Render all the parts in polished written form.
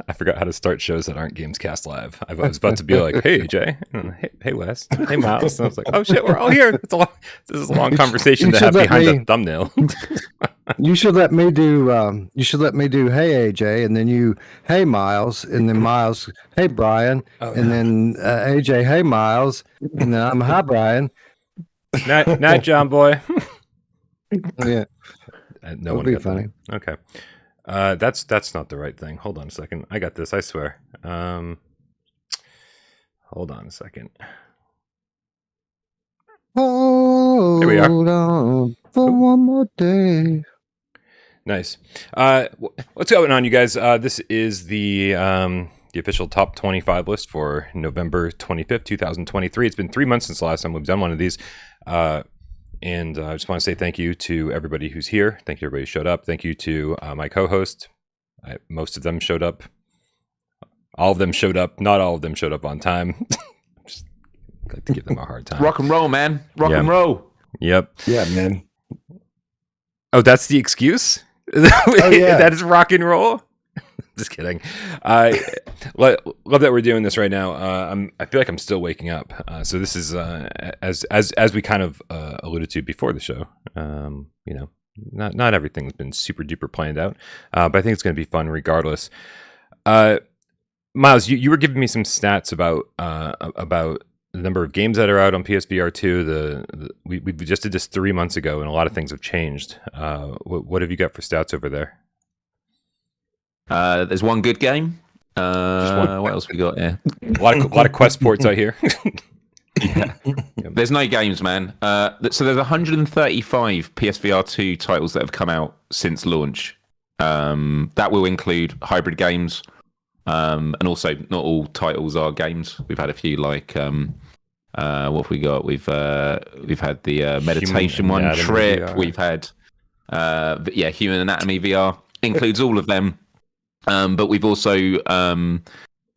I forgot how to start shows that aren't Gamescast Live. I was about to be like, "Hey Jay, hey Wes, hey Miles," and I was like, "Oh shit, we're all here." This is a long conversation to have behind the thumbnail. You should let me do. Hey AJ, and then you, hey Miles, and then Miles, hey Brian, and then AJ, hey Miles, and then I'm hi Brian. Night, John boy. Yeah, no one got funny. That. Okay. That's not the right thing. Hold on a second. I got this, I swear. Hold on a second. Hold there we are. On for one more day. Nice. What's going on, you guys? This is the official top 25 list for November 25th, 2023. It's been 3 months since the last time we've done one of these. And I just want to say thank you to everybody who's here. Thank you everybody who showed up. Thank you to my co-host. Most of them showed up. All of them showed up. Not all of them showed up on time. Just like to give them a hard time. Rock and roll, man. Rock and roll. Yep. Yeah, man. Oh, that's the excuse? That is rock and roll? Just kidding. Love that we're doing this right now. I feel like I'm still waking up. So this is as we kind of alluded to before the show. Not everything's been super duper planned out, but I think it's going to be fun regardless. Miles, you were giving me some stats about the number of games that are out on PSVR 2. We just did this 3 months ago, and a lot of things have changed. What have you got for stats over there? There's one good game. What else we got here? A lot of Quest ports out here. Yeah. There's no games, man. So there's 135 PSVR 2 titles that have come out since launch. That will include hybrid games, and also not all titles are games. We've had a few like what have we got? We've had the meditation one, Trip. VR. We've had Human Anatomy VR includes all of them. But we've also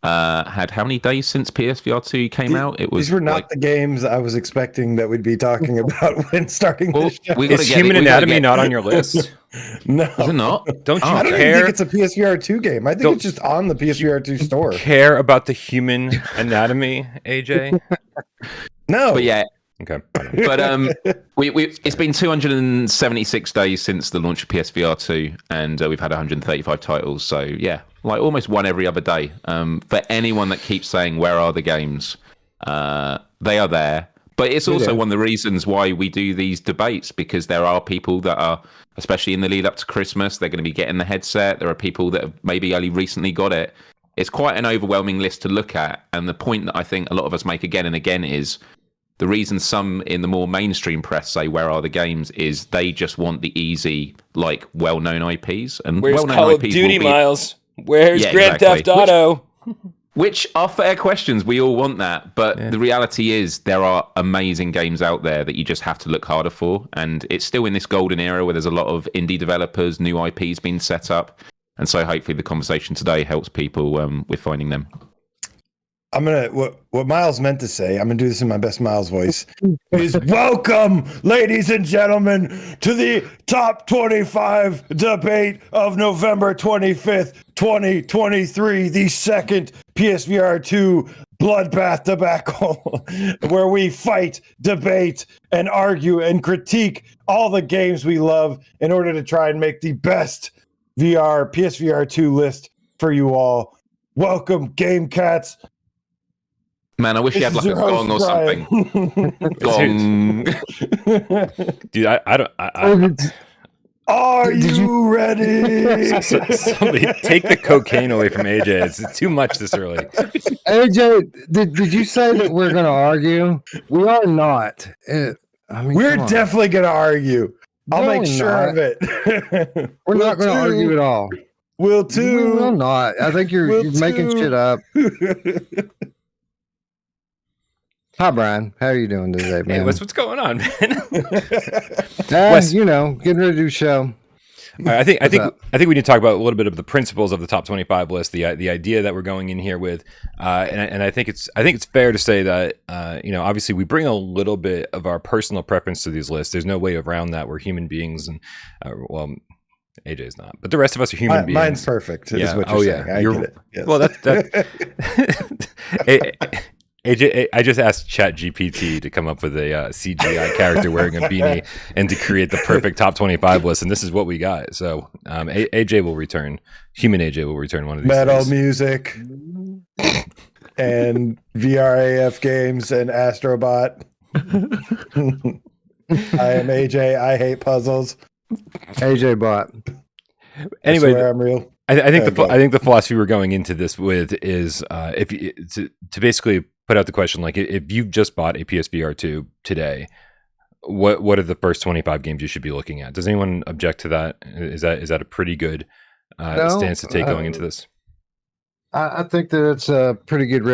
had how many days since PSVR 2 came out? These were not the games I was expecting that we'd be talking about when starting this show. Is Human Anatomy not on your list? No. Is it not? Don't you I don't care? think it's a PSVR 2 game. I think it's just on the PSVR 2 store. Care about the Human Anatomy, AJ? No. But yeah. Okay. But it's been 276 days since the launch of PSVR 2, and we've had 135 titles. So yeah, like almost one every other day. For anyone that keeps saying where are the games, they are there. But it's also one of the reasons why we do these debates, because there are people that are, especially in the lead up to Christmas, they're going to be getting the headset. There are people that have maybe only recently got it. It's quite an overwhelming list to look at. And the point that I think a lot of us make again and again is, the reason some in the more mainstream press say where are the games is they just want the easy, like, well-known IPs. And where's well-known Call IPs of Duty, Miles? Where's Grand Theft Auto? Which are fair questions. We all want that. But the reality is there are amazing games out there that you just have to look harder for. And it's still in this golden era where there's a lot of indie developers, new IPs being set up. And so hopefully the conversation today helps people with finding them. I'm gonna what Miles meant to say. I'm gonna do this in my best Miles voice. Is welcome, ladies and gentlemen, to the top 25 debate of November 25th, 2023, the second PSVR 2 bloodbath debacle, where we fight, debate, and argue and critique all the games we love in order to try and make the best PSVR 2 list for you all. Welcome, Game Cats. Man, I wish you had like a gong or something. Gong. Dude, I don't. Are you ready? Somebody take the cocaine away from AJ. It's too much this early. AJ, did you say that we're going to argue? We are not. We're definitely going to argue. I'll make sure of it. We're not going to argue at all. Will too. We will not. I think you're making shit up. Hi, Brian. How are you doing today, man? Hey, what's going on, man? Wes, getting ready to do a show. I think we need to talk about a little bit of the principles of the top 25 list, the idea that we're going in here with, and I think it's fair to say that obviously we bring a little bit of our personal preference to these lists. There's no way around that. We're human beings, and AJ's not, but the rest of us are human beings. Mine's perfect. Is what you're saying. I get it. Yes. Well, that's AJ. I just asked ChatGPT to come up with a CGI character wearing a beanie and to create the perfect top 25 list, and this is what we got. So AJ will return. Human AJ will return one of these metal days. music and VRAF games and Astrobot. I am AJ. I hate puzzles. AJ bot. Anyway, I'm real. I think the philosophy we're going into this with is if you, to basically put out the question, like if you've just bought a PSVR 2 today, what are the first 25 games you should be looking at? Does anyone object to that? Is that a pretty good stance to take going into this? I think that it's a pretty good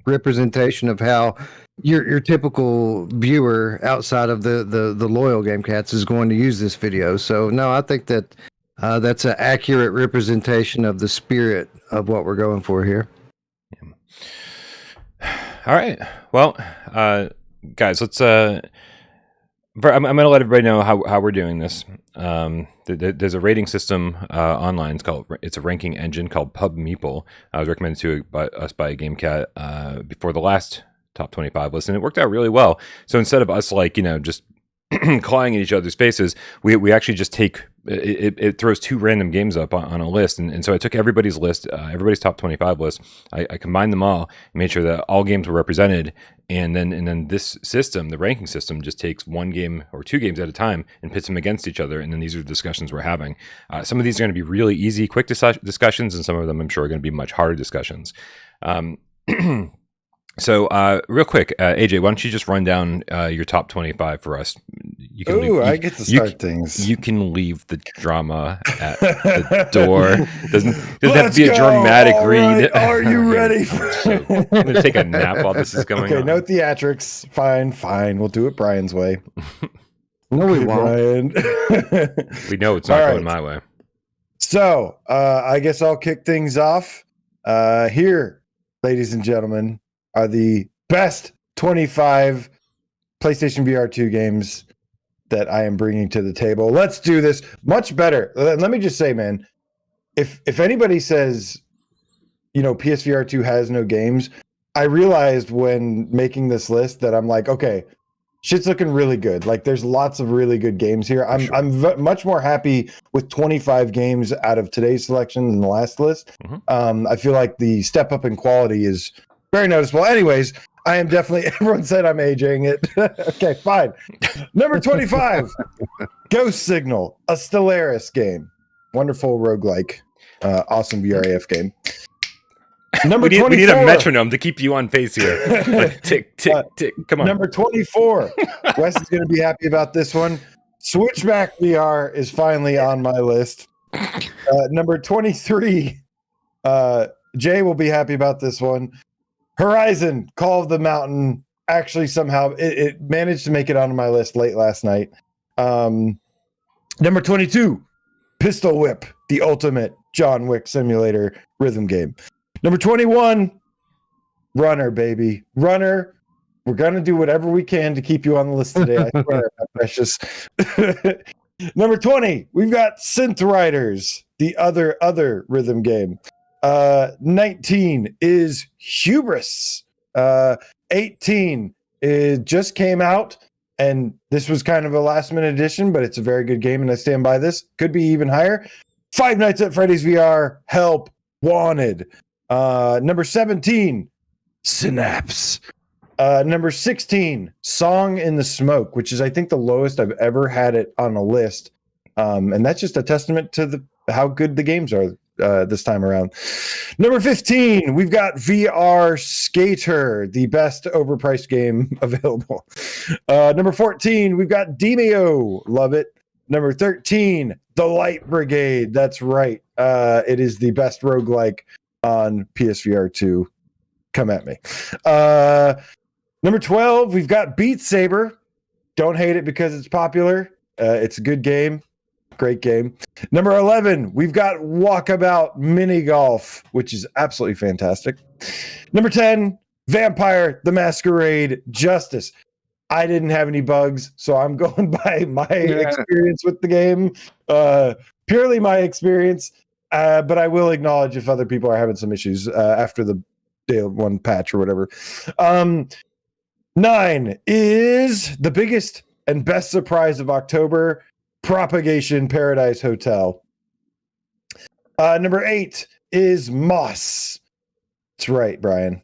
representation of how your typical viewer outside of the loyal game cats is going to use this video. So no, I think that that's an accurate representation of the spirit of what we're going for here. All right. Well, guys, let's. I'm going to let everybody know how we're doing this. There's a rating system online. It's a ranking engine called PubMeeple. I was recommended to us by a GameCat before the last top 25 list, and it worked out really well. So instead of us just clawing at each other's faces, we actually just take it throws two random games up on a list, and so I took everybody's list, everybody's top 25 list. I combined them all, made sure that all games were represented, and then this system, the ranking system, just takes one game or two games at a time and pits them against each other, and then these are the discussions we're having. Some of these are going to be really easy, quick discussions, and some of them I'm sure are going to be much harder discussions. So, real quick, AJ, why don't you just run down your top 25 for us? You can I get to start things. You can leave the drama at the door. Doesn't have to be a dramatic read. Right. Are you ready? I'm going to take a nap while this is going on. No theatrics. Fine. We'll do it Brian's way. No, we won't. Brian. We know it's not going my way. So, I guess I'll kick things off. Here, ladies and gentlemen, are the best 25 PlayStation VR2 games that I am bringing to the table. Let's do this much better. Let me just say, man, if anybody says, PSVR 2 has no games, I realized when making this list that I'm like, okay, shit's looking really good. Like there's lots of really good games here. I'm much more happy with 25 games out of today's selection than the last list. Mm-hmm. I feel like the step up in quality is very noticeable. Anyways, I am definitely, everyone said I'm aging it. Okay, fine. Number 25, Ghost Signal, a Stellaris game. Wonderful roguelike. Awesome VRAF game. Number 24. We need a metronome to keep you on pace here. Like, tick, tick, tick. Come on. Number 24. Wes is going to be happy about this one. Switchback VR is finally on my list. Number 23. Jay will be happy about this one. Horizon, Call of the Mountain, actually somehow it managed to make it onto my list late last night. Number 22, Pistol Whip, the ultimate John Wick simulator rhythm game. Number 21, Runner, baby. Runner, we're going to do whatever we can to keep you on the list today. I swear, my precious. Number 20, we've got Synth Riders, the other rhythm game. 19 is Hubris. 18 just came out, and this was kind of a last minute addition, but it's a very good game, and I stand by this. Could be even higher. Five Nights at Freddy's VR, Help Wanted. Number 17, Synapse. Number 16, Song in the Smoke, which is I think the lowest I've ever had it on a list. And that's just a testament to how good the games are this time around. Number 15, we've got VR Skater, the best overpriced game available. Number 14, we've got Demio. Love it. Number 13, The Light Brigade. That's right. It is the best roguelike on PSVR 2. Come at me. Number 12, we've got Beat Saber. Don't hate it because it's popular. It's a good game. Great game. Number 11, we've got Walkabout Mini Golf, which is absolutely fantastic. Number 10, Vampire the Masquerade Justice. I didn't have any bugs, so I'm going by my experience with the game, purely my experience. But I will acknowledge if other people are having some issues after the day one patch or whatever. 9 is the biggest and best surprise of October: Propagation Paradise Hotel. Number 8 is Moss. That's right, Brian.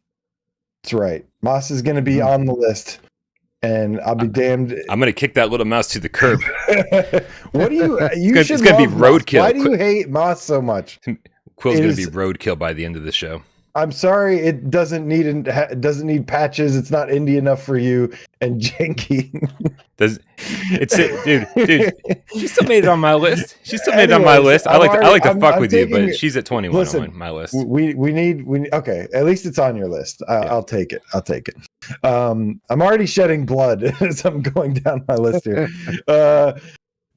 That's right. Moss is going to be on the list. And I'll be damned. I'm gonna kick that little mouse to the curb. What do you? It's gonna be roadkill. Why do you hate Moss so much? Quill's gonna be roadkill by the end of the show. I'm sorry, it doesn't need patches. It's not indie enough for you, and janky. Dude? She still made it on my list. On my list. I like to fuck with you, but she's at 21 on my list. We need okay. At least it's on your list. I'll take it. I'm already shedding blood as I'm going down my list here.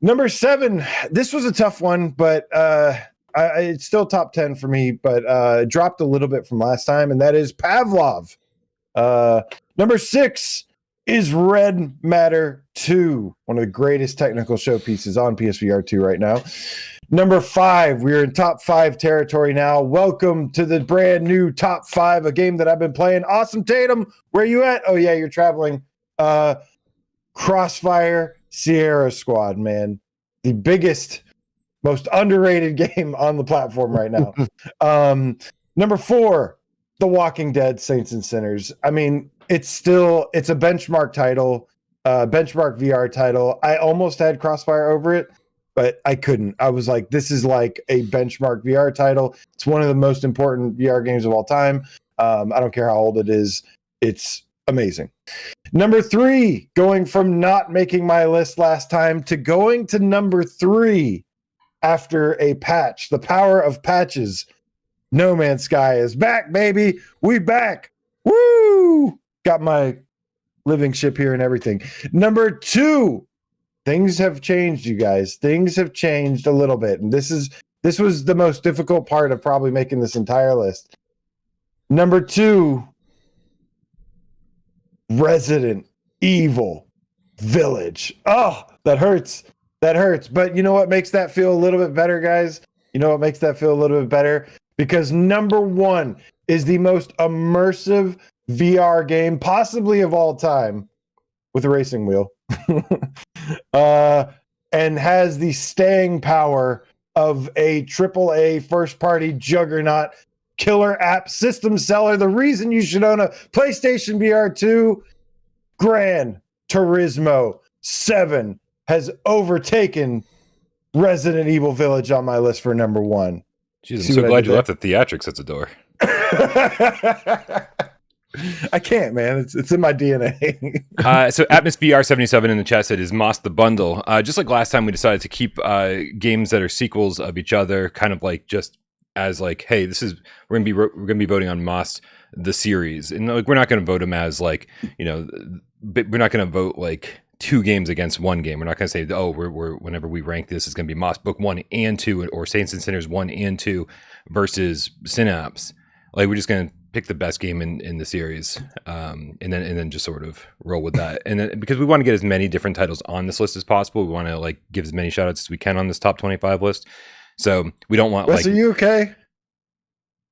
Number 7. This was a tough one, but it's still top 10 for me, but dropped a little bit from last time, and that is Pavlov. Number 6 is Red Matter 2, one of the greatest technical showpieces on PSVR 2 right now. Number 5, we're in top 5 territory now. Welcome to the brand new top 5, a game that I've been playing. Awesome Tatum, where you at? Oh yeah, you're traveling. Crossfire Sierra Squad, man. The biggest, most underrated game on the platform right now. Number 4, The Walking Dead Saints and Sinners. I mean, it's a benchmark title, benchmark VR title. I almost had Crossfire over it, but I couldn't. I was like, this is like a benchmark VR title. It's one of the most important VR games of all time. I don't care how old it is. It's amazing. Number 3, going from not making my list last time to going to number 3 after a patch. The power of patches. No Man's Sky is back, baby. We back. Woo! Got my living ship here and everything. Number 2. Things have changed, you guys. Things have changed a little bit. And this was the most difficult part of probably making this entire list. Number 2, Resident Evil Village. Oh, that hurts. That hurts. But you know what makes that feel a little bit better, guys? You know what makes that feel a little bit better? Because number 1 is the most immersive VR game possibly of all time, with a racing wheel. And has the staying power of a AAA first-party juggernaut, killer app, system seller. The reason you should own a PlayStation VR2, Gran Turismo 7 has overtaken Resident Evil Village on my list for number 1. Jeez, I'm so glad you left the theatrics at the door. I can't, man. It's in my DNA. So Atmosphere 77 in the chat said, is Moss the bundle? Just like last time, we decided to keep games that are sequels of each other, kind of like just as like, hey, we're gonna be voting on Moss the series, and like we're not gonna vote them as like, you know, we're not gonna vote like 2 games against 1 game. We're not gonna say, oh, we're whenever we rank this, it's gonna be Moss Book 1 and 2, or Saints and Sinners 1 and 2 versus Synapse. Like, we're just gonna pick the best game in the series, and then just sort of roll with that. And then because we want to get as many different titles on this list as possible, we want to like give as many shout outs as we can on this top 25 list. So we don't want Wes, are you okay?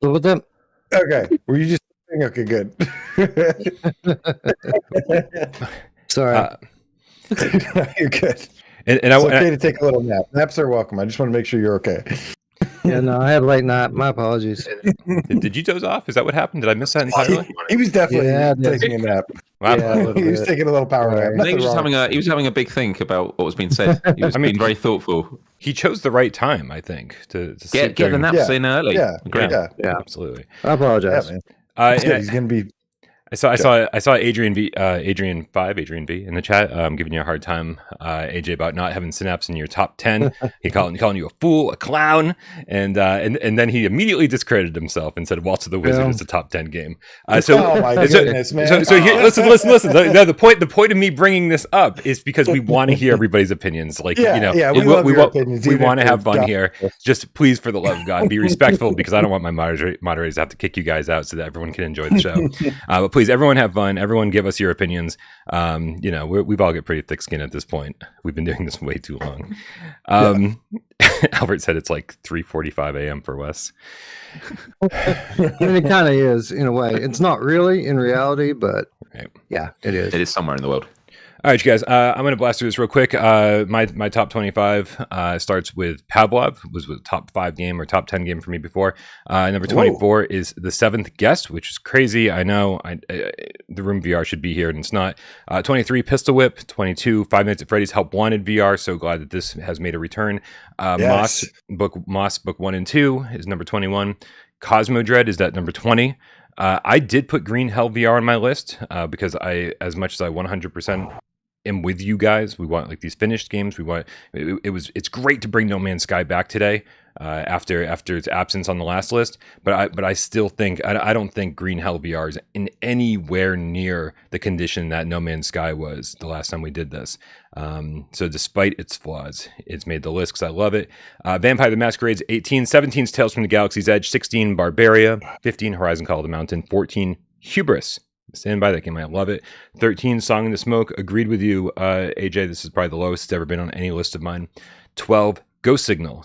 What with them? Okay. Were you just okay? Good. Sorry. You're good. And it's okay to take a little nap. Naps are welcome. I just want to make sure you're okay. Yeah, no, I had a late night. My apologies. Did you doze off? Is that what happened? Did I miss that entirely? He was definitely taking a nap. Wow. Yeah, he was taking a little power nap. He was having a big think about what was being said. He was being very thoughtful. He chose the right time, I think, to get the naps in early. Yeah, absolutely. I apologize. Yeah, he's gonna be. I saw Adrian V in the chat giving you a hard time, AJ, about not having Synapse in your top 10. He calling you a fool, a clown, and then he immediately discredited himself and said Waltz of the Wizard is a top 10 game. Oh my goodness, man! So here, listen. The point of me bringing this up is because we want to hear everybody's opinions. Like, we love your opinions. We want to have fun here. Just please, for the love of God, be respectful, because I don't want my moderators to have to kick you guys out so that everyone can enjoy the show. But please please, everyone have fun. Everyone give us your opinions. You know, we've all got pretty thick skin at this point. We've been doing this way too long. Albert said it's like 3:45 a.m. for Wes. And it kind of is in a way. It's not really in reality, but yeah, it is. It is somewhere in the world. All right, you guys. I'm going to blast through this real quick. My top 25 starts with Pavlov. Was the top 5 game or top 10 game for me before. Number 24 is The Seventh Guest, which is crazy. I know the Room VR should be here, and it's not. 23, Pistol Whip. 22, Five Nights at Freddy's Help Wanted VR. So glad that this has made a return. Yes. Moss Book 1 and 2 is number 21. Cosmo Dread is at number 20. I did put Green Hell VR on my list because as much as I 100% am with you guys, we want like these finished games. We want it's great to bring No Man's Sky back today after its absence on the last list. But I still think I don't think Green Hell VR is in anywhere near the condition that No Man's Sky was the last time we did this. So despite its flaws, it's made the list because I love it. Vampire the Masquerade's 18, 17's Tales from the Galaxy's Edge, 16 Barbaria, 15 Horizon Call of the Mountain, 14 Hubris. Stand by that game. I love it. 13, Song in the Smoke. Agreed with you, AJ. This is probably the lowest it's ever been on any list of mine. 12, Ghost Signal.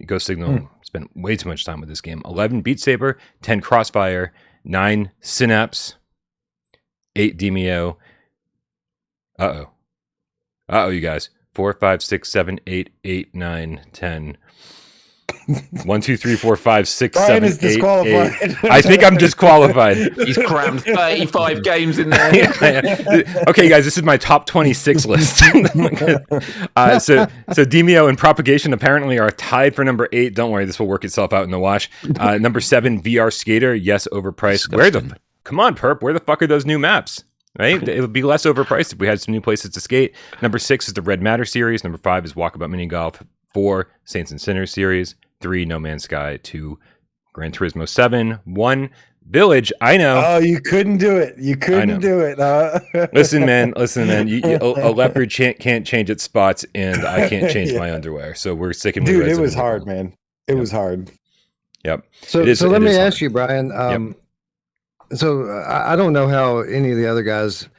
Ghost Signal spent way too much time with this game. 11, Beat Saber. 10, Crossfire. 9, Synapse. 8, Demio. You guys. 4, 5, 6, 7, 8, 8, 9, 10. 1, 2, 3, 4, 5, 6, Brian 7, is 8, disqualified. 8. I think I'm disqualified. He's crammed 35 games in there. Okay, guys, this is my top 26 list. So Demio and Propagation apparently are tied for number 8. Don't worry, this will work itself out in the wash. Number 7, VR Skater. Yes, overpriced. Come on, Perp. Where the fuck are those new maps? Right? It would be less overpriced if we had some new places to skate. Number 6 is the Red Matter series. Number 5 is Walkabout Mini Golf. 4, Saints and Sinners series. 3, No Man's Sky. 2, Gran Turismo 7. 1, Village. I know. Oh, you couldn't do it. You couldn't do it. Listen, man. A leopard can't change its spots, and I can't change my underwear. So we're sticking with Dude, it was hard, man. It was hard. Yep. So let me ask you, Brian. So I don't know how any of the other guys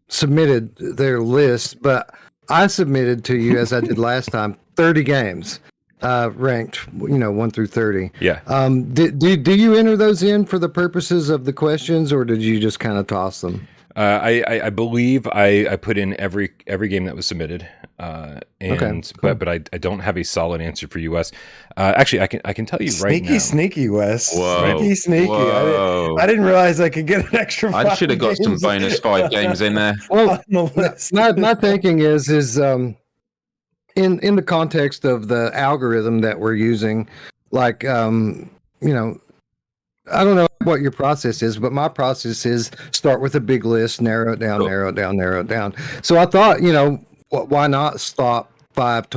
submitted their list, but I submitted to you, as I did last time, 30 games ranked, 1 through 30. Yeah. Do you enter those in for the purposes of the questions, or did you just kind of toss them? I believe I put in every game that was submitted. Okay, cool. but I don't have a solid answer for US. Actually, I can tell you right now. Sneaky, Wes. Whoa. Sneaky. I didn't realize I could get an extra. I should have got some bonus 5 games in there. Well, my thinking is in the context of the algorithm that we're using, like I don't know what your process is, but my process is start with a big list, narrow it down, narrow it down. So I thought, why not stop 5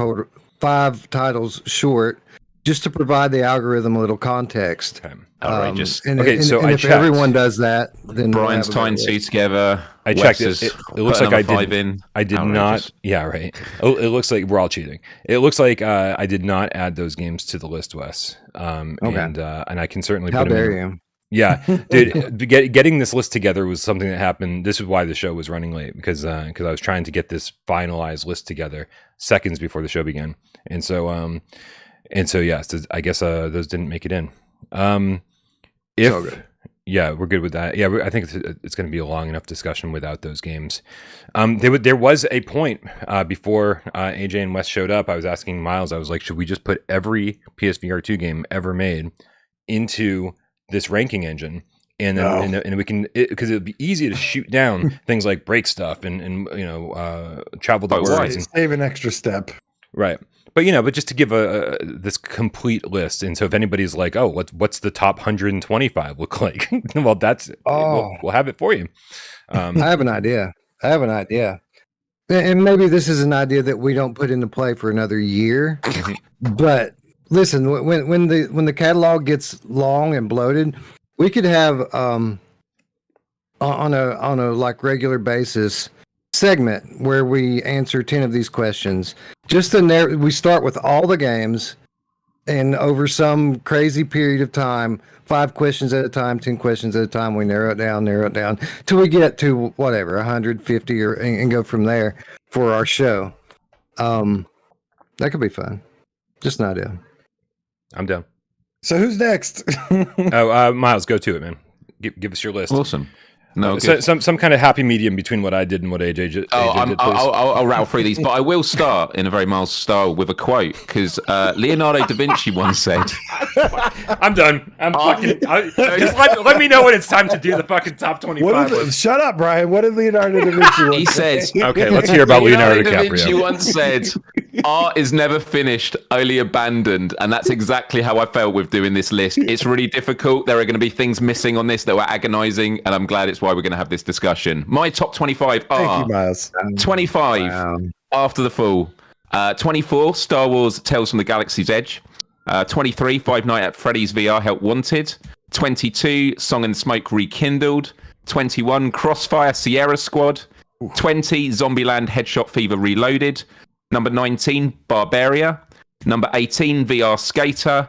titles short, just to provide the algorithm a little context. Okay. Outrageous. If everyone does that, then Brian's tying 2 together. I checked it. It looks like I did Outrageous. not. Yeah, right. It looks like we're all cheating. It looks like I did not add those games to the list, Wes. And I can certainly. How put them dare in. you? Yeah, dude. Getting this list together was something that happened. This is why the show was running late because I was trying to get this finalized list together seconds before the show began, and so yes, I guess those didn't make it in. Yeah, we're good with that. Yeah, I think it's going to be a long enough discussion without those games. There was a point before AJ and Wes showed up. I was asking Miles. I was like, should we just put every PSVR 2 game ever made into this ranking engine, and then and we can, because it would be easy to shoot down things like break stuff and travel the world and save an extra step, right? But just to give this complete list, and so if anybody's like, oh, what's the top 125 look like? Well, that's we'll have it for you. I have an idea. And maybe this is an idea that we don't put into play for another year, but. Listen, when the catalog gets long and bloated, we could have on a like regular basis segment where we answer 10 of these questions. We start with all the games, and over some crazy period of time, 5 questions at a time, 10 questions at a time, we narrow it down till we get to whatever 150 and go from there for our show. That could be fun. Just an idea. I'm down. So who's next? Miles, go to it, man. Give us your list. Awesome. No, some kind of happy medium between what I did and what AJ did. I'll rattle through these, but I will start in a very Miles style with a quote, because Leonardo da Vinci once said, I'm done. Just let me know when it's time to do the fucking top 25 list. Shut up, Brian. What did Leonardo da Vinci once he says, okay, let's hear about Leonardo da Vinci DiCaprio. once said, art is never finished, only abandoned. And that's exactly how I felt with doing this list. It's really difficult. There are going to be things missing on this that were agonizing, and I'm glad it's why we're going to have this discussion. My top 25 are Thank you, Miles. 25 After the Fall, 24 Star Wars Tales from the Galaxy's Edge, 23 Five Nights at Freddy's VR Help Wanted, 22 Song and Smoke Rekindled, 21 Crossfire Sierra Squad, 20 Zombieland Headshot Fever Reloaded, number 19 Barbaria, number 18 VR Skater,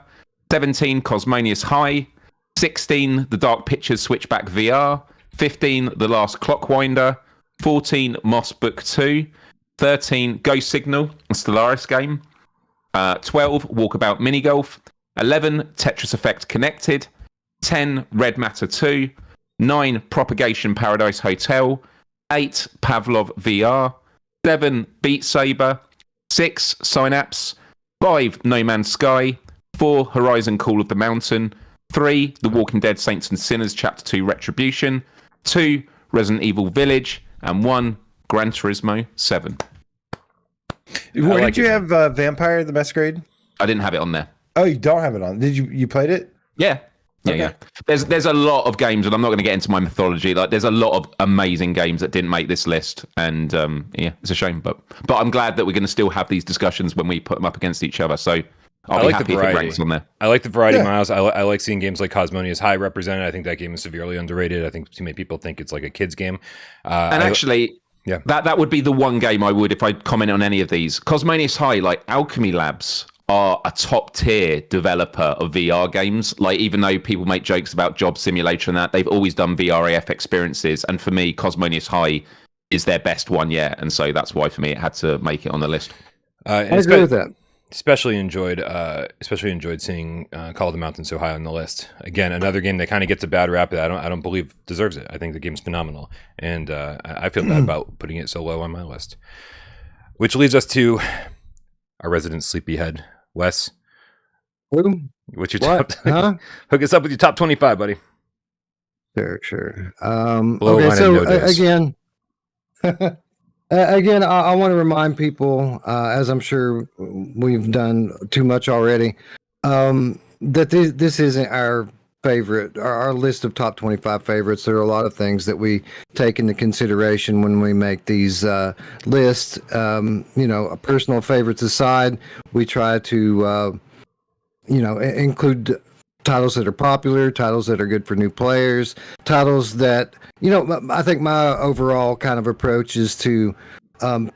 17 Cosmonius High, 16 The Dark Pictures Switchback VR, 15 The Last Clockwinder, 14 Moss Book 2, 13 Ghost Signal, a Stellaris game, 12 Walkabout Minigolf, 11 Tetris Effect Connected, 10 Red Matter 2, 9 Propagation Paradise Hotel, 8 Pavlov VR, 7 Beat Saber, 6 Synapse, 5 No Man's Sky, 4 Horizon Call of the Mountain, 3 The Walking Dead Saints and Sinners Chapter 2 Retribution, 2 Resident Evil Village, and 1 Gran Turismo 7. Where did you have Vampire the Masquerade? I didn't have it on there. Oh, you don't have it on. Did you played it? Yeah. Yeah. There's a lot of games, and I'm not going to get into my mythology. Like, there's a lot of amazing games that didn't make this list, and yeah, it's a shame. But I'm glad that we're going to still have these discussions when we put them up against each other. So I'll be happy if it ranks on there. I like the variety, Miles. I like seeing games like Cosmonius High represented. I think that game is severely underrated. I think too many people think it's like a kid's game. And actually, yeah, that would be the one game I would, if I comment on any of these. Cosmonius High, like Alchemy Labs, are a top tier developer of VR games. Like, even though people make jokes about Job Simulator and that, they've always done VRAF experiences. And for me, Cosmonius High is their best one yet. And so that's why for me it had to make it on the list. I agree with that. Especially enjoyed seeing Call of the Mountain so high on the list. Again, another game that kind of gets a bad rap that I don't believe deserves it. I think the game's phenomenal, and I feel bad about putting it so low on my list. Which leads us to our resident sleepyhead, Wes. What's your top? Huh? Hook us up with your top 25, buddy. Sure. Okay, so again. Again, I want to remind people, as I'm sure we've done too much already, that this isn't our favorite, our list of top 25 favorites. There are a lot of things that we take into consideration when we make these lists. Personal favorites aside, we try to, include titles that are popular, titles that are good for new players, titles that, I think my overall kind of approach is to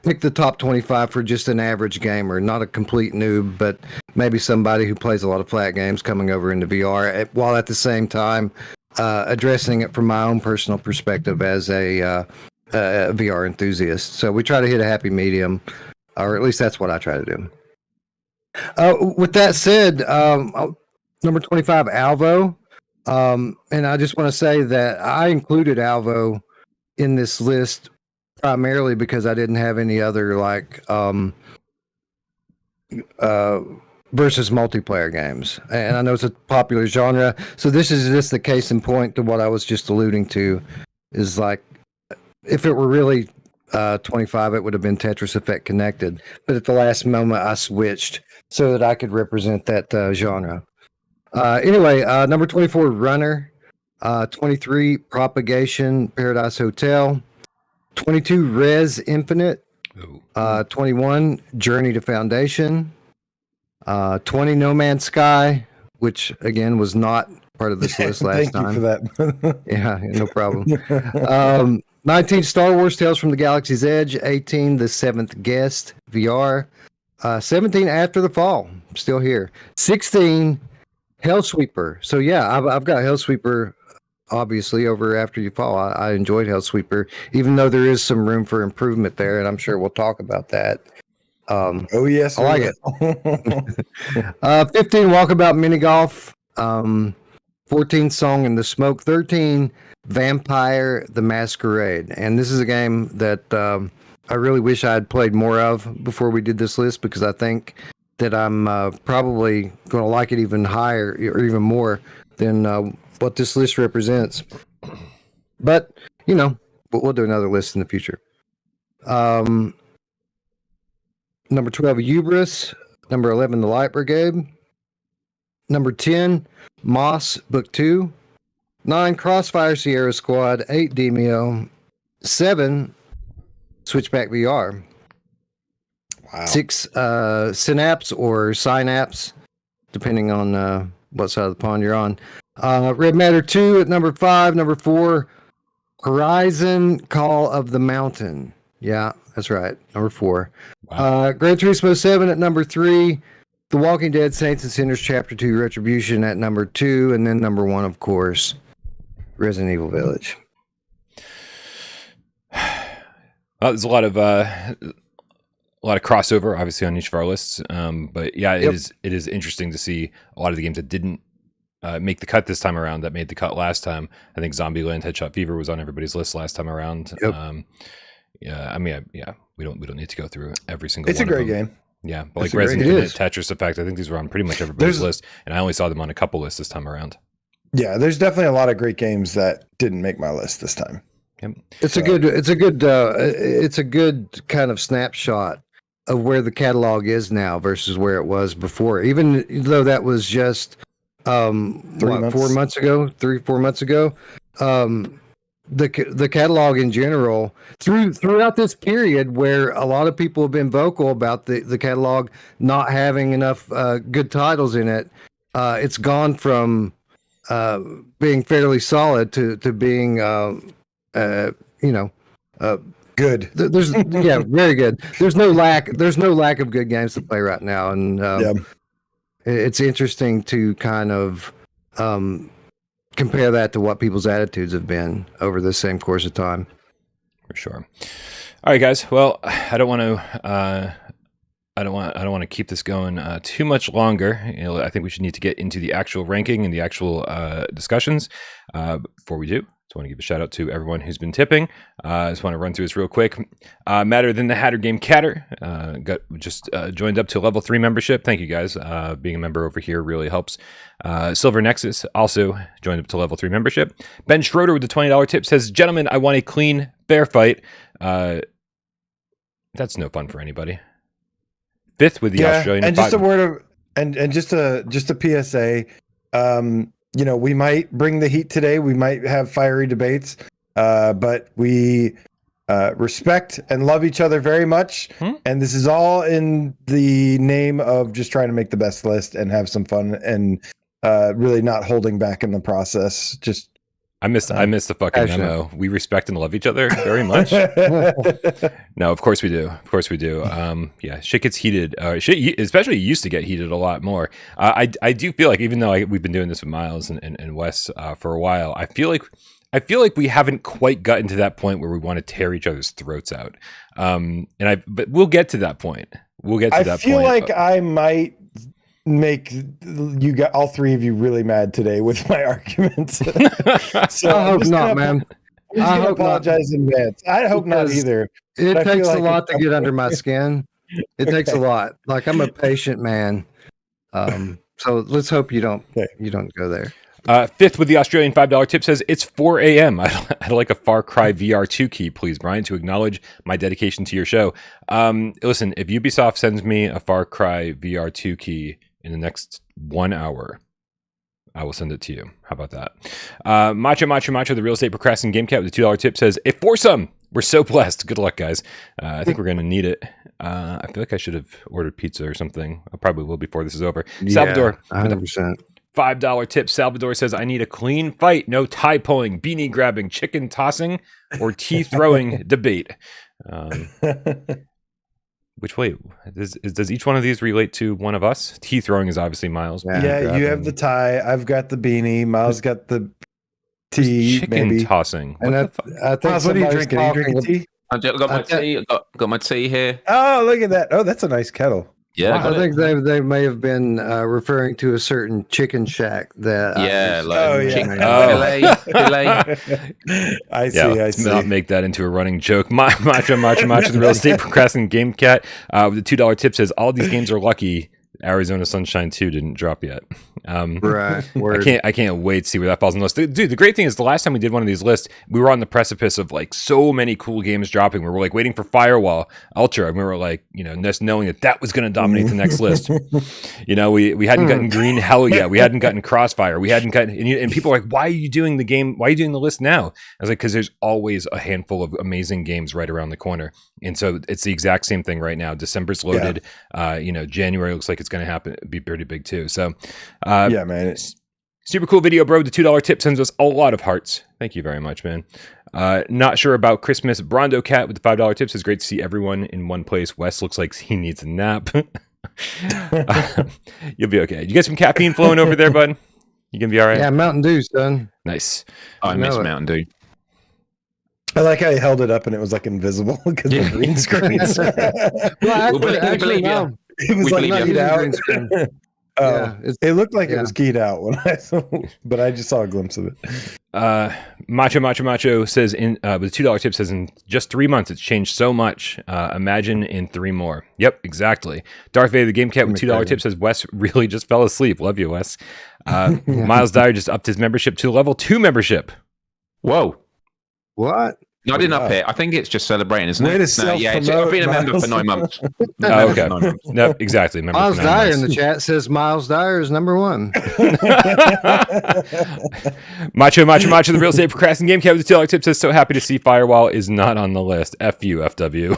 pick the top 25 for just an average gamer, not a complete noob, but maybe somebody who plays a lot of flat games coming over into VR, while at the same time addressing it from my own personal perspective as a VR enthusiast. So we try to hit a happy medium, or at least that's what I try to do. With that said, number 25, Alvo. And I just want to say that I included Alvo in this list primarily because I didn't have any other versus multiplayer games. And I know it's a popular genre. So this is just the case in point to what I was just alluding to, is like, if it were really 25, it would have been Tetris Effect Connected. But at the last moment, I switched so that I could represent that genre. Anyway, number 24, Runner. 23, Propagation Paradise Hotel. 22, Res Infinite. 21, Journey to Foundation. 20, No Man's Sky, which again was not part of this list last time. Thank you for that. Yeah, no problem. 19, Star Wars Tales from the Galaxy's Edge. 18, The Seventh Guest VR. 17, After the Fall. still here. 16, Hellsweeper. So yeah, I've got Hellsweeper obviously over After You Fall. I enjoyed Hellsweeper, even though there is some room for improvement there, and I'm sure we'll talk about that. Oh yes, I like it. 15, Walkabout Mini Golf. 14, Song in the Smoke. 13, Vampire the Masquerade. And this is a game that I really wish I had played more of before we did this list, because I think that I'm probably going to like it even higher or even more than what this list represents. But, you know, we'll do another list in the future. Number 12, Hubris. Number 11, The Light Brigade. Number 10, Moss Book 2. 9, Crossfire Sierra Squad. 8, Demio. 7, Switchback VR. Wow. 6, Synapse or Synapse, depending on what side of the pond you're on. Red Matter 2 at number 5. Number 4, Horizon Call of the Mountain. Yeah, that's right. Number 4. Wow. Gran Turismo 7 at number 3. The Walking Dead Saints and Sinners Chapter 2 Retribution at number 2. And then number 1, of course, Resident Evil Village. Well, there's a lot of crossover, obviously, on each of our lists. But yeah, it is interesting to see a lot of the games that didn't make the cut this time around that made the cut last time. I think Zombieland Headshot Fever was on everybody's list last time around. Yep. We don't need to go through every single. It's a great game. Yeah, but It's like a great Resident game. Evil, Tetris Effect, I think these were on pretty much everybody's list, and I only saw them on a couple lists this time around. Yeah, there's definitely a lot of great games that didn't make my list this time. Yep. It's a good kind of snapshot of where the catalog is now versus where it was before. Even though that was just 4 months ago, 3-4 months ago. The catalog in general throughout this period where a lot of people have been vocal about the catalog not having enough good titles in it, it's gone from being fairly solid to being Good. there's very good. There's no lack of good games to play right now, and it's interesting to kind of compare that to what people's attitudes have been over the same course of time. For sure. All right, guys. Well, I don't want to keep this going too much longer. I think we should need to get into the actual ranking and the actual discussions. Before we do, just want to give a shout out to everyone who's been tipping. I just want to run through this real quick. Madder Than the Hatter Game Catter joined up to level 3 membership. Thank you, guys. Being a member over here really helps. Silver Nexus also joined up to level 3 membership. Ben Schroeder with the $20 tip says, "Gentlemen, I want a clean, fair fight." That's no fun for anybody. 5th with the Australian. And just a word of and just a PSA. We might bring the heat today. We might have fiery debates, but we respect and love each other very much. And this is all in the name of just trying to make the best list and have some fun and really not holding back in the process. Just I missed the fucking memo. We respect and love each other very much. No, of course we do. Of course we do. Yeah, shit gets heated. Shit, especially used to get heated a lot more. I do feel like, even though we've been doing this with Miles and Wes for a while, I feel like we haven't quite gotten to that point where we want to tear each other's throats out. But we'll get to that point. I feel like I might make all three of you really mad today with my arguments. So I hope not, man. I apologize in advance. I hope not either. It takes a lot to get under my skin. It takes a lot. Like, I'm a patient man. So let's hope you don't go there. 5th with the Australian $5 tip says, "It's 4 a.m. I'd like a Far Cry VR2 key, please, Brian, to acknowledge my dedication to your show." Listen, if Ubisoft sends me a Far Cry VR2 key in the next 1 hour, I will send it to you. How about that? Macho, the real estate procrastinating game cat with the $2 tip says, "A foursome. We're so blessed. Good luck, guys. I think we're going to need it." I feel like I should have ordered pizza or something. I probably will before this is over. Yeah, Salvador, 100%. $5 tip. Salvador says, "I need a clean fight. No tie pulling, beanie grabbing, chicken tossing, or tea throwing debate." Which way does each one of these relate to one of us? Tea throwing is obviously Miles. Yeah, you have the tie. I've got the beanie. Miles got the tea. Chicken maybe. tossing. And I think Miles, what are you somebody's drinking? Are you drinking talking- tea? I've got my tea. Got my tea here. Oh, look at that. Oh, that's a nice kettle. Yeah, I think they may have been referring to a certain chicken shack that. I see. Yeah, I see. not make that into a running joke. Macho, the real estate procrastinating game cat with the $2 tip says all these games are lucky. Arizona Sunshine 2 didn't drop yet. Right. I can't wait to see where that falls on the list. Dude, the great thing is the last time we did one of these lists, we were on the precipice of like so many cool games dropping. We were like waiting for Firewall Ultra, and we were like, just knowing that was going to dominate the next list. We hadn't gotten Green Hell yet. We hadn't gotten Crossfire. We hadn't gotten, and people are like, why are you doing the game? Why are you doing the list now? I was like, because there's always a handful of amazing games right around the corner. And so it's the exact same thing right now. December's loaded. Yeah. January looks like it's going to happen. Be pretty big too. So, yeah, man. Super cool video, bro. The $2 tip sends us a lot of hearts. Thank you very much, man. Not sure about Christmas. Brondo Cat with the $5 tips. It's great to see everyone in one place. Wes looks like he needs a nap. You'll be okay. You get some caffeine flowing over there, bud? You gonna be all right? Yeah, Mountain Dew, son. Nice. I miss Mountain Dew. I like how he held it up and it was like invisible because of the green screen. Actually, no. It was like keyed out. It looked like it was keyed out when but I just saw a glimpse of it. Macho says with a $2 tip says in just 3 months it's changed so much. Imagine in 3 more. Yep, exactly. Darth Vader the Game Cat with $2 tip says Wes really just fell asleep. Love you, Wes. Miles Dyer just upped his membership to level 2 membership. Whoa. What? No, I didn't up it. I think it's just celebrating, isn't Way it? to I've been a member for 9 months. Okay. No, exactly. Miles Dyer in the chat says Miles Dyer is number 1. Macho, the real estate procrastinating game cat with the $2 tip says so happy to see Firewall is not on the list. F you, FW.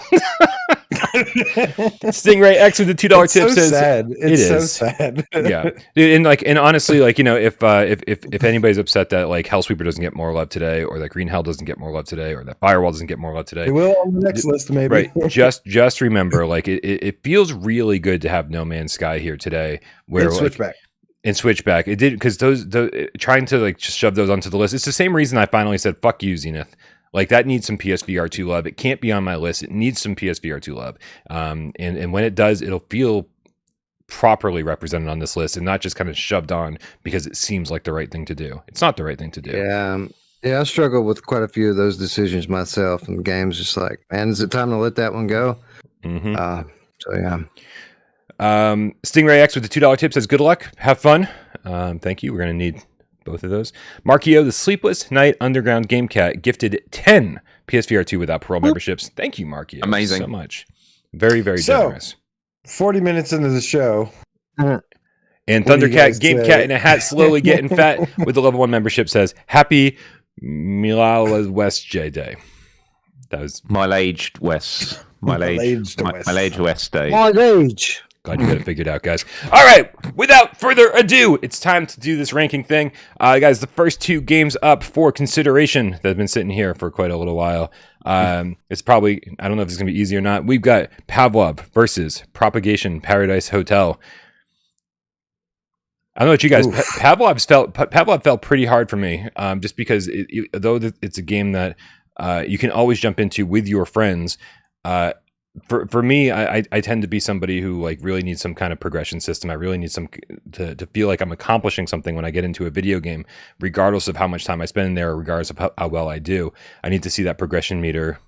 Stingray X with the $2 tip says sad. It's so is sad. Yeah, and honestly, if anybody's upset that like Hellsweeper doesn't get more love today, or that Green Hell doesn't get more love today, or that Firewall doesn't get more love today, it will on the next list maybe. Right. Just remember, like it feels really good to have No Man's Sky here today. Where Switchback, it did because those trying to like just shove those onto the list. It's the same reason I finally said fuck you, Zenith. Like that needs some PSVR2 love. It can't be on my list. It needs some PSVR2 love. And when it does, it'll feel properly represented on this list and not just kind of shoved on because it seems like the right thing to do. It's not the right thing to do. Yeah, I struggle with quite a few of those decisions myself. And the game's just like, man, is it time to let that one go? Mm-hmm. So yeah. Stingray X with the $2 tip says good luck. Have fun. Thank you. We're going to need both of those. Markio, the Sleepless Night Underground Game Cat, gifted 10 PSVR2 without Parole memberships. Thank you, Markio. Amazing. So much. Very, very generous. 40 minutes into the show. And Thundercat, Game Cat in a hat, slowly getting fat with the level 1 membership says, Happy Milala West J Day. That was Mileaged West. Mileaged West Day. Mileage. Glad you got it figured out, guys. All right, without further ado, it's time to do this ranking thing. Guys, the first 2 games up for consideration that have been sitting here for quite a little while. It's probably, I don't know if it's going to be easy or not. We've got Pavlov versus Propagation Paradise Hotel. I don't know what you guys, Pavlov felt pretty hard for me, just because though it's a game that you can always jump into with your friends, For me, I tend to be somebody who like really needs some kind of progression system. I really need to feel like I'm accomplishing something when I get into a video game, regardless of how much time I spend in there, or regardless of how well I do. I need to see that progression meter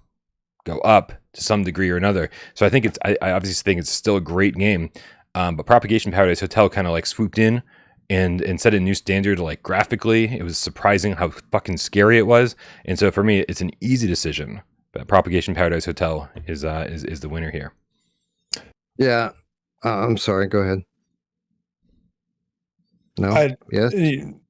go up to some degree or another. So I think I obviously think it's still a great game, but Propagation Paradise Hotel kind of like swooped in and set a new standard. Like graphically, it was surprising how fucking scary it was. And so for me, it's an easy decision. But Propagation Paradise Hotel is the winner here. Yeah, I'm sorry. Go ahead. No. Yes.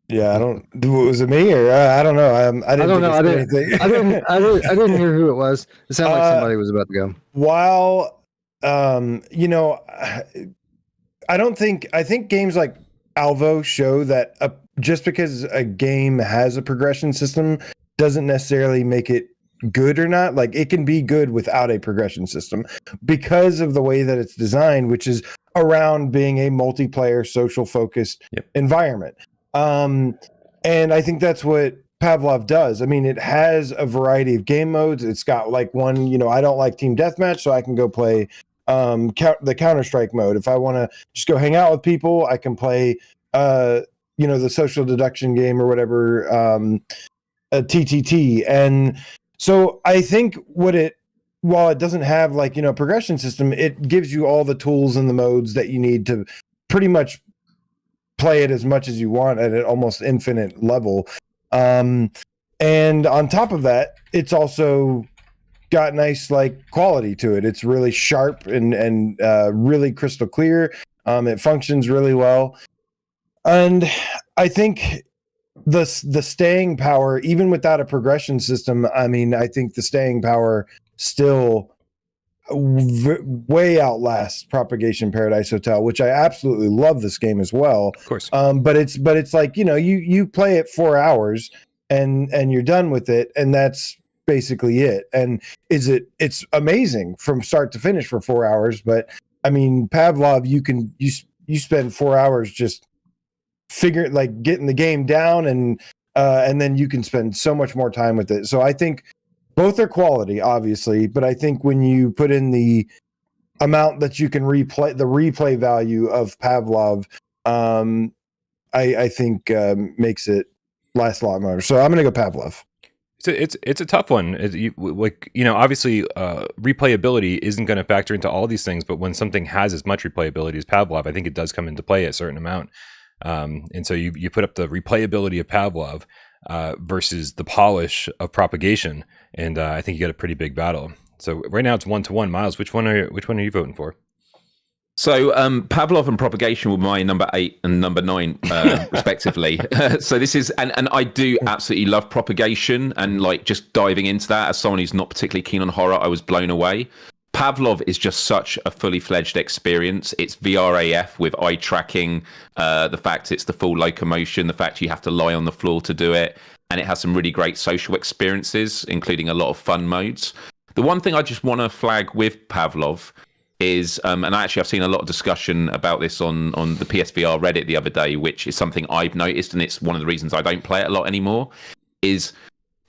Yeah, I don't. Was it me or I don't know. I didn't know. I didn't hear who it was. It sounded like somebody was about to go. While, I think games like Alvo show that just because a game has a progression system doesn't necessarily make it good or not. Like it can be good without a progression system because of the way that it's designed, which is around being a multiplayer, social focused environment. And I think that's what Pavlov does. I mean, it has a variety of game modes. It's got like one, you know, I don't like team deathmatch, so I can go play the Counter-Strike mode. If I want to just go hang out with people, I can play you know, the social deduction game or whatever, a TTT. And so I think while it doesn't have like, you know, a progression system, it gives you all the tools and the modes that you need to pretty much play it as much as you want at an almost infinite level. And on top of that, it's also got nice like quality to it. It's really sharp and really crystal clear. It functions really well. And I think the staying power, even without a progression system, I mean, I think the staying power still way outlasts Propagation Paradise Hotel, which I absolutely love this game as well. Of course. But it's like, you know, you play it 4 hours and you're done with it, and that's basically it. And it's amazing from start to finish for 4 hours. But I mean, Pavlov, you spend 4 hours just getting the game down, and then you can spend so much more time with it. So I think both are quality, obviously, but I think when you put in the amount that you can replay, the replay value of Pavlov, I think makes it last a lot more. So I'm going to go Pavlov. It's a tough one. Obviously, replayability isn't going to factor into all these things, but when something has as much replayability as Pavlov, I think it does come into play a certain amount. And so you put up the replayability of Pavlov versus the polish of Propagation, and I think you get a pretty big battle. So right now it's 1-1. Miles, which one are you voting for? So Pavlov and Propagation were my number 8 and number 9, respectively. So this is, and I do absolutely love Propagation, and like just diving into that as someone who's not particularly keen on horror, I was blown away. Pavlov is just such a fully fledged experience. It's VRAF with eye tracking, the fact it's the full locomotion, the fact you have to lie on the floor to do it, and it has some really great social experiences, including a lot of fun modes. The one thing I just want to flag with Pavlov is, and actually I've seen a lot of discussion about this on the PSVR Reddit the other day, which is something I've noticed, and it's one of the reasons I don't play it a lot anymore, is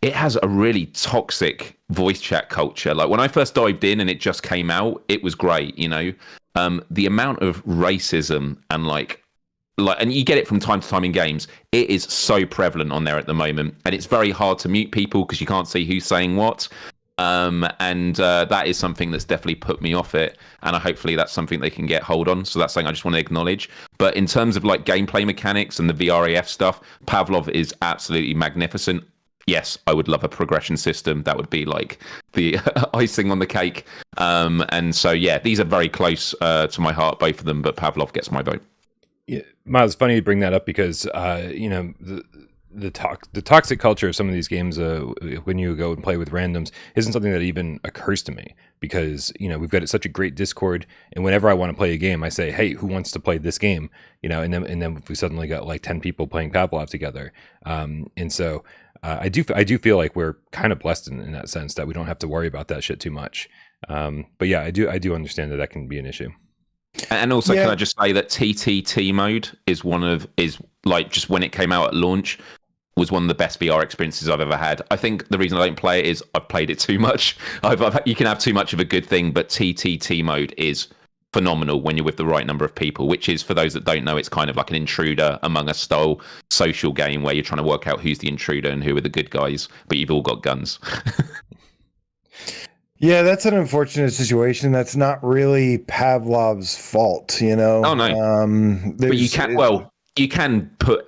it has a really toxic voice chat culture. Like when I first dived in and it just came out, it was great, you know. The amount of racism and like, and you get it from time to time in games, it is so prevalent on there at the moment, and it's very hard to mute people because you can't see who's saying what. And that is something that's definitely put me off it, and hopefully that's something they can get hold on. So that's something I just want to acknowledge. But in terms of like gameplay mechanics and the VRAF stuff, Pavlov is absolutely magnificent. Yes, I would love a progression system. That would be like the icing on the cake. And so, yeah, these are very close to my heart, both of them, but Pavlov gets my vote. Yeah, Miles, it's funny you bring that up because, you know, the toxic culture of some of these games when you go and play with randoms isn't something that even occurs to me, because, you know, we've got such a great Discord, and whenever I want to play a game, I say, hey, who wants to play this game? You know, and then we suddenly got like 10 people playing Pavlov together. And so I do feel like we're kind of blessed in that sense that we don't have to worry about that shit too much. But yeah, I do understand that can be an issue. And also, can I just say that TTT mode is like, just when it came out at launch, was one of the best VR experiences I've ever had. I think the reason I don't play it is I've played it too much. You can have too much of a good thing, but TTT mode is phenomenal when you're with the right number of people, which is, for those that don't know, it's kind of like an Intruder Among Us style social game where you're trying to work out who's the intruder and who are the good guys, but you've all got guns. Yeah, that's an unfortunate situation. That's not really Pavlov's fault, you know? Oh, no. But you can put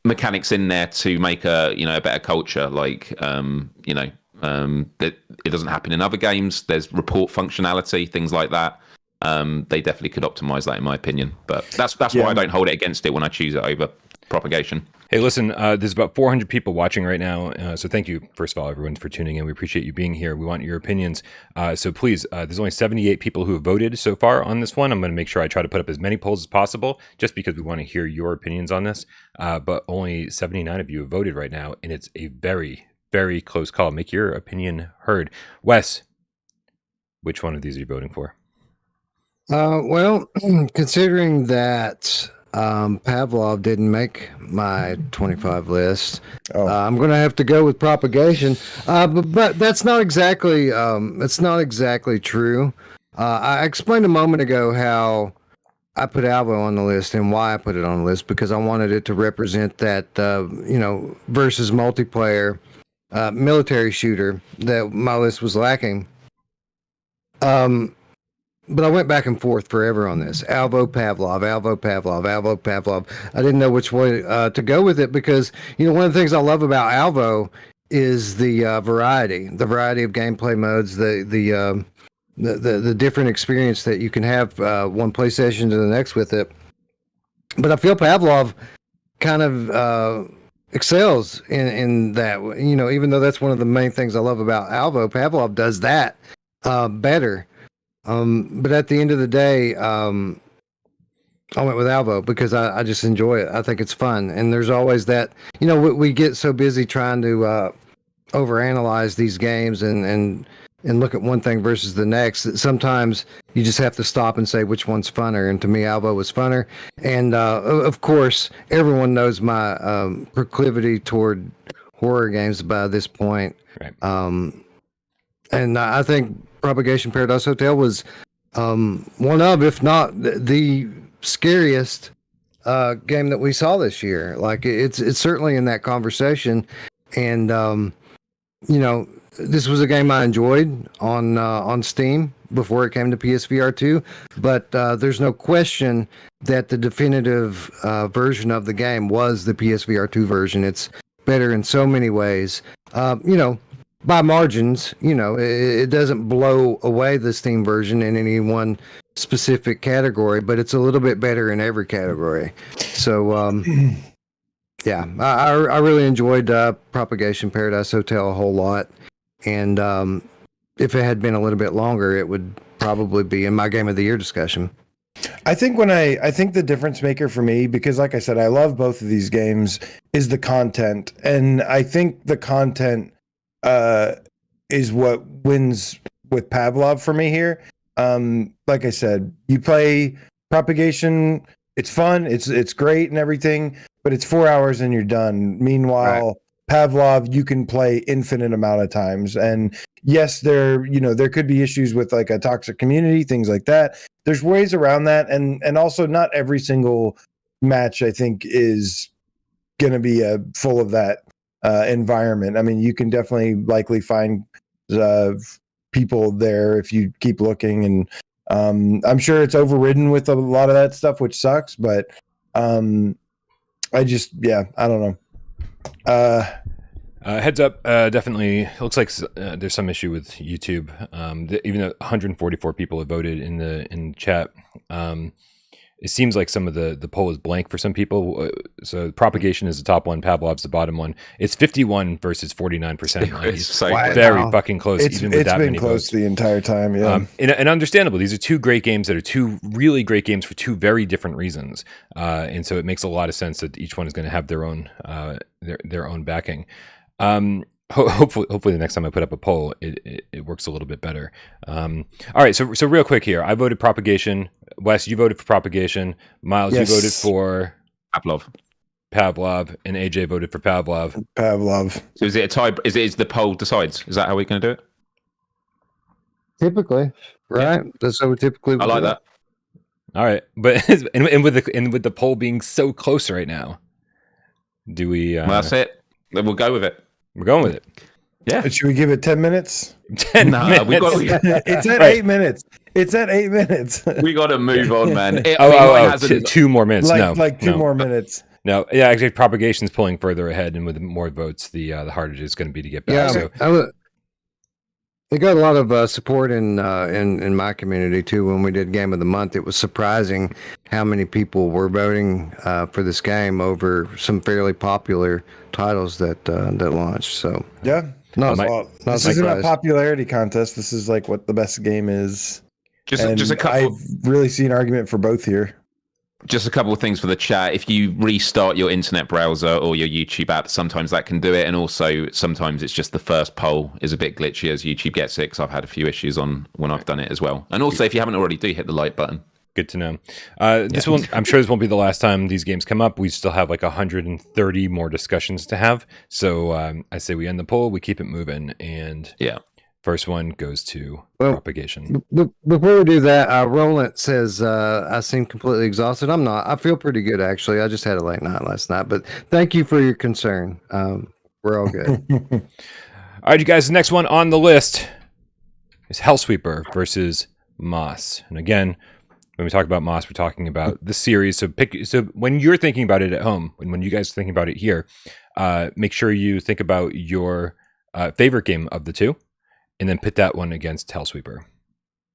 mechanics in there to make a better culture, like that it doesn't happen in other games. There's report functionality, things like that. They definitely could optimize that, in my opinion, but that's why I don't hold it against it when I choose it over Propagation. Hey, listen, there's about 400 people watching right now, so thank you, first of all, everyone, for tuning in. We appreciate you being here. We want your opinions. So please, there's only 78 people who have voted so far on this one. I'm going to make sure I try to put up as many polls as possible, just because we want to hear your opinions on this. But only 79 of you have voted right now, and it's a very, very close call. Make your opinion heard. Wes, which one of these are you voting for? Well, considering that Pavlov didn't make my 25 list, I'm going to have to go with Propagation. But that's not exactly true. I explained a moment ago how I put Alvo on the list and why I put it on the list, because I wanted it to represent that versus multiplayer military shooter that my list was lacking. But I went back and forth forever on this. Alvo Pavlov, Alvo Pavlov, Alvo Pavlov. I didn't know which way to go with it, because one of the things I love about Alvo is the variety of gameplay modes, the different experience that you can have one PlayStation to the next with it. But I feel Pavlov kind of excels in that. Even though that's one of the main things I love about Alvo, Pavlov does that better. But at the end of the day, I went with Alvo because I just enjoy it. I think it's fun. And there's always that, we get so busy trying to overanalyze these games and look at one thing versus the next that sometimes you just have to stop and say which one's funner. And to me, Alvo was funner. And of course, everyone knows my proclivity toward horror games by this point. Right. And I think Propagation Paradise Hotel was one of, if not the scariest game that we saw this year. Like it's certainly in that conversation. And this was a game I enjoyed on Steam before it came to PSVR 2, but there's no question that the definitive version of the game was the PSVR 2 version. It's better in so many ways. By margins, it doesn't blow away the Steam version in any one specific category, but it's a little bit better in every category. So, yeah, I really enjoyed Propagation Paradise Hotel a whole lot. And if it had been a little bit longer, it would probably be in my Game of the Year discussion. I think the difference maker for me, because like I said, I love both of these games, is the content. And I think the content is what wins with Pavlov for me here. Like I said, you play Propagation, it's fun, it's great and everything, but it's 4 hours and you're done. Meanwhile, right. Pavlov, you can play infinite amount of times. And yes, there could be issues with like a toxic community, things like that. There's ways around that. And also not every single match, I think, is going to be full of that environment. I mean, you can definitely likely find people there if you keep looking. And I'm sure it's overridden with a lot of that stuff, which sucks. But I don't know. Heads up, definitely looks like there's some issue with YouTube. Even though 144 people have voted in chat, it seems like some of the poll is blank for some people. So Propagation is the top one, Pavlov's the bottom one. It's 51 versus 49%. It's very fucking close. It's been close votes. The entire time, yeah. And understandable. These are two great games that are two really great games for two very different reasons. And so it makes a lot of sense that each one is going to have their own backing. Hopefully the next time I put up a poll, it works a little bit better. All right, so real quick here, I voted Propagation. Wes, you voted for Propagation. Miles, yes. You voted for Pavlov, and AJ voted for Pavlov. So is it a tie? Is the poll decides? Is that how we're going to do it? Typically, right? Yeah. That's how we typically. I like that. All right, but and with the poll being so close right now, do we? Well, that's it. Then we'll go with it. We're going with it. Yeah. Should we give it 10 minutes? 10 minutes. It's at 8 minutes. It's at 8 minutes. We got to move on, man. 2 more minutes. Like two more minutes. No, yeah, actually, Propagation's pulling further ahead, and with more votes, the harder it is going to be to get back. Yeah, so. It got a lot of support in my community too. When we did Game of the Month, it was surprising how many people were voting for this game over some fairly popular titles that launched. So yeah, this isn't a popularity contest. This is like what the best game is. Just a couple. I really see an argument for both here. Just a couple of things for the chat. If you restart your internet browser or your YouTube app, sometimes that can do it. And also, sometimes it's just the first poll is a bit glitchy as YouTube gets it, because I've had a few issues on when I've done it as well. And also, if you haven't already, do hit the like button. Good to know. This won't, I'm sure this won't be the last time these games come up. We still have like 130 more discussions to have. So I say we end the poll, we keep it moving. And first one goes to propagation. Before we do that, Roland says, I seem completely exhausted. I'm not. I feel pretty good, actually. I just had a late night last night. But thank you for your concern. We're all good. All right, you guys, the next one on the list is Hellsweeper versus Moss. And again, when we talk about Moss, we're talking about the series. So when you're thinking about it at home, when you guys are thinking about it here, make sure you think about your favorite game of the two, and then pit that one against Hellsweeper.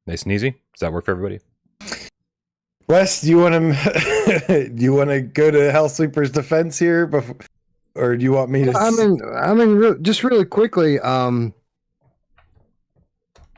Nice and easy. Does that work for everybody? Wes, do you want to go to Hellsweeper's defense here, or do you want me to? I mean, just really quickly.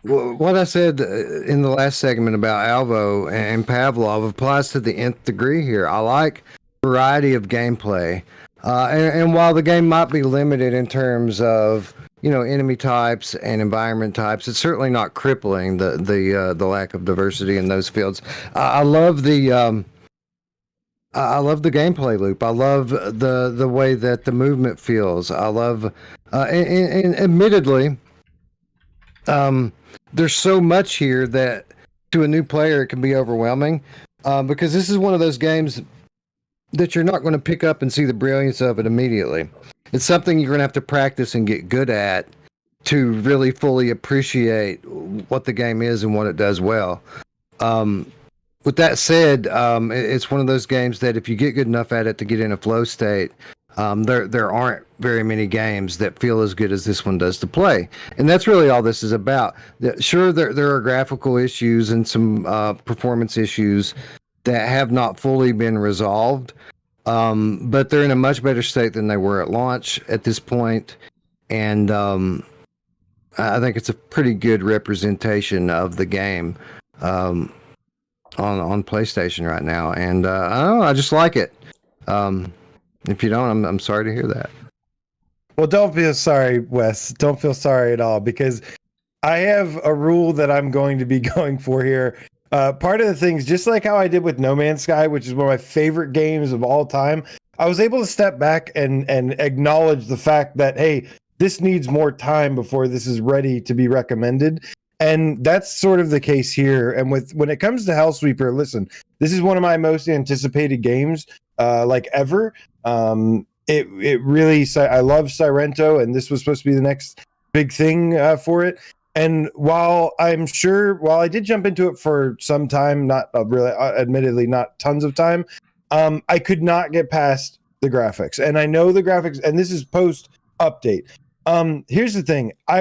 What I said in the last segment about Alvo and Pavlov applies to the nth degree here. I like variety of gameplay, and while the game might be limited in terms of enemy types and environment types, it's certainly not crippling the lack of diversity in those fields. I love the gameplay loop. I love the way that the movement feels. I love, and admittedly, there's so much here that to a new player it can be overwhelming, because this is one of those games that you're not going to pick up and see the brilliance of it immediately. It's something you're going to have to practice and get good at to really fully appreciate what the game is and what it does well. With that said, it's one of those games that if you get good enough at it to get in a flow state, there aren't very many games that feel as good as this one does to play. And that's really all this is about. Sure, there are graphical issues and some performance issues that have not fully been resolved, but they're in a much better state than they were at launch at this point. And I think it's a pretty good representation of the game on PlayStation right now. And I don't know, I just like it. If you don't, I'm sorry to hear that. Well, don't feel sorry, Wes. Don't feel sorry at all, because I have a rule that I'm going to be going for here. Part of the things, just like how I did with No Man's Sky, which is one of my favorite games of all time, I was able to step back and acknowledge the fact that, hey, this needs more time before this is ready to be recommended. And that's sort of the case here. And when it comes to Hellsweeper, listen, this is one of my most anticipated games like ever. It really, I love Sirento, and this was supposed to be the next big thing for it. And while I did jump into it for some time, not really, admittedly, not tons of time, I could not get past the graphics. And I know the graphics, and this is post update. Here's the thing: I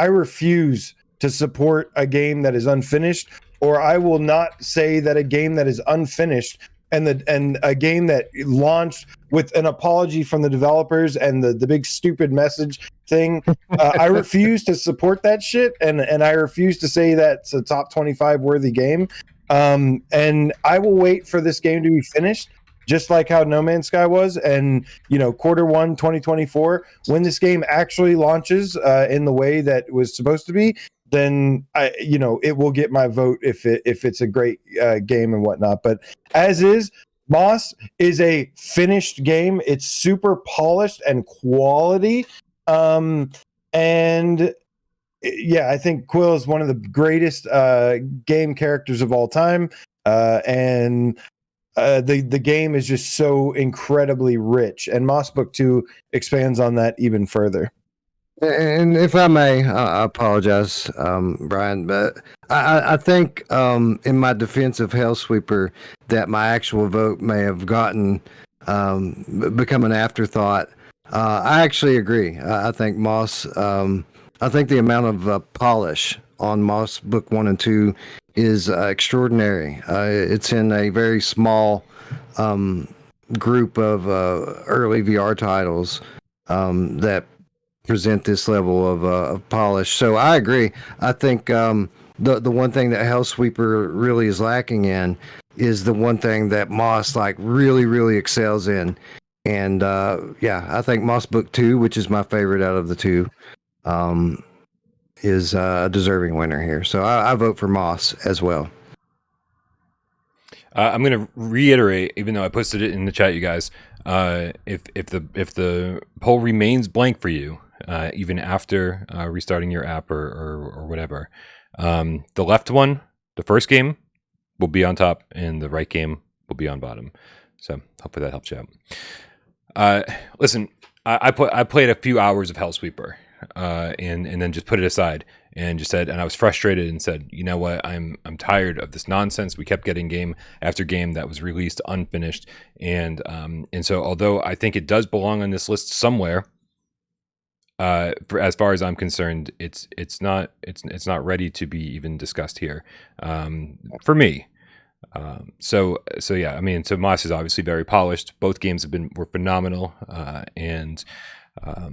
refuse to support a game that is unfinished, or I will not say that a game that is unfinished and a game that launched with an apology from the developers and the big stupid message thing, I refuse to support that shit, and I refuse to say that's a top 25 worthy game. And I will wait for this game to be finished, just like how No Man's Sky was. And Q1 2024, when this game actually launches in the way that it was supposed to be, then it will get my vote if it's a great game and whatnot. But as is, Moss is a finished game. It's super polished and quality. And yeah, I think Quill is one of the greatest game characters of all time. And the game is just so incredibly rich. And Moss Book 2 expands on that even further. And if I may, I apologize, Brian, but I think in my defense of Hellsweeper that my actual vote may have become an afterthought. I actually agree. I think Moss, I think the amount of polish on Moss Book 1 and 2 is extraordinary. It's in a very small group of early VR titles that present this level of polish. So I agree. I think the one thing that Hellsweeper really is lacking in is the one thing that Moss like really excels in. And I think Moss Book 2, which is my favorite out of the two, is a deserving winner here. So I vote for Moss as well. I'm going to reiterate, even though I posted it in the chat, you guys, if the poll remains blank for you, even after restarting your app or whatever, the left one, the first game, will be on top, and the right game will be on bottom. So hopefully that helps you out. Listen, I played a few hours of Hellsweeper, and then just put it aside. And just said, and I was frustrated and said, you know what, I'm tired of this nonsense. We kept getting game after game that was released unfinished, and so although I think it does belong on this list somewhere, as far as I'm concerned, it's not ready to be even discussed here, for me. So yeah, I mean, so Moss is obviously very polished. Both games were phenomenal, and I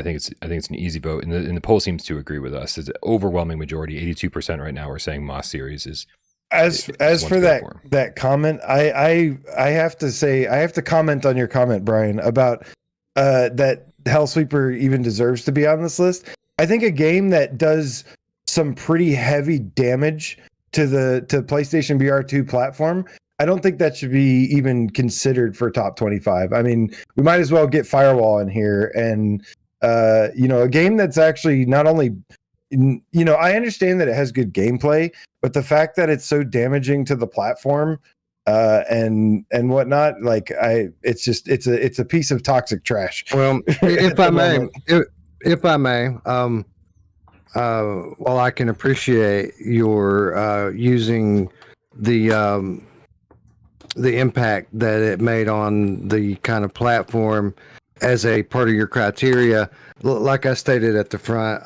think it's an easy vote, and the poll seems to agree with us. It's an overwhelming majority, 82% right now. We're saying Moss series is. As for that comment, I have to say, I have to comment on your comment, Brian, about that Hellsweeper even deserves to be on this list. I think a game that does some pretty heavy damage to PlayStation VR2 platform, I don't think that should be even considered for top 25. I mean, we might as well get Firewall in here, and a game that's actually not only, I understand that it has good gameplay, but the fact that it's so damaging to the platform and whatnot, like it's a piece of toxic trash. Well, if I may, while I can appreciate your using the impact that it made on the kind of platform as a part of your criteria, like I stated at the front,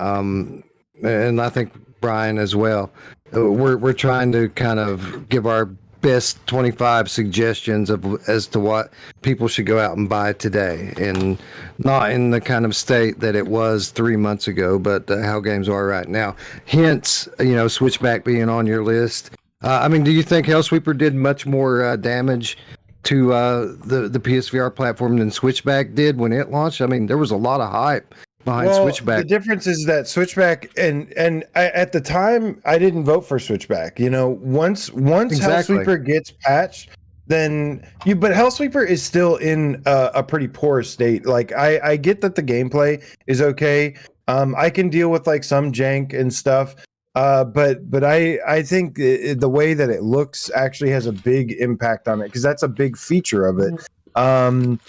and I think Brian as well, we're trying to kind of give our best 25 suggestions as to what people should go out and buy today, and not in the kind of state that it was 3 months ago, but how games are right now. Hence, Switchback being on your list. I mean, do you think Hellsweeper did much more damage to the PSVR platform than Switchback did when it launched? I mean, there was a lot of hype behind Switchback. The difference is that Switchback, and at the time, I didn't vote for Switchback. Once Exactly. Hellsweeper gets patched, then but Hellsweeper is still in a pretty poor state. Like I get that the gameplay is okay. I can deal with like some jank and stuff. But I think the way that it looks actually has a big impact on it, because that's a big feature of it. And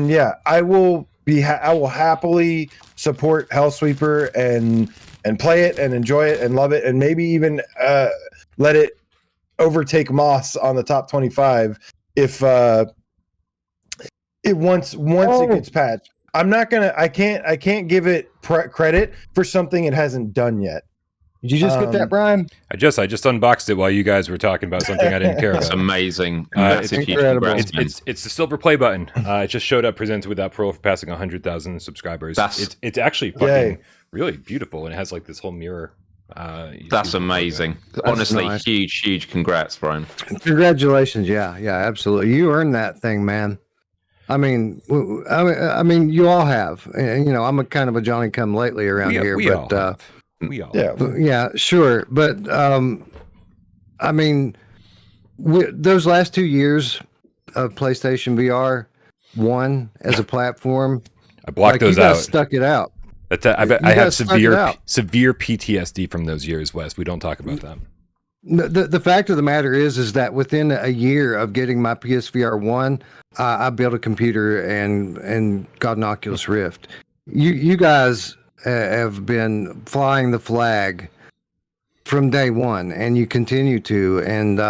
yeah, I will happily support Hellsweeper and play it and enjoy it and love it, and maybe even let it overtake Moss on the top 25 if once it gets patched. I can't give it credit for something it hasn't done yet. Did you just get that, Brian? I just unboxed it while you guys were talking about something I didn't care about. That's amazing. It's incredible. It's the silver play button. It just showed up presented without Parole for passing 100,000 subscribers. It's actually fucking really beautiful, and it has like this whole mirror. That's amazing. Honestly, nice. huge congrats, Brian. Congratulations. Yeah, absolutely. You earned that thing, man. I mean, you all have. I'm a kind of a Johnny come lately around here, but. We all yeah, sure, but I mean, those last 2 years of PlayStation VR 1 as a platform, I blocked those you guys out. Stuck it out. I have severe PTSD from those years, Wes. We don't talk about that. The fact of the matter is that within a year of getting my PSVR 1, I built a computer and got an Oculus Rift. You guys have been flying the flag from day one, and you continue to. And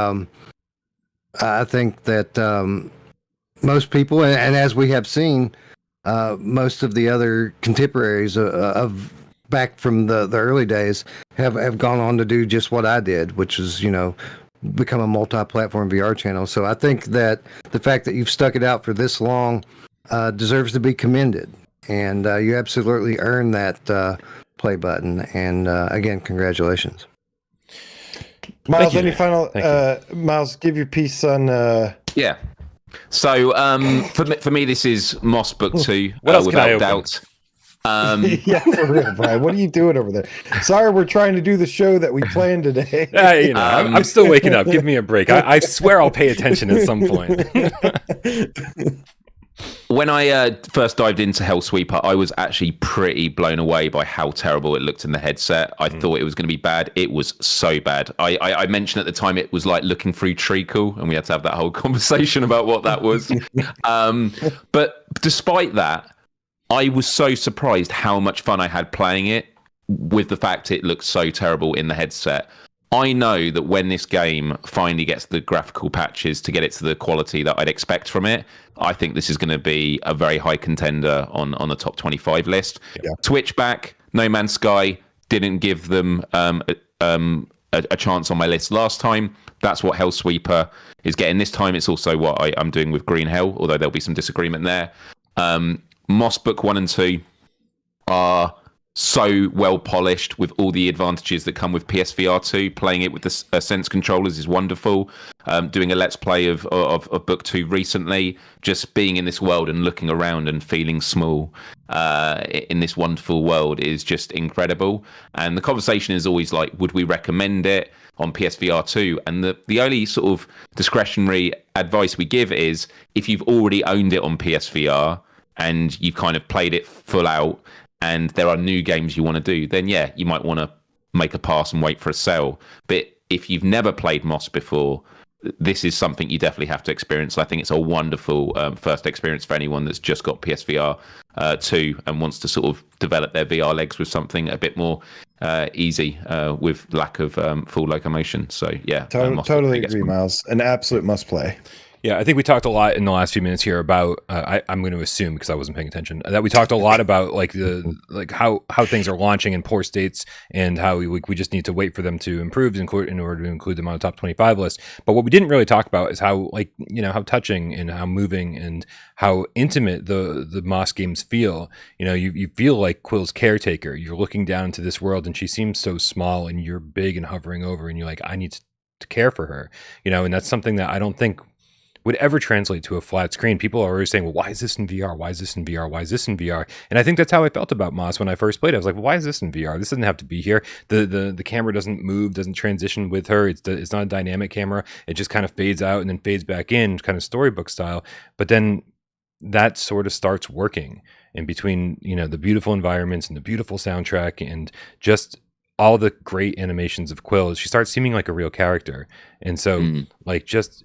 I think that most people, and as we have seen, most of the other contemporaries of back from the early days have gone on to do just what I did, which is, become a multi-platform VR channel. So I think that the fact that you've stuck it out for this long deserves to be commended. And you absolutely earned that play button. And again, congratulations. Miles, you, any man. final? Thank Miles, give your piece on. Yeah. So for me, this is Moss Book 2. What else can I without open? doubt. Yeah, for real, Brian. What are you doing over there? Sorry, we're trying to do the show that we planned today. I'm still waking up. Give me a break. I swear I'll pay attention at some point. When I first dived into Hellsweeper, I was actually pretty blown away by how terrible it looked in the headset. I thought it was going to be bad. It was so bad. I mentioned at the time it was like looking through treacle, and we had to have that whole conversation about what that was. But despite that, I was so surprised how much fun I had playing it with the fact it looked so terrible in the headset. I know that when this game finally gets the graphical patches to get it to the quality that I'd expect from it, I think this is going to be a very high contender on the top 25 list. Yeah. Switchback, No Man's Sky didn't give them a chance on my list last time. That's what Hellsweeper is getting this time. It's also what I'm doing with Green Hell, although there'll be some disagreement there. Moss Book 1 and 2 are so well polished with all the advantages that come with PSVR 2. Playing it with the Sense controllers is wonderful. Doing a Let's Play of Book 2 recently, just being in this world and looking around and feeling small in this wonderful world is just incredible. And the conversation is always like, would we recommend it on PSVR 2? And the only sort of discretionary advice we give is if you've already owned it on PSVR and you've kind of played it full out, and there are new games you want to do, then yeah, you might want to make a pass and wait for a sale. But if you've never played Moss before, this is something you definitely have to experience. I think it's a wonderful first experience for anyone that's just got PSVR 2 and wants to sort of develop their VR legs with something a bit more easy with lack of full locomotion. So yeah, Totally agree, Miles. An absolute must play. Yeah, I think we talked a lot in the last few minutes here about. I'm going to assume because I wasn't paying attention that we talked a lot about like how things are launching in poor states and how we just need to wait for them to improve in order to include them on the top 25 list. But what we didn't really talk about is how how touching and how moving and how intimate the Moss games feel. You feel like Quill's caretaker. You're looking down into this world and she seems so small and you're big and hovering over and you're like, I need to care for her. And that's something that I don't think would ever translate to a flat screen. People are always saying, well, why is this in VR? Why is this in VR? Why is this in VR? And I think that's how I felt about Moss when I first played it. I was like, well, why is this in VR? This doesn't have to be here. The camera doesn't move, doesn't transition with her. It's not a dynamic camera. It just kind of fades out and then fades back in, kind of storybook style. But then that sort of starts working in between, the beautiful environments and the beautiful soundtrack and just all the great animations of Quill. She starts seeming like a real character. And so like just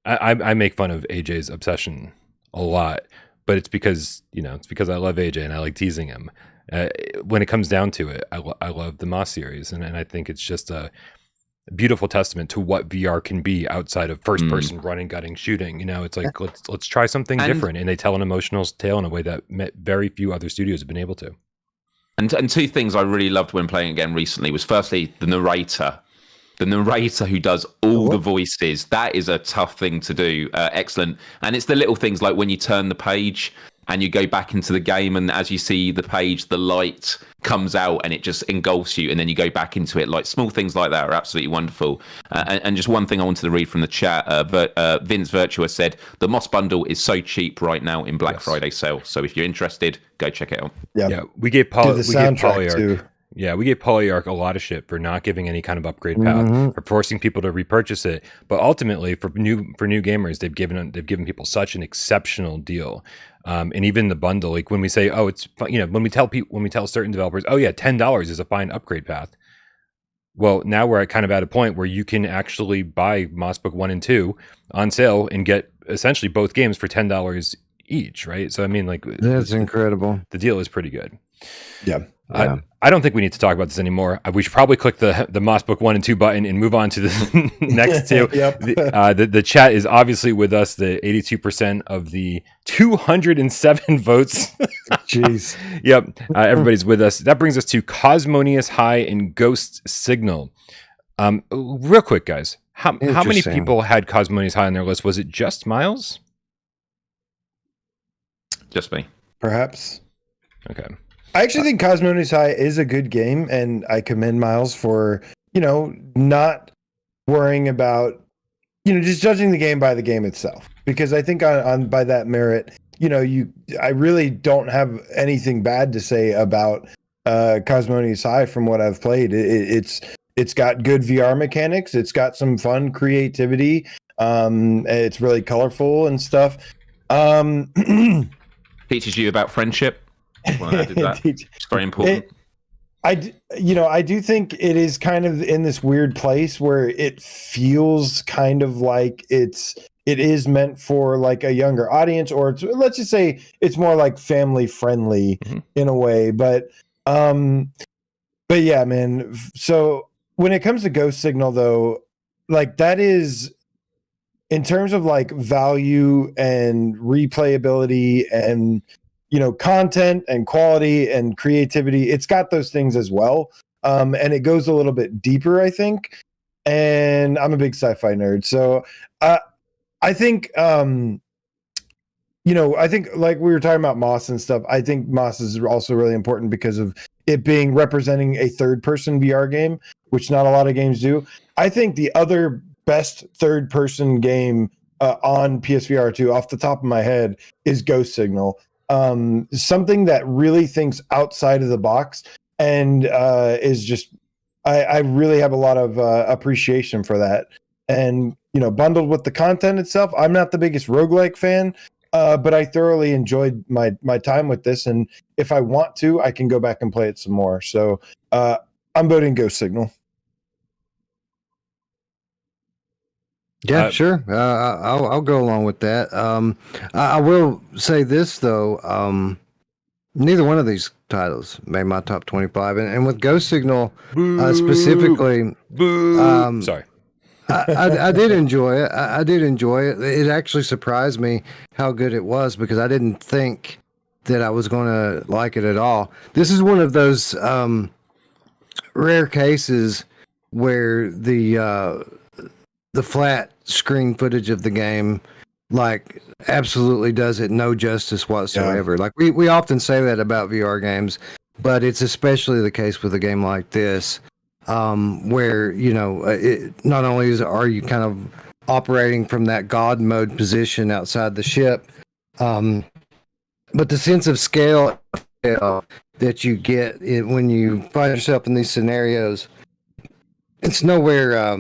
I make fun of AJ's obsession a lot, but it's because I love AJ and I like teasing him. When it comes down to it, I love the Moss series, and I think it's just a beautiful testament to what VR can be outside of first person running, gutting, shooting. It's like let's try something different, and they tell an emotional tale in a way that very few other studios have been able to. And two things I really loved when playing again recently was firstly the narrator. The narrator who does all the voices, that is a tough thing to do. Excellent. And it's the little things like when you turn the page and you go back into the game and as you see the page, the light comes out and it just engulfs you and then you go back into it. Like small things like that are absolutely wonderful. And just one thing I wanted to read from the chat, Vince Virtua said, the Moss bundle is so cheap right now in Black Friday sale. So if you're interested, go check it out. Yeah, we gave Polyarc too. Yeah, we gave Polyarc a lot of shit for not giving any kind of upgrade path, for forcing people to repurchase it. But ultimately, for new gamers, they've given people such an exceptional deal. And even the bundle, like when we say, oh, it's when we tell certain developers, oh yeah, $10 is a fine upgrade path. Well, now we're at a point where you can actually buy Moss Book 1 and 2 on sale and get essentially both games for $10 each, right? So I mean, like that's incredible. The deal is pretty good. Yeah. I don't think we need to talk about this anymore. We should probably click the Moss Book 1 and 2 button and move on to the next two. Yep. The chat is obviously with us. The 82% of the 207 votes. Jeez. Yep. Everybody's with us. That brings us to Cosmonius High and Ghost Signal. Real quick, guys. How many people had Cosmonius High on their list? Was it just Miles? Just me. Perhaps. Okay. I actually think Cosmonius High is a good game, and I commend Miles for not worrying about, just judging the game by the game itself. Because I think on by that merit, I really don't have anything bad to say about Cosmonious High from what I've played. It's got good VR mechanics. It's got some fun creativity. It's really colorful and stuff. Teaches you about friendship. Well, I did that. It's very important. I do think it is kind of in this weird place where it feels kind of like it is meant for like a younger audience, or let's just say it's more like family friendly in a way. But yeah, man. So when it comes to Ghost Signal, though, like that is, in terms of like value and replayability and content and quality and creativity, it's got those things as well. And it goes a little bit deeper, I think. And I'm a big sci-fi nerd, so I think I think like we were talking about Moss and stuff. I think Moss is also really important because of it being representing a third-person VR game, which not a lot of games do. I think the other best third-person game on PSVR 2, off the top of my head, is Ghost Signal. Something that really thinks outside of the box and is just, I really have a lot of appreciation for that. And bundled with the content itself, I'm not the biggest roguelike fan, but I thoroughly enjoyed my time with this, and if I want to, I can go back and play it some more. So I'm voting Ghost Signal. Yeah, sure. I'll go along with that. I will say this though. Neither one of these titles made my top 25, and with Ghost Signal specifically, Sorry. I did enjoy it. I did enjoy it. It actually surprised me how good it was, because I didn't think that I was going to like it at all. This is one of those rare cases where the flat screen footage of the game like absolutely does it no justice whatsoever. Yeah. Like we often say that about VR games, but it's especially the case with a game like this, where not only are you kind of operating from that God mode position outside the ship, but the sense of scale that you get when you find yourself in these scenarios, it's nowhere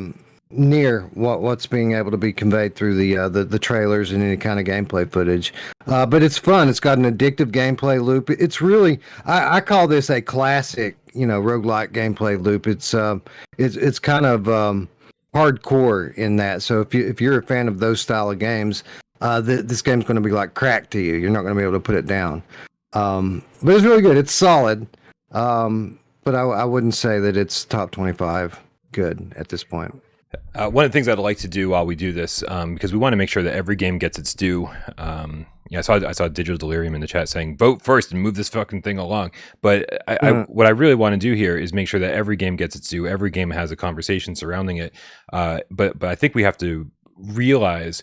near what's being able to be conveyed through the trailers and any kind of gameplay footage. But it's fun. It's got an addictive gameplay loop. It's really, I call this a classic, roguelike gameplay loop. It's kind of hardcore in that. So if you're a fan of those style of games, this game's going to be like crack to you. You're not going to be able to put it down. But it's really good. It's solid. But I wouldn't say that it's top 25 good at this point. One of the things I'd like to do while we do this, because we want to make sure that every game gets its due. I saw Digital Delirium in the chat saying, vote first and move this fucking thing along. But what I really want to do here is make sure that every game gets its due. Every game has a conversation surrounding it. But I think we have to realize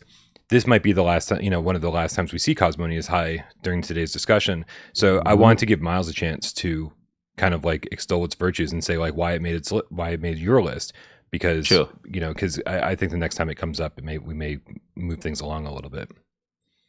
this might be the last time, one of the last times we see Cosmonious High during today's discussion. So I want to give Miles a chance to kind of like extol its virtues and say like why it made your list. Because sure. Because I think the next time it comes up, we may move things along a little bit.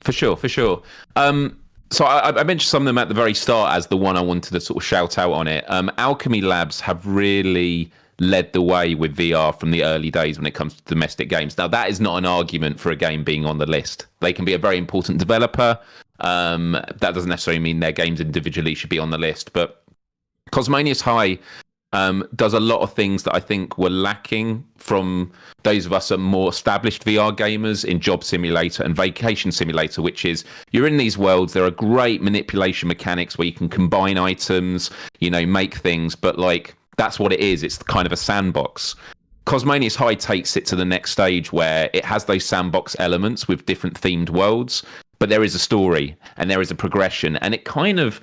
For sure. So I mentioned some of them at the very start as the one I wanted to sort of shout out on it. Alchemy Labs have really led the way with VR from the early days when it comes to domestic games. Now, that is not an argument for a game being on the list. They can be a very important developer. That doesn't necessarily mean their games individually should be on the list. But Cosmonious High does a lot of things that I think were lacking from those of us that are more established VR gamers in Job Simulator and Vacation Simulator, which is you're in these worlds. There are great manipulation mechanics where you can combine items, make things, but like that's what it is. It's kind of a sandbox. Cosmonious High takes it to the next stage where it has those sandbox elements with different themed worlds, but there is a story and there is a progression, and it kind of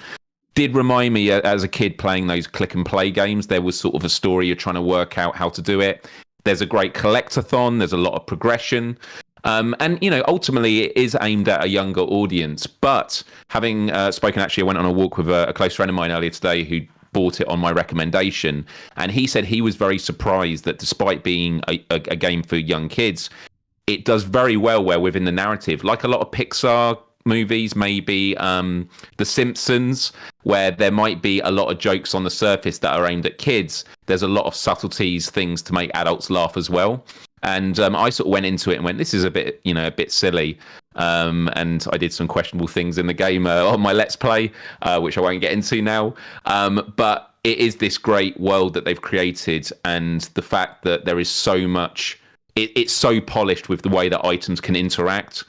did remind me as a kid playing those click and play games. There was sort of a story, you're trying to work out how to do it. There's a great collectathon. There's a lot of progression. And, ultimately it is aimed at a younger audience. But having spoken, actually, I went on a walk with a close friend of mine earlier today who bought it on my recommendation, and he said he was very surprised that despite being a game for young kids, it does very well where within the narrative, like a lot of Pixar movies, maybe The Simpsons, where there might be a lot of jokes on the surface that are aimed at kids. There's a lot of subtleties, things to make adults laugh as well. And I sort of went into it and went, this is a bit silly. And I did some questionable things in the game on my Let's Play, which I won't get into now. But it is this great world that they've created, and the fact that there is so much, it's so polished with the way that items can interact.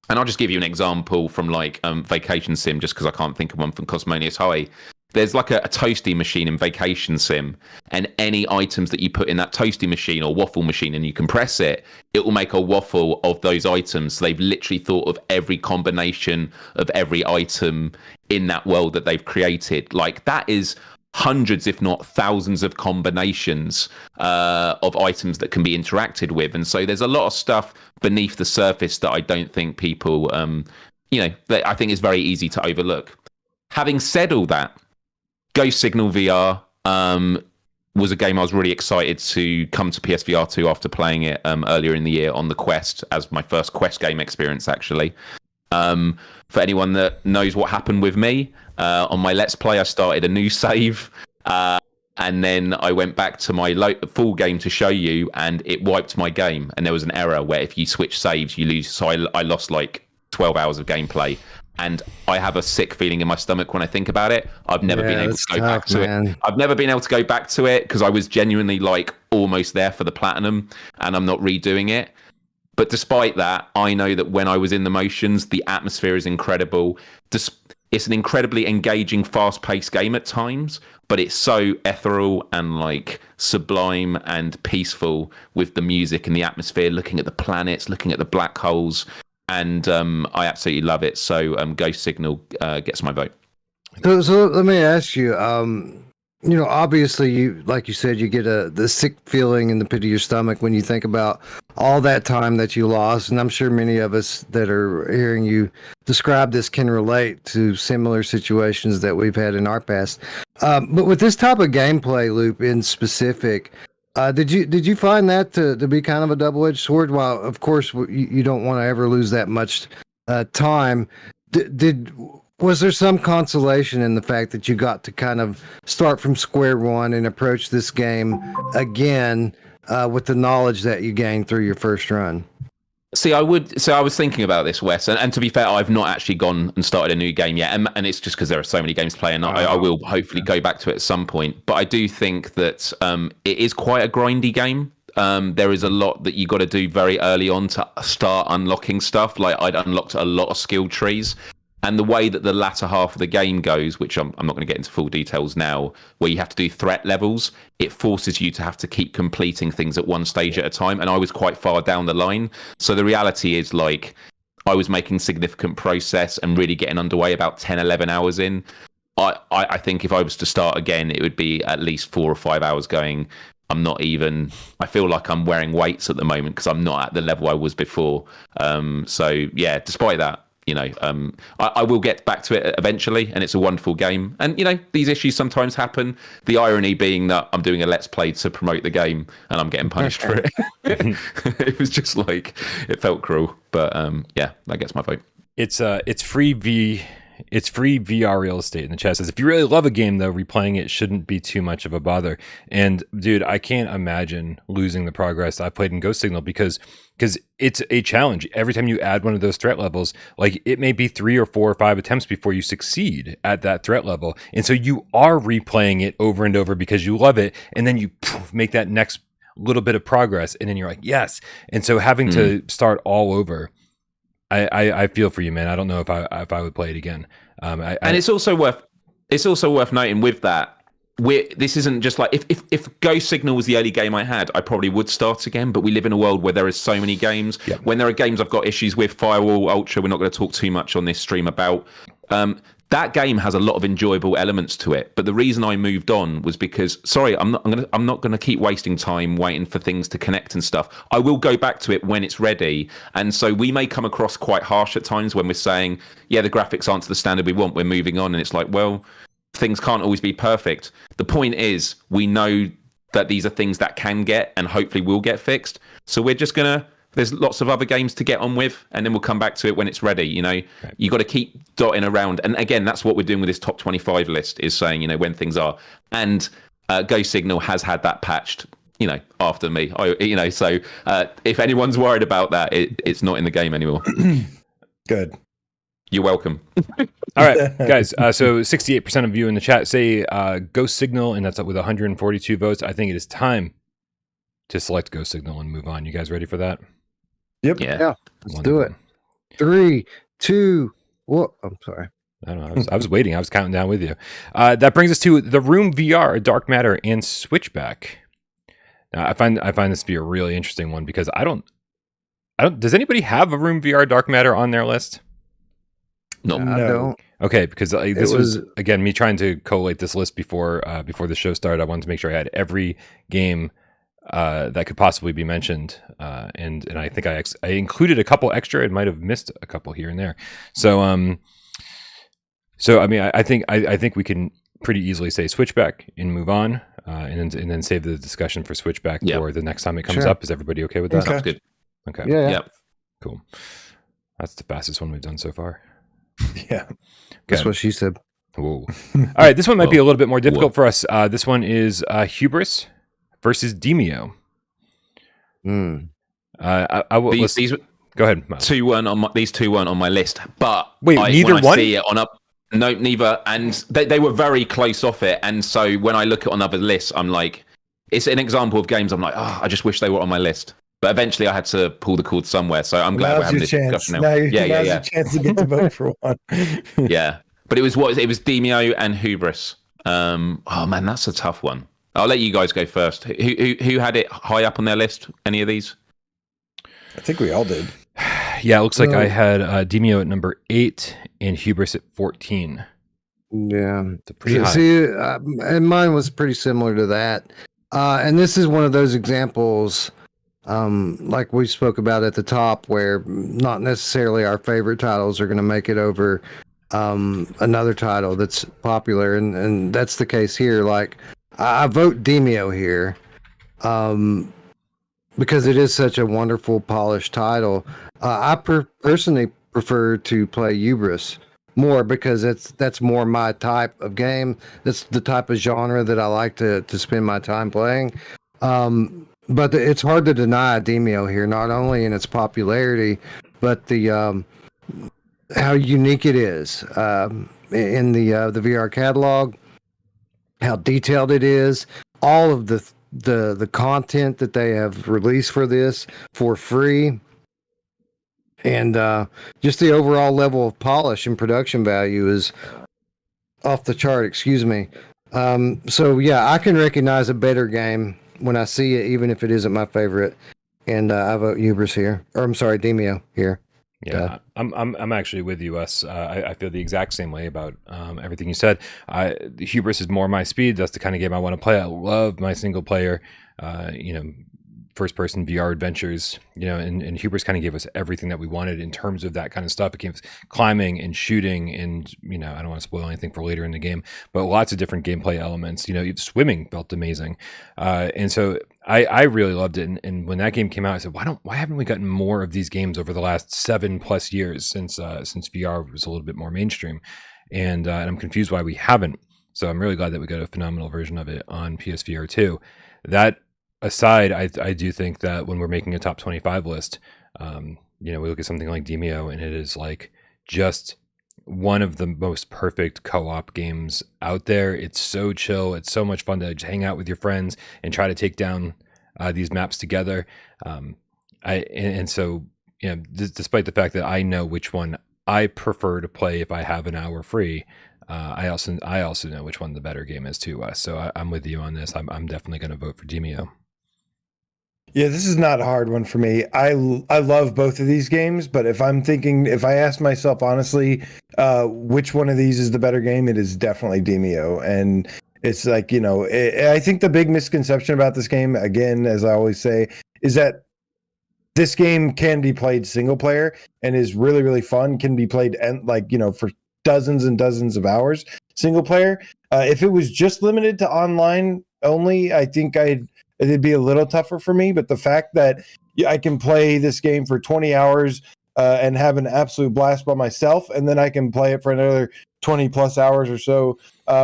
And I'll just give you an example from like Vacation Sim, just because I can't think of one from Cosmonius High. There's like a toasty machine in Vacation Sim, and any items that you put in that toasty machine or waffle machine and you compress it, it will make a waffle of those items. So they've literally thought of every combination of every item in that world that they've created. Like, that is hundreds, if not thousands, of combinations of items that can be interacted with. And so there's a lot of stuff beneath the surface that I don't think people, that I think is very easy to overlook. Having said all that, Ghost Signal VR was a game I was really excited to come to PSVR 2 after playing it earlier in the year on the Quest, as my first Quest game experience, actually. For anyone that knows what happened with me, on my Let's Play, I started a new save, and then I went back to my full game to show you, and it wiped my game. And there was an error where if you switch saves, you lose. So I lost like 12 hours of gameplay. And I have a sick feeling in my stomach when I think about it. I've never been able to go back to it. I've never been able to go back to it because I was genuinely like almost there for the platinum, and I'm not redoing it. But despite that, I know that when I was in the motions, the atmosphere is incredible. It's an incredibly engaging, fast-paced game at times, but it's so ethereal and like sublime and peaceful with the music and the atmosphere, looking at the planets, looking at the black holes. And I absolutely love it. So Ghost Signal gets my vote. So let me ask you, obviously, you, like you said, you get the sick feeling in the pit of your stomach when you think about all that time that you lost. And I'm sure many of us that are hearing you describe this can relate to similar situations that we've had in our past. But with this type of gameplay loop in specific, did you find that to be kind of a double-edged sword? While of course you don't want to ever lose that much time, was there some consolation in the fact that you got to kind of start from square one and approach this game again with the knowledge that you gained through your first run? See, I was thinking about this, Wes, and to be fair, I've not actually gone and started a new game yet, and it's just because there are so many games to play, and I will hopefully go back to it at some point. But I do think that it is quite a grindy game. There is a lot that you got to do very early on to start unlocking stuff. Like, I'd unlocked a lot of skill trees. And the way that the latter half of the game goes, which I'm not going to get into full details now, where you have to do threat levels, it forces you to have to keep completing things at one stage at a time. And I was quite far down the line. So the reality is, like, I was making significant progress and really getting underway about 10, 11 hours in. I think if I was to start again, it would be at least 4 or 5 hours going. I feel like I'm wearing weights at the moment because I'm not at the level I was before. So yeah, despite that, I will get back to it eventually, and it's a wonderful game. And, these issues sometimes happen. The irony being that I'm doing a Let's Play to promote the game, and I'm getting punished for it. It was just like, it felt cruel. But yeah, that gets my vote. It's free VR real estate in the chat. Says, if you really love a game, though, replaying it shouldn't be too much of a bother. And dude, I can't imagine losing the progress I played in Ghost Signal because it's a challenge. Every time you add one of those threat levels, like, it may be 3 or 4 or 5 attempts before you succeed at that threat level. And so you are replaying it over and over because you love it. And then you make that next little bit of progress. And then you're like, yes. And so having to start all over, I feel for you, man. I don't know if I would play it again. And it's also worth noting with that, this isn't just like, if Ghost Signal was the early game I had, I probably would start again. But we live in a world where there is so many games. Yep. When there are games I've got issues with, Firewall, Ultra, we're not going to talk too much on this stream about. That game has a lot of enjoyable elements to it, but the reason I moved on was because, I'm not going to keep wasting time waiting for things to connect and stuff. I will go back to it when it's ready, and so we may come across quite harsh at times when we're saying, yeah, the graphics aren't to the standard we want, we're moving on, and it's like, well, things can't always be perfect. The point is, we know that these are things that can get and hopefully will get fixed. So we're just there's lots of other games to get on with, and then we'll come back to it when it's ready. You got to keep dotting around. And again, that's what we're doing with this top 25 list, is saying, when things are. And Go Signal has had that patched, after me. So if anyone's worried about that, it's not in the game anymore. Good. You're welcome. All right, guys. So 68% of you in the chat say Go Signal, and that's up with 142 votes. I think it is time to select Go Signal and move on. You guys ready for that? Yep. Yeah. Let's do it. 3, 2, 1. I'm sorry. I don't know. I was waiting. I was counting down with you. That brings us to The Room VR, Dark Matter, and Switchback. Now, I find this to be a really interesting one because I don't. Does anybody have a Room VR Dark Matter on their list? No. I don't. Okay, because this was again me trying to collate this list before the show started. I wanted to make sure I had every game that could possibly be mentioned, and I think I included a couple extra. I might have missed a couple here and there. So I mean, I think we can pretty easily say Switchback and move on, and then save the discussion for Switchback for the next time it comes up. Is everybody okay with that? Sounds good. Okay. Yeah. Cool. That's the fastest one we've done so far. Yeah. That's what she said. Whoa. All right, this one might be a little bit more difficult for us. This one is Hubris versus Demio. These go ahead, Miles. these two weren't on my list, but wait, neither when one. I see it on up, no, neither, and they were very close off it. And so when I look at on other lists, I'm like, it's an example of games. I'm like, I just wish they were on my list. But eventually, I had to pull the cord somewhere. So I'm glad we're having this discussion now. Now's your chance to get to vote for one. Yeah, but it was Demio and Hubris. Oh man, that's a tough one. I'll let you guys go first. Who had it high up on their list? Any of these? I think we all did. Yeah, it looks like I had Demio at number 8 and Hubris at 14. Yeah, it's pretty high. See, and mine was pretty similar to that. And this is one of those examples, like we spoke about at the top, where not necessarily our favorite titles are going to make it over another title that's popular, and that's the case here. Like, I vote Demio here because it is such a wonderful, polished title. I personally prefer to play Hubris more because that's more my type of game. That's the type of genre that I like to spend my time playing. But it's hard to deny Demio here, not only in its popularity, but the how unique it is in the VR catalog, how detailed it is, all of the content that they have released for this for free, and just the overall level of polish and production value is off the chart. Excuse me. So yeah, I can recognize a better game when I see it, even if it isn't my favorite. And I vote Hubris here, or I'm sorry, Demio here. Yeah, I'm actually with you, Wes. I feel the exact same way about everything you said. Hubris is more my speed. That's the kind of game I want to play. I love my single player, first person VR adventures, and Hubris kind of gave us everything that we wanted in terms of that kind of stuff. It came climbing and shooting, and I don't want to spoil anything for later in the game, but lots of different gameplay elements. Swimming felt amazing, and so I really loved it. And when that game came out, I said, why haven't we gotten more of these games over the last 7+ years since VR was a little bit more mainstream? And I'm confused why we haven't. So I'm really glad that we got a phenomenal version of it on PSVR 2. That aside, I do think that when we're making a top 25 list, we look at something like Demio, and it is like just one of the most perfect co-op games out there. It's so chill. It's so much fun to just hang out with your friends and try to take down these maps together. So despite the fact that I know which one I prefer to play if I have an hour free, I also know which one the better game is too. So I'm with you on this. I'm definitely going to vote for Demio. Yeah, this is not a hard one for me. I love both of these games, but if I ask myself honestly, which one of these is the better game, it is definitely Demio. And it's like, I think the big misconception about this game, again, as I always say, is that this game can be played single player and is really, really fun, can be played for dozens and dozens of hours. single player. If it was just limited to online only, I think it'd be a little tougher for me. But the fact that I can play this game for 20 hours and have an absolute blast by myself, and then I can play it for another 20 plus hours or so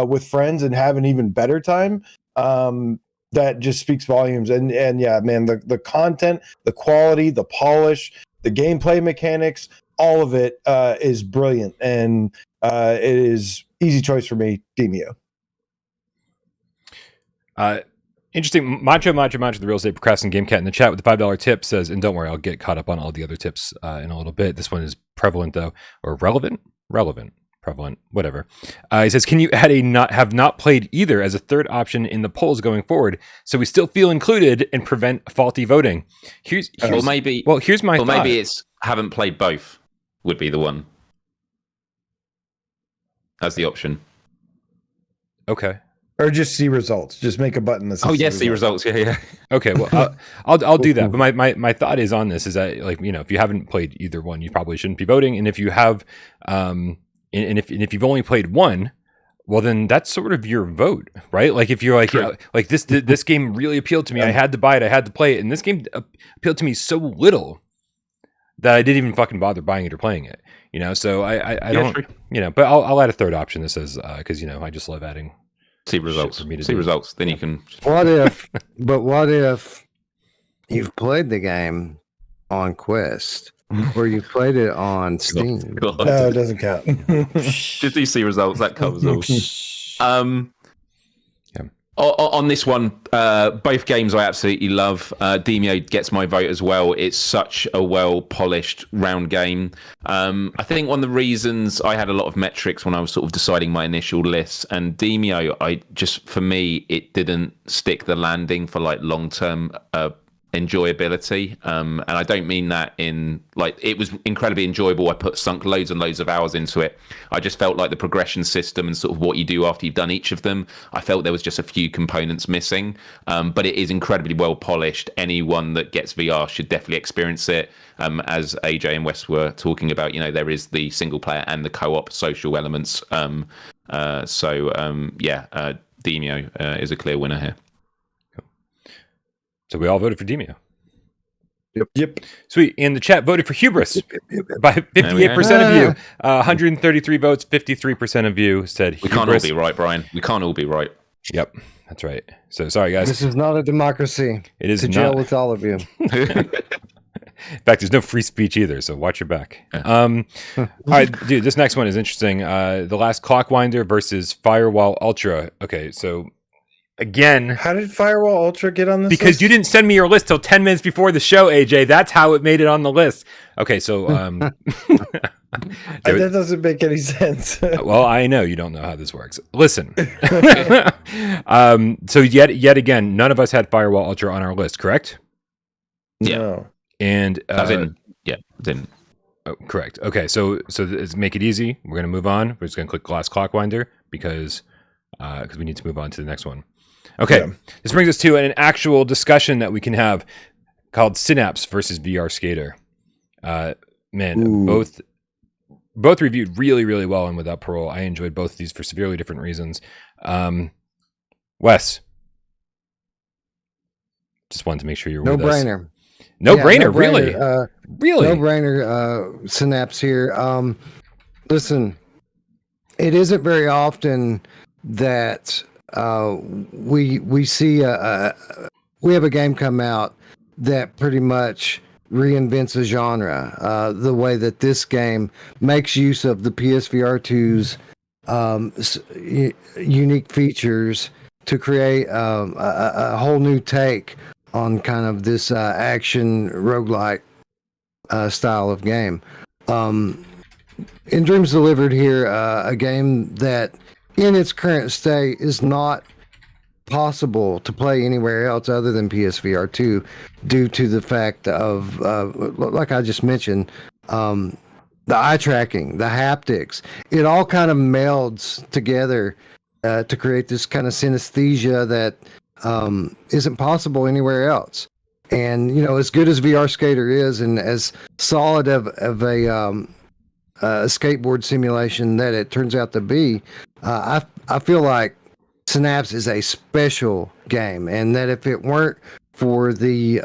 with friends and have an even better time. That just speaks volumes. And yeah, man, the content, the quality, the polish, the gameplay mechanics, all of it is brilliant. And it is easy choice for me, Demio. Interesting. Macho, the real estate procrastinating game cat in the chat with the $5 tip says, and don't worry, I'll get caught up on all the other tips in a little bit. This one is prevalent though, or relevant, prevalent, whatever. He says, can you add have not played either as a third option in the polls going forward, so we still feel included and prevent faulty voting? Here's my thought. Maybe it's haven't played both would be the one as the option. Okay. Or just see results. Just make a button that says see results. Yeah. Okay, well, I'll do that. But my thought is on this is that, like, you know, if you haven't played either one, you probably shouldn't be voting. And if you have, and if you've only played one, well, then that's sort of your vote, right? Like if you're like, yeah, like this game really appealed to me, I had to buy it, I had to play it, and this game appealed to me so little that I didn't even fucking bother buying it or playing it. You know, so I don't, you know, but I'll add a third option that says because you know I just love adding. See results. Then you can. What if you've played the game on Quest or you played it on Steam? No, it doesn't count. Did you see results? That covers all. On this one, both games I absolutely love. Demio gets my vote as well. It's such a well-polished round game. I think one of the reasons I had a lot of metrics when I was sort of deciding my initial lists, and Demio, for me, it didn't stick the landing for like long-term enjoyability. And I don't mean that in like, it was incredibly enjoyable. I sunk loads and loads of hours into it. I just felt like the progression system and sort of what you do after you've done each of them, I felt there was just a few components missing. But it is incredibly well polished. Anyone that gets VR should definitely experience it. As AJ and Wes were talking about, you know, there is the single player and the co-op social elements. Demio is a clear winner here. So we all voted for Demio. Yep. Sweet. And the chat voted for Hubris by 58% of you. 133 votes, 53% of you said Hubris. We can't all be right, Brian. We can't all be right. Yep, that's right. So sorry, guys. This is not a democracy. It is to not. jail with all of you. In fact, there's no free speech either, so watch your back. All right, dude, this next one is interesting. The Last Clockwinder versus Firewall Ultra. Okay, so again, how did Firewall Ultra get on this because list? You didn't send me your list till 10 minutes before the show, AJ. That's how it made it on the list. Okay, so that doesn't make any sense. Well, I know you don't know how this works. Listen. So yet again, none of us had Firewall Ultra on our list, correct? Yeah. No. And didn't. Oh, correct. Okay, so let's make it easy. We're going to move on. We're just going to click Last Clockwinder because we need to move on to the next one. Okay, yeah. This brings us to an actual discussion that we can have called Synapse versus VR Skater. Both reviewed really, really well and without Parole. I enjoyed both of these for severely different reasons. Wes, just wanted to make sure you're with us. No brainer, really? Really? No brainer, Synapse here. Listen, it isn't very often that we see we have a game come out that pretty much reinvents a genre. The way that this game makes use of the PSVR 2's unique features to create a whole new take on kind of this action roguelike style of game. In Dreams Delivered here, a game that in its current state is not possible to play anywhere else other than PSVR 2 due to the fact of, like I just mentioned, the eye tracking, the haptics. It all kind of melds together to create this kind of synesthesia that isn't possible anywhere else. And, you know, as good as VR Skater is and as solid of a skateboard simulation that it turns out to be, I feel like Synapse is a special game, and that if it weren't for the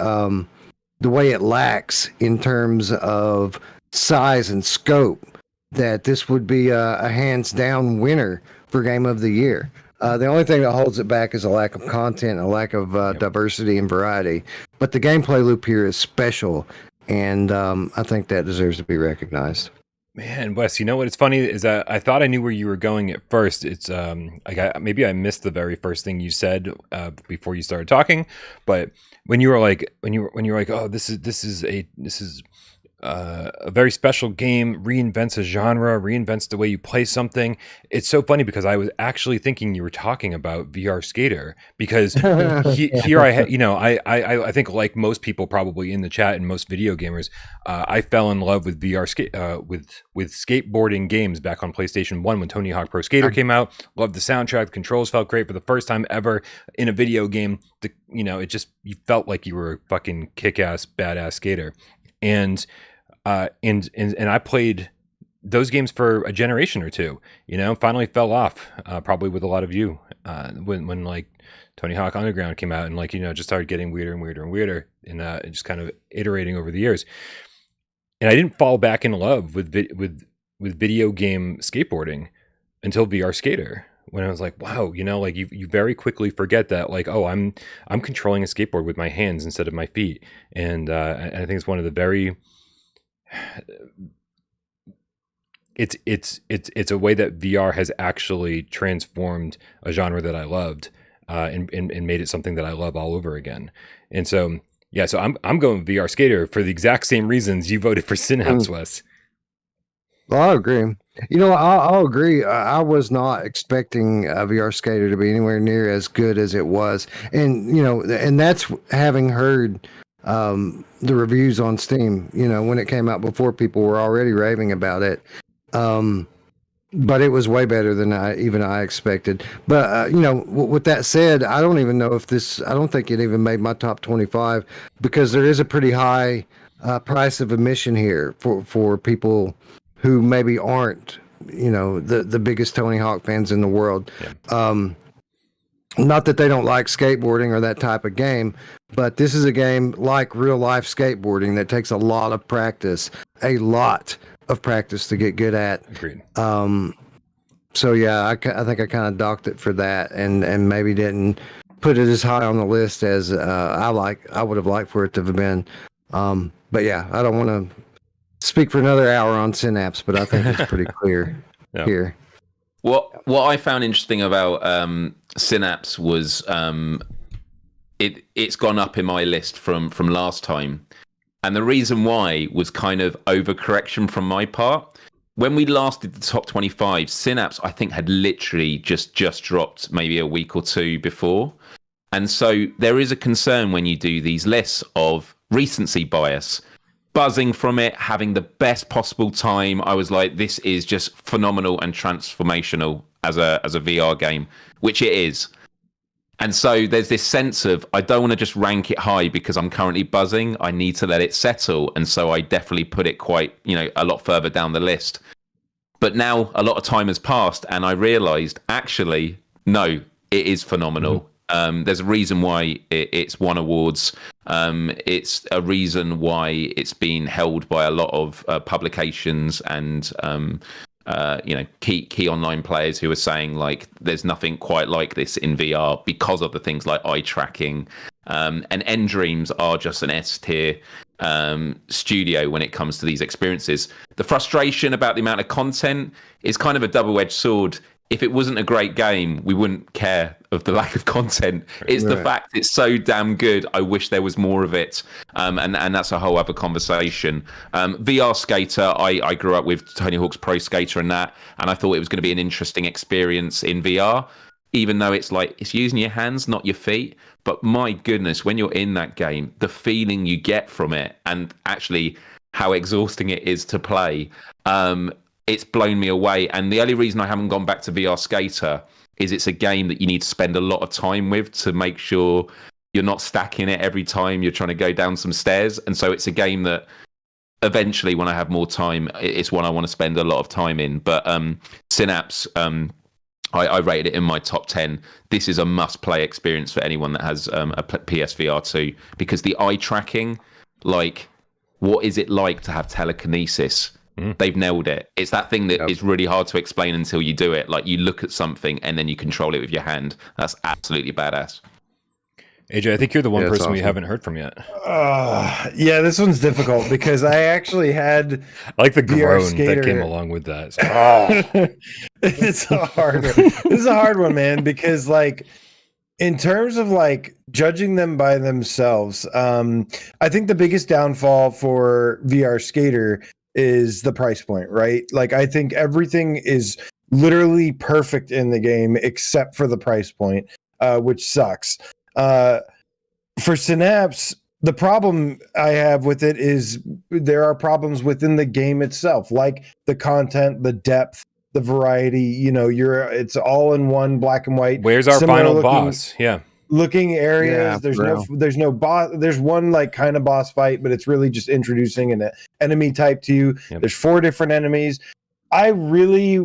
way it lacks in terms of size and scope, that this would be a hands down winner for Game of the Year. The only thing that holds it back is a lack of content, a lack of diversity and variety. But the gameplay loop here is special, and I think that deserves to be recognized. Man, Wes, you know what? It's funny is that I thought I knew where you were going at first. It's maybe I missed the very first thing you said before you started talking, but when you were like, oh, this is a very special game, reinvents a genre, reinvents the way you play something. It's so funny because I was actually thinking you were talking about VR Skater, because here I think, like most people probably in the chat and most video gamers, I fell in love with with skateboarding games back on PlayStation 1 when Tony Hawk Pro Skater came out. Loved the soundtrack, the controls felt great for the first time ever in a video game. You felt like you were a fucking kick-ass badass skater. And I played those games for a generation or two, finally fell off, probably with a lot of you, when like Tony Hawk Underground came out, and just started getting weirder and weirder and weirder, and just kind of iterating over the years. And I didn't fall back in love with video game skateboarding until VR Skater, when I was like, wow, you very quickly forget that, like, oh, I'm controlling a skateboard with my hands instead of my feet. And I think it's one of the very, it's a way that VR has actually transformed a genre that I loved, and made it something that I love all over again. And so, yeah, so I'm going with VR Skater for the exact same reasons you voted for Synapse, Wes. Well, I agree. I'll agree. I was not expecting VR Skater to be anywhere near as good as it was, and and that's having heard the reviews on Steam. When it came out before, people were already raving about it. But it was way better than I expected. But with that said, I don't even know if this. I don't think it even made my top 25, because there is a pretty high price of admission here for people who maybe aren't, the biggest Tony Hawk fans in the world. Yeah. Not that they don't like skateboarding or that type of game, but this is a game like real life skateboarding that takes a lot of practice to get good at. Agreed. So yeah, I think I kind of docked it for that, and maybe didn't put it as high on the list as I would have liked for it to have been. But yeah, I don't want to speak for another hour on Synapse, but I think it's pretty clear here. What I found interesting about Synapse was it's gone up in my list from last time, and the reason why was kind of overcorrection from my part. When we last did the top 25, Synapse I think had literally just dropped maybe a week or two before, and so there is a concern when you do these lists of recency bias. Buzzing from it, having the best possible time. I was like, this is just phenomenal and transformational as a VR game, which it is. And so there's this sense of, I don't want to just rank it high because I'm currently buzzing. I need to let it settle. And so I definitely put it quite, a lot further down the list. But now a lot of time has passed, and I realized, actually, no, it is phenomenal. Mm-hmm. There's a reason why it's won awards. It's a reason why it's been held by a lot of publications and key online players who are saying, like, there's nothing quite like this in VR because of the things like eye tracking. And End Dreams are just an S tier studio when it comes to these experiences. The frustration about the amount of content is kind of a double-edged sword. If it wasn't a great game, we wouldn't care of the lack of content. It's right. The fact it's so damn good. I wish there was more of it. And that's a whole other conversation. VR Skater, I grew up with Tony Hawk's Pro Skater and that, and I thought it was going to be an interesting experience in VR, even though it's like, it's using your hands, not your feet. But my goodness, when you're in that game, the feeling you get from it, and actually how exhausting it is to play, it's blown me away. And the only reason I haven't gone back to VR Skater is it's a game that you need to spend a lot of time with to make sure you're not stacking it every time you're trying to go down some stairs. And so it's a game that eventually, when I have more time, it's one I want to spend a lot of time in. But Synapse, I rated it in my top 10. This is a must-play experience for anyone that has a PSVR 2, because the eye tracking, like, what is it like to have telekinesis? They've nailed it. It's that thing that is really hard to explain until you do it. Like, you look at something and then you control it with your hand. That's absolutely badass. AJ, I think you're the one person awesome. we haven't heard from yet. Yeah, this one's difficult because I actually had. I like the VR groan Skater. that came along with that. It's like, It's a hard one. This is a hard one, man, because like in terms of like judging them by themselves, I think the biggest downfall for VR Skater is the price point, right? Like I think everything is literally perfect in the game except for the price point, which sucks. For Synapse, the problem I have with it is there are problems within the game itself, like the content, the depth, the variety. You know, it's all in one black and white. where's our Similar final looking, boss? Yeah. Looking areas. Yeah, there's no boss. There's one like kind of boss fight, but it's really just introducing an enemy type to you. Yep. There's 4 different enemies. I really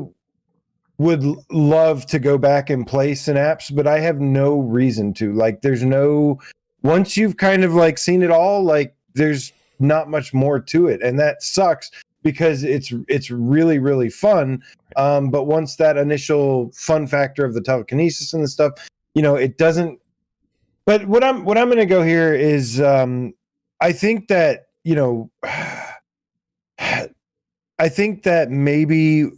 would love to go back and play Synapse, but I have no reason to. Like, there's no. Once you've kind of like seen it all, like there's not much more to it, and that sucks because it's really really fun. But once that initial fun factor of the telekinesis and the stuff, you know, it doesn't. But what I'm going to go here is I think that, you know, I think that maybe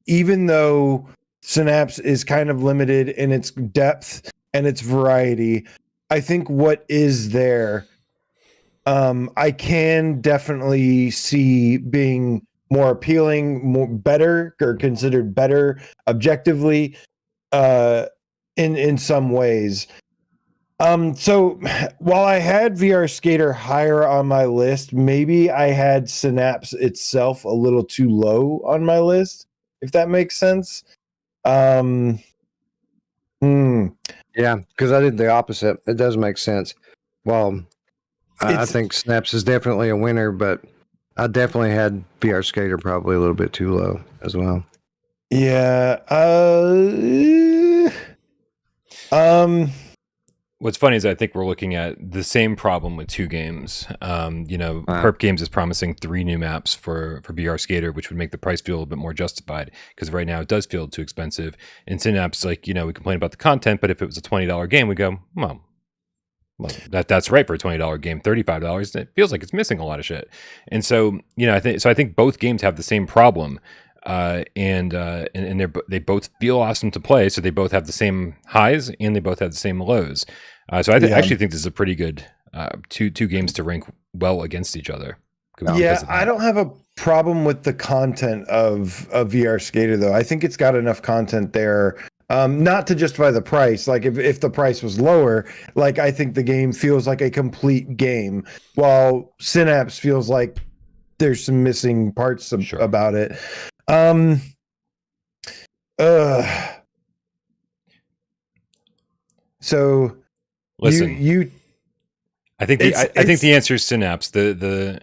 even though Synapse is kind of limited in its depth and its variety, I think what is there, I can definitely see being more appealing, more better, or considered better objectively, in some ways. So while I had VR Skater higher on my list, maybe I had Synapse itself a little too low on my list, if that makes sense. Yeah, because I did the opposite. It does make sense. Well, I think Snaps is definitely a winner, but I definitely had VR Skater probably a little bit too low as well. Yeah. What's funny is I think we're looking at the same problem with 2 games. Perp Games is promising 3 new maps for VR Skater, which would make the price feel a little bit more justified, because right now it does feel too expensive. And Synapse, like, you know, we complain about the content, but if it was a $20 game, we go, well, that's right for a $20 game. $35, it feels like it's missing a lot of shit. And so, you know, I think both games have the same problem. And they both feel awesome to play, so they both have the same highs and they both have the same lows. So I actually think this is a pretty good two games to rank well against each other. Yeah, I don't have a problem with the content of VR Skater though. I think it's got enough content there, not to justify the price. Like if the price was lower, like I think the game feels like a complete game, while Synapse feels like there's some missing parts about it. So listen, you I think the answer is Synapse. The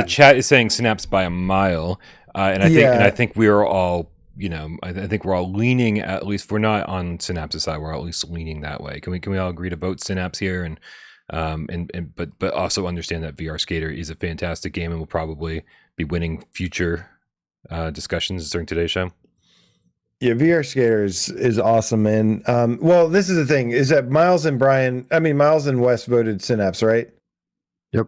chat is saying Synapse by a mile, and I think we are all, you know, I think we're all leaning, at least if we're not on Synapse's side, we're at least leaning that way. Can we all agree to vote Synapse here, but also understand that VR Skater is a fantastic game and will probably be winning future discussions during today's show. Yeah, VR Skater is awesome, man. Well, this is the thing: is that Miles and Wes voted Synapse, right? Yep.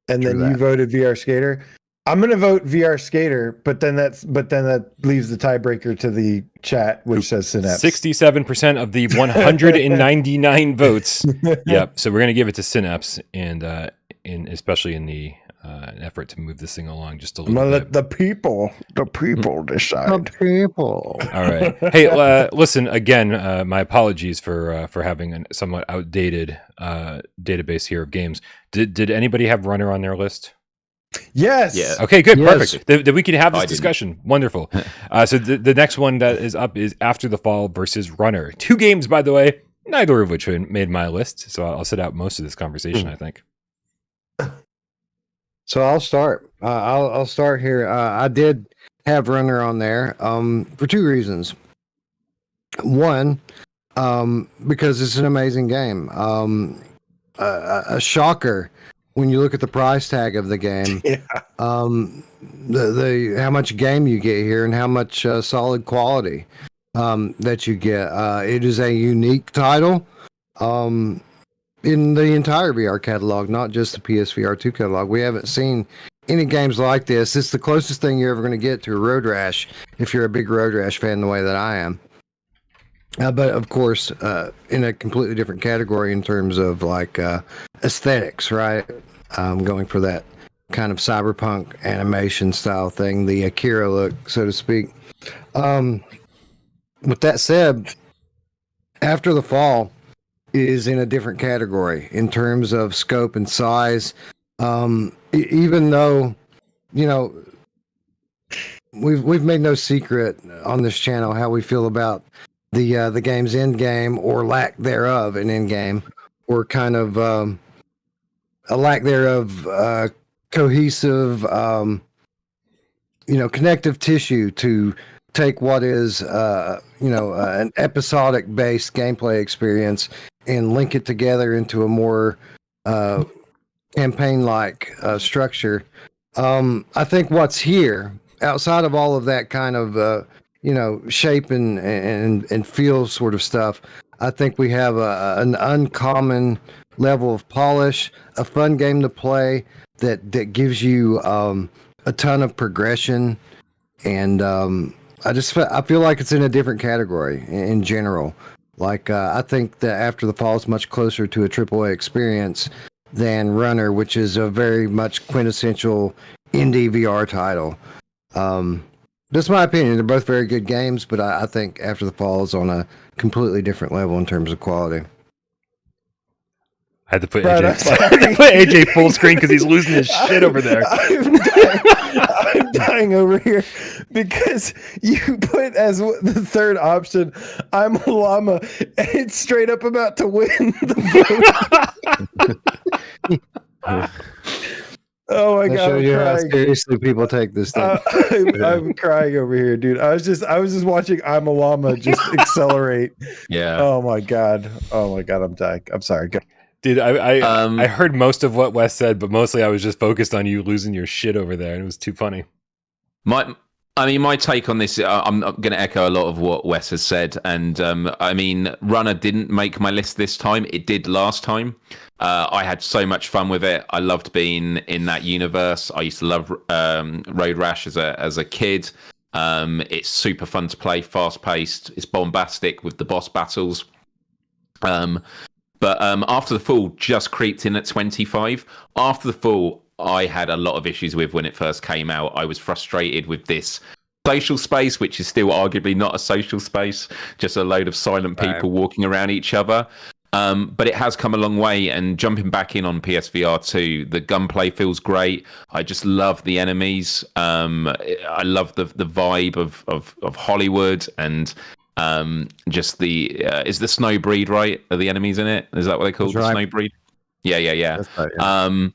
And then you voted VR Skater. I'm gonna vote VR Skater, but then that leaves the tiebreaker to the chat, which says Synapse. 67% of the 199 votes. Yep. So we're gonna give it to Synapse, and especially in the an effort to move this thing along just a little bit. Let the people decide. The people. All right. Hey, listen again. My apologies for having a somewhat outdated database here of games. Did anybody have Runner on their list? Yes. Yeah. Okay, good. Yes. Perfect. That we can have this discussion. Wonderful. So the next one that is up is After the Fall versus Runner. 2 games, by the way, neither of which made my list. So I'll sit out most of this conversation, I think. So I'll start. I'll start here. I did have Runner on there for two reasons. One, because it's an amazing game. A shocker when you look at the price tag of the game. Yeah. The how much game you get here and how much solid quality that you get. It is a unique title. In the entire VR catalog, not just the PSVR2 catalog. We haven't seen any games like this. It's the closest thing you're ever going to get to a Road Rash if you're a big Road Rash fan the way that I am. But of course, in a completely different category in terms of like aesthetics, right? Going for that kind of cyberpunk animation style thing, the Akira look, so to speak. With that said, After the Fall is in a different category in terms of scope and size. Even though, you know, we've made no secret on this channel how we feel about the game's end game or lack thereof in end game, or kind of a lack thereof cohesive, connective tissue to take what is an episodic based gameplay experience and link it together into a more campaign like structure. I think what's here outside of all of that kind of shape and feel sort of stuff, I think we have an uncommon level of polish, a fun game to play that gives you a ton of progression, and I feel like it's in a different category in general. Like I think that After the Fall is much closer to a AAA experience than Runner, which is a very much quintessential indie VR title. That's my opinion. They're both very good games, but I think After the Fall is on a completely different level in terms of quality. I had to put AJ full screen because he's losing his shit over there. I'm dying over here because you put as the third option, I'm a llama, and it's straight up about to win the vote. Oh my god! Show you how seriously people take this thing. I'm crying over here, dude. I was just watching I'm a llama just accelerate. Yeah. Oh my god! I'm dying. I'm sorry. Go. Dude, I heard most of what Wes said, but mostly I was just focused on you losing your shit over there, and it was too funny. My take on this, I'm going to echo a lot of what Wes has said, and Runner didn't make my list this time. It did last time. I had so much fun with it. I loved being in that universe. I used to love Road Rash as a kid. It's super fun to play, fast paced. It's bombastic with the boss battles. But After the Fall just creeped in at 25. After the Fall, I had a lot of issues with when it first came out. I was frustrated with this social space, which is still arguably not a social space, just a load of silent people walking around each other. But it has come a long way, and jumping back in on PSVR 2, the gunplay feels great. I just love the enemies. I love the vibe of Hollywood, and just is the snow breed, right? Are the enemies in it? Is that what they call the snow breed? Yeah. That's right, yeah.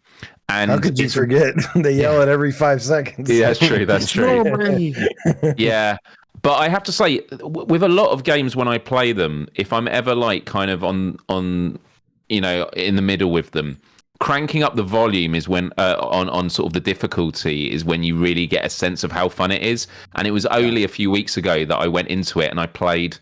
And how could you forget? They yell it every 5 seconds. Yeah, that's true. Yeah. But I have to say, with a lot of games, when I play them, if I'm ever like kind of on in the middle with them, cranking up the volume is when on sort of the difficulty is when you really get a sense of how fun it is. And it was only a few weeks ago that I went into it and I played.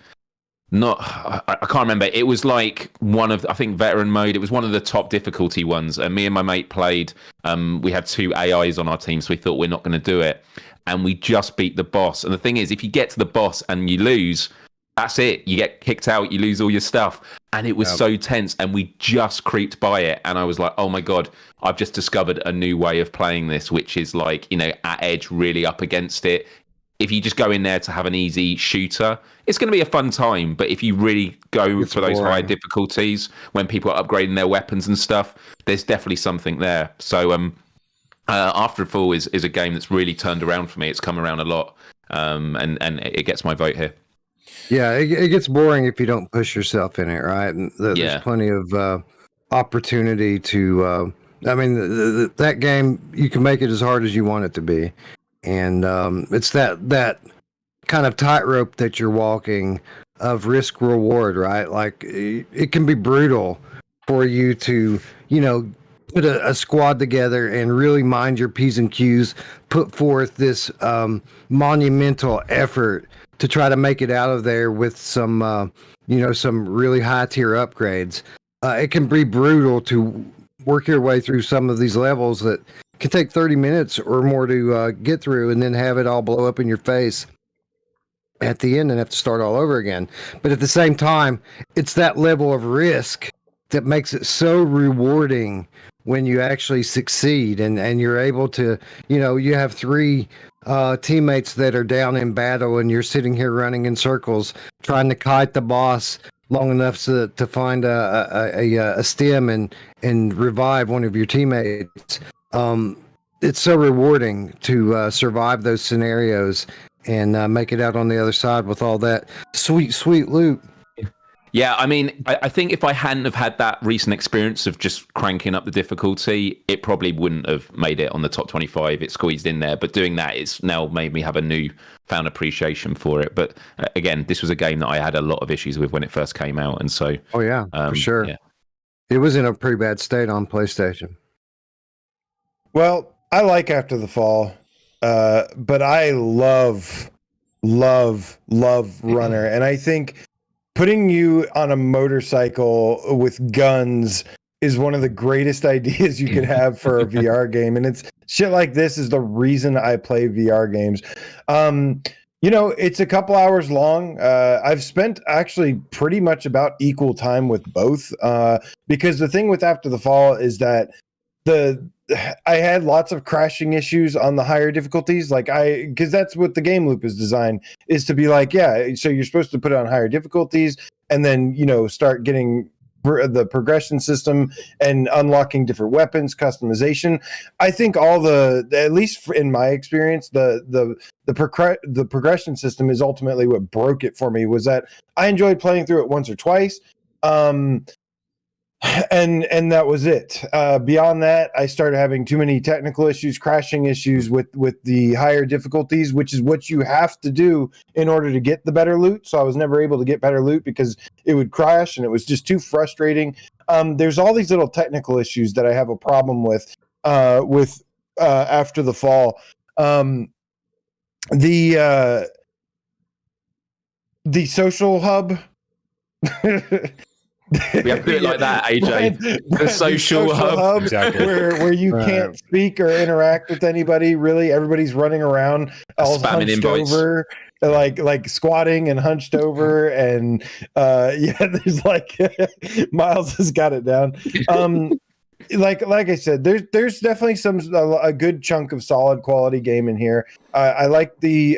I can't remember. It was like one of, I think, veteran mode. It was one of the top difficulty ones. And me and my mate played. We had 2 AIs on our team, so we thought we're not going to do it. And we just beat the boss. And the thing is, if you get to the boss and you lose, that's it. You get kicked out. You lose all your stuff. And it was so tense. And we just creeped by it. And I was like, oh my God, I've just discovered a new way of playing this, which is like, at edge, really up against it. If you just go in there to have an easy shooter, it's going to be a fun time. But if you really go for those high difficulties, when people are upgrading their weapons and stuff, there's definitely something there. So After the Fall is a game that's really turned around for me. It's come around a lot, and it gets my vote here. Yeah, it gets boring if you don't push yourself in it, right? And there's plenty of opportunity to I mean, that game, you can make it as hard as you want it to be. And it's that kind of tightrope that you're walking of risk reward, right? Like it can be brutal for you to, put a squad together and really mind your P's and Q's, put forth this monumental effort to try to make it out of there with some, some really high tier upgrades. It can be brutal to work your way through some of these levels that can take 30 minutes or more to get through, and then have it all blow up in your face at the end and have to start all over again. But at the same time, it's that level of risk that makes it so rewarding when you actually succeed and you're able to, you have three teammates that are down in battle and you're sitting here running in circles trying to kite the boss long enough to find a stem and revive one of your teammates. It's so rewarding to survive those scenarios and make it out on the other side with all that sweet loot. Yeah, I mean, I think if I hadn't have had that recent experience of just cranking up the difficulty, it probably wouldn't have made it on the top 25. It squeezed in there, but doing that, it's now made me have a newfound appreciation for it. But again, this was a game that I had a lot of issues with when it first came out, and so for sure, yeah. It was in a pretty bad state on PlayStation. Well, I like After the Fall, but I love Runner, and I think putting you on a motorcycle with guns is one of the greatest ideas you could have for a VR game. And it's shit like this is the reason I play VR games. It's a couple hours long. I've spent actually pretty much about equal time with both, because the thing with After the Fall is that I had lots of crashing issues on the higher difficulties, because that's what the game loop is designed, is to be like, yeah, so you're supposed to put it on higher difficulties and then, start getting the progression system and unlocking different weapons, customization. I think at least in my experience, the progression system is ultimately what broke it for me, was that I enjoyed playing through it once or twice. And that was it. Beyond that, I started having too many technical issues, crashing issues with the higher difficulties, which is what you have to do in order to get the better loot. So I was never able to get better loot because it would crash and it was just too frustrating. There's all these little technical issues that I have a problem with After the Fall. The social hub. We have to do it like that, AJ. The social hub. Exactly. where you can't speak or interact with anybody. Really, everybody's running around all Spamming hunched invites. over, like squatting and hunched over, and there's Miles has got it down. Like I said, there's definitely a good chunk of solid quality game in here. I like the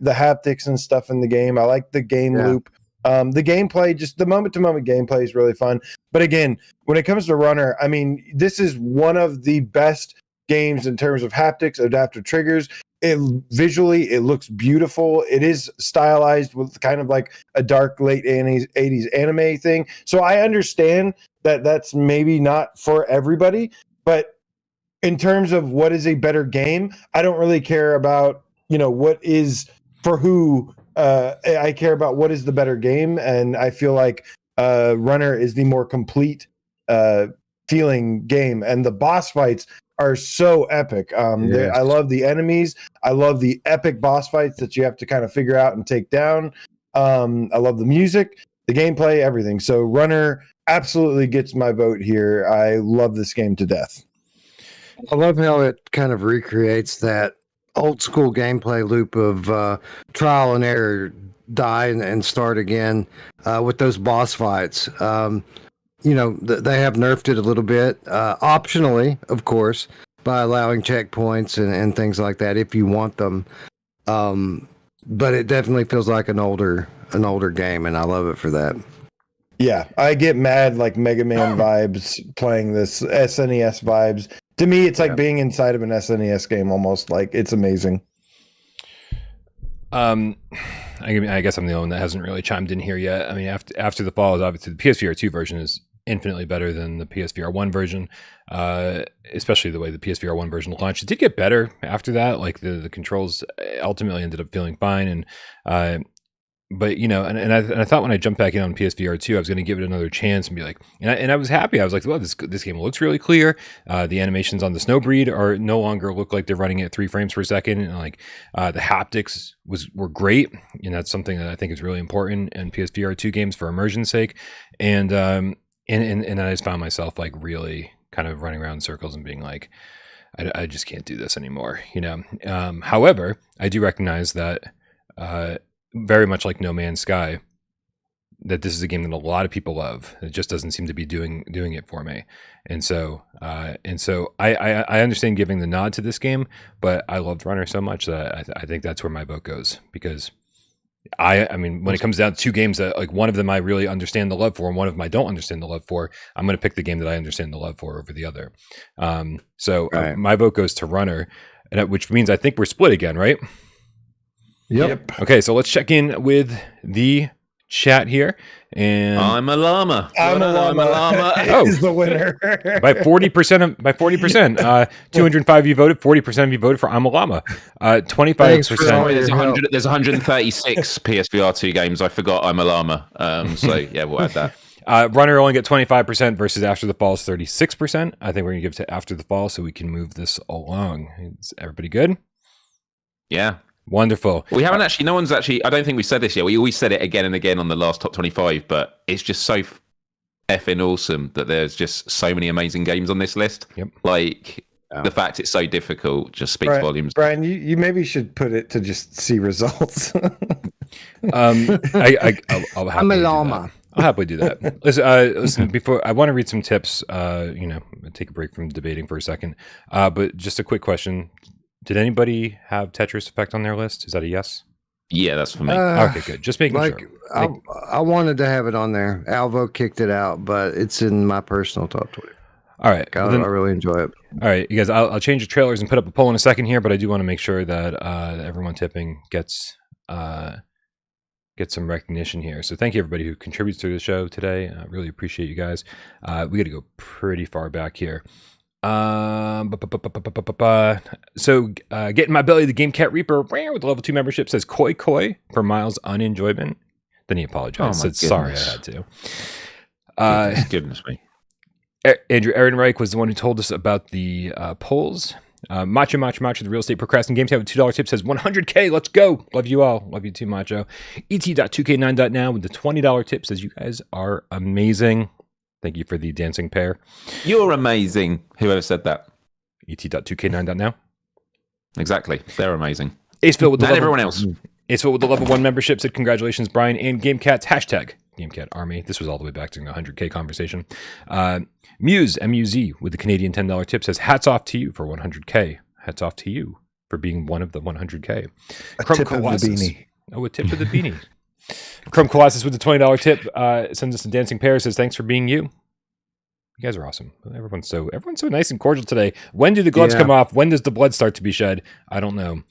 haptics and stuff in the game. I like the game loop. The gameplay, just the moment-to-moment gameplay is really fun. But again, when it comes to Runner, I mean, this is one of the best games in terms of haptics, adaptive triggers. Visually, it looks beautiful. It is stylized with kind of like a dark late 80s anime thing. So I understand that that's maybe not for everybody. But in terms of what is a better game, I don't really care about, what is for who. I care about what is the better game, and I feel like Runner is the more complete feeling game, and the boss fights are so epic. I love the enemies. I love the epic boss fights that you have to kind of figure out and take down. I love the music, the gameplay, everything. So Runner absolutely gets my vote here. I love this game to death. I love how it kind of recreates that old school gameplay loop of trial and error, die and start again with those boss fights. They have nerfed it a little bit, optionally, of course, by allowing checkpoints and things like that if you want them. But it definitely feels like an older game, and I love it for that. Yeah, I get mad like Mega Man vibes playing this, SNES vibes. To me, it's like being inside of an SNES game almost. Like, it's amazing. I guess I'm the only one that hasn't really chimed in here yet. I mean, After the Fall is obviously the PSVR2 version is infinitely better than the PSVR 1 version, especially the way the PSVR 1 version launched. It did get better after that. Like the controls ultimately ended up feeling fine. And but you know, and I thought when I jumped back in on PSVR 2, I was going to give it another chance and be like, and I was happy. I was like, well, this game looks really clear. The animations on the Snowbreed are no longer look like they're running at 3 frames per second. And like the haptics were great, and that's something that I think is really important in PSVR 2 games for immersion's sake. And I just found myself like really kind of running around in circles and being like, I just can't do this anymore, you know. However, I do recognize that. Very much like No Man's Sky, that this is a game that a lot of people love. It just doesn't seem to be doing it for me, and so I understand giving the nod to this game, but I loved Runner so much that I think that's where my vote goes, because I mean when it comes down to 2 games that like one of them I really understand the love for and one of them I don't understand the love for, I'm going to pick the game that I understand the love for over the other. My vote goes to Runner, which means I think we're split again, right? Yep. Okay, so let's check in with the chat here. And I'm a llama. I'm a llama. Oh. Is the winner by 40%. 205 of you voted. 40% of you voted for I'm a llama. 25%. There's 136 PSVR 2 games. I forgot I'm a llama. So yeah, we'll add that. Runner only get 25% versus After the Fall is 36%. I think we're gonna give it to After the Fall so we can move this along. Is everybody good? Yeah. Wonderful. We haven't actually, no one's actually, I don't think we said this yet. We always said it again and again on the last top 25, but it's just so effing awesome that there's just so many amazing games on this list. Yep. Like, the fact it's so difficult just speaks volumes. Brian, you maybe should put it to just see results. I'll I'm a llama. I'll happily do that. Listen, before I want to read some tips, take a break from debating for a second. But just a quick question. Did anybody have Tetris Effect on their list? Is that a yes? Yeah, that's for me. Okay, good. Just making sure. I wanted to have it on there. Alvo kicked it out, but it's in my personal top 20. All right. I really enjoy it. All right, you guys, I'll change the trailers and put up a poll in a second here, but I do want to make sure that everyone tipping gets some recognition here. So thank you, everybody who contributes to the show today. I really appreciate you guys. We got to go pretty far back here. So get in my belly, the Game Cat Reaper with level 2 membership says koi koi for Miles' unenjoyment. Then he apologized. Said sorry, I had to. Goodness me. Andrew Ehrenreich was the one who told us about the polls. Macho, the real estate procrastinating games have a $2 tip says 100K. Let's go. Love you all. Love you too, Macho. Et.2k9.now with the $20 tip says you guys are amazing. Thank you for the dancing pair. You're amazing. Whoever said that. Et.2k9.now. Exactly. They're amazing. Aceville with the everyone else. Aceville with the level 1 membership said congratulations, Brian and GameCats. Hashtag GameCat Army. This was all the way back during the 100K conversation. Muse, M-U-Z, with the Canadian $10 tip says hats off to you for 100K. Hats off to you for being one of the 100K. A tip of the beanie. Oh, a tip of the beanie. Chrome Colossus with the $20 tip sends us a dancing pair, says thanks for being you. You guys are awesome. Everyone's so nice and cordial today. When do the gloves come off? When does the blood start to be shed? I don't know.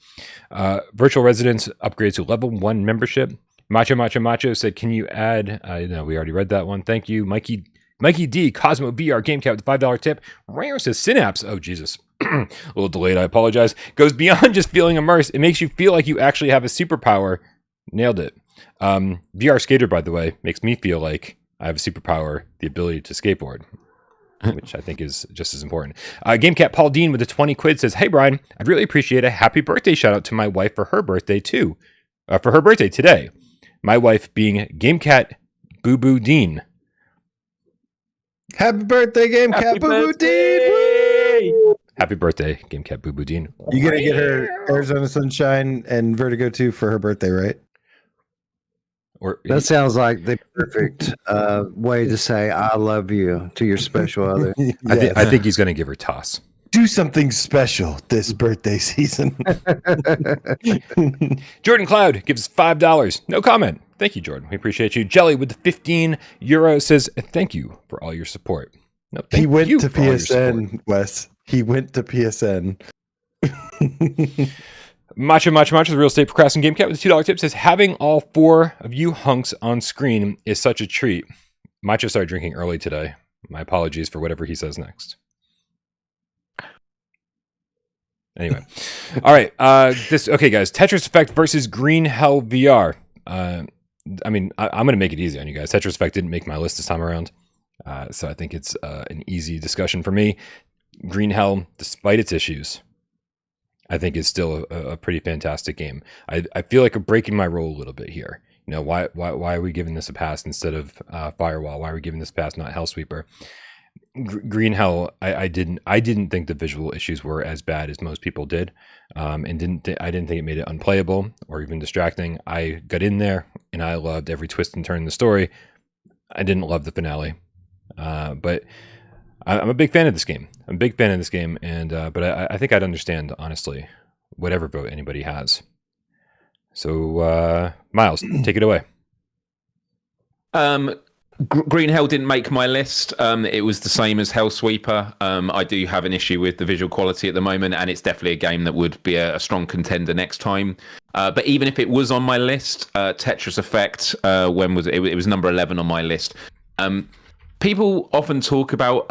Virtual Residence upgrades to level 1 membership. Macho said, can you add? No, we already read that one. Thank you. Mikey D, Cosmo VR Game Cat with the $5 tip. Rayo says Synapse. Oh, Jesus. A little delayed. I apologize. Goes beyond just feeling immersed. It makes you feel like you actually have a superpower. Nailed it. VR Skater, by the way, makes me feel like I have a superpower, the ability to skateboard, which I think is just as important. GameCat Paul Dean with the 20 quid says, hey, Brian, I'd really appreciate a happy birthday shout out to my wife for her birthday, too. For her birthday today. My wife being GameCat Boo Boo Dean. Happy birthday, GameCat Boo Boo Dean! Happy birthday, GameCat Boo Boo Dean. You're going to get her Arizona Sunshine and Vertigo 2 for her birthday, right? That sounds like the perfect way to say I love you to your special other. Yes. I think he's going to give her toss. Do something special this birthday season. Jordan Cloud gives $5. No comment. Thank you, Jordan. We appreciate you. Jelly with the 15 euro says, thank you for all your support. No, he went to PSN, Wes. He went to PSN. Macho, the real estate procrastinating game cat with a $2 tip says, having all 4 of you hunks on screen is such a treat. Macho started drinking early today. My apologies for whatever he says next. Anyway, all right. Okay, guys. Tetris Effect versus Green Hell VR. I'm going to make it easy on you guys. Tetris Effect didn't make my list this time around, so I think it's an easy discussion for me. Green Hell, despite its issues, I think is still a pretty fantastic game. I feel like I'm breaking my rule a little bit here. You know, why are we giving this a pass instead of Firewall? Why are we giving this a pass, not Hellsweeper? Green Hell, I didn't think the visual issues were as bad as most people did, and I didn't think it made it unplayable or even distracting. I got in there and I loved every twist and turn in the story. I didn't love the finale, but I'm a big fan of this game. I'm a big fan of this game, and but I think I'd understand honestly whatever vote anybody has. So Miles, take it away. Green Hell didn't make my list. It was the same as Hellsweeper. I do have an issue with the visual quality at the moment, and it's definitely a game that would be a strong contender next time. But even if it was on my list, Tetris Effect, when was it? It was number 11 on my list. People often talk about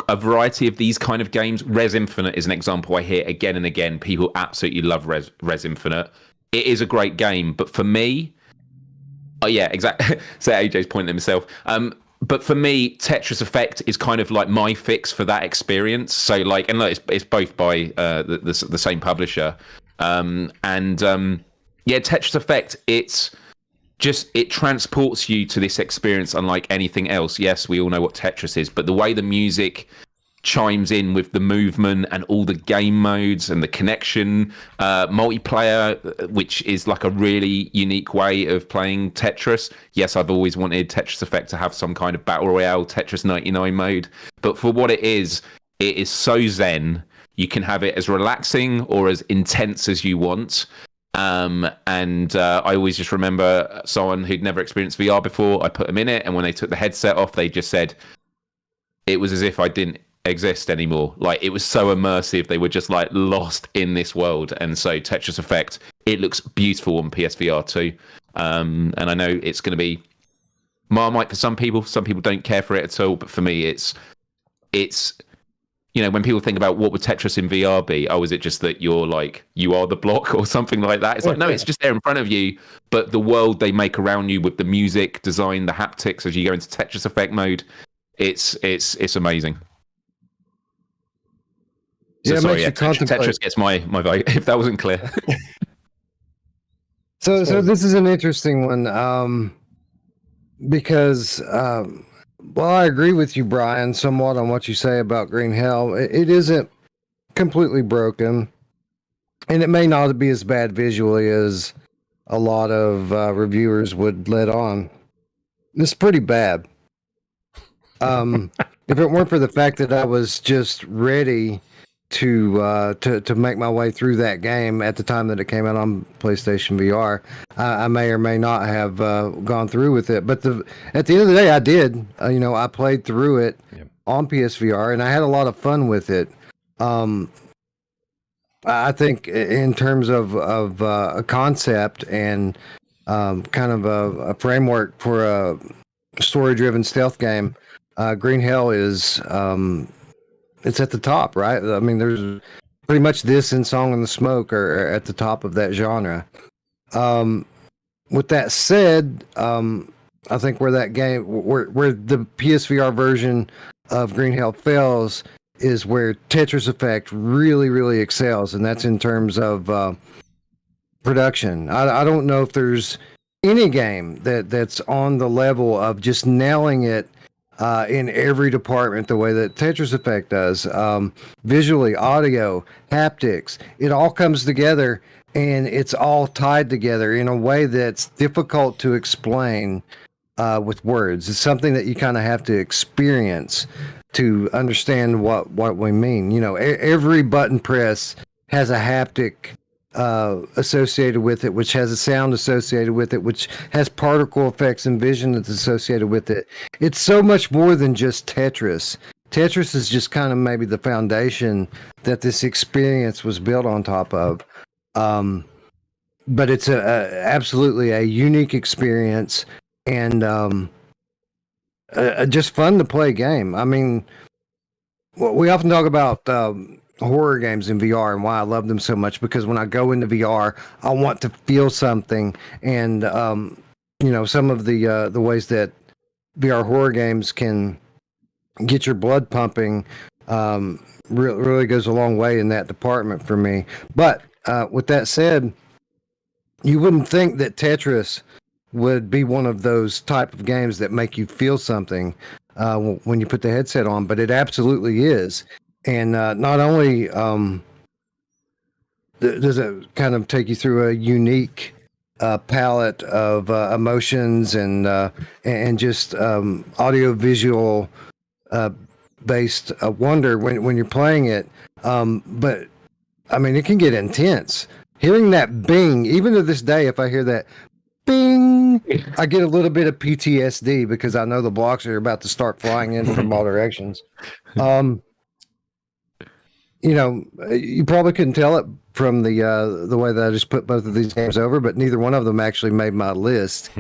a variety of these kind of games. Res Infinite is an example I hear again and again. People absolutely love Res Infinite. It is a great game, but for me, oh yeah, exactly. So AJ's pointing at himself. But for me, Tetris Effect is kind of like my fix for that experience. So like, and look, it's both by the same publisher. Yeah, Tetris Effect, it transports you to this experience unlike anything else. Yes, we all know what Tetris is, but the way the music chimes in with the movement and all the game modes and the connection, multiplayer, which is like a really unique way of playing Tetris. Yes, I've always wanted Tetris Effect to have some kind of battle royale Tetris 99 mode, but for what it is so zen. You can have it as relaxing or as intense as you want. I always just remember someone who'd never experienced VR before. I put them in it, and when they took the headset off, they just said it was as if I didn't exist anymore. Like, it was so immersive. They were just like lost in this world. And so Tetris Effect, it looks beautiful on PSVR 2. And I know it's going to be Marmite for some people. Some people don't care for it at all. But for me, it's you know, when people think about what would Tetris in VR be, oh, is it just that you're like, you are the block or something like that? It's like, no, it's just there in front of you. But the world they make around you with the music, design, the haptics as you go into Tetris Effect mode, it's amazing. So, yeah, sorry, Tetris gets my vote, if that wasn't clear. So this is an interesting one, because well, I agree with you, Brian, somewhat on what you say about Green Hell. It isn't completely broken, and it may not be as bad visually as a lot of reviewers would let on. It's pretty bad. If it weren't for the fact that I was just ready to make my way through that game at the time that it came out on PlayStation VR, I may or may not have gone through with it. But at the end of the day, I did. I played through it on PSVR, and I had a lot of fun with it. I think in terms of a concept and kind of a framework for a story-driven stealth game, Green Hell is it's at the top, right? I mean, there's pretty much this and Song in the Smoke are at the top of that genre. With that said, I think where that game, where the PSVR version of Green Hell fails is where Tetris Effect really, really excels, and that's in terms of production. I don't know if there's any game that's on the level of just nailing it in every department the way that Tetris Effect does. Visually, audio, haptics, it all comes together, and it's all tied together in a way that's difficult to explain with words. It's something that you kind of have to experience to understand what we mean. Every button press has a haptic associated with it, which has a sound associated with it, which has particle effects and vision that's associated with it. It's so much more than just Tetris. Tetris is just kind of maybe the foundation that this experience was built on top of. But it's absolutely a unique experience, and just fun to play game. I mean, we often talk about horror games in VR and why I love them so much, because when I go into VR, I want to feel something, and some of the ways that VR horror games can get your blood pumping really goes a long way in that department for me. But with that said, you wouldn't think that Tetris would be one of those type of games that make you feel something when you put the headset on, but it absolutely is. And not only does it kind of take you through a unique palette of emotions and just audio visual based wonder when you're playing it, but I mean, it can get intense. Hearing that bing, even to this day, if I hear that bing, I get a little bit of PTSD because I know the blocks are about to start flying in from all directions. You probably couldn't tell it from the way that I just put both of these games over, but neither one of them actually made my list.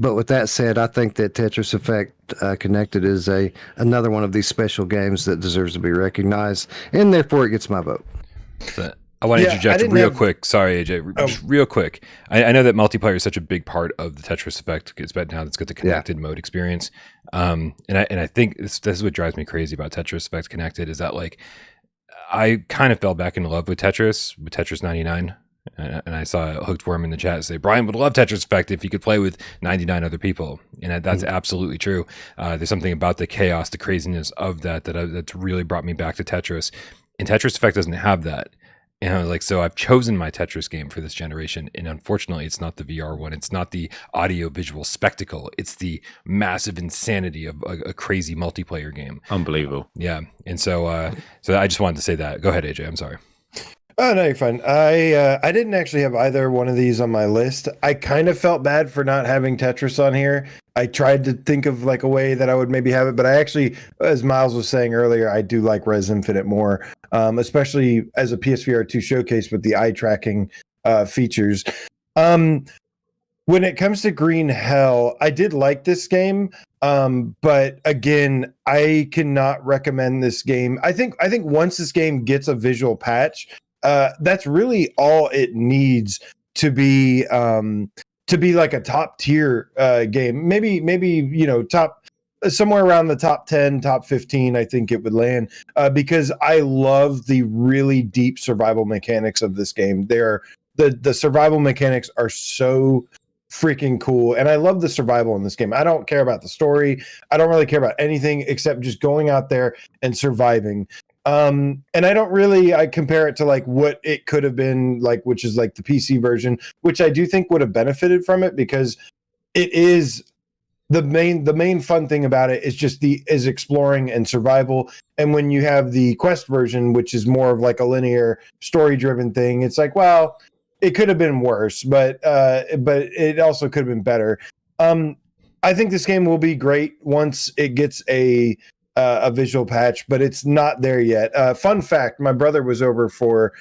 But with that said, I think that Tetris Effect Connected is another one of these special games that deserves to be recognized, and therefore it gets my vote. I want to interject real quick. Sorry, AJ, just real quick. I know that multiplayer is such a big part of the Tetris Effect. It's better now. It's got the connected mode experience, and I think this is what drives me crazy about Tetris Effect Connected is that like I kind of fell back in love with Tetris 99. And I saw a Hooked Worm in the chat say, Brian would love Tetris Effect if he could play with 99 other people. And that's absolutely true. There's something about the chaos, the craziness of that's really brought me back to Tetris. And Tetris Effect doesn't have that. And I was like, so I've chosen my Tetris game for this generation. And unfortunately, it's not the VR one. It's not the audio visual spectacle. It's the massive insanity of a crazy multiplayer game. Unbelievable. Yeah. And so I just wanted to say that. Go ahead, AJ. I'm sorry. Oh, no, you're fine. I didn't actually have either one of these on my list. I kind of felt bad for not having Tetris on here. I tried to think of like a way that I would maybe have it, but I actually, as Miles was saying earlier, I do like Res Infinite more, especially as a PSVR 2 showcase with the eye tracking features. When it comes to Green Hell, I did like this game, but again, I cannot recommend this game. I think once this game gets a visual patch, that's really all it needs to be like a top tier game. Maybe top somewhere around the top 10, top 15. I think it would land because I love the really deep survival mechanics of this game. The survival mechanics are so freaking cool, and I love the survival in this game. I don't care about the story. I don't really care about anything except just going out there and surviving. And I compare it to like what it could have been like, which is like the PC version, which I do think would have benefited from it because it is the main fun thing about it is exploring and survival. And when you have the Quest version, which is more of like a linear story driven thing, it's like, well, it could have been worse, but it also could have been better. I think this game will be great once it gets a visual patch, but it's not there yet. Fun fact, my brother was over for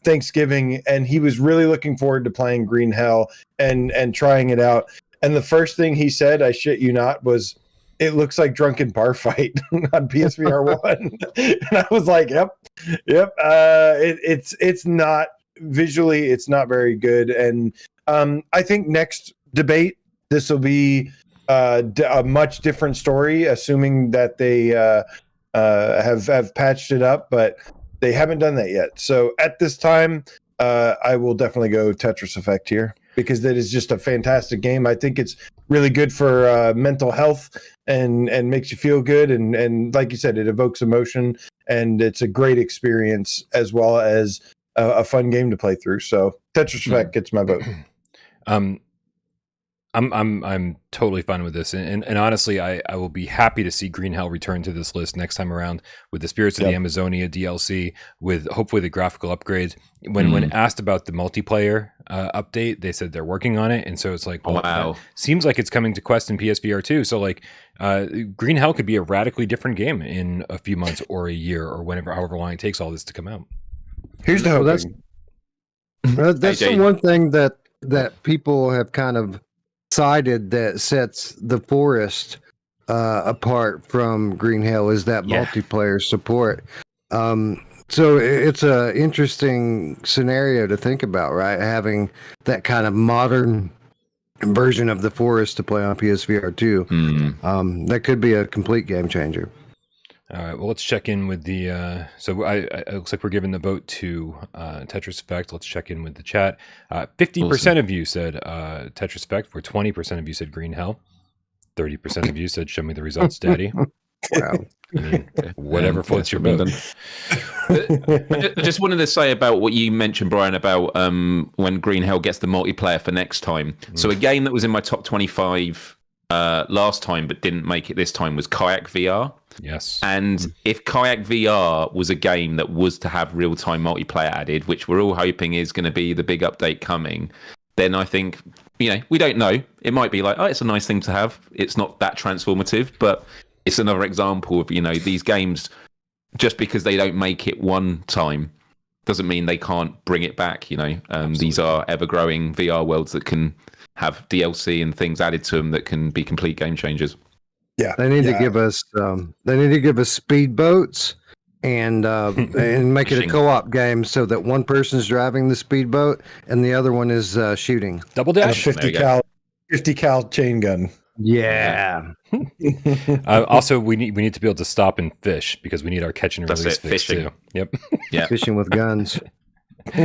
Thanksgiving, and he was really looking forward to playing Green Hell and trying it out. And the first thing he said, I shit you not, was, "It looks like Drunken Bar Fight" on PSVR 1. And I was like, yep. It's not visually, it's not very good. And I think next debate, this will be a much different story, assuming that they have patched it up, but they haven't done that yet. So at this time, I will definitely go Tetris Effect here because that is just a fantastic game. I think it's really good for mental health and makes you feel good. And like you said, it evokes emotion, and it's a great experience as well as a fun game to play through. So Tetris Effect gets my vote. I'm totally fine with this, and honestly, I will be happy to see Green Hell return to this list next time around with the Spirits of the Amazonia DLC, with hopefully the graphical upgrades. When asked about the multiplayer update, they said they're working on it, and so it's like, well, wow, seems like it's coming to Quest and PSVR 2. So like, Green Hell could be a radically different game in a few months or a year or however long it takes all this to come out. Here's the hope. That's the one thing that people have kind of cited that sets the Forest apart from Green Hell is that multiplayer support. So it's a interesting scenario to think about, right? Having that kind of modern version of the Forest to play on PSVR 2. That could be a complete game changer. All right, well, let's check in with the. So it looks like we're giving the vote to Tetris Effect. Let's check in with the chat. 50% of you said Tetris Effect, where 20% of you said Green Hell. 30% of you said show me the results, Daddy. Wow. I mean, whatever floats your boat. I just wanted to say about what you mentioned, Brian, about when Green Hell gets the multiplayer for next time. So a game that was in my top 25 last time but didn't make it this time was Kayak VR. Yes. And if Kayak VR was a game that was to have real-time multiplayer added, which we're all hoping is going to be the big update coming, then I think, we don't know. It might be like, oh, it's a nice thing to have. It's not that transformative, but it's another example of, these games, just because they don't make it one time, doesn't mean they can't bring it back, These are ever-growing VR worlds that can have DLC and things added to them that can be complete game changers. Yeah, they need to give us speedboats and make it a co-op game so that one person's driving the speedboat and the other one is shooting. Double dash. 50 cal chain gun. Yeah. Also, we need to be able to stop and fish because we need our catch and release fix too. Yep. Yeah. Fishing with guns. All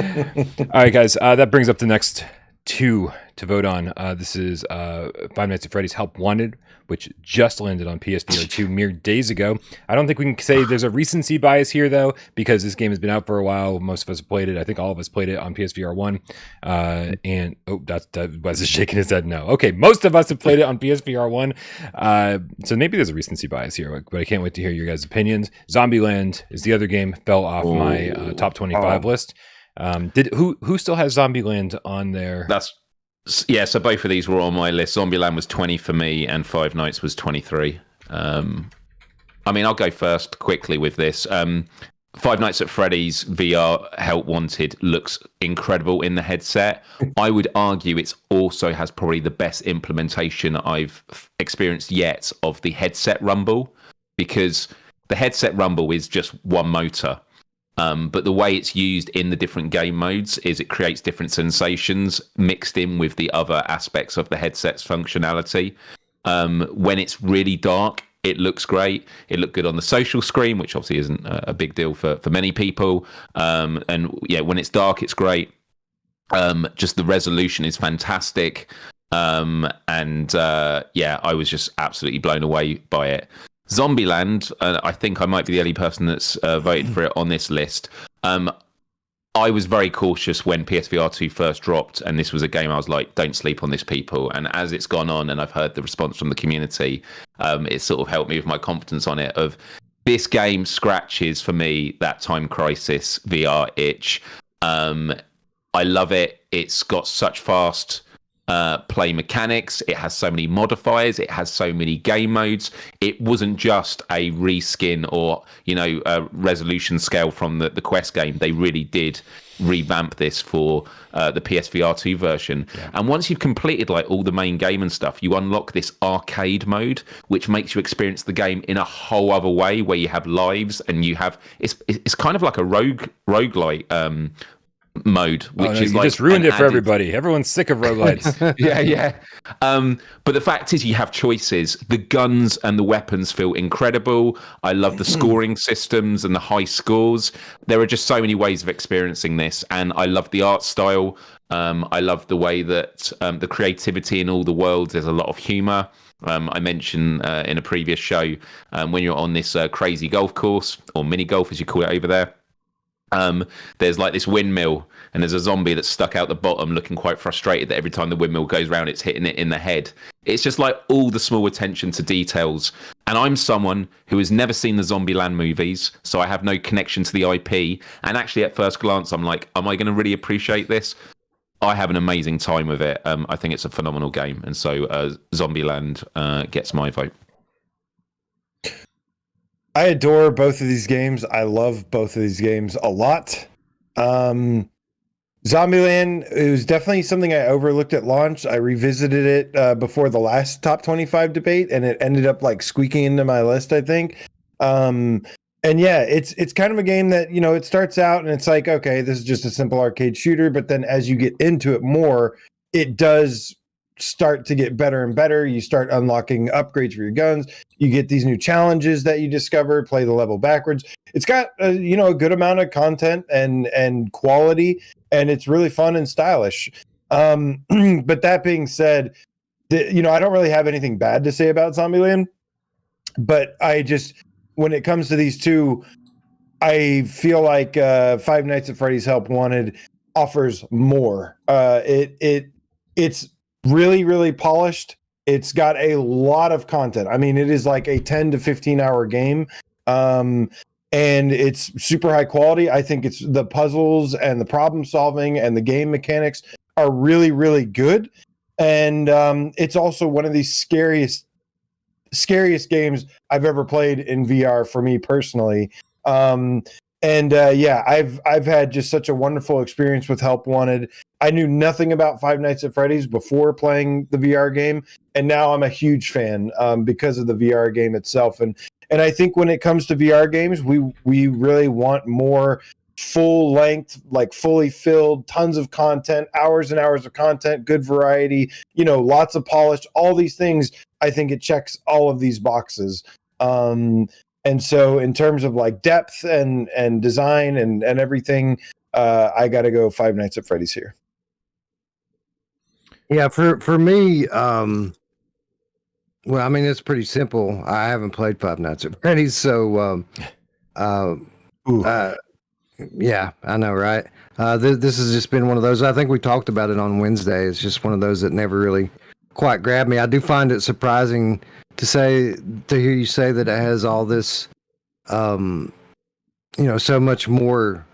right, guys. That brings up the next two to vote on. This is Five Nights at Freddy's Help Wanted, which just landed on PSVR 2 mere days ago. I don't think we can say there's a recency bias here, though, because this game has been out for a while. Most of us have played it. I think all of us played it on PSVR 1. And that Wes is shaking his head no. Okay, most of us have played it on PSVR 1. So maybe there's a recency bias here, but I can't wait to hear your guys' opinions. Zombieland is the other game, fell off my top 25 list. Who still has Zombieland on there? So both of these were on my list. Zombieland was 20 for me, and Five Nights was 23. I'll go first quickly with this. Five Nights at Freddy's VR Help Wanted looks incredible in the headset. I would argue it also has probably the best implementation I've experienced yet of the headset rumble, because the headset rumble is just one motor. But the way it's used in the different game modes is it creates different sensations mixed in with the other aspects of the headset's functionality. When it's really dark, it looks great. It looked good on the social screen, which obviously isn't a big deal for many people. When it's dark, it's great. Just the resolution is fantastic. I was just absolutely blown away by it. Zombieland, I think I might be the only person that's voted for it on this list. I was very cautious when PSVR 2 first dropped, and this was a game I was like, don't sleep on this, people. And as it's gone on and I've heard the response from the community, it sort of helped me with my confidence on it. Of this game scratches, for me, that Time Crisis VR itch. I love it. It's got such fast play mechanics. It has so many modifiers. It has so many game modes. It wasn't just a reskin or a resolution scale from the Quest game. They really did revamp this for the PSVR 2 version. And once you've completed all the main game and stuff, you unlock this arcade mode, which makes you experience the game in a whole other way, where you have lives and you have it's kind of like a roguelite mode, which is you just ruined it for everybody. Everyone's sick of roguelites. yeah. But the fact is, you have choices. The guns and the weapons feel incredible. I love the scoring systems and the high scores. There are just so many ways of experiencing this, and I love the art style. I love the way that the creativity in all the worlds. There's a lot of humor. I mentioned in a previous show, when you're on this crazy golf course, or mini golf as you call it over there, there's this windmill, and there's a zombie that's stuck out the bottom looking quite frustrated that every time the windmill goes round, it's hitting it in the head. It's just all the small attention to details. And I'm someone who has never seen the Zombieland movies, so I have no connection to the IP. And actually, at first glance, I'm like, am I going to really appreciate this? I have an amazing time with it. I think it's a phenomenal game. And so Zombieland gets my vote. I adore both of these games. I love both of these games a lot. Zombieland, it was definitely something I overlooked at launch. I revisited it before the last top 25 debate, and it ended up like squeaking into my list, I think. And yeah, it's kind of a game that, you know, it starts out and it's like, okay, this is just a simple arcade shooter, but then as you get into it more, it does start to get better and better. You start unlocking upgrades for your guns. You get these new challenges that you discover, play the level backwards. It's got you know, a good amount of content and quality, and it's really fun and stylish. But that being said, you know, I don't really have anything bad to say about Zombieland, but I just, when it comes to these two, I feel like Five Nights at Freddy's Help Wanted offers more. It's really, really polished. It's got a lot of content. I mean, it is like a 10 to 15 hour game. And it's super high quality. I think it's the puzzles and the problem solving and the game mechanics are really, really good. And it's also one of the scariest games I've ever played in VR for me personally. Yeah, I've had just such a wonderful experience with Help Wanted. I knew nothing about Five Nights at Freddy's before playing the VR game, and now I'm a huge fan because of the VR game itself. And I think when it comes to VR games, we really want more full length, like fully filled, tons of content, hours and hours of content, good variety, you know, lots of polish, all these things. I think it checks all of these boxes. And so in terms of like depth and design and everything, I got to go Five Nights at Freddy's here. Yeah, for me, well, I mean, it's pretty simple. I haven't played Five Nights at Freddy's, so yeah, I know, right? This has just been one of those. I think we talked about it on Wednesday. It's just one of those that never really quite grabbed me. I do find it surprising to hear you say that it has all this, you know, so much more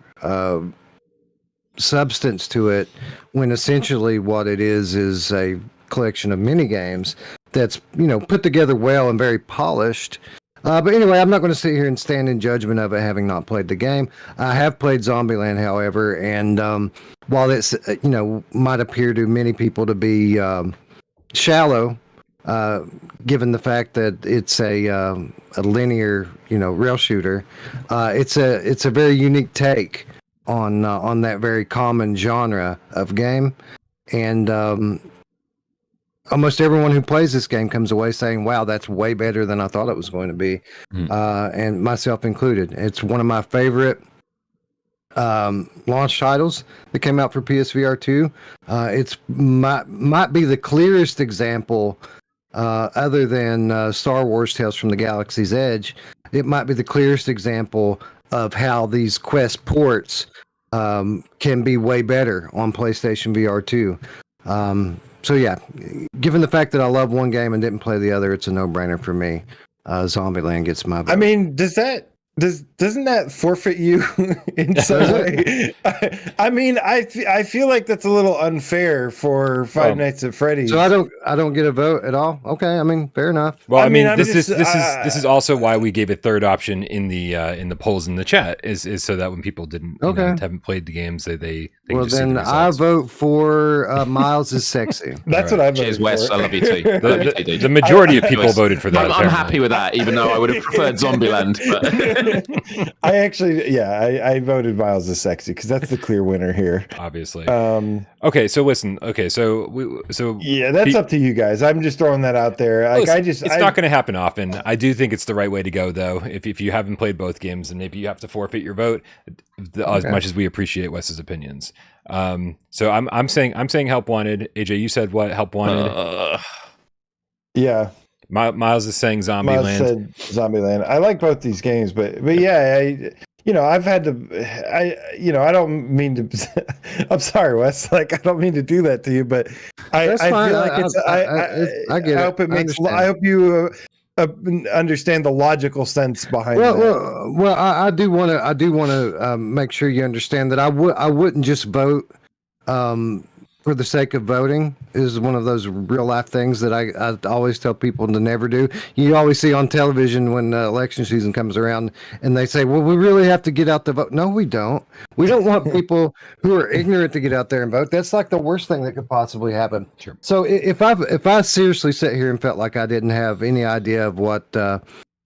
substance to it, when essentially what it is a collection of mini games that's, you know, put together well and very polished. But anyway, I'm not going to sit here and stand in judgment of it, having not played the game. I have played Zombieland, however, and while it's, you know, might appear to many people to be shallow, given the fact that it's a linear, you know, rail shooter, it's a very unique take on that very common genre of game, and almost everyone who plays this game comes away saying, wow, that's way better than I thought it was going to be. And myself included. It's one of my favorite launch titles that came out for PSVR 2. It's might be the clearest example, other than Star Wars Tales from the Galaxy's Edge. It might be the clearest example of how these Quest ports can be way better on PlayStation VR 2. So yeah, given the fact that I love one game and didn't play the other, it's a no-brainer for me. Zombieland gets my vote. I mean, doesn't that forfeit you in some way? I mean, I feel like that's a little unfair for Five Nights at Freddy's. So I don't get a vote at all. Okay, I mean, fair enough. Well, I mean, this is also why we gave a third option in the polls in the chat is so that when people didn't haven't played the games, they well, just then I vote for Miles is sexy. That's what I voted Cheers, for. Wes. I love you too. The majority of people voted for that. I'm happy with that, even though I would have preferred Zombieland. But I actually, I voted Miles is sexy because that's the clear winner here. Obviously. Okay, so listen. Okay, so yeah, that's up to you guys. I'm just throwing that out there. Like, it's not going to happen often. I do think it's the right way to go, though. If you haven't played both games, and maybe you have to forfeit your vote, as much as we appreciate Wes's opinions. So I'm saying Help Wanted. AJ, you said what? Help Wanted. Yeah. Miles is saying Zombieland. Miles said Zombieland. I like both these games, but yeah, I've had to, I don't mean to, I'm sorry, Wes, like, I don't mean to do that to you, but I feel like I get I hope it. it makes, I hope you understand the logical sense behind that. Well, I do want to make sure you understand that I wouldn't just vote for the sake of voting is one of those real life things that I always tell people to never do. You always see on television when election season comes around and they say, well, we really have to get out the vote. No, we don't. We don't want people who are ignorant to get out there and vote. That's like the worst thing that could possibly happen. Sure. So if I seriously sat here and felt like I didn't have any idea of what the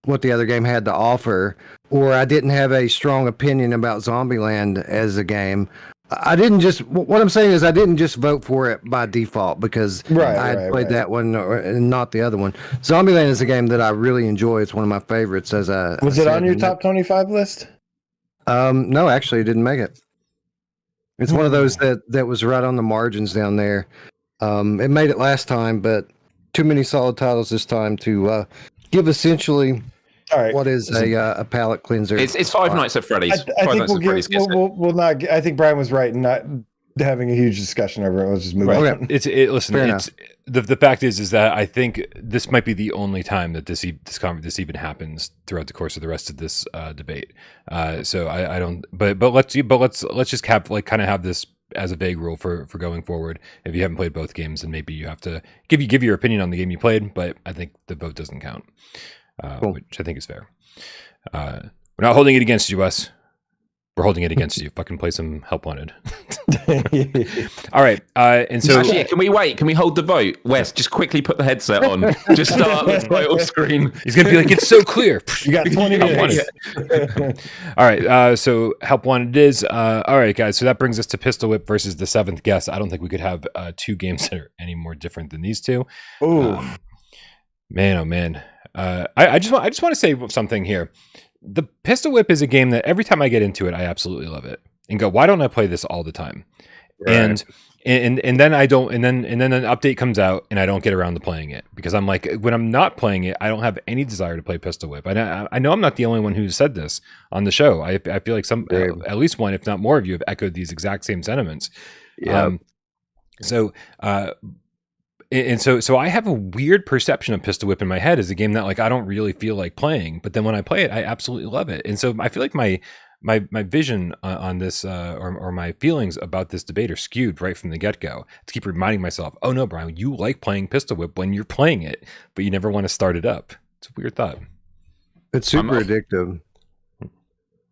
other game had to offer, or I didn't have a strong opinion about Zombieland as a game, I didn't just. What I'm saying is, I didn't just vote for it by default because I had played that one and not the other one. Zombieland is a game that I really enjoy. It's one of my favorites. Was it on your top 25 list? No, actually, it didn't make it. It's one of those that was right on the margins down there. It made it last time, but too many solid titles this time to give essentially. All right. What is a palate cleanser? It's Five Nights at Freddy's. I think we'll not. I think Brian was right in not having a huge discussion over it. Let's just move on. Okay. Listen. It's the fact is that I think this might be the only time that this even happens throughout the course of the rest of this debate. So I don't. But let's just have this as a vague rule for going forward. If you haven't played both games, then maybe you have to give your opinion on the game you played. But I think the vote doesn't count. Cool. Which I think is fair. We're not holding it against you, Wes. We're holding it against you. Fucking play some Help Wanted. All right. And so, actually, can we wait? Can we hold the vote? Wes, just quickly put the headset on. Just start the title screen. He's gonna be like, it's so clear. You got 20 minutes. All right. So Help Wanted it is. All right, guys. So that brings us to Pistol Whip versus The Seventh Guest. I don't think we could have two games that are any more different than these two. Ooh. Man, oh man. I just want to say something here. The Pistol Whip is a game that every time I get into it, I absolutely love it and go, why don't I play this all the time? Right. And then I don't, and then an update comes out and I don't get around to playing it because I'm like, when I'm not playing it, I don't have any desire to play Pistol Whip. I know I'm not the only one who said this on the show. I feel like at least one, if not more of you have echoed these exact same sentiments. Yeah. So I have a weird perception of Pistol Whip in my head as a game that like I don't really feel like playing, but then when I play it, I absolutely love it. And so I feel like my vision on this or my feelings about this debate are skewed right from the get-go. To keep reminding myself, oh no, Brian, you like playing Pistol Whip when you're playing it, but you never want to start it up. It's a weird thought. It's super addictive.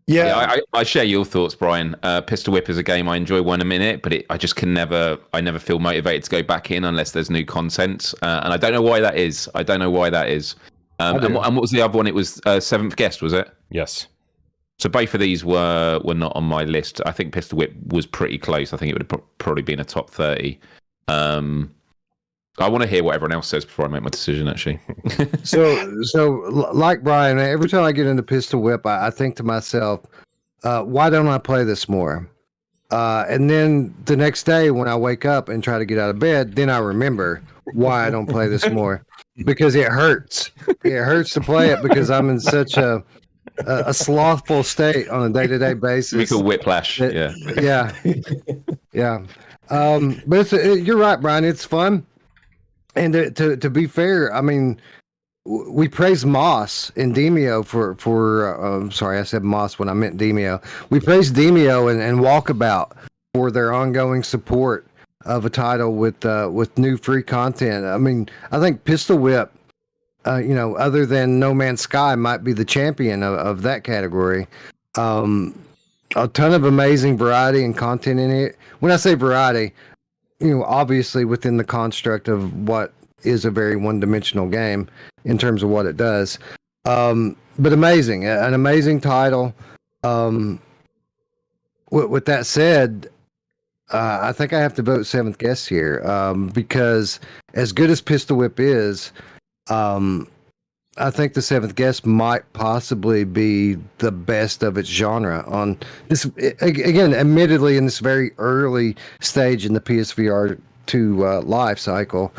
Yeah, I share your thoughts, Brian. Pistol Whip is a game I enjoy when I'm in it, but I just never feel motivated to go back in unless there's new content. And I don't know why that is. And what was the other one? It was Seventh Guest, was it? Yes. So both of these were not on my list. I think Pistol Whip was pretty close. I think it would have probably been a top 30. I want to hear what everyone else says before I make my decision, actually. So like Brian, every time I get into Pistol Whip, I think to myself, why don't I play this more? And then the next day when I wake up and try to get out of bed, then I remember why I don't play this more. Because it hurts. It hurts to play it because I'm in such a slothful state on a day-to-day basis. We call whiplash. Yeah. But you're right, Brian. It's fun. And to be fair, I mean, we praise Moss and Demio for sorry, I said Moss when I meant Demio. We praise Demio and Walkabout for their ongoing support of a title with new free content. I mean, I think Pistol Whip, other than No Man's Sky, might be the champion of that category. A ton of amazing variety and content in it. When I say variety, obviously within the construct of what is a very one-dimensional game in terms of what it does. But amazing, an amazing title. With that said, I think I have to vote Seventh Guest here because as good as Pistol Whip is, I think the Seventh Guest might possibly be the best of its genre on this. Again, admittedly, in this very early stage in the PSVR 2 life cycle,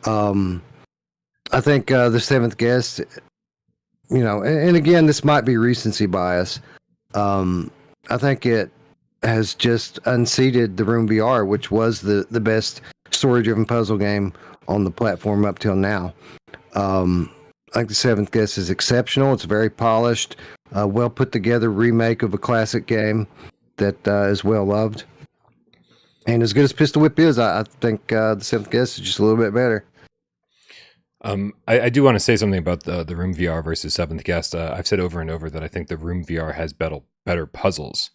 I think the Seventh Guest, and again, this might be recency bias. I think it has just unseated the Room VR, which was the best story-driven puzzle game on the platform up till now. I think the Seventh Guest is exceptional. It's very polished, well put together remake of a classic game that is well loved. And as good as Pistol Whip is, I think the Seventh Guest is just a little bit better. I do want to say something about the Room VR versus Seventh Guest. I've said over and over that I think the Room VR has better puzzles.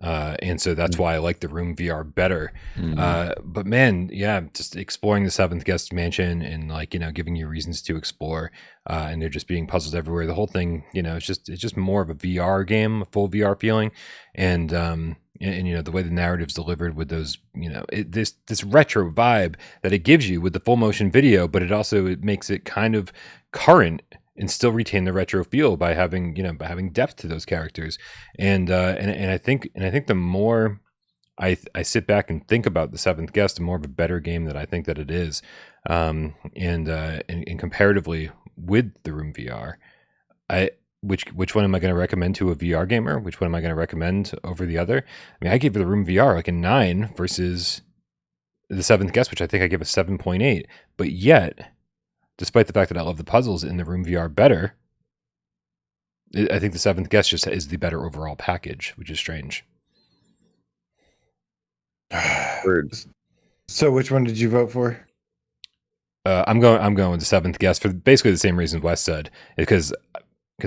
And so that's why I like the Room VR better. But man, yeah, just exploring the Seventh Guest mansion and like, giving you reasons to explore, and there just being puzzles everywhere. The whole thing, it's just more of a VR game, a full VR feeling. And the way the narrative's delivered with those, this retro vibe that it gives you with the full motion video, but it makes it kind of current and still retain the retro feel by having depth to those characters. And I think the more I sit back and think about the Seventh Guest, the more of a better game that I think that it is. And comparatively with the Room VR, which one am I going to recommend to a VR gamer? Which one am I going to recommend over the other? I mean, I gave the Room VR like a 9 versus the Seventh Guest, which I think I give a 7.8. But yet, despite the fact that I love the puzzles in the Room VR better, I think the Seventh Guest just is the better overall package, which is strange. So, which one did you vote for? I'm going with the Seventh Guest for basically the same reason Wes said, because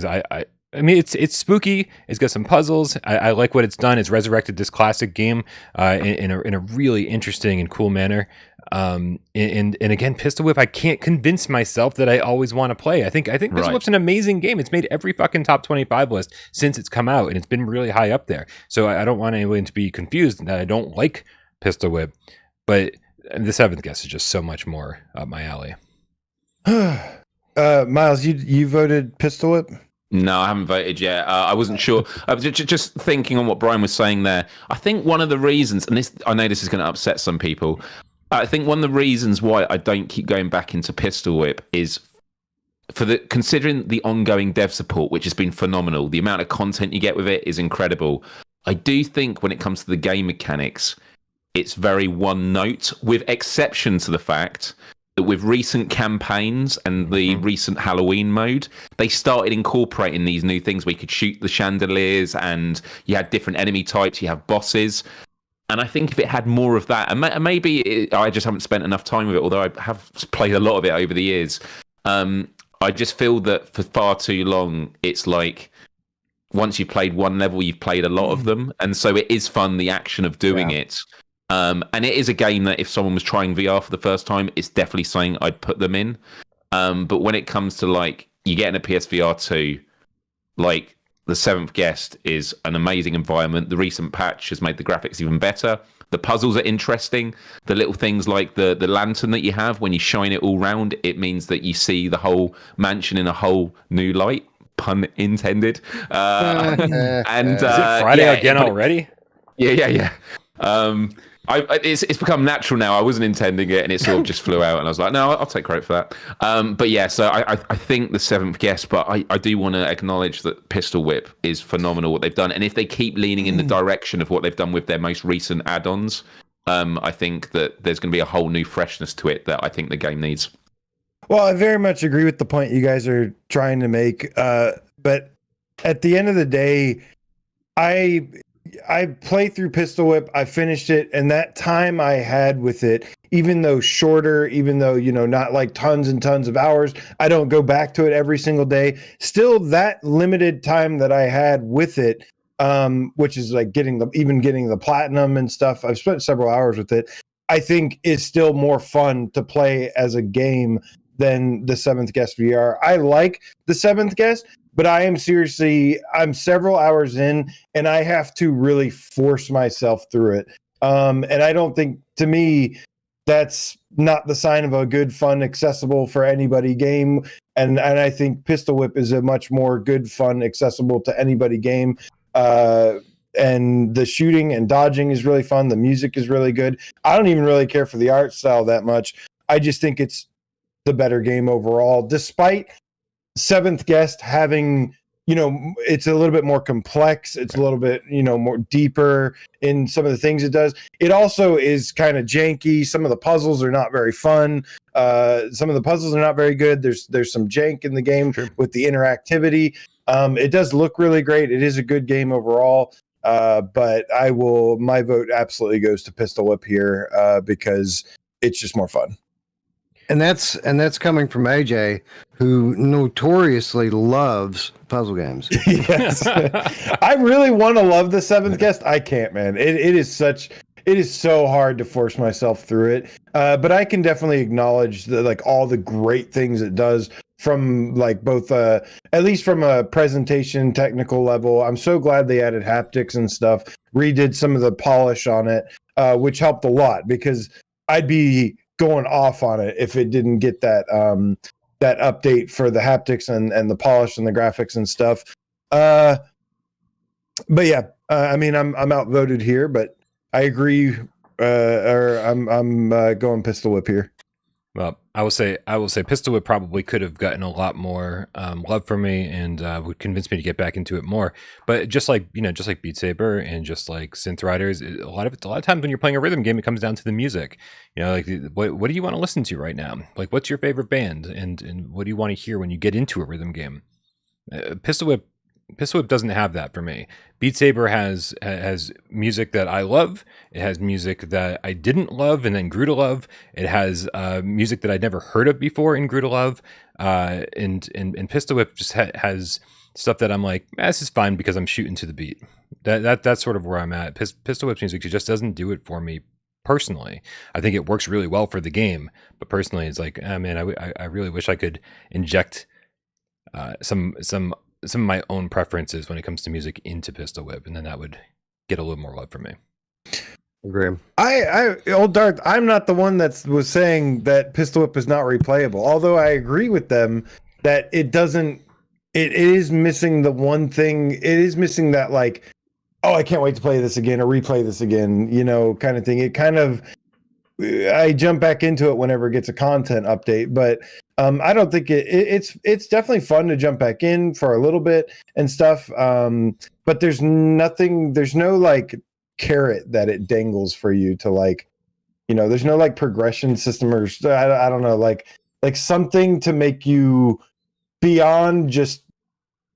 I mean it's spooky. It's got some puzzles. I like what it's done. It's resurrected this classic game in a really interesting and cool manner. And again, Pistol Whip, I can't convince myself that I always want to play. I think Pistol Whip's an amazing game. It's made every fucking top 25 list since it's come out, and it's been really high up there. So I don't want anyone to be confused that I don't like Pistol Whip, but the Seventh Guest is just so much more up my alley. Miles, you voted Pistol Whip? No, I haven't voted yet. I wasn't sure. I was just thinking on what Brian was saying there. I think one of the reasons, and I know this is going to upset some people, I think one of the reasons why I don't keep going back into Pistol Whip is considering the ongoing dev support, which has been phenomenal. The amount of content you get with it is incredible. I do think when it comes to the game mechanics, it's very one note, with exception to the fact that with recent campaigns and the recent Halloween mode, they started incorporating these new things where you could shoot the chandeliers and you had different enemy types, you have bosses. And I think if it had more of that, and maybe I just haven't spent enough time with it, although I have played a lot of it over the years, I just feel that for far too long, it's like once you've played one level, you've played a lot of them. And so it is fun, the action of doing it. And it is a game that if someone was trying VR for the first time, it's definitely something I'd put them in. But when it comes to like you getting a PSVR 2, like the Seventh Guest is an amazing environment. The recent patch has made the graphics even better. The puzzles are interesting. The little things like the lantern that you have, when you shine it all round, it means that you see the whole mansion in a whole new light. Pun intended. And is it Friday again already? Yeah. It's become natural now. I wasn't intending it, and it sort of just flew out. And I was like, no, I'll take credit for that. But yeah, so I think the Seventh Guest, but I do want to acknowledge that Pistol Whip is phenomenal what they've done. And if they keep leaning in the direction of what they've done with their most recent add-ons, I think that there's going to be a whole new freshness to it that I think the game needs. Well, I very much agree with the point you guys are trying to make. But at the end of the day, I played through Pistol Whip, I finished it, and that time I had with it, even though shorter, even though, not like tons and tons of hours, I don't go back to it every single day. Still, that limited time that I had with it, which is like getting the platinum and stuff, I've spent several hours with it, I think is still more fun to play as a game than the Seventh Guest VR. I like the Seventh Guest, but I'm several hours in, and I have to really force myself through it. And I don't think, to me, that's not the sign of a good, fun, accessible for anybody game. And I think Pistol Whip is a much more good, fun, accessible to anybody game. And the shooting and dodging is really fun. The music is really good. I don't even really care for the art style that much. I just think it's the better game overall, despite Seventh Guest having, it's a little bit more complex. It's a little bit, more deeper in some of the things it does. It also is kind of janky. Some of the puzzles are not very fun. Some of the puzzles are not very good. There's some jank in the game with the interactivity. It does look really great. It is a good game overall. But my vote absolutely goes to Pistol Whip here because it's just more fun. And that's coming from AJ, who notoriously loves puzzle games. Yes. I really want to love the Seventh Guest. I can't, man. It is so hard to force myself through it. But I can definitely acknowledge all the great things it does from both at least from a presentation technical level. I'm so glad they added haptics and stuff, redid some of the polish on it, which helped a lot because I'd be going off on it if it didn't get that that update for the haptics and the polish and the graphics and stuff. But yeah, I mean, I'm outvoted here, but I agree. I'm going Pistol Whip here. Well, I will say Pistol Whip probably could have gotten a lot more love from me and would convince me to get back into it more. But just like Beat Saber and just like Synth Riders, a lot of times when you're playing a rhythm game, it comes down to the music. Like what do you want to listen to right now? Like what's your favorite band and what do you want to hear when you get into a rhythm game? Pistol Whip doesn't have that for me. Beat Saber has music that I love. It has music that I didn't love and then grew to love. It has music that I'd never heard of before and grew to love. And Pistol Whip just has stuff that I'm like, this is fine because I'm shooting to the beat. That's sort of where I'm at. Pistol Whip's music just doesn't do it for me personally. I think it works really well for the game, but personally, it's like, man, I really wish I could inject some of my own preferences when it comes to music into Pistol Whip, and then that would get a little more love from me. Agree. Old Darth, I'm not the one that was saying that Pistol Whip is not replayable. Although I agree with them that it is missing the one thing. It is missing that I can't wait to play this again or replay this again, kind of thing. It kind of, I jump back into it whenever it gets a content update, but I don't think it's definitely fun to jump back in for a little bit and stuff. But there's no carrot that it dangles for you to there's no progression system or I don't know, like something to make you beyond just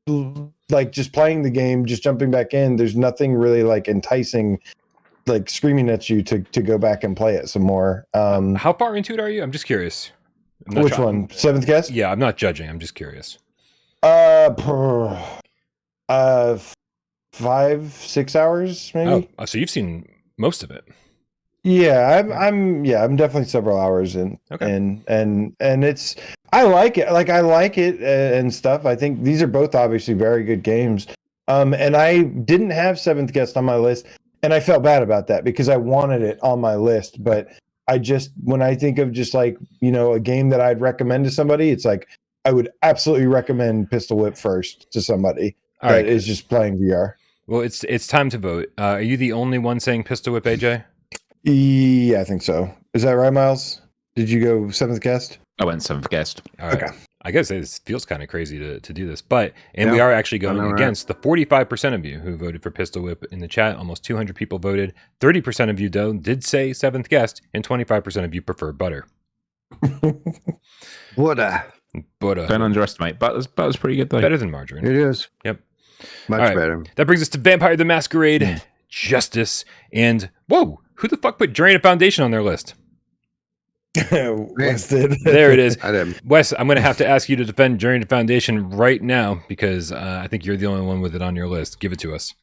playing the game, just jumping back in. There's nothing really enticing, screaming at you to go back and play it some more. How far into it are you? I'm just curious. Which one? Seventh Guest? Yeah, I'm not judging. I'm just curious. 5-6 hours maybe. Oh, so you've seen most of it. Yeah, I'm definitely several hours in. Okay. And it's, I like it. I like it and stuff. I think these are both obviously very good games. And I didn't have Seventh Guest on my list, and I felt bad about that because I wanted it on my list, but when I think of just a game that I'd recommend to somebody, it's I would absolutely recommend Pistol Whip first to somebody that is just playing VR. Well, it's time to vote. Are you the only one saying Pistol Whip, AJ? Yeah, I think so. Is that right, Miles? Did you go Seventh Guest? I went Seventh Guest. All right. Okay. I guess it feels kind of crazy to do this, but we are actually going against the 45% of you who voted for Pistol Whip in the chat. Almost 200 people voted. 30% of you did say Seventh Guest, and 25% of you prefer Butter. Butter. Don't underestimate. Butter's pretty good though. Better than margarine. It is. Yep. Much better. That brings us to Vampire the Masquerade, Justice, and whoa, who the fuck put Drain Foundation on their list? Wes did. There it is. I did. Wes, I'm going to have to ask you to defend Drain Foundation right now because I think you're the only one with it on your list. Give it to us.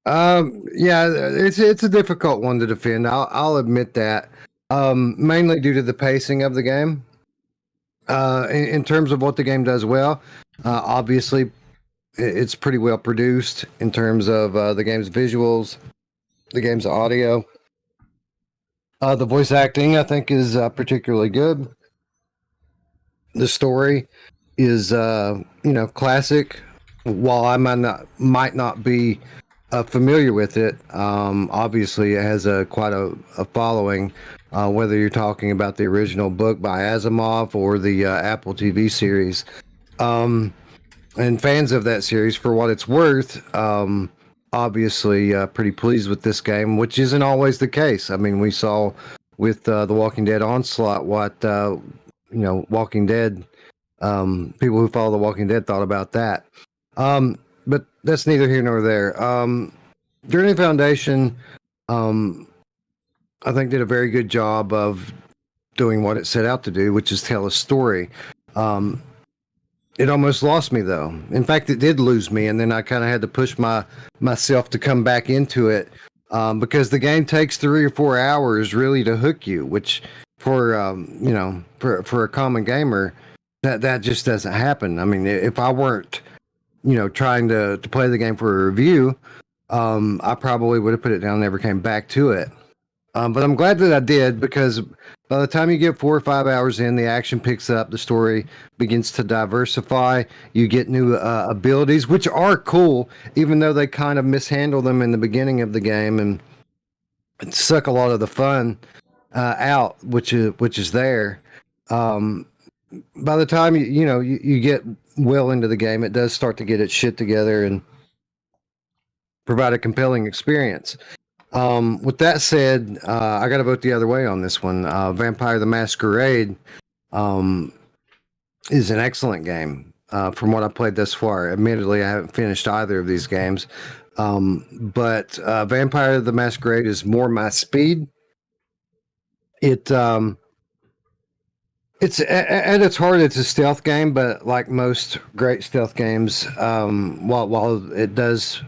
Yeah, it's a difficult one to defend. I'll admit that. Mainly due to the pacing of the game. In terms of what the game does well, obviously it's pretty well produced in terms of the game's visuals, the game's audio. The voice acting, I think, is particularly good. The story is, classic. While I might not be familiar with it, obviously it has quite a following. Whether you're talking about the original book by Asimov or the Apple TV series, and fans of that series, for what it's worth, obviously pretty pleased with this game, which isn't always the case. I mean, we saw with The Walking Dead Onslaught what Walking Dead people who follow The Walking Dead thought about that. But that's neither here nor there. Journey Foundation, I think, did a very good job of doing what it set out to do, which is tell a story. It almost lost me, though. In fact, it did lose me, and then I kind of had to push myself to come back into it, because the game takes 3 or 4 hours really to hook you, which for for a common gamer, that just doesn't happen. I mean, if I weren't trying to play the game for a review, I probably would have put it down and never came back to it. But I'm glad that I did, because by the time you get 4 or 5 hours in, the action picks up, the story begins to diversify. You get new abilities, which are cool, even though they kind of mishandle them in the beginning of the game and suck a lot of the fun out, which is there. By the time you get well into the game, it does start to get its shit together and provide a compelling experience. With that said, I got to vote the other way on this one. Vampire the Masquerade is an excellent game from what I played thus far. Admittedly, I haven't finished either of these games, but Vampire the Masquerade is more my speed. It's at its heart, it's a stealth game, but like most great stealth games, while it does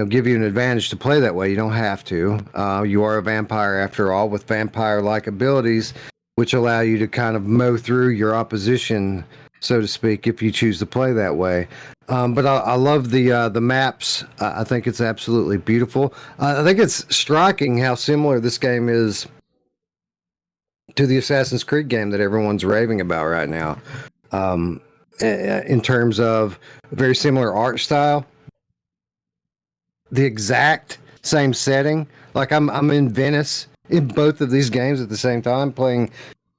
give you an advantage to play that way, you don't have to. You are a vampire after all, with vampire-like abilities, which allow you to kind of mow through your opposition, so to speak, if you choose to play that way. But I love the maps. I think it's absolutely beautiful. I think it's striking how similar this game is to the Assassin's Creed game that everyone's raving about right now, in terms of very similar art style. The exact same setting. Like I'm in Venice in both of these games at the same time, playing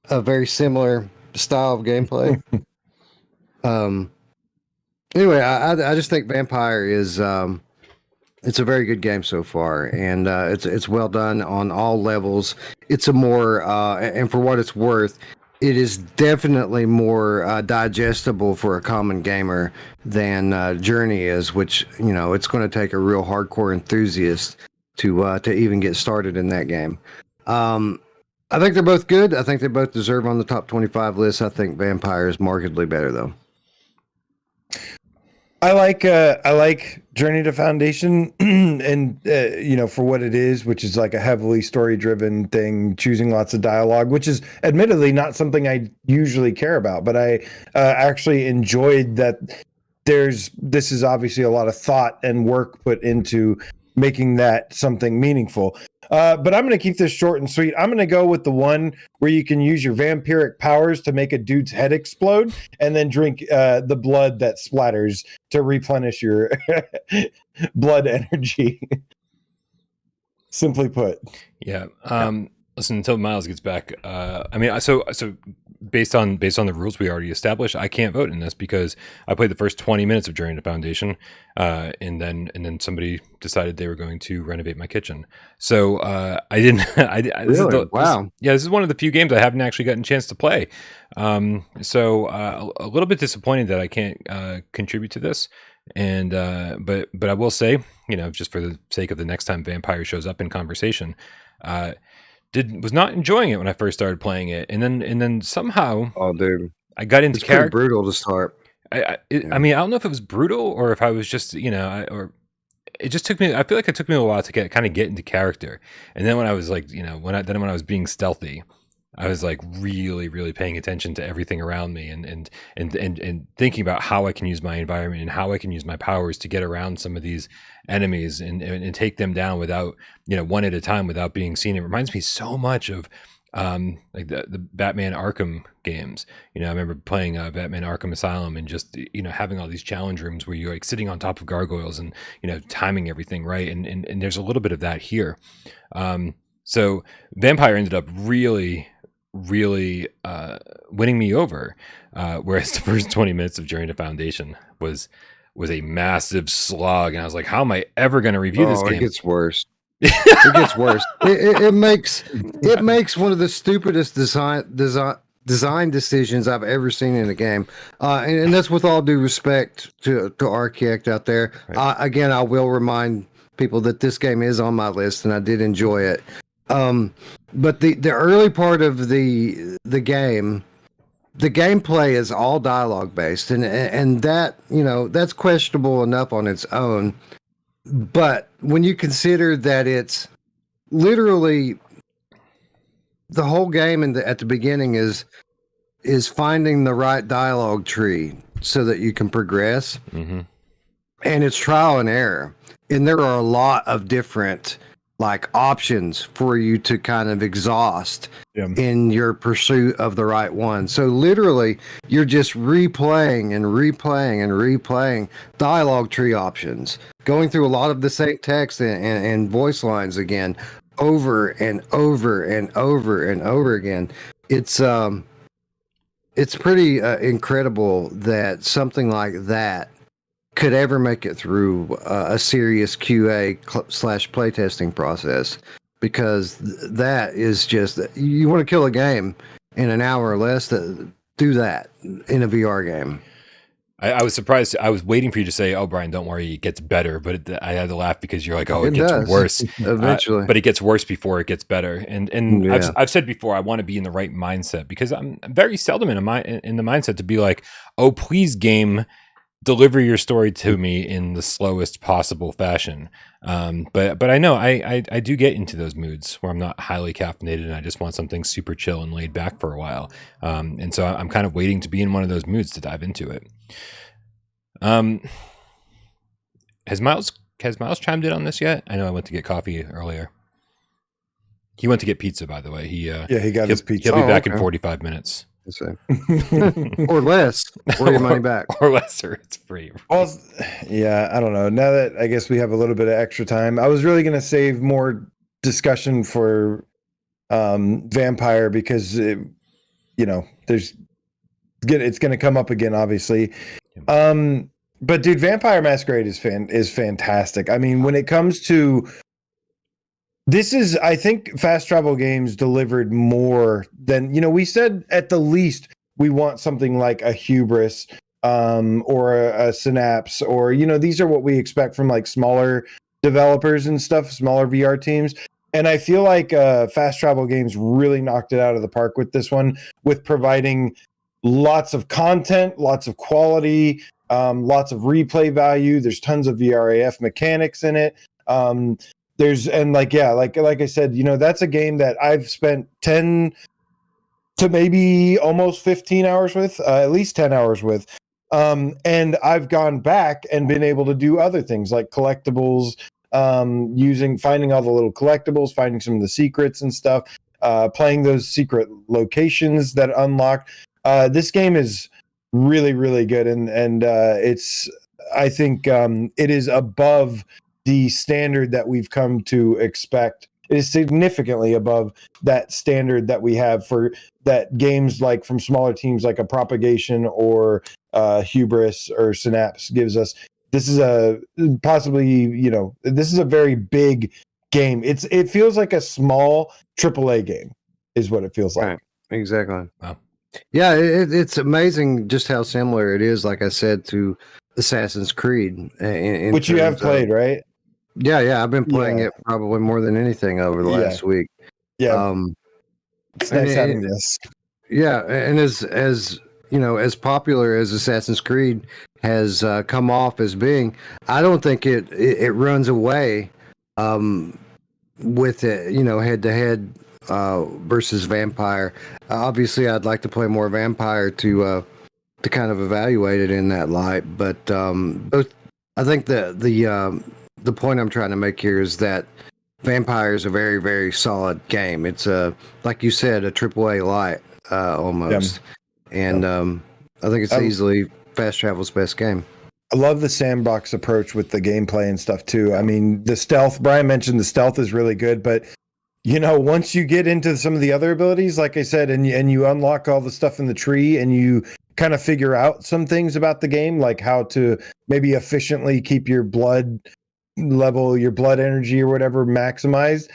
a very similar style of gameplay. Anyway, I just think Vampire is it's a very good game so far, and it's well done on all levels. It's a more and for what it's worth, it is definitely more digestible for a common gamer than Journey is, which it's going to take a real hardcore enthusiast to even get started in that game. I think they're both good. I think they both deserve on the top 25 list. I think Vampire is markedly better, though. I like Journey to Foundation, and for what it is, which is like a heavily story-driven thing, choosing lots of dialogue, which is admittedly not something I usually care about, but I actually enjoyed that. This is obviously a lot of thought and work put into making that something meaningful. But I'm going to keep this short and sweet. I'm going to go with the one where you can use your vampiric powers to make a dude's head explode and then drink the blood that splatters to replenish your blood energy. Simply put. Yeah. Listen, until Miles gets back, so based on the rules we already established, I can't vote in this because I played the first 20 minutes of Journey to Foundation, and then somebody decided they were going to renovate my kitchen. So I didn't. Really? Wow. This is one of the few games I haven't actually gotten a chance to play. So a little bit disappointed that I can't contribute to this. And but I will say, just for the sake of the next time Vampire shows up in conversation, was not enjoying it when I first started playing it, and then somehow, oh dude, I got into character. Brutal to start. I mean, I don't know if it was brutal or if I was just or it just took me. I feel like it took me a while to get into character, and then when I was like when I was being stealthy, I was like really, really paying attention to everything around me and thinking about how I can use my environment and how I can use my powers to get around some of these enemies and take them down without, one at a time without being seen. It reminds me so much of like the Batman Arkham games. I remember playing Batman Arkham Asylum and just, having all these challenge rooms where you're like sitting on top of gargoyles and, timing everything right. And there's a little bit of that here. So Vampire ended up really winning me over, whereas the first 20 minutes of Journey to Foundation was a massive slog, and I was like, how am I ever going to review this game? It gets worse. It gets worse. It makes one of the stupidest design decisions I've ever seen in a game, and that's with all due respect to Architect out there. Right. Again, I will remind people that this game is on my list, and I did enjoy it. But the early part of the game, the gameplay is all dialogue based, and that, you know, that's questionable enough on its own. But when you consider that it's literally the whole game at the beginning is finding the right dialogue tree so that you can progress, and it's trial and error, and there are a lot of different like options for you to kind of exhaust in your pursuit of the right one. So literally you're just replaying and replaying dialogue tree options, going through a lot of the same text and voice lines again, over and over and over and over again. It's pretty incredible that something like that could ever make it through a serious QA / playtesting process, because that is just, you want to kill a game in an hour or less, do that in a VR game. I was surprised. I was waiting for you to say, "Oh, Brian, don't worry, it gets better." But I had to laugh because you're like, "Oh, it gets does. worse Eventually." but it gets worse before it gets better. And Yeah. I've said before, I want to be in the right mindset, because I'm very seldom in the mindset to be like, "Oh, please, game, deliver your story to me in the slowest possible fashion." But I know I do get into those moods where I'm not highly caffeinated and I just want something super chill and laid back for a while. And so I'm kind of waiting to be in one of those moods to dive into it. Has Miles chimed in on this yet? I know I went to get coffee earlier. He went to get pizza, by the way. He got his pizza. He'll be back in 45 minutes. Or less, or your money back. Or less, or it's free. Well, yeah, I don't know. Now that I guess we have a little bit of extra time, I was really going to save more discussion for Vampire, because it's going to come up again, obviously. But dude, Vampire Masquerade is fantastic. I mean, when it comes to I think fast travel games delivered more than, we said at the least we want something like a Hubris or a Synapse, or, these are what we expect from like smaller developers and stuff, smaller VR teams. And I feel like fast travel games really knocked it out of the park with this one, with providing lots of content, lots of quality, lots of replay value. There's tons of VRAF mechanics in it. Like I said, that's a game that I've spent 10 to maybe almost 15 hours with, at least 10 hours with. And I've gone back and been able to do other things like collectibles, finding all the little collectibles, finding some of the secrets and stuff, playing those secret locations that unlock. This game is really, really good. And I think it is above the standard that we've come to expect. It is significantly above that standard that we have for that games like from smaller teams like a Propagation or Hubris or Synapse gives us. This is this is a very big game. It feels like a small AAA game is what it feels like. Right. Exactly. Wow. Yeah, it's amazing just how similar it is, like I said, to Assassin's Creed. Which you have played, right? Yeah, I've been playing it probably more than anything over the last week. Yeah, it's nice having this. Yeah, and as popular as Assassin's Creed has come off as being, I don't think it runs away with it, head to head versus Vampire. Obviously, I'd like to play more Vampire to kind of evaluate it in that light. But I think the point I'm trying to make here is that Vampire is a very, very solid game. It's like you said, a AAA light almost, and I think it's easily Fast Travel's best game. I love the sandbox approach with the gameplay and stuff too. I mean, the stealth. Brian mentioned the stealth is really good, but once you get into some of the other abilities, like I said, and you unlock all the stuff in the tree, and you kind of figure out some things about the game, like how to maybe efficiently keep your blood level, your blood energy or whatever maximized.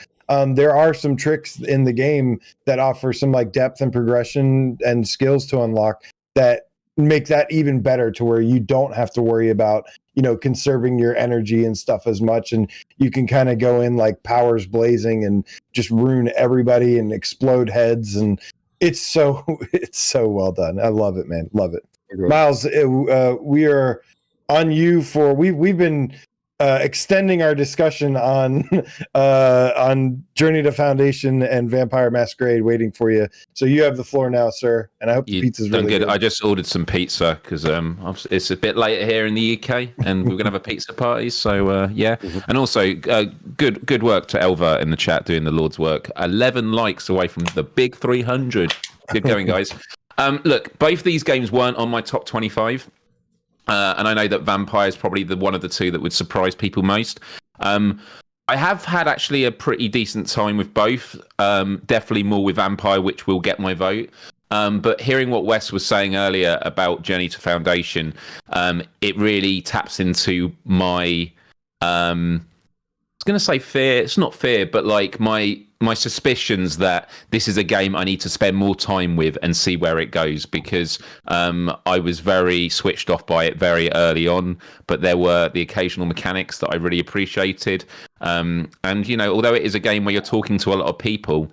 There are some tricks in the game that offer some like depth and progression and skills to unlock that make that even better to where you don't have to worry about, you know, conserving your energy and stuff as much, and you can kind of go in like powers blazing and just ruin everybody and explode heads, and it's so well done. I love it, man. Love it. Miles, we are on you for we've been extending our discussion on Journey to Foundation and Vampire Masquerade, waiting for you. So you have the floor now, sir. And I hope the pizza's really good. I just ordered some pizza because it's a bit later here in the UK, and we're gonna have a pizza party. So yeah, and also good work to Elva in the chat doing the Lord's work. 11 likes away from the big 300. Good going, guys. Look, both these games weren't on my top 25. And I know that Vampire is probably one of the two that would surprise people most. I have had actually a pretty decent time with both. Definitely more with Vampire, which will get my vote. But hearing what Wes was saying earlier about Journey to Foundation, it really taps into my... I was going to say fear. It's not fear, but like my suspicions that this is a game I need to spend more time with and see where it goes, because I was very switched off by it very early on, but there were the occasional mechanics that I really appreciated. And, you know, although it is a game where you're talking to a lot of people,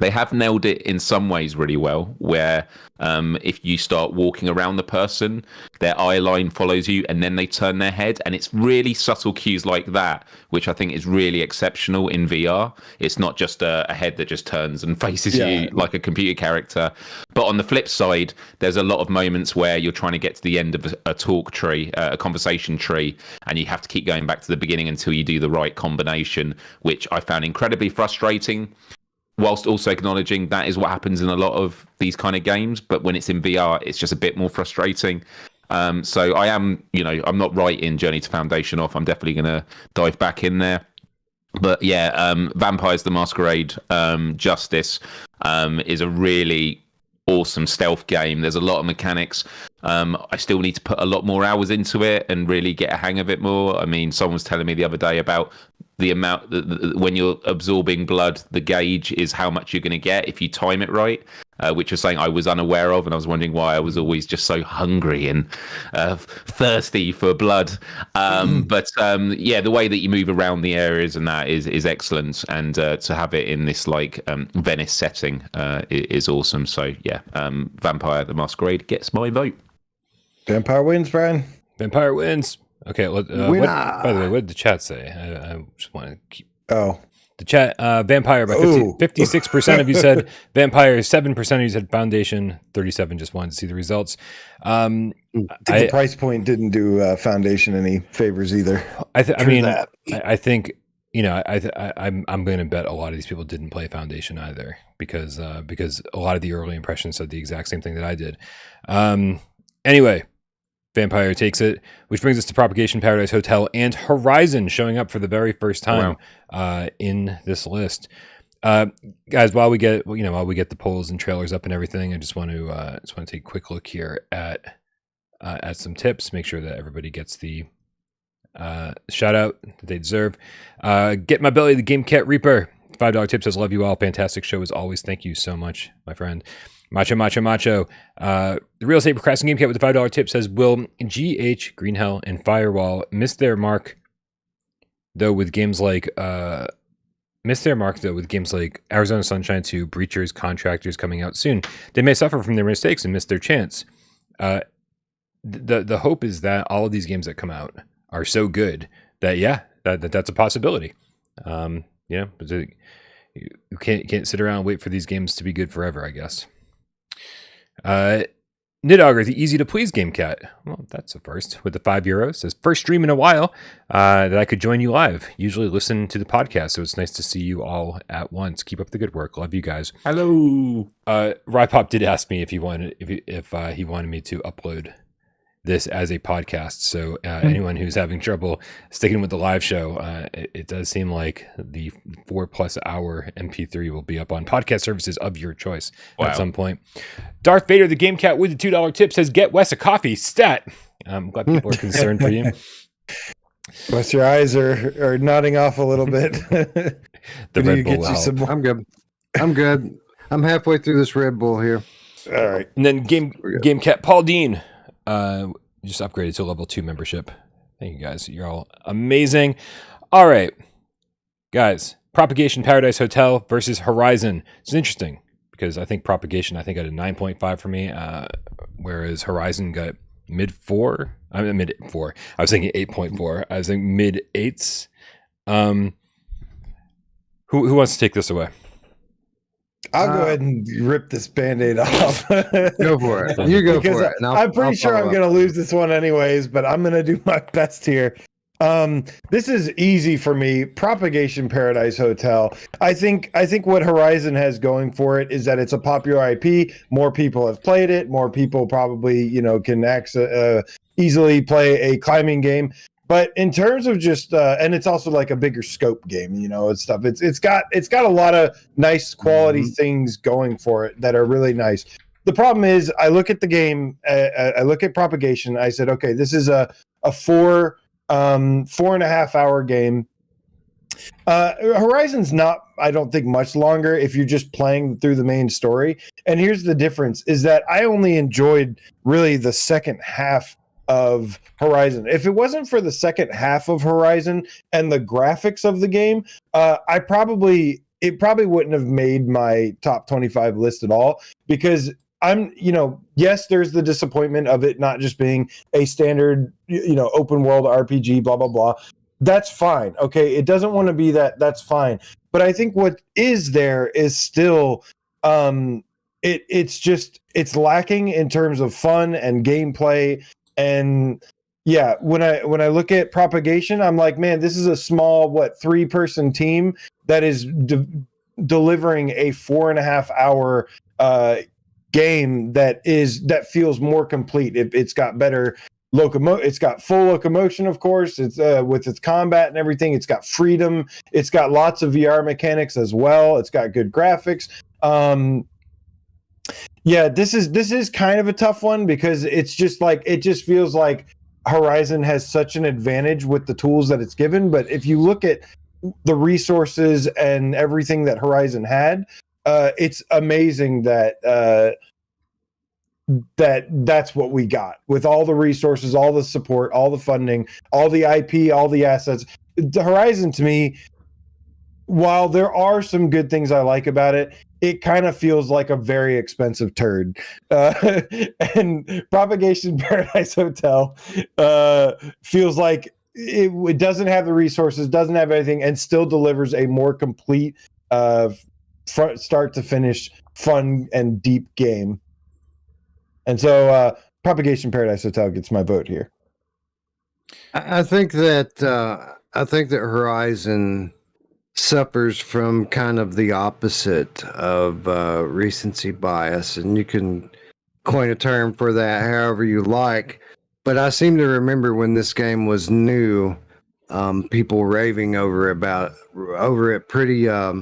they have nailed it in some ways really well, where if you start walking around the person, their eye line follows you and then they turn their head. And it's really subtle cues like that, which I think is really exceptional in VR. It's not just a head that just turns and faces you like a computer character. But on the flip side, there's a lot of moments where you're trying to get to the end of a talk tree, a conversation tree, and you have to keep going back to the beginning until you do the right combination, which I found incredibly frustrating, whilst also acknowledging that is what happens in a lot of these kind of games. But when it's in VR, it's just a bit more frustrating. So I am, you know, I'm not writing Journey to Foundation off. I'm definitely going to dive back in there. But yeah, Vampires the Masquerade Justice is a really awesome stealth game. There's a lot of mechanics. I still need to put a lot more hours into it and really get a hang of it more. I mean, someone was telling me the other day about the amount when you're absorbing blood, the gauge is how much you're going to get if you time it right, which was something I was unaware of, and I was wondering why I was always just so hungry and thirsty for blood. But yeah, the way that you move around the areas and that is excellent, and to have it in this like Venice setting is awesome. So yeah, Vampire the Masquerade gets my vote. Vampire wins, Brian. Vampire wins. Okay, by the way, what did the chat say? I just want to keep... Oh. The chat, Vampire, by 56% of you said Vampire, 7% of you said Foundation, 37 just wanted to see the results. I think the price point didn't do Foundation any favors either. I think, you know, I'm going to bet a lot of these people didn't play Foundation either, because a lot of the early impressions said the exact same thing that I did. Anyway, Vampire takes it, which brings us to Propagation Paradise Hotel and Horizon showing up for the very first time in this list. Guys, while we get the polls and trailers up and everything, I just want to take a quick look here at some tips. Make sure that everybody gets the shout out that they deserve. Get My Belly, the Game Cat Reaper. $5 tip says, love you all. Fantastic show as always. Thank you so much, my friend. Macho. The Real Estate Procrastinating Game Cat with the $5 tip says, will GH, Green Hell, and Firewall miss their mark though with games like Arizona Sunshine 2, Breachers, Contractors coming out soon? They may suffer from their mistakes and miss their chance. The hope is that all of these games that come out are so good that that's a possibility. But you can't sit around and wait for these games to be good forever, I guess. Nidogger, the easy to please game cat. Well, that's a first with the €5. Says, first stream in a while that I could join you live. Usually listen to the podcast, so it's nice to see you all at once. Keep up the good work. Love you guys. Hello. Rypop did ask me if he wanted me to upload this as a podcast. So anyone who's having trouble sticking with the live show, it does seem like the 4+ hour MP3 will be up on podcast services of your choice at some point. Darth Vader, the Game Cat with the $2 tip says, get Wes a coffee stat. I'm glad people are concerned for you. Wes, your eyes are nodding off a little bit. The Red Bull will help. I'm good. I'm halfway through this Red Bull here. All right. And then Game Cat Paul Dean just upgraded to a level 2 membership. Thank you guys. You're all amazing. All right, guys. Propagation Paradise Hotel versus Horizon. It's interesting because I think Propagation got a 9.5 for me, whereas Horizon got mid 4. I mean mid 4. I was thinking 8.4. I was thinking mid 8s. Who wants to take this away? I'll go ahead and rip this Band-Aid off. Go for it. You go for it. I'm pretty sure I'm going to lose this one anyways, but I'm going to do my best here. This is easy for me. Propagation Paradise Hotel. I think what Horizon has going for it is that it's a popular IP. More people have played it. More people probably, can easily play a climbing game. But in terms of just, and it's also like a bigger scope game, and stuff. It's got a lot of nice quality things going for it that are really nice. The problem is, I look at the game, I look at Propagation. I said, okay, this is a 4.5 hour game. Horizon's not, I don't think, much longer if you're just playing through the main story. And here's the difference: is that I only enjoyed really the second half of Horizon. If it wasn't for the second half of Horizon and the graphics of the game, it probably wouldn't have made my top 25 list at all, because yes, there's the disappointment of it not just being a standard, open world RPG, blah, blah, blah. That's fine. Okay. It doesn't want to be that. That's fine. But I think what is there is still, it's lacking in terms of fun and gameplay. And yeah, when I look at Propagation, I'm like, man, this is a small, 3-person team that is delivering a 4.5 hour game that feels more complete. It's got better it's got full locomotion, of course. It's with its combat and everything. It's got freedom. It's got lots of VR mechanics as well. It's got good graphics. Yeah, this is kind of a tough one, because it just feels like Horizon has such an advantage with the tools that it's given. But if you look at the resources and everything that Horizon had, it's amazing that that's what we got with all the resources, all the support, all the funding, all the IP, all the assets. The Horizon, to me, while there are some good things I like about it, it kind of feels like a very expensive turd. And Propagation Paradise Hotel feels like it doesn't have the resources, doesn't have anything, and still delivers a more complete start to finish fun and deep game. And so Propagation Paradise Hotel gets my vote here. I think that Horizon suffers from kind of the opposite of recency bias, and you can coin a term for that however you like. But I seem to remember when this game was new, people raving over it pretty. I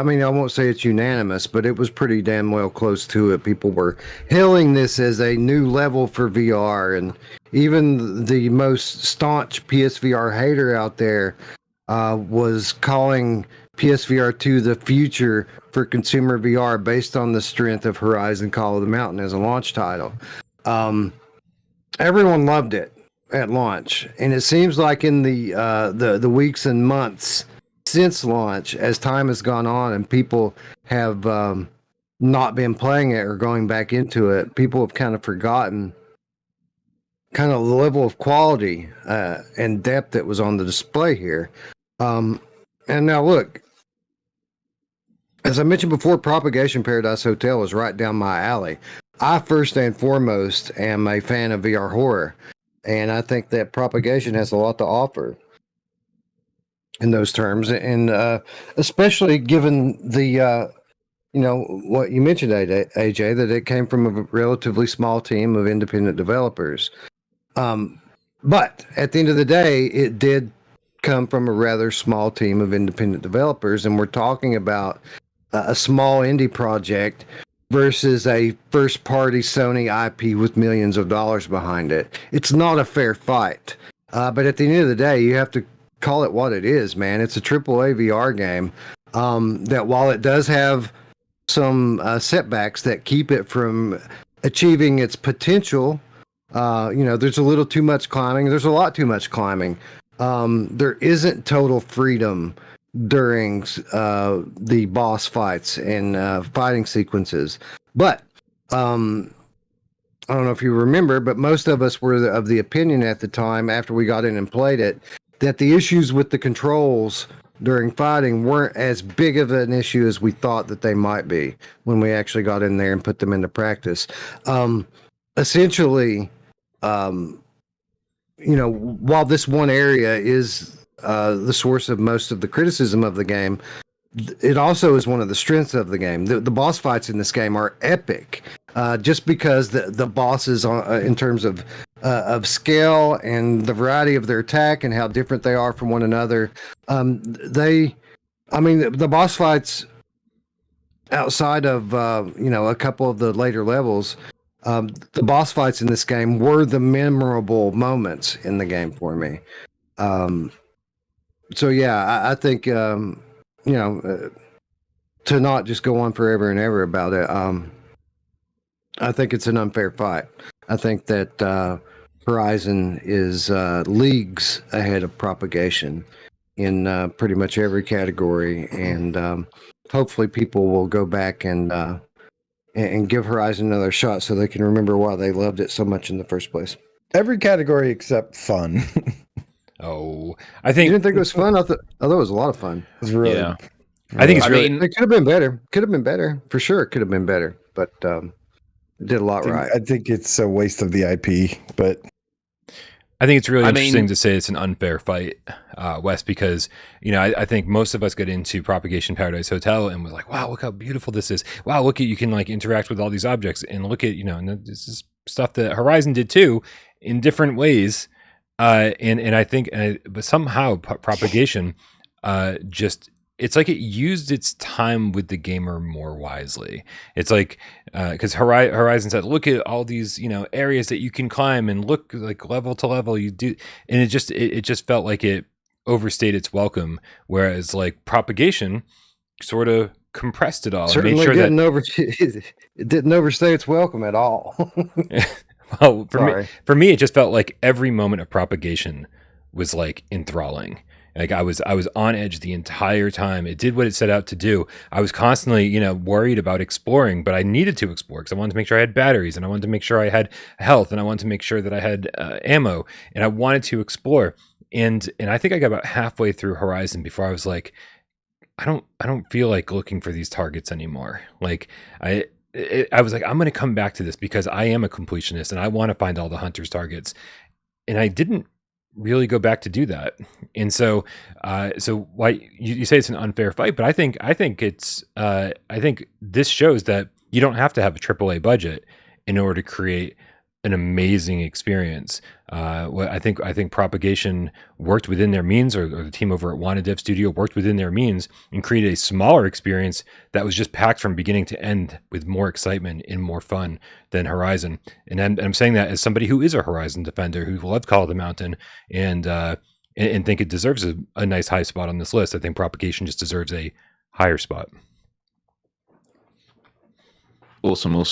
mean, I won't say it's unanimous, but it was pretty damn well close to it. People were hailing this as a new level for VR, and even the most staunch PSVR hater out there was calling PSVR 2 the future for consumer VR based on the strength of Horizon Call of the Mountain as a launch title. Everyone loved it at launch, and it seems like in the weeks and months since launch, as time has gone on and people have not been playing it or going back into it, people have kind of forgotten kind of the level of quality and depth that was on the display here. And now look, as I mentioned before, Propagation Paradise Hotel is right down my alley. I first and foremost am a fan of VR horror, and I think that Propagation has a lot to offer in those terms, and especially given the what you mentioned, AJ, that it came from a relatively small team of independent developers. But at the end of the day, it did come from a rather small team of independent developers, and we're talking about a small indie project versus a first-party Sony IP with millions of dollars behind it. It's not a fair fight. But at the end of the day, you have to call it what it is, man. It's a AAA VR game that, while it does have some setbacks that keep it from achieving its potential. There's a little too much climbing. There's a lot too much climbing. There isn't total freedom during the boss fights and fighting sequences. But I don't know if you remember, but most of us were of the opinion at the time after we got in and played it that the issues with the controls during fighting weren't as big of an issue as we thought that they might be when we actually got in there and put them into practice. Essentially, while this one area is the source of most of the criticism of the game, it also is one of the strengths of the game. The boss fights in this game are epic, just because the bosses, in terms of scale and the variety of their attack and how different they are from one another. The boss fights outside of a couple of the later levels, the boss fights in this game were the memorable moments in the game for me. So yeah, I think to not just go on forever and ever about it. I think it's an unfair fight. I think that Horizon is leagues ahead of Propagation in pretty much every category, and hopefully people will go back and give Horizon another shot so they can remember why they loved it so much in the first place. Every category except fun. I think you didn't think it was fun. I thought it was a lot of fun. It was really. Yeah. I think it's really. It could have been better. Could have been better for sure. It could have been better, but it did a lot right. I think it's a waste of the IP, but I think it's really interesting to say it's an unfair fight, Wes, because I think most of us got into Propagation Paradise Hotel and was like, wow, look how beautiful this is. Wow, look at you can like interact with all these objects, and look at and this is stuff that Horizon did too in different ways. And I think, but somehow Propagation it's like it used its time with the gamer more wisely. It's like, because Horizon said, look at all these, areas that you can climb and look like level to level you do. And it just felt like it overstayed its welcome. Whereas like Propagation sort of compressed it all. Certainly and made sure it didn't overstay its welcome at all. Well, for me, it just felt like every moment of Propagation was like enthralling. Like I was on edge the entire time. It did what it set out to do. I was constantly, worried about exploring, but I needed to explore because I wanted to make sure I had batteries, and I wanted to make sure I had health, and I wanted to make sure that I had ammo, and I wanted to explore. And I think I got about halfway through Horizon before I was like, I don't feel like looking for these targets anymore. Like I was like, I'm going to come back to this because I am a completionist and I want to find all the hunter's targets. And I didn't really go back to do that. And so why you say it's an unfair fight, but I think it's, I think this shows that you don't have to have a AAA budget in order to create an amazing experience. I think Propagation worked within their means, or the team over at Wanna Dev Studio worked within their means and created a smaller experience that was just packed from beginning to end with more excitement and more fun than Horizon. And I'm saying that as somebody who is a Horizon defender, who loved Call of the Mountain, and think it deserves a nice high spot on this list. I think Propagation just deserves a higher spot. Awesome.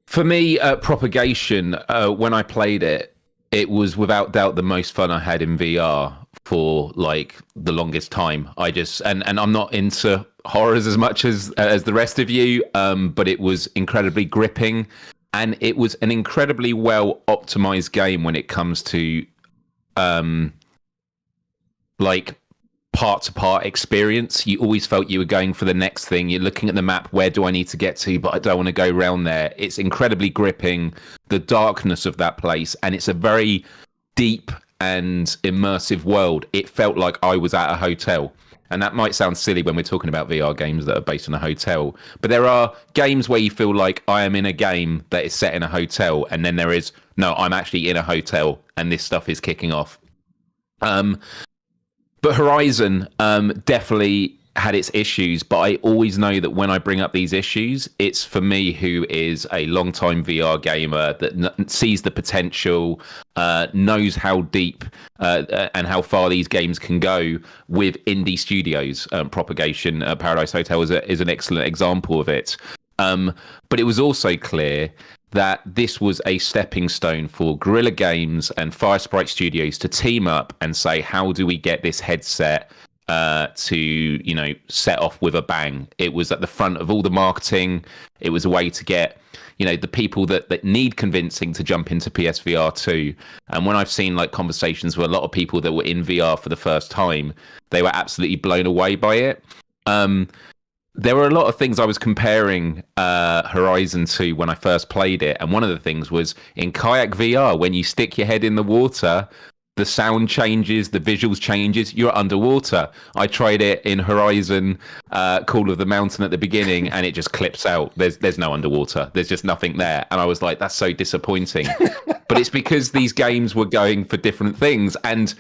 For me, Propagation, when I played it, it was without doubt the most fun I had in VR for like the longest time. And I'm not into horrors as much as the rest of you, but it was incredibly gripping, and it was an incredibly well optimized game when it comes to like part-to-part experience. You always felt you were going for the next thing. You're looking at the map, where do I need to get to, but I don't want to go around there. It's incredibly gripping, the darkness of that place, and it's a very deep and immersive world. It felt like I was at a hotel. And that might sound silly when we're talking about VR games that are based on a hotel, but there are games where you feel like I am in a game that is set in a hotel, and then there is, no, I'm actually in a hotel and this stuff is kicking off. But Horizon definitely had its issues, but I always know that when I bring up these issues, it's for me, who is a long-time VR gamer that sees the potential, knows how deep and how far these games can go with indie studios. Propagation, Paradise Hotel is an excellent example of it. But it was also clear that this was a stepping stone for Guerrilla Games and Firesprite Studios to team up and say, how do we get this headset to set off with a bang? It was at the front of all the marketing. It was a way to get the people that need convincing to jump into PSVR 2. And when I've seen like conversations with a lot of people that were in VR for the first time, they were absolutely blown away by it. There were a lot of things I was comparing Horizon to when I first played it, and one of the things was in Kayak VR, when you stick your head in the water, the sound changes, the visuals changes, you're underwater. I tried it in Horizon Call of the Mountain at the beginning, and it just clips out. There's no underwater. There's just nothing there. And I was like, that's so disappointing. But it's because these games were going for different things. And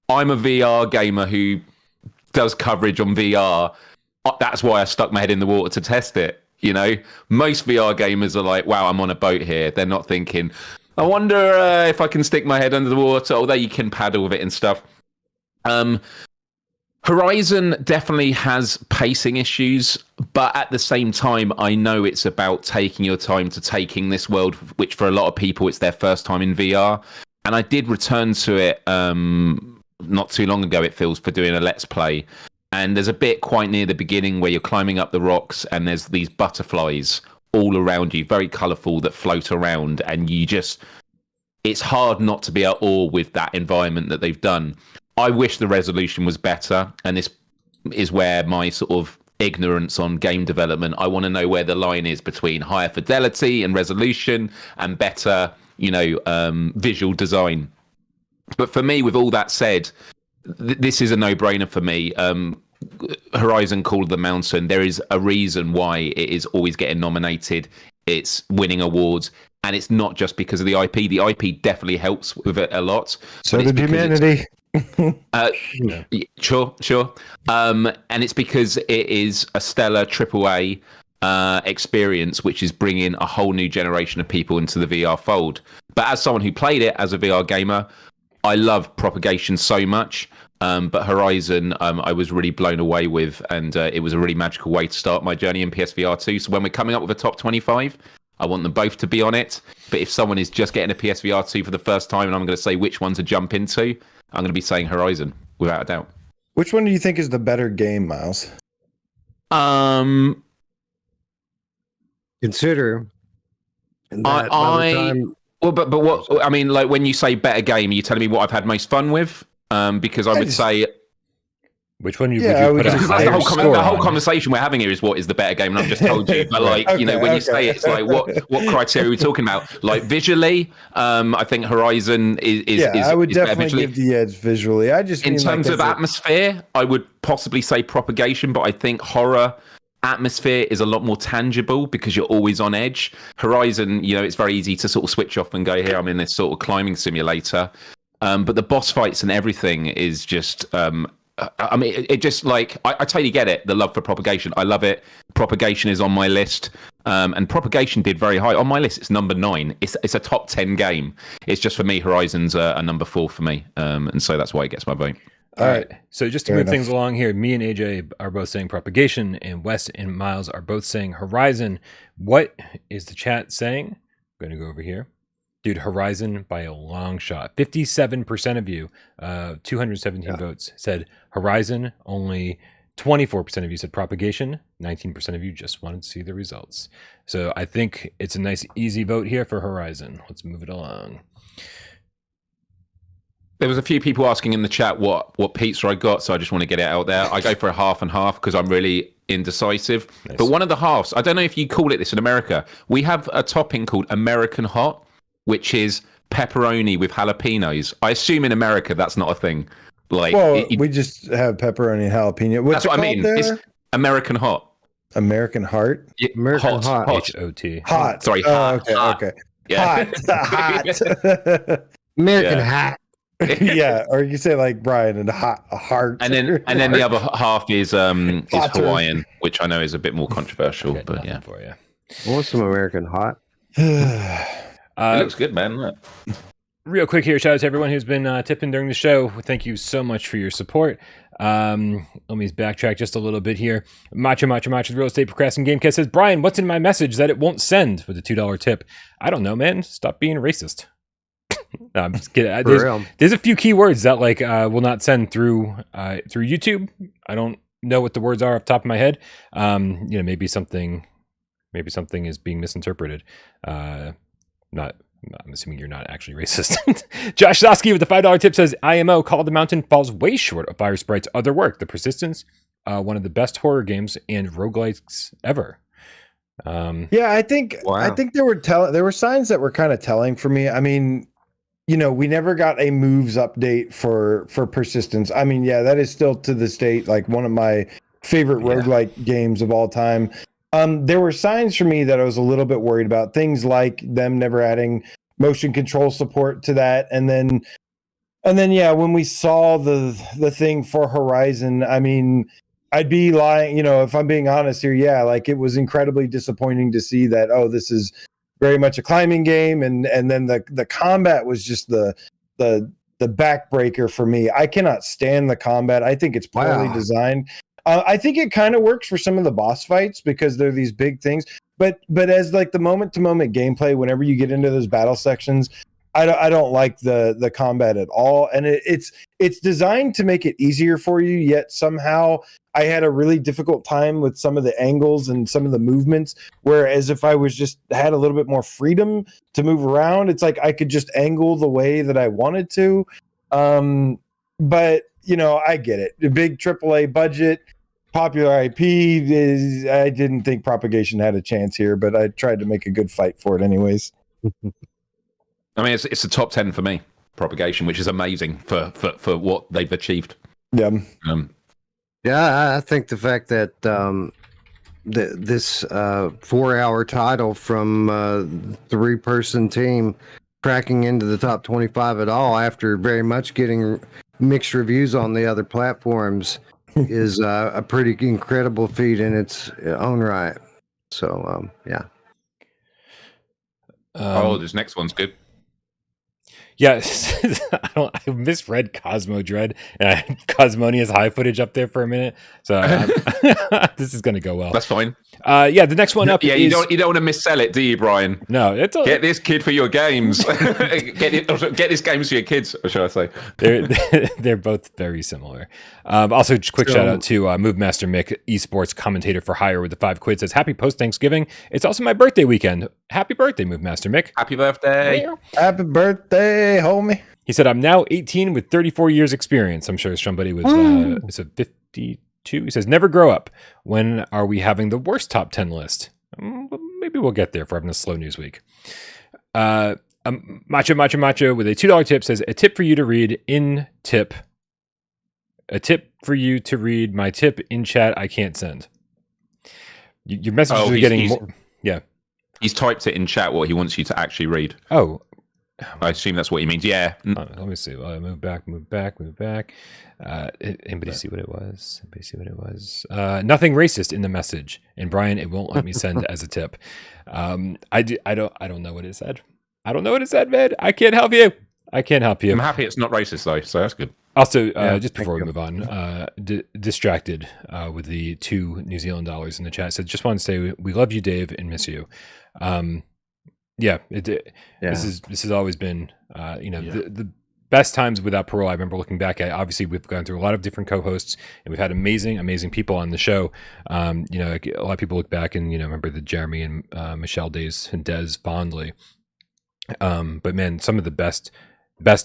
I'm a VR gamer who does coverage on VR. That's why I stuck my head in the water to test it. Most VR gamers are like, wow, I'm on a boat here. They're not thinking, I wonder if I can stick my head under the water, although you can paddle with it and stuff. Horizon definitely has pacing issues, but at the same time, I know it's about taking your time to taking this world, which for a lot of people, it's their first time in VR. And I did return to it not too long ago, it feels, for doing a Let's Play. And there's a bit quite near the beginning where you're climbing up the rocks and there's these butterflies all around you, very colourful, that float around. And it's hard not to be at awe with that environment that they've done. I wish the resolution was better. And this is where my sort of ignorance on game development, I want to know where the line is between higher fidelity and resolution and better, visual design. But for me, with all that said, this is a no-brainer for me. Horizon Call of the Mountain, there is a reason why it is always getting nominated. It's winning awards, and it's not just because of the IP. The IP definitely helps with it a lot. So did humanity. Sure. And it's because it is a stellar AAA experience, which is bringing a whole new generation of people into the VR fold. But as someone who played it as a VR gamer, I love Propagation so much. But Horizon, I was really blown away with, and it was a really magical way to start my journey in PSVR 2. So when we're coming up with a top 25, I want them both to be on it. But if someone is just getting a PSVR 2 for the first time, and I'm going to say which one to jump into, I'm going to be saying Horizon, without a doubt. Which one do you think is the better game, Miles? Consider that by the time... Well, but what I mean, like when you say better game, are you telling me what I've had most fun with? Because I would say, which one would you put a higher score the whole on? Conversation we're having here is what is the better game, and I've just told you. But like, when you say it, it's like what criteria are we talking about? Like visually, I think Horizon is I would is definitely give the edge visually. I just in terms of atmosphere, I would possibly say Propagation, but I think horror atmosphere is a lot more tangible because you're always on edge. Horizon, it's very easy to sort of switch off and go, here I'm in this sort of climbing simulator. But the boss fights and everything is just it just like I totally get it, the love for Propagation. I love it. Propagation is on my list, and Propagation did very high on my list. It's number 9. It's a top 10 game. It's just, for me, Horizon's a number 4 for me, and so that's why it gets my vote. All right. So just to move things along here, me and AJ are both saying Propagation, and Wes and Miles are both saying Horizon. What is the chat saying? I'm going to go over here. Dude, Horizon by a long shot. 57% of you, 217 votes, said Horizon. Only 24% of you said Propagation. 19% of you just wanted to see the results. So I think it's a nice, easy vote here for Horizon. Let's move it along. There was a few people asking in the chat what pizza I got, so I just want to get it out there. I go for a half and half because I'm really indecisive. Nice. But one of the halves, I don't know if you call it this in America, we have a topping called American Hot, which is pepperoni with jalapenos. I assume in America that's not a thing. Like, we just have pepperoni and jalapeno. That's what I mean. There? It's American Hot. American Heart? American Hot. H-O-T. Hot. Sorry, hot. Okay. Yeah. Hot. American Hat. Yeah, or you say like Brian and a heart. And then the other half is Hawaiian, which I know is a bit more controversial, but yeah. For you. What's some American hot? It looks good, man. Look. Real quick here, shout out to everyone who's been tipping during the show. Thank you so much for your support. Let me backtrack just a little bit here. Macho, Real Estate Procrastinating Gamecast says, Brian, what's in my message that it won't send with a $2 tip? I don't know, man. Stop being racist. No, I'm just kidding. There's a few keywords that will not send through YouTube. I don't know what the words are off the top of my head. Maybe something is being misinterpreted. I'm assuming you're not actually racist. Josh Sosky with the $5 tip says, IMO, Call of the Mountain falls way short of Fire Sprite's other work. The Persistence, one of the best horror games and roguelikes ever. Yeah, I think there were signs that were kind of telling for me. I mean, we never got a moves update for Persistence. I mean, yeah, that is still to this date like one of my favorite roguelike games of all time. There were signs for me that I was a little bit worried about, things like them never adding motion control support to that, and then yeah, when we saw the thing for Horizon, I mean, I'd be lying, if I'm being honest here. Yeah, like it was incredibly disappointing to see that. Oh, this is very much a climbing game, and then the combat was just the backbreaker for me. I cannot stand the combat. I think it's poorly designed. I think it kind of works for some of the boss fights because they're these big things. But as like the moment to moment gameplay, whenever you get into those battle sections, I don't like the combat at all. And it's designed to make it easier for you. Yet somehow I had a really difficult time with some of the angles and some of the movements. Whereas if I was just had a little bit more freedom to move around, it's like I could just angle the way that I wanted to. But I get it. The big AAA budget. Popular IP I didn't think Propagation had a chance here, but I tried to make a good fight for it anyways. I mean, it's a top 10 for me, Propagation, which is amazing for what they've achieved. Yeah. I think the fact that this 4-hour title from 3-person team cracking into the top 25 at all after very much getting mixed reviews on the other platforms is a pretty incredible feat in its own right. So, yeah. This next one's good. Yes, I misread Cosmo Dread, and I had Cosmonia's high footage up there for a minute, so this is going to go well. That's fine. The next one up. Yeah, you don't want to missell it, do you, Brian? No, get this kid for your games. get this games for your kids, or should I say? They're both very similar. Also, quick shout out to Movemaster Mick, esports commentator for hire with the 5 quid, says happy post Thanksgiving. It's also my birthday weekend. Happy birthday, Movemaster Mick. Happy birthday. Happy birthday, homie. He said, I'm now 18 with 34 years experience. I'm sure somebody was 52. He says, never grow up. When are we having the worst top 10 list? Maybe we'll get there if we're having a slow news week. Macho with a $2 tip says, a tip for you to read in tip. A tip for you to read my tip in chat I can't send. Your messages are getting more. Yeah. He's typed it in chat what he wants you to actually read. Oh. I assume that's what he means. Yeah. Let me see. Move back. Anybody see what it was? Nothing racist in the message. And Brian, it won't let me send as a tip. I don't know what it said. I don't know what it said, man. I can't help you. I'm happy it's not racist though, so that's good. Also, just before we move on, Distracted with the $2 New Zealand dollars in the chat said, just want to say we love you, Dave, and miss you. This has always been, the best times without Parole. I remember looking back at, obviously we've gone through a lot of different co-hosts and we've had amazing people on the show. A lot of people look back and, remember the Jeremy and Michelle days and Des fondly. But man, some of the best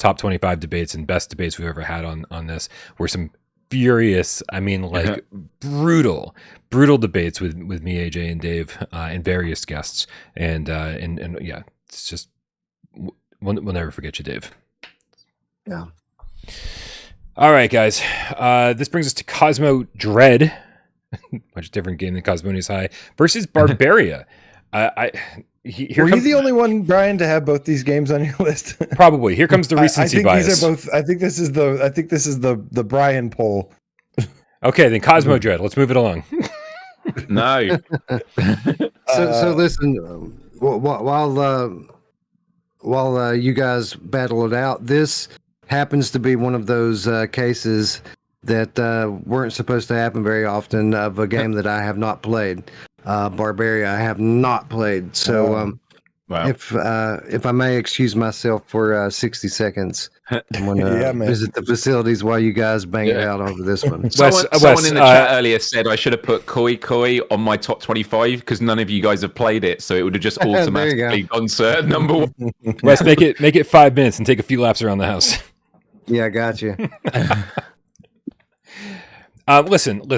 top 25 debates and best debates we've ever had on this were some furious, brutal debates with me, AJ, and Dave, and various guests. And yeah, it's just, we'll never forget you, Dave. Yeah. All right, guys. This brings us to Cosmo Dread, much different game than Cosmonia's High, versus Barbaria. here Were you comes, the only one, Brian, to have both these games on your list? probably. Here comes the recency I think bias. these are both. I think this is the Brian poll. Okay, then Cosmo Dread. Let's move it along. No. So listen, while you guys battle it out, this happens to be one of those cases that weren't supposed to happen very often of a game that I have not played. Barbaria, I have not played. So Wow. if I may excuse myself for 60 seconds, I'm gonna visit the facilities while you guys bang it out over this one. Someone in the chat earlier said I should have put Koi Koi on my top 25 because none of you guys have played it, so it would have just automatically gone to number one. Wes, make it 5 minutes and take a few laps around the house. Yeah, I got you. Listen.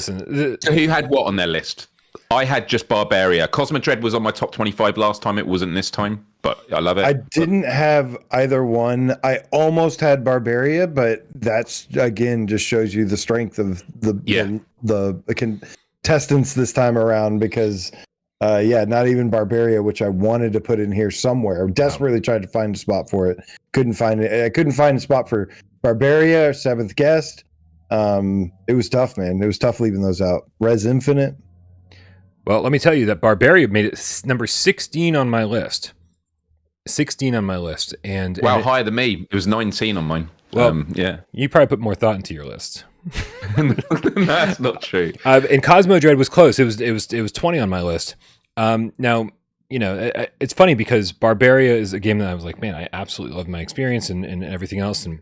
So who had what on their list? I had just Barbaria. Cosmo Dread was on my top 25 last time. It wasn't this time, but I love it. I didn't have either one. I almost had Barbaria, but that's again just shows you the strength of the contestants this time around because not even Barbaria, which I wanted to put in here somewhere. I desperately tried to find a spot for it. Couldn't find it. I couldn't find a spot for Barbaria or Seventh Guest. It was tough, man. It was tough leaving those out. Res Infinite. Well, let me tell you that Barbaria made it number 16 on my list. 16 on my list. And higher than me. It was 19 on mine. Well, you probably put more thought into your list. That's not true. And Cosmo Dread was close. It was 20 on my list. Now, it's funny because Barbaria is a game that I was like, man, I absolutely love my experience and everything else, and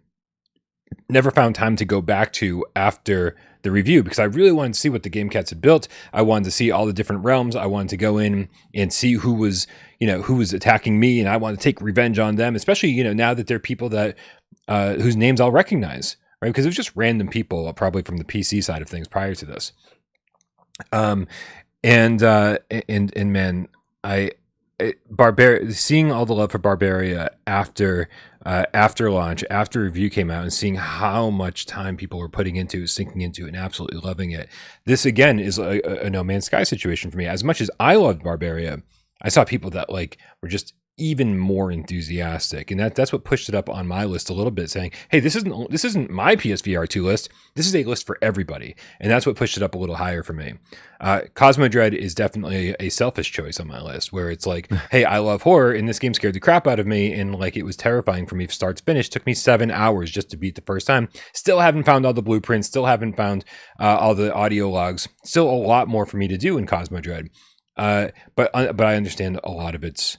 never found time to go back to after the review because I really wanted to see what the Game Cats had built. I wanted to see all the different realms. I wanted to go in and see who was attacking me, and I wanted to take revenge on them, especially, now that they're people that whose names I'll recognize, right? Because it was just random people probably from the PC side of things prior to this. And man, seeing all the love for Barbaria after launch, after review came out, and seeing how much time people were putting into, sinking into, and absolutely loving it. This again is a No Man's Sky situation for me. As much as I loved Barbaria, I saw people that were just even more enthusiastic, and that's what pushed it up on my list a little bit, saying, hey, this isn't my PSVR2 list. This is a list for everybody, and that's what pushed it up a little higher for me. Cosmo Dread is definitely a selfish choice on my list, where it's like, hey, I love horror, and this game scared the crap out of me, and it was terrifying for me from start to finish. It took me 7 hours just to beat the first time. Still haven't found all the blueprints. Still haven't found all the audio logs. Still a lot more for me to do in Cosmo Dread. But I understand a lot of its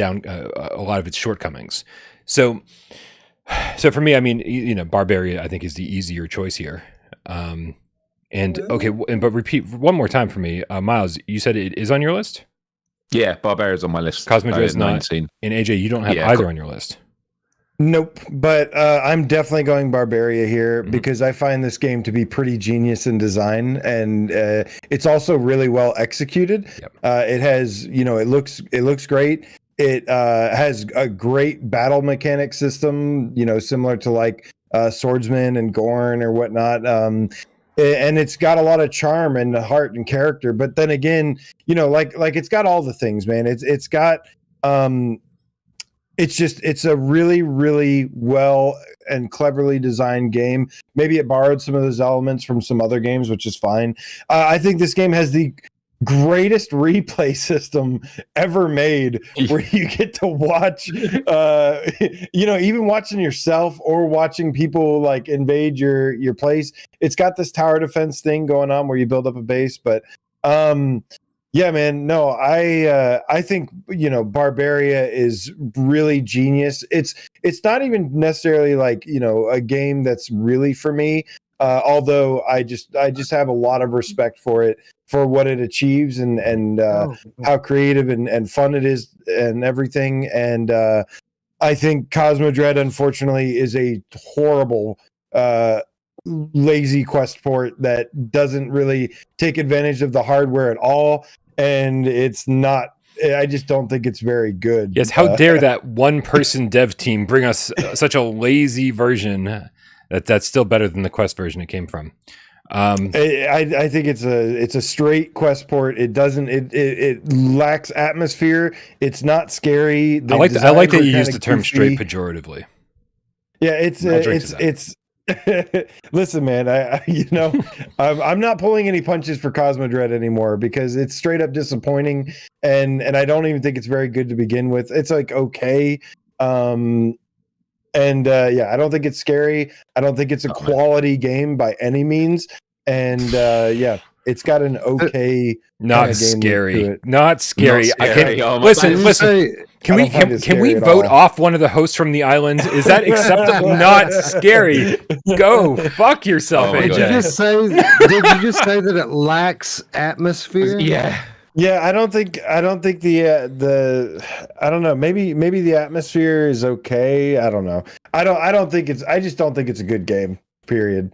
a lot of its shortcomings. So for me, I mean, Barbaria, I think, is the easier choice here. But repeat one more time for me, Miles. You said it is on your list. Yeah, Barbaria's on my list. Cosmo Dread is not. 19. And AJ, you don't have either on your list. Nope, but I'm definitely going Barbaria here because I find this game to be pretty genius in design, and it's also really well executed. Yep. It has, it looks great. It has a great battle mechanic system, similar to Swordsman and Gorn or whatnot. And it's got a lot of charm and heart and character. But then again, it's got all the things, man. It's got it's a really, really well and cleverly designed game. Maybe it borrowed some of those elements from some other games, which is fine. I think this game has the greatest replay system ever made, where you get to watch, even watching yourself or watching people invade your place. It's got this tower defense thing going on where you build up a base, but yeah, man. No, I think Barbaria is really genius. It's not even necessarily a game that's really for me. Although I just have a lot of respect for it, for what it achieves and how creative and fun it is and everything. And I think Cosmo Dread, unfortunately, is a horrible lazy quest port that doesn't really take advantage of the hardware at all, and it's not. I just don't think it's very good. Yes, how dare that one-person dev team bring us such a lazy version that's still better than the Quest version it came from. I think it's a straight quest port. It doesn't it lacks atmosphere. It's not scary. I like that you used the term straight pejoratively. Yeah, it's listen, man, I'm not pulling any punches for Cosmo Dread anymore because it's straight up disappointing, and I don't even think it's very good to begin with. It's like okay. I don't think it's scary. I don't think it's a quality game by any means. And it's got an okay not scary. Not scary. Not scary. Listen. Can we vote off one of the hosts from the island? Is that acceptable? Not scary. Go fuck yourself, AJ. Did you just say that it lacks atmosphere? Yeah. Yeah, I don't think the I don't know. Maybe the atmosphere is okay. I don't know. I just don't think it's a good game. Period.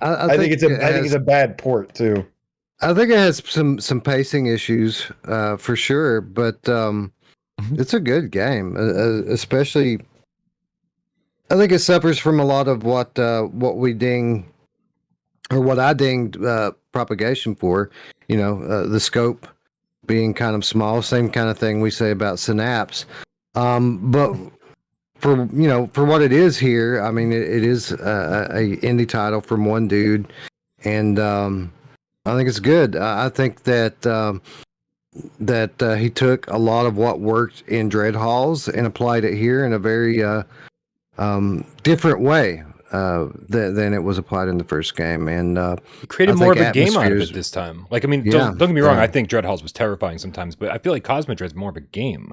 I think it's a bad port too. I think it has some pacing issues for sure, but it's a good game. Especially, I think it suffers from a lot of what we ding or what I dinged propagation for. The scope being kind of small. Same kind of thing we say about Synapse. But for what it is here, I mean, it is a indie title from one dude, and I think it's good. I think that he took a lot of what worked in Dread Halls and applied it here in a very different way than it was applied in the first game, and created more of a game out of it this time. Like, I mean, don't get me wrong. I think Dread Halls was terrifying sometimes, but I feel like Cosmo Dread's more of a game.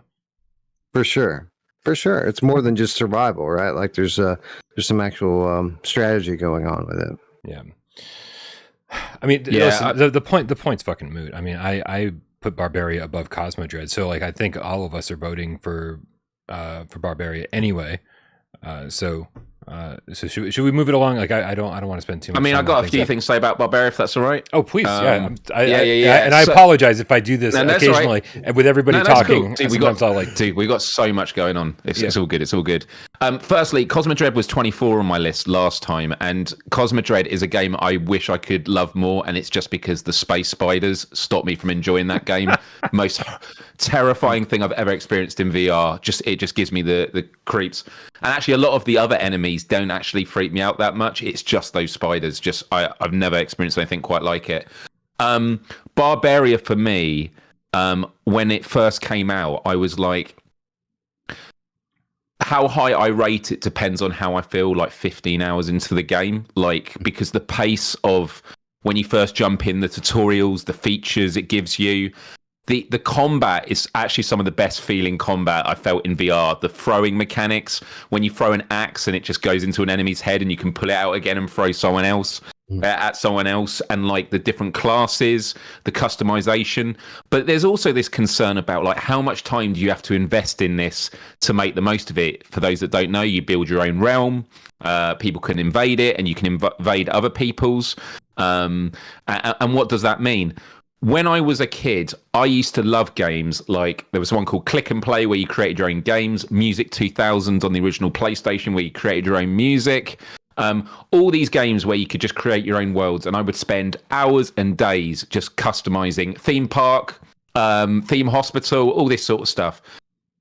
For sure. It's more than just survival, right? Like there's some actual strategy going on with it. Yeah. I mean, listen, the point's fucking moot. I mean, I put Barbaria above Cosmo Dread, so like I think all of us are voting for Barbaria anyway. So should we move it along? Like I don't want to spend too much. I mean, time I got a few things to say about Barbaria, if that's all right. Oh, please, yeah. And I apologize if I do this occasionally, and with everybody talking. Cool. We got so much going on. It's all good. It's all good. Firstly, Cosmo Dread was 24 on my list last time, and Cosmo Dread is a game I wish I could love more, and it's just because the space spiders stopped me from enjoying that game. Most terrifying thing I've ever experienced in VR. It just gives me the creeps. And actually, a lot of the other enemies don't actually freak me out that much. It's just those spiders. I've never experienced anything quite like it. Barbaria for me, when it first came out, I was like, how high I rate it depends on how I feel like 15 hours into the game. Like, because the pace of when you first jump in, the tutorials, the features it gives you, the combat is actually some of the best feeling combat I felt in VR. The throwing mechanics, when you throw an axe and it just goes into an enemy's head and you can pull it out again and throw someone else at someone else, and like the different classes, the customization. But there's also this concern about like how much time do you have to invest in this to make the most of it. For those that don't know, you build your own realm. People can invade it, and you can invade other people's. And what does that mean? When I was a kid, I used to love games like there was one called Click and Play where you created your own games, Music 2000 on the original PlayStation where you created your own music, all these games where you could just create your own worlds, and I would spend hours and days just customizing theme park, theme hospital, all this sort of stuff.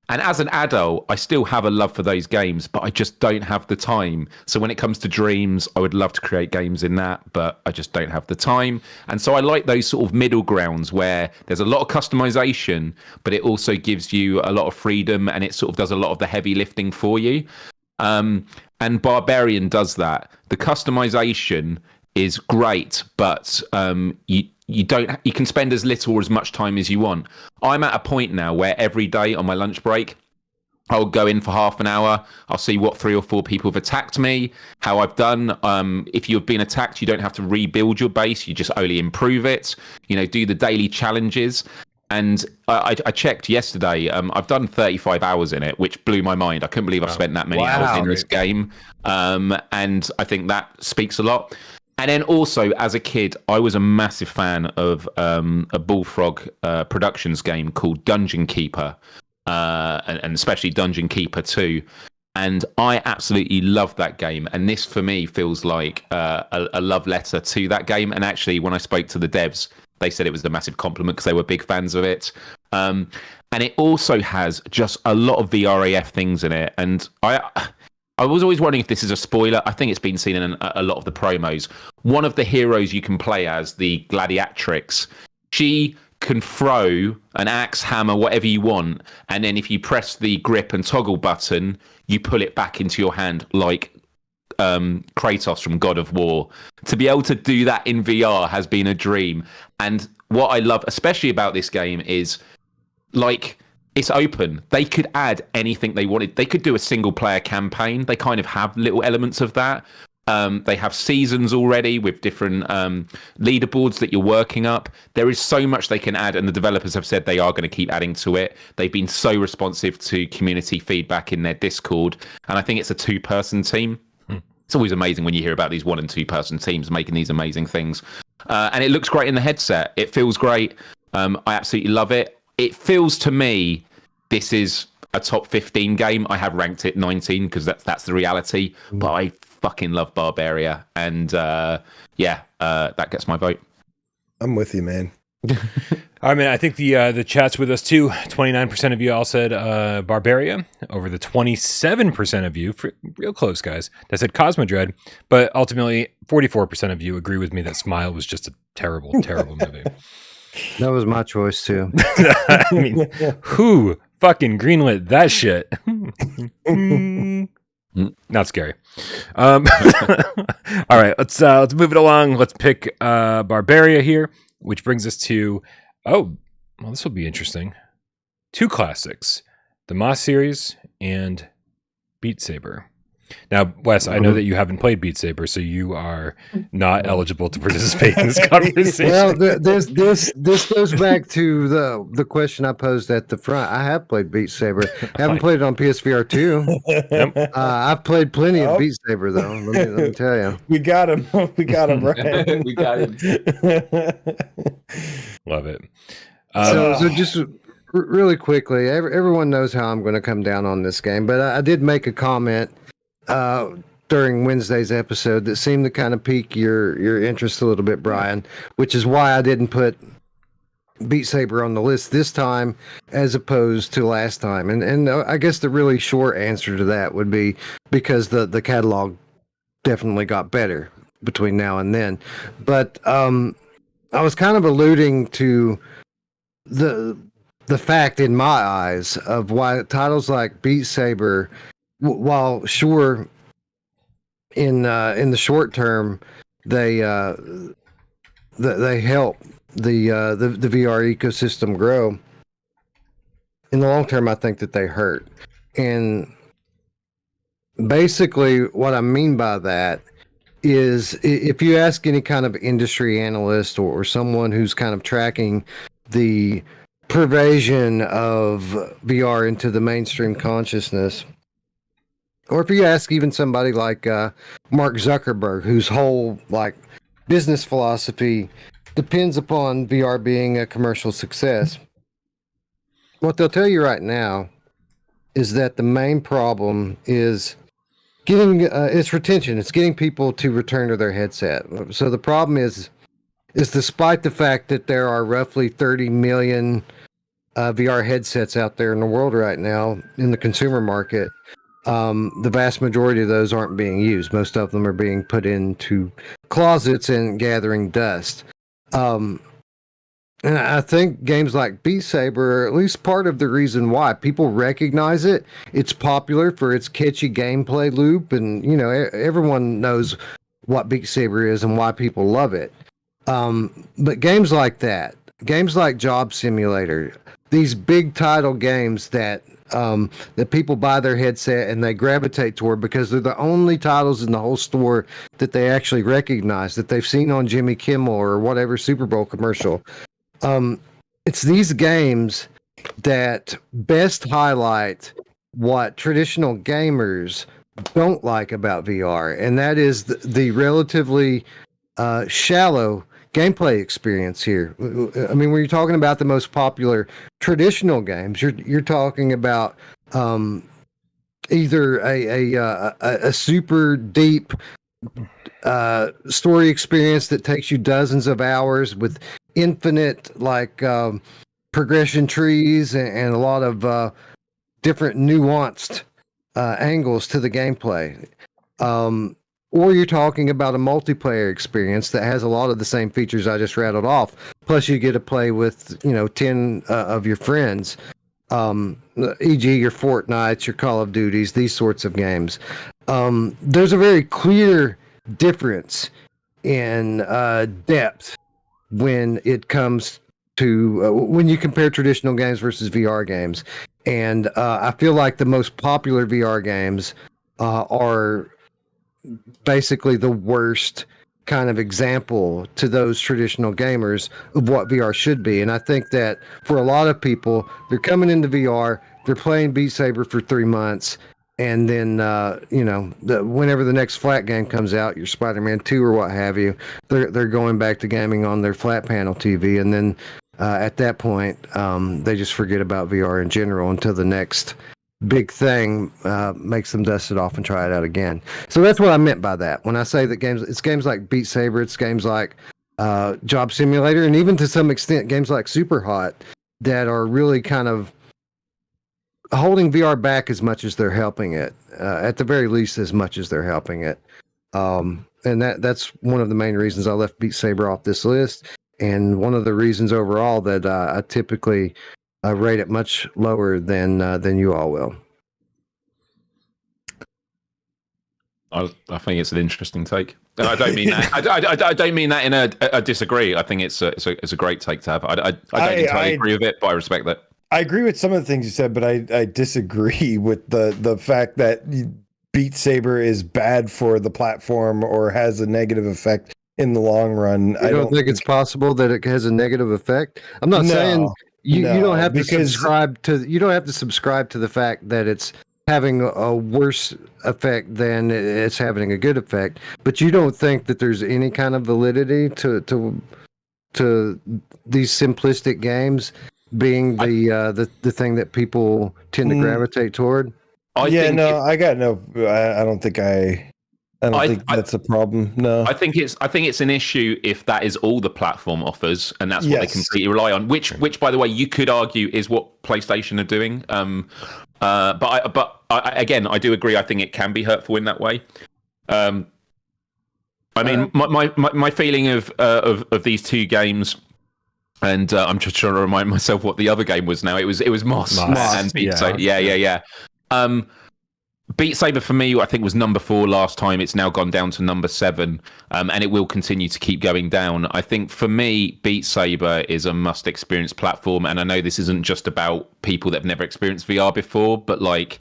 And as an adult, I still have a love for those games, but I just don't have the time. So when it comes to Dreams, I would love to create games in that, but I just don't have the time. And so I like those sort of middle grounds where there's a lot of customization, but it also gives you a lot of freedom, and it sort of does a lot of the heavy lifting for you. And Barbarian does that. The customization is great, but you can spend as little or as much time as you want. I'm at a point now where every day on my lunch break, I'll go in for half an hour. I'll see what 3 or 4 people have attacked me, how I've done. If you've been attacked, you don't have to rebuild your base. You just only improve it. Do the daily challenges. And I checked yesterday. I've done 35 hours in it, which blew my mind. I couldn't believe I've spent that many hours in this game. And I think that speaks a lot. And then also, as a kid, I was a massive fan of a Bullfrog Productions game called Dungeon Keeper, and especially Dungeon Keeper 2. And I absolutely love that game. And this, for me, feels like a love letter to that game. And actually, when I spoke to the devs, they said it was a massive compliment because they were big fans of it. And it also has just a lot of VRAF things in it. And I was always wondering if this is a spoiler. I think it's been seen in a lot of the promos. One of the heroes you can play as, the Gladiatrix, she can throw an axe, hammer, whatever you want, and then if you press the grip and toggle button, you pull it back into your hand like Kratos from God of War. To be able to do that in VR has been a dream. And what I love especially about this game is, like, it's open. They could add anything they wanted. They could do a single player campaign. They kind of have little elements of that. They have seasons already with different leaderboards that you're working up. There is so much they can add, and the developers have said they are going to keep adding to it. They've been so responsive to community feedback in their Discord, and I think it's a 2-person team. It's always amazing when you hear about these 1- and 2-person teams making these amazing things. And it looks great in the headset. It feels great. I absolutely love it. It feels to me this is a top 15 game. I have ranked it 19 because that's the reality. But I fucking love Barbaria, and that gets my vote. I'm with you, man. I mean, I think the chat's with us too. 29% of you all said Barbaria, over the 27% of you, real close guys, that said Cosmo Dread, but ultimately 44% of you agree with me that Smile was just a terrible, terrible movie. That was my choice too. I mean, who fucking greenlit that shit? Not scary. All right, let's move it along. Let's pick Barbaria here, which brings us to this will be interesting. 2 classics, the Moss series and Beat Saber. Now, Wes, I know that you haven't played Beat Saber, so you are not eligible to participate in this conversation. Well, this goes back to the question I posed at the front. I have played Beat Saber. I haven't played it on PSVR 2. I've played plenty of Beat Saber, though. Let me tell you. We got him. We got him, right? We got him. Love it. So just really quickly, everyone knows how I'm going to come down on this game, but I did make a comment during Wednesday's episode that seemed to kind of pique your interest a little bit, Brian, which is why I didn't put Beat Saber on the list this time as opposed to last time. And I guess the really short answer to that would be because the catalog definitely got better between now and then. But I was kind of alluding to the fact in my eyes of why titles like Beat Saber, while sure in the short term they help the VR ecosystem grow, in the long term I think that they hurt. And basically what I mean by that is, if you ask any kind of industry analyst or someone who's kind of tracking the pervasion of VR into the mainstream consciousness, or if you ask even somebody like Mark Zuckerberg, whose whole business philosophy depends upon VR being a commercial success, what they'll tell you right now is that the main problem is getting it's retention. It's getting people to return to their headset. So the problem is despite the fact that there are roughly 30 million VR headsets out there in the world right now in the consumer market, the vast majority of those aren't being used. Most of them are being put into closets and gathering dust. And I think games like Beat Saber are at least part of the reason why people recognize it. It's popular for its catchy gameplay loop, and everyone knows what Beat Saber is and why people love it. But games like that, games like Job Simulator, these big title games that people buy their headset and they gravitate toward because they're the only titles in the whole store that they actually recognize, that they've seen on Jimmy Kimmel or whatever Super Bowl commercial. It's these games that best highlight what traditional gamers don't like about VR, and that is the relatively shallow gameplay experience here. I mean, when you're talking about the most popular traditional games, you're talking about either a super deep story experience that takes you dozens of hours with infinite progression trees and a lot of different nuanced angles to the gameplay. Or you're talking about a multiplayer experience that has a lot of the same features I just rattled off. Plus, you get to play with 10 of your friends, e.g., your Fortnites, your Call of Duties, these sorts of games. There's a very clear difference in depth when it comes to when you compare traditional games versus VR games. And I feel like the most popular VR games are basically the worst kind of example to those traditional gamers of what VR should be. And I think that for a lot of people, they're coming into VR, they're playing Beat Saber for 3 months, and then whenever the next flat game comes out, your Spider-Man 2 or what have you, they're going back to gaming on their flat panel TV, and then at that point they just forget about VR in general until the next big thing makes them dust it off and try it out again. So that's what I meant by that when I say that it's games like Beat Saber, it's games like Job Simulator, and even to some extent games like Super Hot that are really kind of holding VR back as much as they're helping it, at the very least as much as they're helping it. And that's one of the main reasons I left Beat Saber off this list, and one of the reasons overall that I typically rate it much lower than you all will. I think it's an interesting take. And I don't mean that. I don't mean that in a disagree. I think it's a great take to have. I don't entirely agree with it, but I respect that. I agree with some of the things you said, but I disagree with the fact that Beat Saber is bad for the platform or has a negative effect in the long run. I don't think it's possible that it has a negative effect. I'm not saying you don't have to subscribe to the fact that it's having a worse effect than it's having a good effect, but you don't think that there's any kind of validity to these simplistic games being the thing that people tend to gravitate toward? I don't think that's a problem. No, I think it's an issue if that is all the platform offers, and that's what they completely rely on. Which, by the way, you could argue is what PlayStation are doing. But I do agree. I think it can be hurtful in that way. I mean, my feeling of these two games, and I'm just trying to remind myself what the other game was now. It was Moss and Beat Saber. Yeah. Beat Saber for me, I think, was number 4 last time. It's now gone down to number 7, and it will continue to keep going down. I think for me, Beat Saber is a must-experience platform, and I know this isn't just about people that have never experienced VR before, but like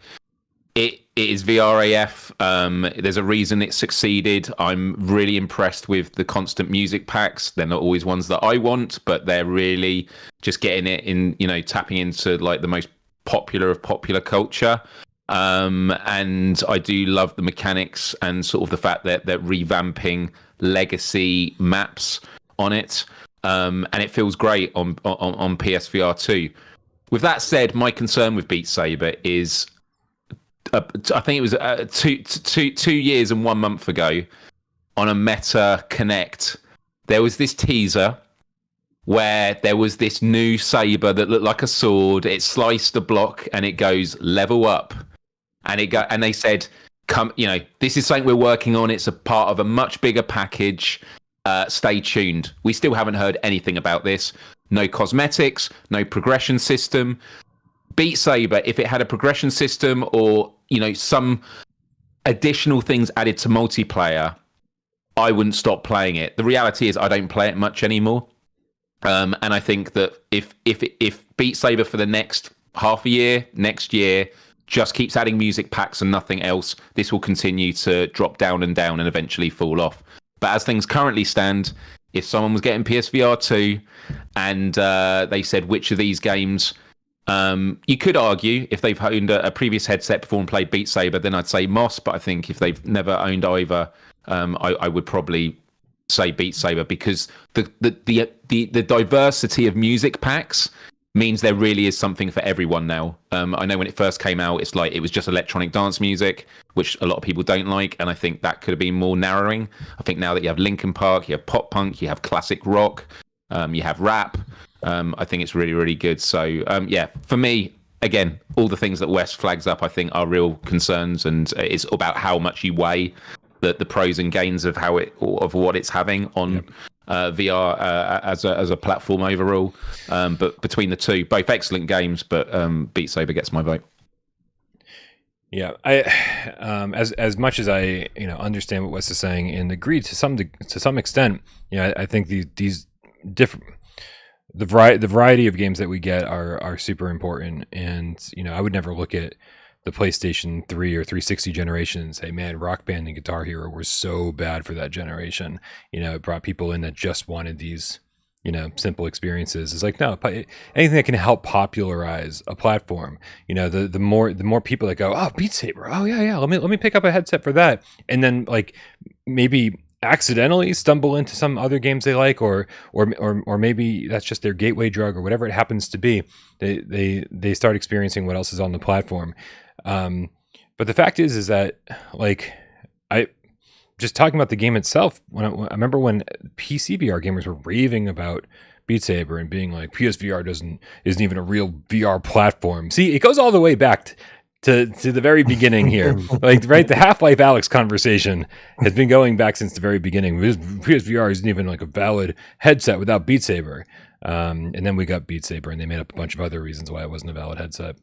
it is VR AF. There's a reason it succeeded. I'm really impressed with the constant music packs. They're not always ones that I want, but they're really just getting it in, tapping into like the most popular of popular culture. And I do love the mechanics and sort of the fact that they're revamping legacy maps on it. And it feels great on PSVR 2. With that said, my concern with Beat Saber is I think it was 2 years and 1 month ago on a Meta Connect, there was this teaser where there was this new saber that looked like a sword. It sliced a block and it goes level up, and they said, "Come, this is something we're working on. It's a part of a much bigger package. Stay tuned." We still haven't heard anything about this. No cosmetics, no progression system. Beat Saber, if it had a progression system or some additional things added to multiplayer, I wouldn't stop playing it. The reality is I don't play it much anymore. And I think that if Beat Saber for the next half a year, next year, just keeps adding music packs and nothing else, this will continue to drop down and eventually fall off. But as things currently stand, if someone was getting PSVR 2 and they said which of these games, you could argue if they've owned a previous headset before and played Beat Saber, then I'd say Moss. But I think if they've never owned either, I would probably say Beat Saber, because the diversity of music packs means there really is something for everyone now. I know when it first came out, it's like it was just electronic dance music, which a lot of people don't like, and I think that could have been more narrowing. I think now that you have Linkin Park, you have pop punk, you have classic rock, you have rap, I think it's really, really good. So yeah, for me, again, all the things that Wes flags up, I think are real concerns, and it's about how much you weigh the pros and gains of what it's having on VR as a platform overall. But between the two, both excellent games, but Beat Saber gets my vote. Yeah, I as much as I understand what Wes is saying and agree to some extent, I think these different the variety of games that we get are super important, and I would never look at the PlayStation 3 or 360 generation and say, man, Rock Band and Guitar Hero were so bad for that generation. It brought people in that just wanted these, simple experiences. It's like, no, anything that can help popularize a platform. The more people that go, oh, Beat Saber, oh yeah, let me pick up a headset for that, and then like maybe accidentally stumble into some other games they like, or maybe that's just their gateway drug or whatever it happens to be. They start experiencing what else is on the platform. But the fact is that like I just talking about the game itself, I remember when PC VR gamers were raving about Beat Saber and being like, PSVR isn't even a real VR platform. See, it goes all the way back to the very beginning here. Like, right, the Half-Life Alyx conversation has been going back since the very beginning. PSVR isn't even like a valid headset without Beat Saber. And then we got Beat Saber, and they made up a bunch of other reasons why it wasn't a valid headset.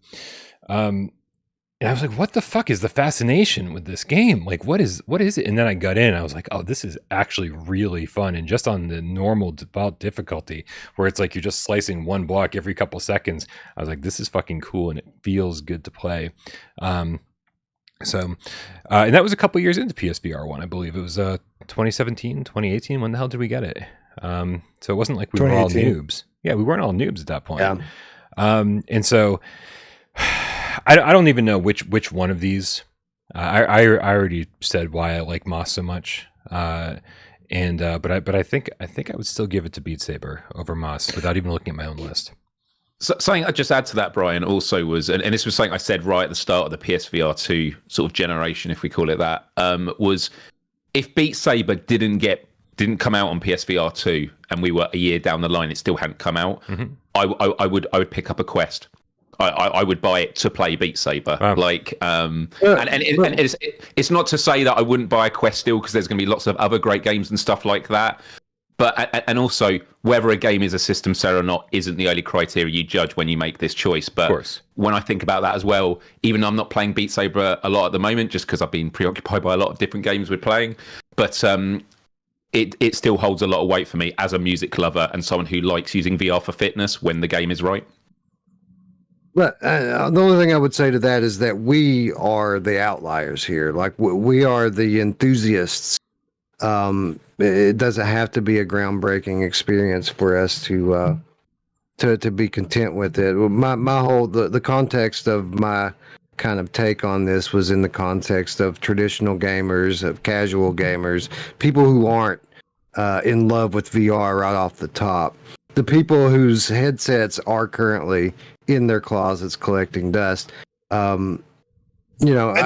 And I was like, what the fuck is the fascination with this game? Like, what is it? And then I got in, and I was like, oh, this is actually really fun. And just on the normal default difficulty, where it's like you're just slicing one block every couple seconds, I was like, this is fucking cool, and it feels good to play. And that was a couple years into PSVR 1, I believe. It was 2017, 2018. When the hell did we get it? So it wasn't like we were all noobs. Yeah, we weren't all noobs at that point. Yeah. And so I don't even know which one of these. I already said why I like Moss so much, but I think I would still give it to Beat Saber over Moss without even looking at my own list. So, something I'd just add to that, Brian, also was, and this was something I said right at the start of the PSVR 2 sort of generation, if we call it that, was if Beat Saber didn't come out on PSVR 2 and we were a year down the line, it still hadn't come out, I would pick up a Quest. I would buy it to play Beat Saber. Wow. Like, and it's not to say that I wouldn't buy a Quest still, because there's going to be lots of other great games and stuff like that. But and also, whether a game is a system seller or not isn't the only criteria you judge when you make this choice. But when I think about that as well, even though I'm not playing Beat Saber a lot at the moment, just because I've been preoccupied by a lot of different games we're playing, but it still holds a lot of weight for me as a music lover and someone who likes using VR for fitness when the game is right. But the only thing I would say to that is that we are the outliers here. Like, we are the enthusiasts. It doesn't have to be a groundbreaking experience for us to be content with it. My whole the context of my kind of take on this was in the context of traditional gamers, of casual gamers, people who aren't in love with VR right off the top. The people whose headsets are currently in their closets collecting dust. I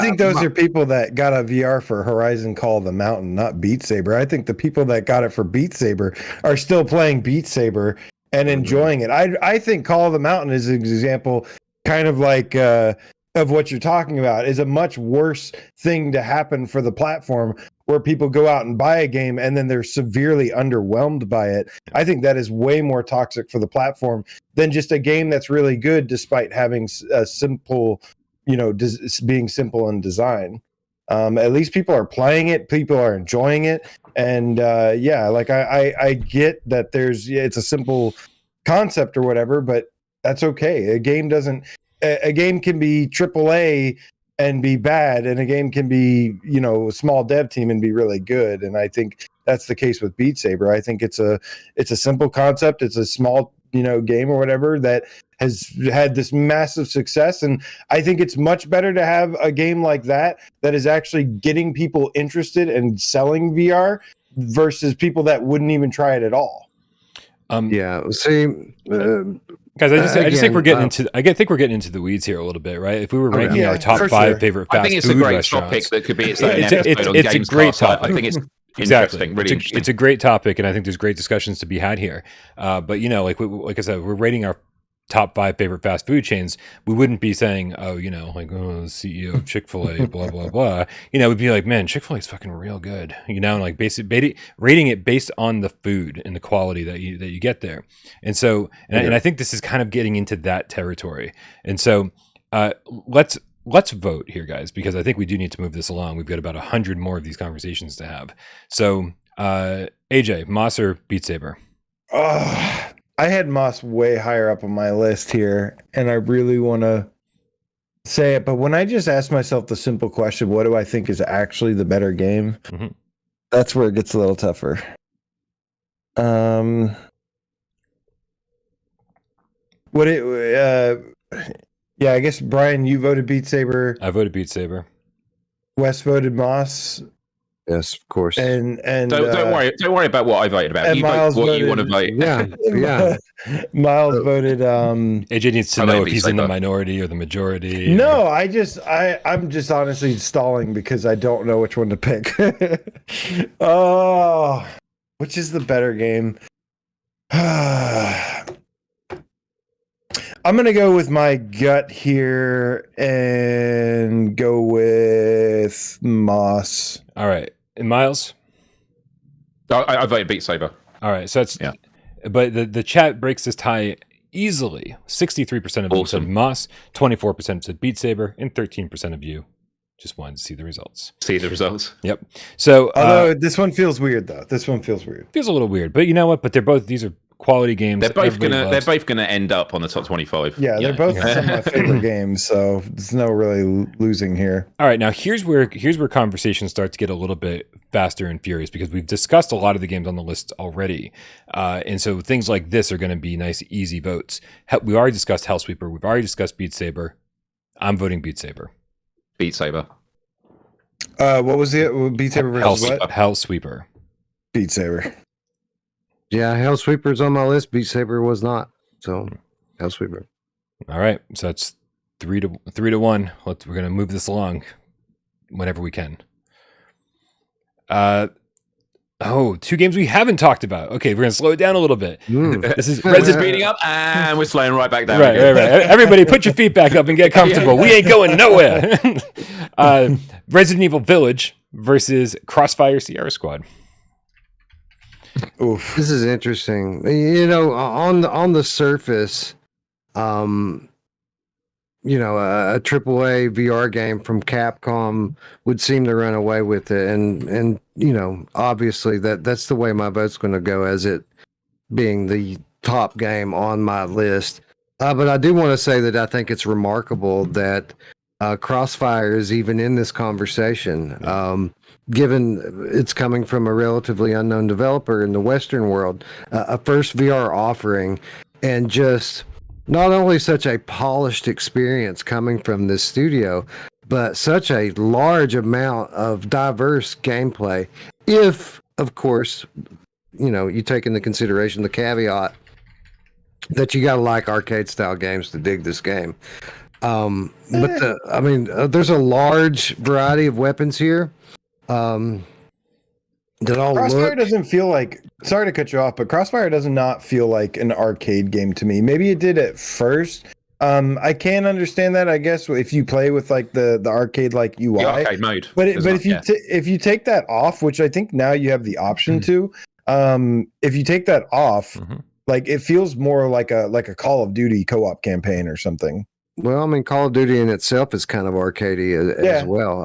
think those are people that got a VR for Horizon Call of the Mountain, not Beat Saber. I think the people that got it for Beat Saber are still playing Beat Saber and enjoying it. I think Call of the Mountain is an example, kind of like of what you're talking about, is a much worse thing to happen for the platform, where people go out and buy a game and then they're severely underwhelmed by it. I think that is way more toxic for the platform than just a game that's really good despite having a simple, being simple in design. At least people are playing it, people are enjoying it, and I get that it's a simple concept or whatever, but that's okay. A game can be AAA and be bad, and a game can be, a small dev team and be really good. And I think that's the case with Beat Saber. I think it's a simple concept. It's a small, game or whatever that has had this massive success. And I think it's much better to have a game like that is actually getting people interested and selling VR versus people that wouldn't even try it at all. Guys, I just think we're getting Again, into. I think we're getting into the weeds here a little bit, right? If we were ranking yeah, our top for 5 sure. favorite fast I think it's food a great restaurants, topic that could be its own It's a- episode on it's a Games great Cast. I topic. think it's exactly. interesting, really interesting. It's a great topic, and I think there's great discussions to be had here. But like I said, we're rating our top 5 favorite fast food chains. We wouldn't be saying, oh, the CEO of Chick-fil-A, blah blah blah. We'd be like, man, Chick-fil-A is fucking real good. And like rating it based on the food and the quality that you get there. And so, and I think this is kind of getting into that territory. And so, let's vote here, guys, because I think we do need to move this along. We've got about 100 more of these conversations to have. So, AJ, Moss or Beat Saber? I had Moss way higher up on my list here, and I really want to say it. But when I just ask myself the simple question, what do I think is actually the better game? Mm-hmm. That's where it gets a little tougher. Yeah, I guess, Brian, you voted Beat Saber. I voted Beat Saber. Wes voted Moss. Yes, of course. And Don't worry about what I voted about. and You vote Miles what you want to voted- vote. Yeah. Miles voted AJ needs to I know voted if Beat he's in the Saber. minority or the majority. No, I'm just honestly stalling because I don't know which one to pick. Oh, which is the better game? I'm gonna go with my gut here and go with Moss. All right, and Miles. I voted Beat Saber. All right, so that's Yeah. But the chat breaks this tie easily. 63% of you said Awesome. Moss, 24% said Beat Saber, and 13% of you just wanted to see the results. See the results. Yep. So Although this one feels weird, though. This one feels weird. feels a little weird, but you know what? But these are quality games. They're both Everybody loves. gonna end up on the top 25. Yeah, they're both some of my favorite games, so there's no really losing here. All right, now here's where conversations start to get a little bit faster and furious because we've discussed a lot of the games on the list already, and so things like this are going to be nice, easy votes. We already discussed Hellsweeper. We've already discussed Beat Saber. I'm voting Beat Saber. Beat Saber. What was it? Beat Saber versus what? Hellsweeper. Beat Saber. Yeah, Hellsweeper's on my list. Beat Saber was not. So, Hellsweeper. All right, so that's 3-1. We're gonna move this along whenever we can. 2 games we haven't talked about. Okay, we're gonna slow it down a little bit. This is Resident speeding up, and we're slowing right back down. Right. Everybody, put your feet back up and get comfortable. We ain't going nowhere. Resident Evil Village versus Crossfire Sierra Squad. Oof. This is interesting. On the surface, a AAA VR game from Capcom would seem to run away with it, and obviously that's the way my vote's going to go, as it being the top game on my list. But I do want to say that I think it's remarkable that Crossfire is even in this conversation. Given it's coming from a relatively unknown developer in the Western world, a first VR offering, and just not only such a polished experience coming from this studio, but such a large amount of diverse gameplay. If, of course, you take into consideration the caveat that you got to like arcade style games to dig this game. There's a large variety of weapons here. That all Crossfire look. doesn't feel like. Sorry to cut you off, but Crossfire does not feel like an arcade game to me. Maybe it did at first. I can understand that, I guess, if you play with like the arcade like UI. The arcade mode. But if you take that off, which I think now you have the option to, if you take that off, like it feels more like a Call of Duty co-op campaign or something. Well, I mean, Call of Duty in itself is kind of arcadey as well.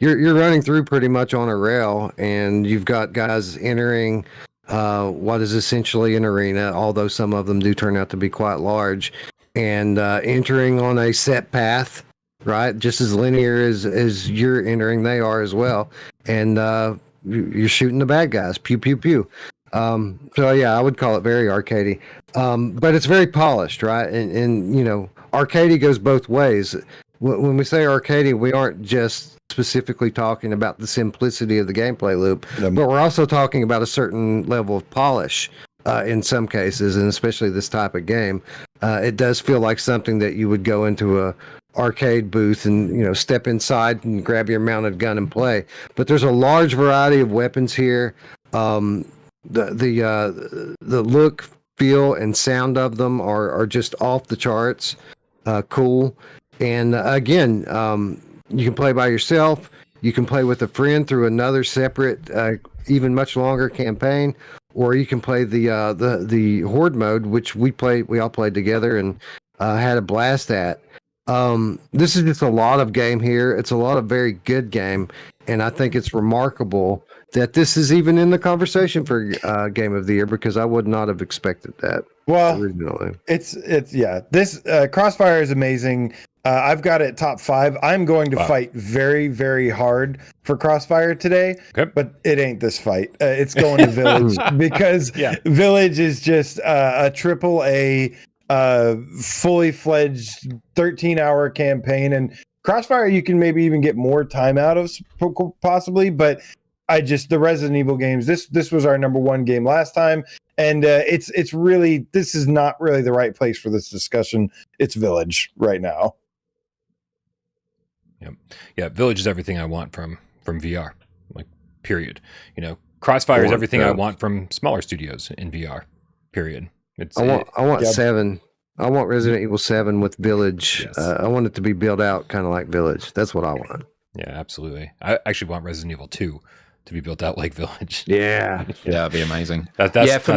You're running through pretty much on a rail, and you've got guys entering what is essentially an arena, although some of them do turn out to be quite large, and entering on a set path, right? Just as linear as you're entering, they are as well, and you're shooting the bad guys, pew pew pew. So yeah, I would call it very arcadey, but it's very polished, right? And arcadey goes both ways. When we say arcadey, we aren't just specifically talking about the simplicity of the gameplay loop, but we're also talking about a certain level of polish in some cases, and especially this type of game. It does feel like something that you would go into a arcade booth and step inside and grab your mounted gun and play. But there's a large variety of weapons here. The look, feel, and sound of them are just off the charts. Cool. And again, you can play by yourself. You can play with a friend through another separate, even much longer campaign, or you can play the horde mode, which we all played together and had a blast at. This is just a lot of game here. It's a lot of very good game, and I think it's remarkable that this is even in the conversation for Game of the Year, because I would not have expected that. Well, originally, it's yeah. This Crossfire is amazing. I've got it top 5. I'm going to fight very, very hard for Crossfire today, but it ain't this fight. It's going to Village because Village is just a AAA, fully fledged 13-hour campaign. And Crossfire, you can maybe even get more time out of possibly, but the Resident Evil games. This was our number 1 game last time, and it's really, this is not really the right place for this discussion. It's Village right now. Yeah, Village is everything I want from VR, like, period. Crossfire is everything I want from smaller studios in VR, period. I want 7. I want Resident Evil 7 with Village. Yes. I want it to be built out kind of like Village. That's what I want. Yeah, absolutely. I actually want Resident Evil 2 to be built out like Village. Yeah, that'd be amazing. That's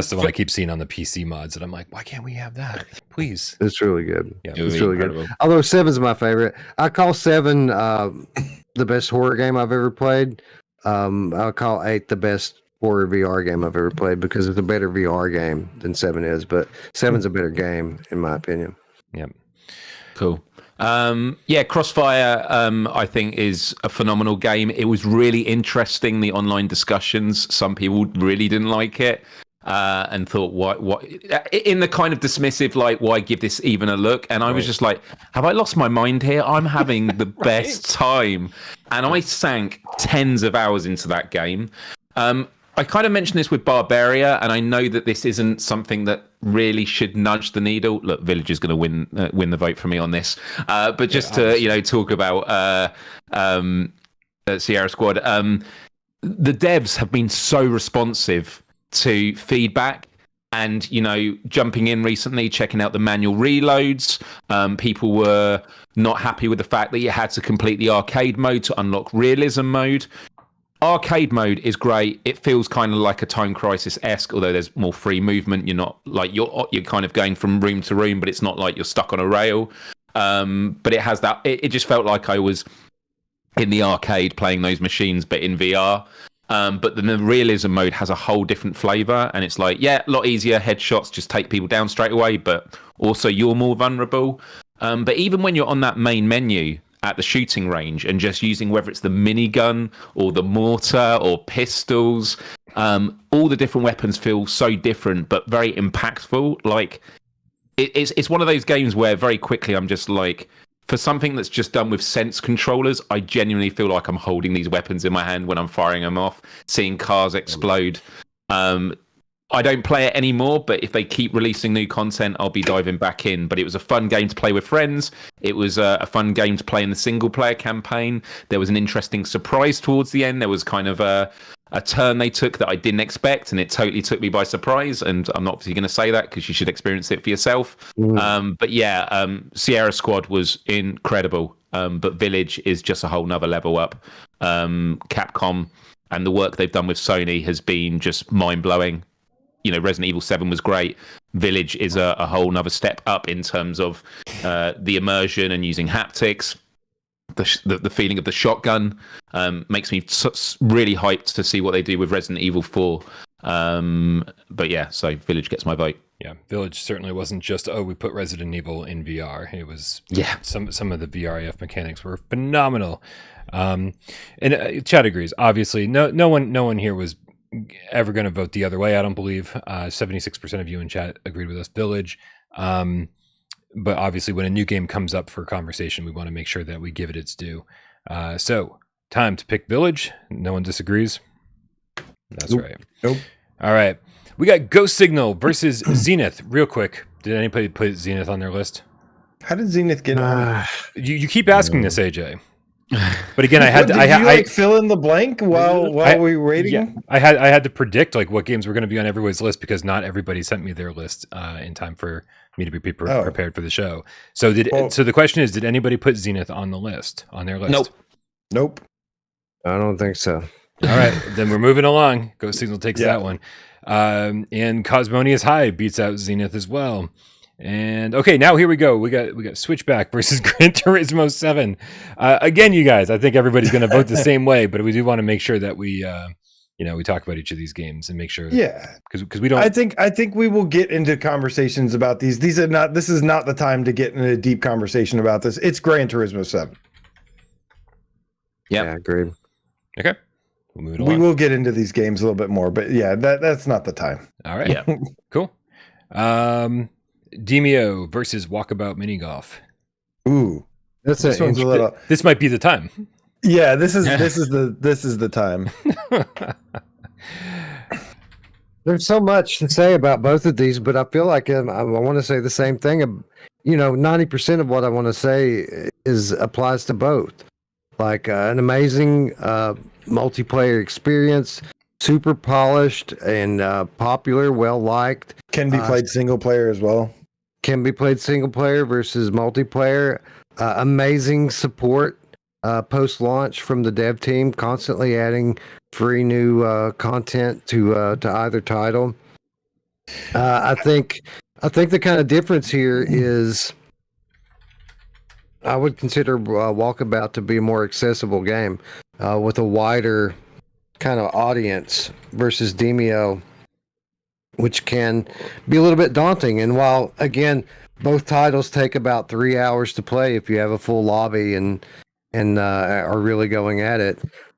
the one I keep seeing on the PC mods, and I'm like, why can't we have that, please? It's really good. Yeah, it's really good. Although 7's my favorite. I call 7 the best horror game I've ever played. I'll call 8 the best horror VR game I've ever played, because it's a better VR game than 7 is. But 7's a better game in my opinion. Yep. Cool. Crossfire, I think, is a phenomenal game. It was really interesting, the online discussions. Some people really didn't like it and thought, what? In the kind of dismissive, like, why give this even a look? And I was just like, have I lost my mind here? I'm having the best time. And I sank tens of hours into that game. I kind of mentioned this with Barbaria, and I know that this isn't something that really should nudge the needle. Look, Village is going to win the vote for me on this. But just to talk about Sierra Squad, the devs have been so responsive to feedback, and jumping in recently, checking out the manual reloads. People were not happy with the fact that you had to complete the arcade mode to unlock realism mode. Arcade mode is great. It feels kind of like a Time Crisis-esque, although there's more free movement. You're not like you're kind of going from room to room, but it's not like you're stuck on a rail. But it has that. It just felt like I was in the arcade playing those machines, but in VR. But the realism mode has a whole different flavor, and it's like, a lot easier. Headshots just take people down straight away, but also you're more vulnerable. But even when you're on that main menu at the shooting range and just using, whether it's the minigun or the mortar or pistols, all the different weapons feel so different but very impactful. Like, it's one of those games where very quickly I'm just like, for something that's just done with sense controllers, I genuinely feel like I'm holding these weapons in my hand when I'm firing them off, seeing cars explode. I don't play it anymore, but if they keep releasing new content, I'll be diving back in. But it was a fun game to play with friends. It was a fun game to play in the single-player campaign. There was an interesting surprise towards the end. There was kind of a turn they took that I didn't expect, and it totally took me by surprise. And I'm not obviously going to say that because you should experience it for yourself. But Sierra Squad was incredible. But Village is just a whole nother level up. Capcom and the work they've done with Sony has been just mind-blowing. Resident Evil 7 was great. Village is a whole nother step up in terms of the immersion and using haptics. The feeling of the shotgun makes me really hyped to see what they do with Resident Evil 4. So Village gets my vote. Yeah, Village certainly wasn't just, we put Resident Evil in VR. It was some of the VRAF mechanics were phenomenal. And Chad agrees. Obviously, no one here was ever going to vote the other way. I don't believe 76% of you in chat agreed with us. Village. But obviously when a new game comes up for conversation, we want to make sure that we give it its due. So time to pick Village. No one disagrees. That's right. Nope. All right. We got Ghost Signal versus Zenith. Real quick, did anybody put Zenith on their list? How did Zenith get on? You keep asking this, AJ. But again, I had What, to. did you fill in the blank while we were waiting? Yeah, I had to predict like what games were going to be on everybody's list because not everybody sent me their list in time for me to be prepared for the show. So so the question is, did anybody put Zenith on the list on their list? Nope. I don't think so. All right, then we're moving along. Ghost Signal takes that one, and Cosmonius High beats out Zenith as well. And okay, now here we go. We got Switchback versus Gran Turismo 7. Again, you guys, I think everybody's going to vote the same way, but we do want to make sure that we talk about each of these games and make sure. Yeah, because we don't. I think we will get into conversations about these. This is not the time to get into a deep conversation about this. It's Gran Turismo 7. Yeah, agreed. Okay, we'll move it We along. will get into these games a little bit more, but yeah, that's not the time. All right. Yeah. Cool. Demio versus Walkabout Mini Golf. Ooh, That's this one's a little. This might be the time. Yeah, this is the time. There's so much to say about both of these, but I feel like I want to say the same thing. 90% of what I want to say applies to both. Like an amazing multiplayer experience, super polished and popular, well liked. Can be played single player as well. Can be played single player versus multiplayer. Amazing support post launch from the dev team, constantly adding free new content to either title. I think the kind of difference here is I would consider Walkabout to be a more accessible game with a wider kind of audience versus Demio, which can be a little bit daunting. And while, again, both titles take about 3 hours to play if you have a full lobby and are really going at it,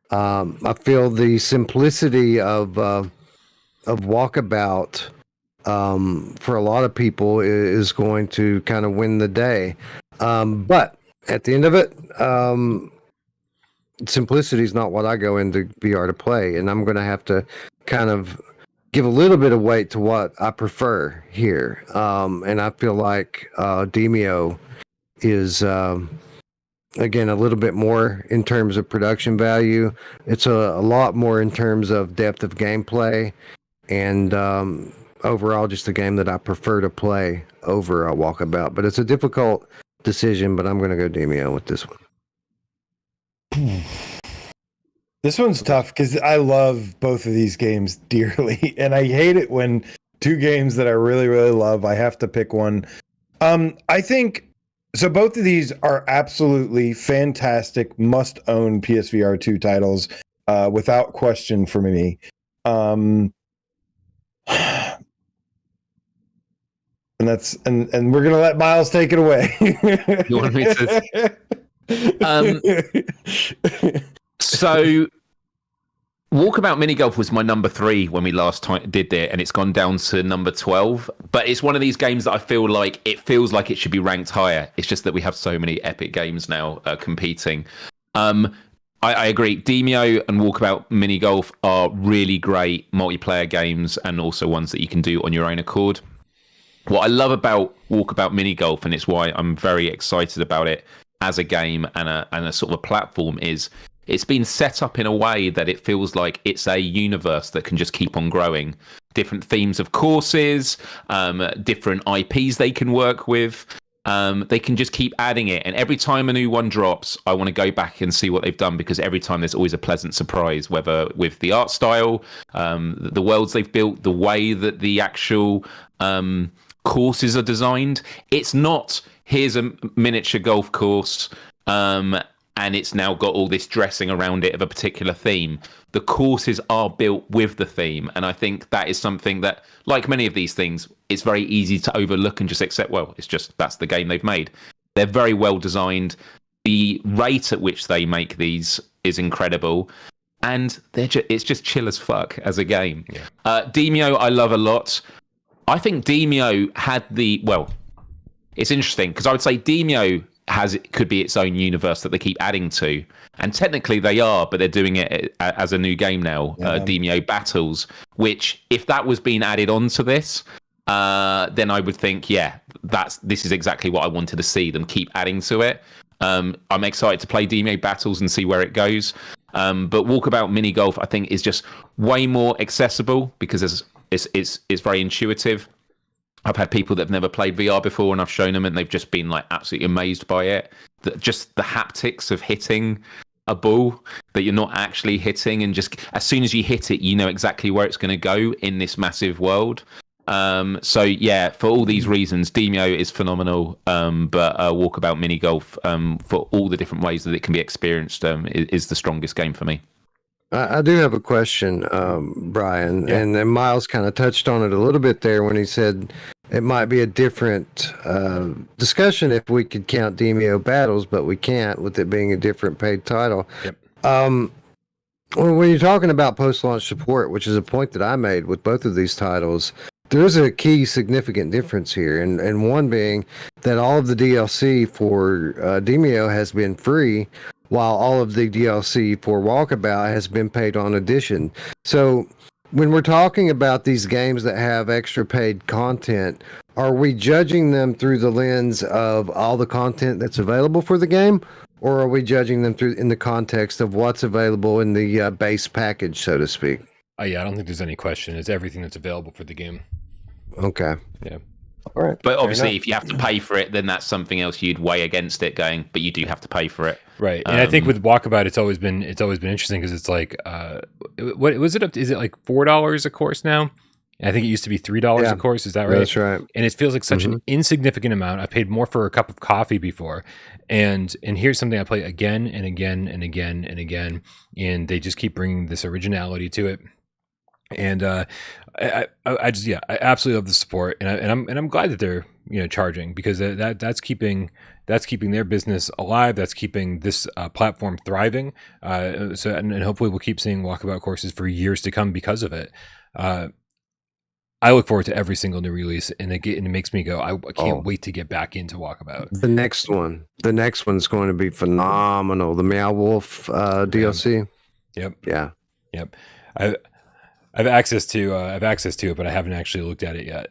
I feel the simplicity of Walkabout for a lot of people is going to kind of win the day. But at the end of it, simplicity is not what I go into VR to play, and I'm going to have to kind of give a little bit of weight to what I prefer here. And I feel like Demio is again a little bit more in terms of production value. It's a lot more in terms of depth of gameplay, and overall just a game that I prefer to play over a Walkabout. But it's a difficult decision, but I'm going to go Demio with this one. This one's tough because I love both of these games dearly, and I hate it when two games that I really, really love, I have to pick one. I think so. Both of these are absolutely fantastic, must-own PSVR 2 titles, without question for me. And we're gonna let Miles take it away. You want me to? So, Walkabout Mini Golf was my number 3 when we last did it, and it's gone down to number 12. But it's one of these games that I feel like it feels like it should be ranked higher. It's just that we have so many epic games now competing. I agree. Demio and Walkabout Mini Golf are really great multiplayer games, and also ones that you can do on your own accord. What I love about Walkabout Mini Golf, and it's why I'm very excited about it as a game and a sort of a platform, is it's been set up in a way that it feels like it's a universe that can just keep on growing. Different themes of courses, different IPs they can work with. They can just keep adding it. And every time a new one drops, I want to go back and see what they've done, because every time there's always a pleasant surprise, whether with the art style, the worlds they've built, the way that the actual courses are designed. It's not, here's a miniature golf course, and it's now got all this dressing around it of a particular theme. The courses are built with the theme, and I think that is something that, like many of these things, it's very easy to overlook and just accept, well, it's just, that's the game they've made. They're very well designed. The rate at which they make these is incredible, and it's just chill as fuck as a game. Yeah. Demio, I love a lot. I think Demio had it's interesting, because I would say Demio could be its own universe that they keep adding to. And technically they are, but they're doing it as a new game now, Demio Battles, which if that was being added onto this, then I would think, this is exactly what I wanted to see them keep adding to it. I'm excited to play Demio Battles and see where it goes. But Walkabout Mini Golf, I think, is just way more accessible because it's very intuitive. I've had people that have never played VR before, and I've shown them, and they've just been like absolutely amazed by it. Just the haptics of hitting a ball that you're not actually hitting, and just as soon as you hit it, you know exactly where it's going to go in this massive world. So yeah, for all these reasons, Demio is phenomenal. But Walkabout Mini Golf, for all the different ways that it can be experienced, is the strongest game for me. I do have a question, Brian, and then Miles kind of touched on it a little bit there when he said it might be a different discussion if we could count Demio Battles, but we can't with it being a different paid title. Yep. When you're talking about post-launch support, which is a point that I made with both of these titles, there is a key significant difference here, and one being that all of the DLC for Demio has been free, while all of the DLC for Walkabout has been paid on addition. So when we're talking about these games that have extra paid content, are we judging them through the lens of all the content that's available for the game, or are we judging them through in the context of what's available in the base package, so to speak? I don't think there's any question. It's everything that's available for the game. Okay. Yeah. All right. But obviously, if you have to pay for it, then that's something else you'd weigh against it. But you do have to pay for it, right? And I think with Walkabout, it's always been interesting because it's like, what was it up to? Is it like $4 a course now? And I think it used to be $3 a course. Is that right? That's right. And it feels like such an insignificant amount. I paid more for a cup of coffee before, and here's something I play again and again and again and again, and they just keep bringing this originality to it. And I absolutely love the support, and I'm glad that they're charging, because that's keeping their business alive. That's keeping this platform thriving. And hopefully we'll keep seeing Walkabout courses for years to come because of it. I look forward to every single new release, and it makes me go, I can't wait to get back into Walkabout. The next one's going to be phenomenal. The Meow Wolf DLC. Yep. Yeah. Yep. I have access to it, but I haven't actually looked at it yet.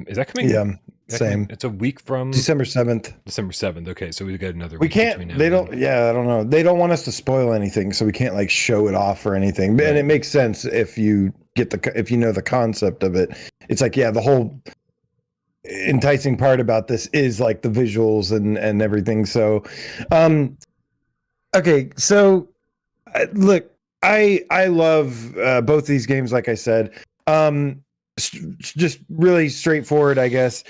Is that coming? Yeah, same. It's a week from December 7th. December 7th. Okay, so we've got another week. We can't. They don't. Yeah, I don't know. They don't want us to spoil anything, so we can't like show it off or anything. Right. And it makes sense if you if you know the concept of it. It's like, the whole enticing part about this is like the visuals and everything. So, okay, so look. I love both these games, like I said. Just really straightforward, I guess.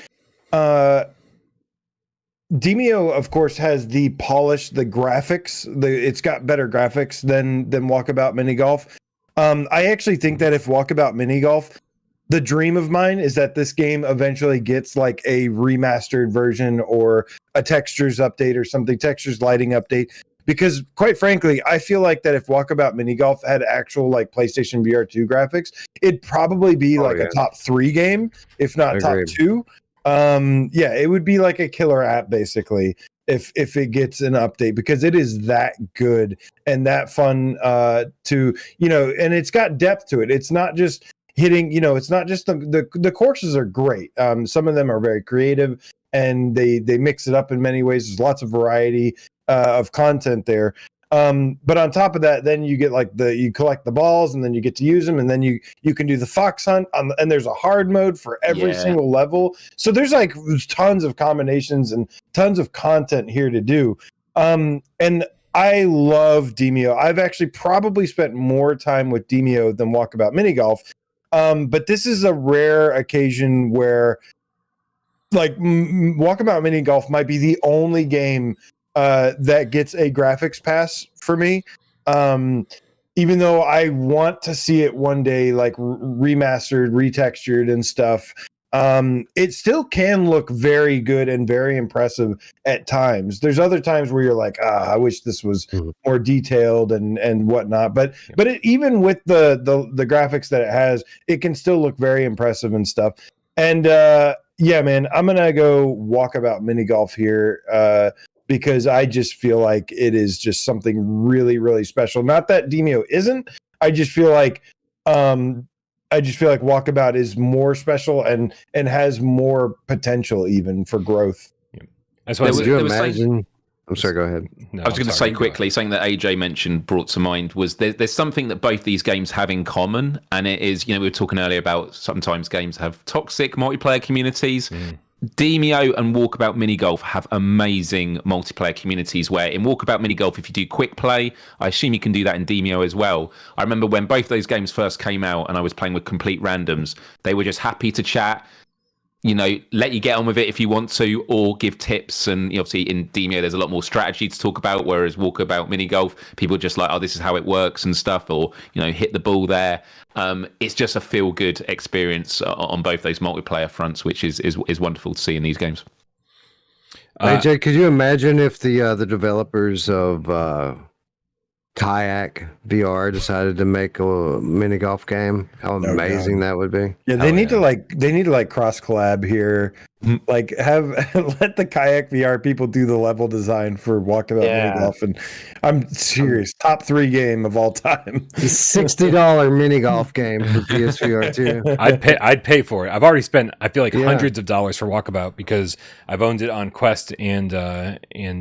Demio, of course, has the polish, the graphics. It's got better graphics than Walkabout Mini Golf. I actually think that if Walkabout Mini Golf, the dream of mine is that this game eventually gets like a remastered version or a textures update or something, textures lighting update. Because quite frankly, I feel like that if Walkabout Mini Golf had actual like PlayStation VR2 graphics, it'd probably be a top 3 game, if not top 2. It would be like a killer app basically if it gets an update, because it is that good and that fun to, and it's got depth to it. It's not just hitting, it's not just the courses are great. Some of them are very creative and they mix it up in many ways. There's lots of variety of content there. But on top of that, then you get like you collect the balls and then you get to use them, and then you can do the fox hunt and there's a hard mode for every single level. So there's like tons of combinations and tons of content here to do. And I love Demio. I've actually probably spent more time with Demio than Walkabout Mini Golf. But this is a rare occasion where like Walkabout Mini Golf might be the only game that gets a graphics pass for me, even though I want to see it one day like remastered, retextured and stuff. It still can look very good and very impressive at times. There's other times where you're like, I wish this was more detailed and whatnot. But even with the graphics that it has, it can still look very impressive and stuff. And man, I'm gonna go Walkabout Mini Golf here. because I just feel like it is just something really, really special. Not that Demio isn't. I just feel like Walkabout is more special and has more potential even for growth. That's why Would you imagine? I'm sorry, go ahead. I was going to say quickly, something that AJ mentioned brought to mind was there's something that both these games have in common, and it is, we were talking earlier about sometimes games have toxic multiplayer communities. Demio and Walkabout Mini Golf have amazing multiplayer communities where in Walkabout Mini Golf, if you do quick play, I assume you can do that in Demio as well. I remember when both those games first came out and I was playing with complete randoms, they were just happy to chat, let you get on with it if you want to, or give tips. And obviously in Demio, there's a lot more strategy to talk about, whereas Walkabout Mini Golf, people are just like, oh, this is how it works and stuff, or, hit the ball there. It's just a feel-good experience on both those multiplayer fronts, which is wonderful to see in these games. AJ, could you imagine if the developers of Kayak VR decided to make a mini golf game? How amazing that would be! Yeah, they need to cross collab here. Like let the Kayak VR people do the level design for Walkabout Mini Golf, and I'm serious, top 3 game of all time. $60 mini golf game for PSVR 2. I'd pay for it. I've already spent, I feel like, hundreds of dollars for Walkabout because I've owned it on Quest and I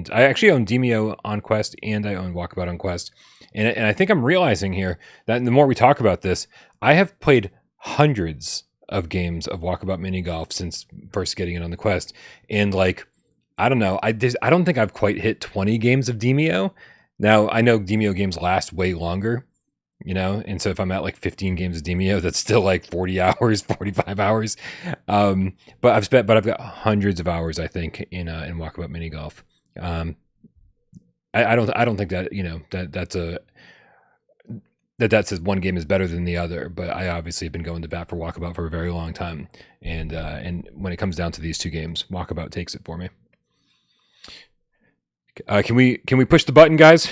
actually own Demio on Quest and I own Walkabout on Quest. And I think I'm realizing here that the more we talk about this, I have played hundreds of games of Walkabout Mini Golf since first getting it on the Quest. And I don't know, I don't think I've quite hit 20 games of Demio. Now, I know Demio games last way longer, and so if I'm at 15 games of Demio, that's still 40 hours, 45 hours. But I've got hundreds of hours, I think, in Walkabout Mini Golf. I don't think that that says one game is better than the other, but I obviously have been going to bat for Walkabout for a very long time, and when it comes down to these 2 games, Walkabout takes it for me. Can we push the button, guys?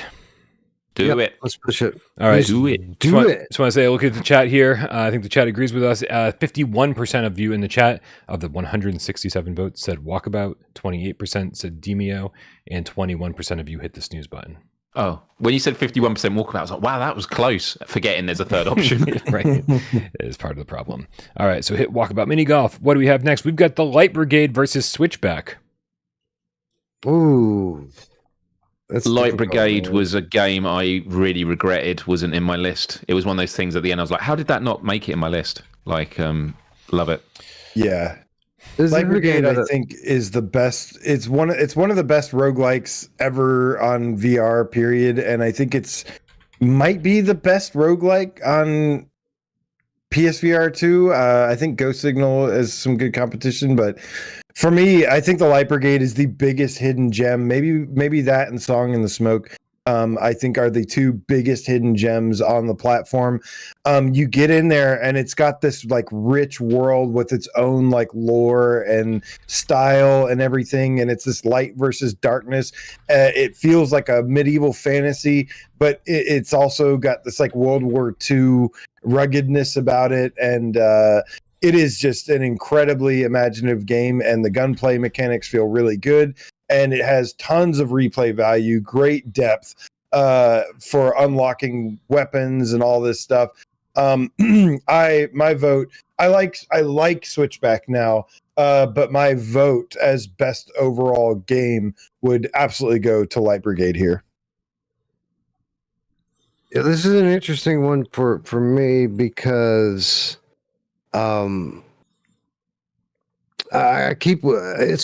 Do it. Let's push it. All right, do it. Just want to say, look at the chat here. I think the chat agrees with us. 51% of you in the chat of the 167 votes said Walkabout, 28% said Demio, and 21% of you hit the snooze button. Oh, when you said 51% Walkabout, I was like, wow, that was close. Forgetting there's a third option. Right. It is part of the problem. All right, so hit Walkabout Mini Golf. What do we have next? We've got the Light Brigade versus Switchback. Ooh. Light Brigade was a game I really regretted wasn't in my list. It was one of those things at the end I was like, how did that not make it in my list? Love it. Yeah. Light Brigade, I think, is the best. It's one of the best roguelikes ever on VR, period. And I think might be the best roguelike on PSVR 2. I think Ghost Signal is some good competition, but for me, I think the Light Brigade is the biggest hidden gem. Maybe that and Song in the Smoke, I think, are the 2 biggest hidden gems on the platform. You get in there and it's got this rich world with its own lore and style and everything, and it's this light versus darkness. It feels like a medieval fantasy, but it's also got this World War II ruggedness about it, and it is just an incredibly imaginative game, and the gunplay mechanics feel really good, and it has tons of replay value, great depth for unlocking weapons and all this stuff. My vote, I like Switchback now, but my vote as best overall game would absolutely go to Light Brigade here. Yeah, this is an interesting one for me because it's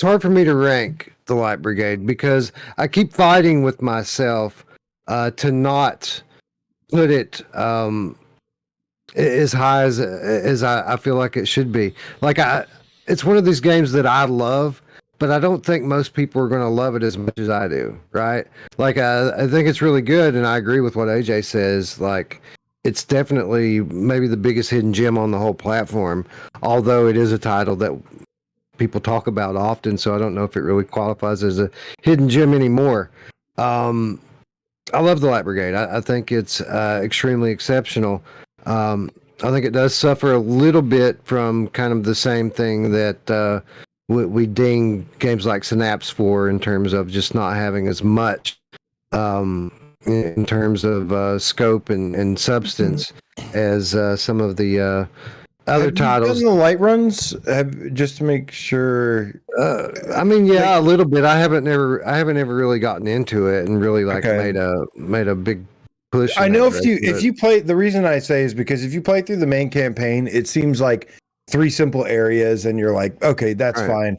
hard for me to rank the Light Brigade because I keep fighting with myself to not put it as high as I feel like it should be. It's one of these games that I love, but I don't think most people are going to love it as much as I do, right? I think it's really good, and I agree with what AJ says. It's definitely maybe the biggest hidden gem on the whole platform, although it is a title that people talk about often, so I don't know if it really qualifies as a hidden gem anymore. I love the Light Brigade. I think it's extremely exceptional. I think it does suffer a little bit from kind of the same thing that we ding games like Synapse for in terms of just not having as much in terms of scope and substance as some of the other titles. You done the light runs just to make sure. I mean, yeah, a little bit. I haven't ever really gotten into it and really made a big push. I know if you play, the reason I say is because if you play through the main campaign, it seems like 3 simple areas, and you're like, okay, that's fine.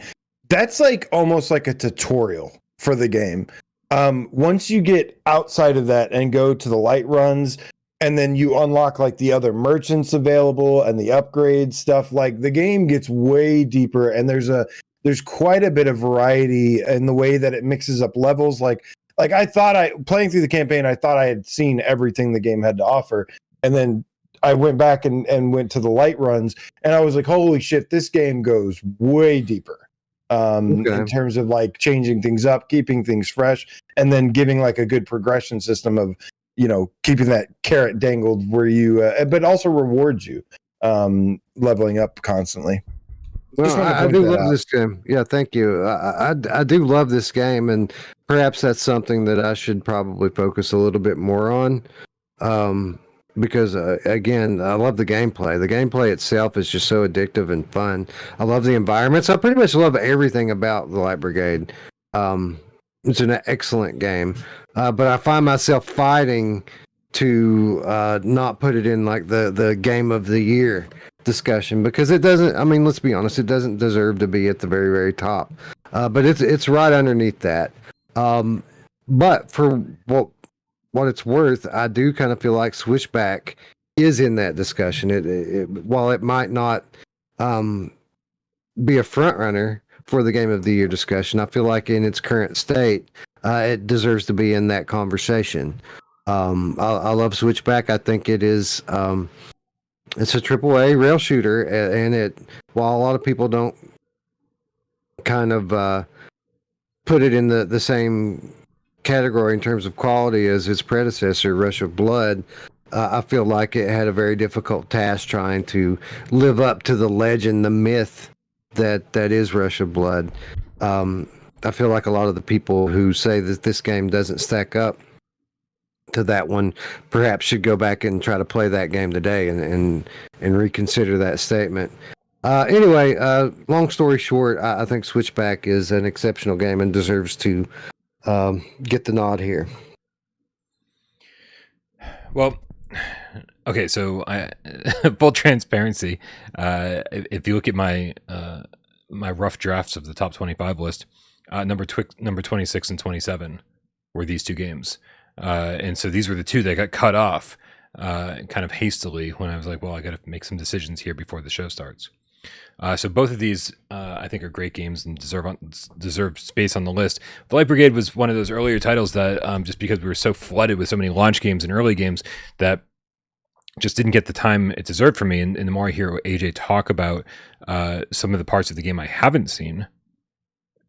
That's like almost like a tutorial for the game. Once you get outside of that and go to the light runs, and then you unlock like the other merchants available and the upgrade stuff, like the game gets way deeper, and there's quite a bit of variety in the way that it mixes up levels. Like I thought playing through the campaign, I thought I had seen everything the game had to offer. And then I went back and went to the light runs, and I was like, holy shit, this game goes way deeper. In terms of like changing things up, keeping things fresh, and then giving like a good progression system of, keeping that carrot dangled where you, but also rewards you, leveling up constantly. Well, I do love this game. Yeah, thank you. I do love this game, and perhaps that's something that I should probably focus a little bit more on. Because again, I love the gameplay. The gameplay itself is just so addictive and fun. I love the environments. I pretty much love everything about the Light Brigade. It's an excellent game, but I find myself fighting to not put it in like the game of the year discussion, because it doesn't. I mean, let's be honest, it doesn't deserve to be at the very, very top. But it's right underneath that. But for what it's worth, I do kind of feel like Switchback is in that discussion. While it might not be a front runner for the Game of the Year discussion, I feel like in its current state, it deserves to be in that conversation. I love Switchback. I think it is it's a AAA rail shooter, and while a lot of people don't kind of put it in the same category in terms of quality as its predecessor, Rush of Blood, I feel like it had a very difficult task trying to live up to the legend, the myth that is Rush of Blood. I feel like a lot of the people who say that this game doesn't stack up to that one perhaps should go back and try to play that game today and reconsider that statement. Anyway, long story short, I think Switchback is an exceptional game and deserves to get the nod here. Well, okay, so full transparency. If you look at my my rough drafts of the top 25 list, number 26 and 27 were these 2 games, and so these were the 2 that got cut off kind of hastily when I was like, well, I got to make some decisions here before the show starts. So both of these, I think, are great games and deserve space on the list. The Light Brigade was one of those earlier titles that, just because we were so flooded with so many launch games and early games, that just didn't get the time it deserved for me. And the more I hear AJ talk about some of the parts of the game I haven't seen,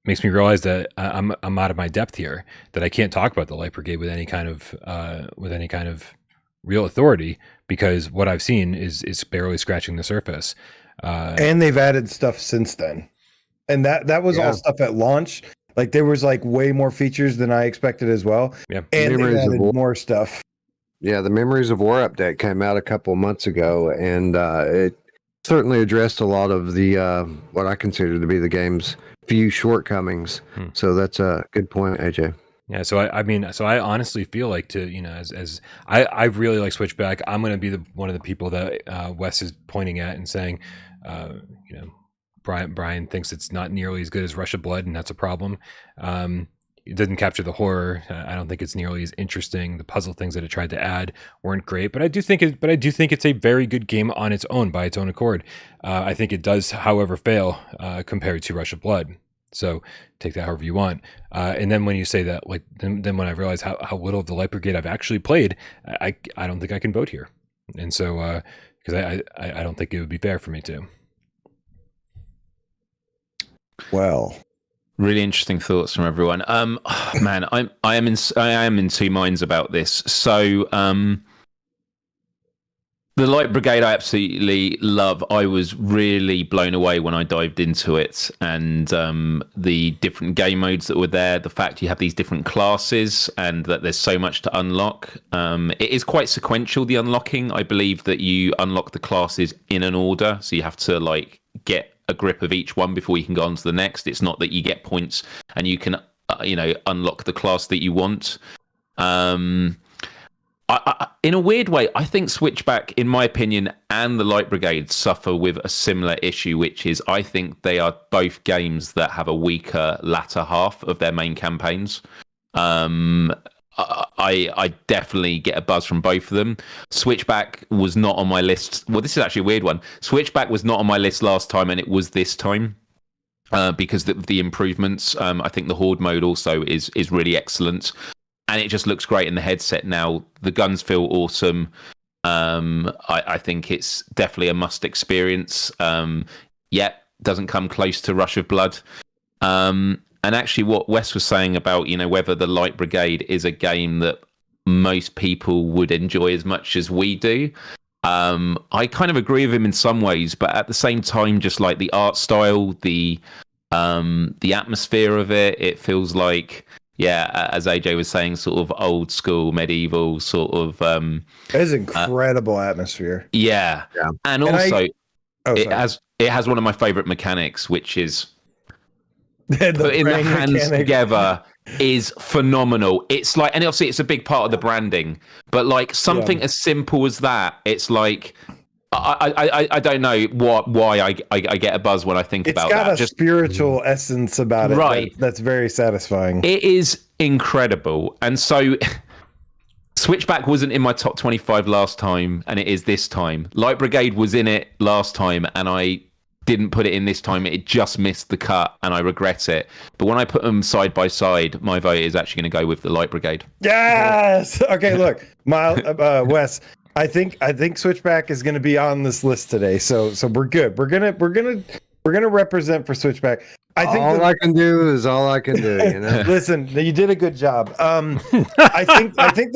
makes me realize that I'm out of my depth here. That I can't talk about the Light Brigade with any kind of real authority, because what I've seen is barely scratching the surface. And they've added stuff since then, and that was all stuff at launch. Like there was like way more features than I expected as well. Yeah, and they added more stuff. Yeah, the Memories of War update came out a couple of months ago, and it certainly addressed a lot of the what I consider to be the game's few shortcomings. So that's a good point, AJ. Yeah, so I honestly feel like, as I really like Switchback. I'm going to be one of the people that Wes is pointing at and saying, Brian thinks it's not nearly as good as Rush of Blood, and that's a problem. It doesn't capture the horror. I don't think it's nearly as interesting. The puzzle things that it tried to add weren't great, but I do think it's a very good game on its own, by its own accord. I think it does, however, fail compared to Rush of Blood. So take that however you want. And then when you say that, like, then when I realize how little of the Light Brigade I've actually played, I don't think I can vote here. And so, because I don't think it would be fair for me to. Well, really interesting thoughts from everyone. Man, I am in 2 minds about this. So, The Light Brigade I absolutely love. I was really blown away when I dived into it, and the different game modes that were there, the fact you have these different classes and that there's so much to unlock. It is quite sequential, the unlocking. I believe that you unlock the classes in an order, so you have to like get a grip of each one before you can go on to the next. It's not that you get points and you can unlock the class that you want. In a weird way, I think Switchback, in my opinion, and the Light Brigade suffer with a similar issue, which is I think they are both games that have a weaker latter half of their main campaigns. I definitely get a buzz from both of them. Switchback was not on my list. Well, this is actually a weird one. Switchback was not on my list last time, and it was this time because of the improvements. I think the Horde mode also is really excellent. And it just looks great in the headset now. The guns feel awesome. I think it's definitely a must experience. Yet doesn't come close to Rush of Blood. And actually, what Wes was saying about whether the Light Brigade is a game that most people would enjoy as much as we do. I kind of agree with him in some ways, but at the same time, just like the art style, the atmosphere of it, it feels like. Yeah, as AJ was saying, sort of old school, medieval sort of. It is incredible atmosphere. Yeah, and also it has one of my favorite mechanics, which is putting the hands together is phenomenal. It's like, and obviously it's a big part of the branding, but like something as simple as that, it's like. I don't know why I get a buzz when I think about that. It's got a spiritual essence about it, right? That's very satisfying. It is incredible, and so Switchback wasn't in my top 25 last time, and it is this time. Light Brigade was in it last time, and I didn't put it in this time. It just missed the cut, and I regret it. But when I put them side by side, my vote is actually going to go with the Light Brigade. Yes. Okay. Look, Wes. I think Switchback is going to be on this list today, so we're good. We're gonna represent for Switchback. I think all I can do is all I can do. Listen, you did a good job. I think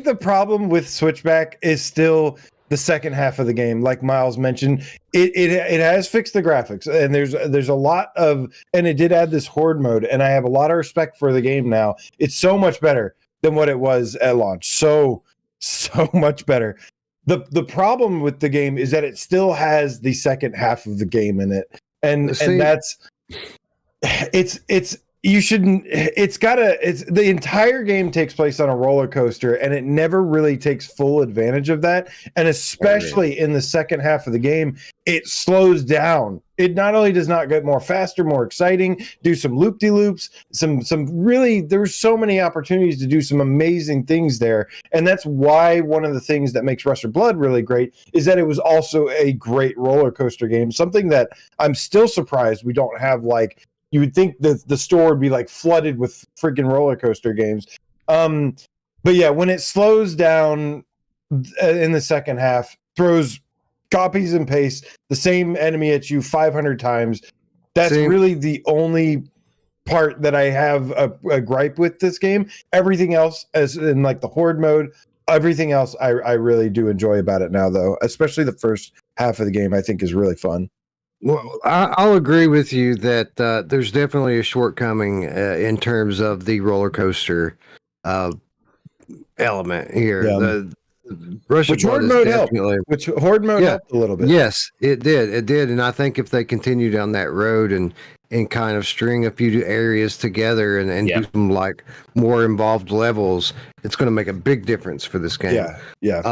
the problem with Switchback is still the second half of the game. Like Miles mentioned, it has fixed the graphics, and there's a lot of, and it did add this Horde mode, and I have a lot of respect for the game now. It's so much better than what it was at launch. So much better. The problem with the game is that it still has the second half of the game in it, and that's the entire game takes place on a roller coaster, and it never really takes full advantage of that. And especially in the second half of the game, it slows down. It not only does not get more faster, more exciting, do some loop-de-loops, some really, there's so many opportunities to do some amazing things there. And that's why one of the things that makes Rush of Blood really great is that it was also a great roller coaster game, something that I'm still surprised we don't have. Like, you would think that the store would be like flooded with freaking roller coaster games. But yeah, when it slows down in the second half, throws copies and pastes the same enemy at you 500 times. That's really the only part that I have a gripe with this game. Everything else, as in like the Horde mode, everything else I really do enjoy about it now, though. Especially the first half of the game, I think is really fun. Well, I'll agree with you that there's definitely a shortcoming in terms of the roller coaster element here. Yeah. Which Horde mode helped a little bit. Yes, it did. And I think if they continue down that road and kind of string a few areas together and do some like more involved levels, it's going to make a big difference for this game. Yeah.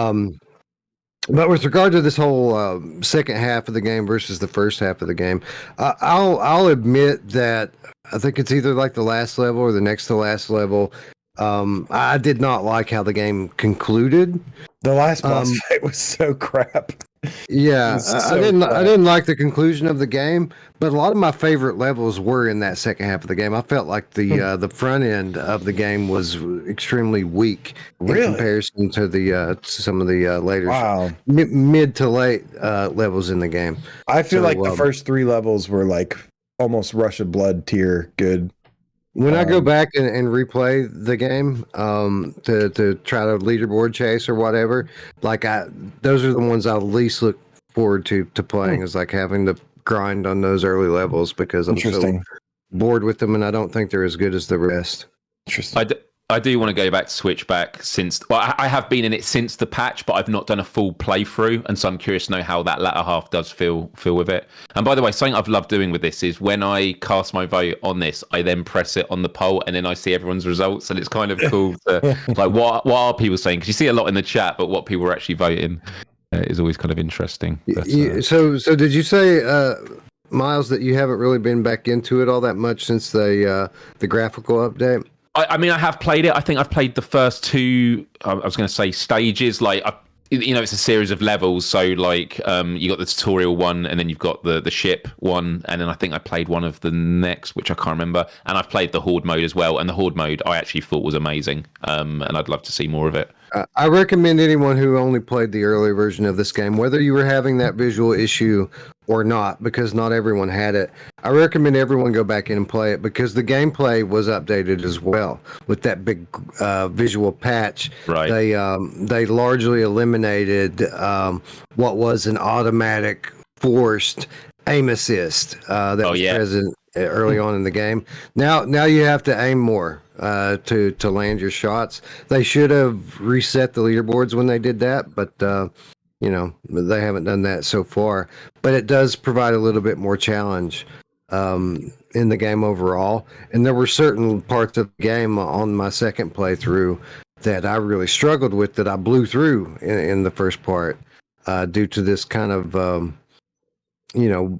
But with regard to this whole second half of the game versus the first half of the game, I'll admit that I think it's either like the last level or the next to last level. I did not like how the game concluded. The last boss fight was so crap. Yeah, I didn't like the conclusion of the game, but a lot of my favorite levels were in that second half of the game. I felt like the front end of the game was extremely weak in comparison to the some of the later mid to late levels in the game. I feel like the first three levels were like almost Rush of Blood tier good. When I go back and replay the game, to try to leaderboard chase or whatever, like those are the ones I least look forward to playing. Is like having to grind on those early levels because I'm so bored with them, and I don't think they're as good as the rest. Interesting. I do want to go back to Switchback I have been in it since the patch, but I've not done a full playthrough, and so I'm curious to know how that latter half does feel with it. And by the way, something I've loved doing with this is when I cast my vote on this, I then press it on the poll, and then I see everyone's results, and it's kind of cool to like what are people saying, because you see a lot in the chat, but what people are actually voting is always kind of interesting. But, so did you say, Miles, that you haven't really been back into it all that much since the graphical update? I mean, I have played it. I think I've played the first two, I was going to say stages. Like, it's a series of levels. So, like, you got the tutorial one, and then you've got the ship one. And then I think I played one of the next, which I can't remember. And I've played the Horde mode as well. And the Horde mode I actually thought was amazing. And I'd love to see more of it. I recommend anyone who only played the early version of this game, whether you were having that visual issue or not, because not everyone had it. I recommend everyone go back in and play it because the gameplay was updated as well with that big visual patch. Right. They largely eliminated what was an automatic forced aim assist that was present early on in the game. Now you have to aim more to land your shots. They should have reset the leaderboards when they did that, but they haven't done that so far. But it does provide a little bit more challenge in the game overall. And there were certain parts of the game on my second playthrough that I really struggled with, that I blew through in the first part due to this kind of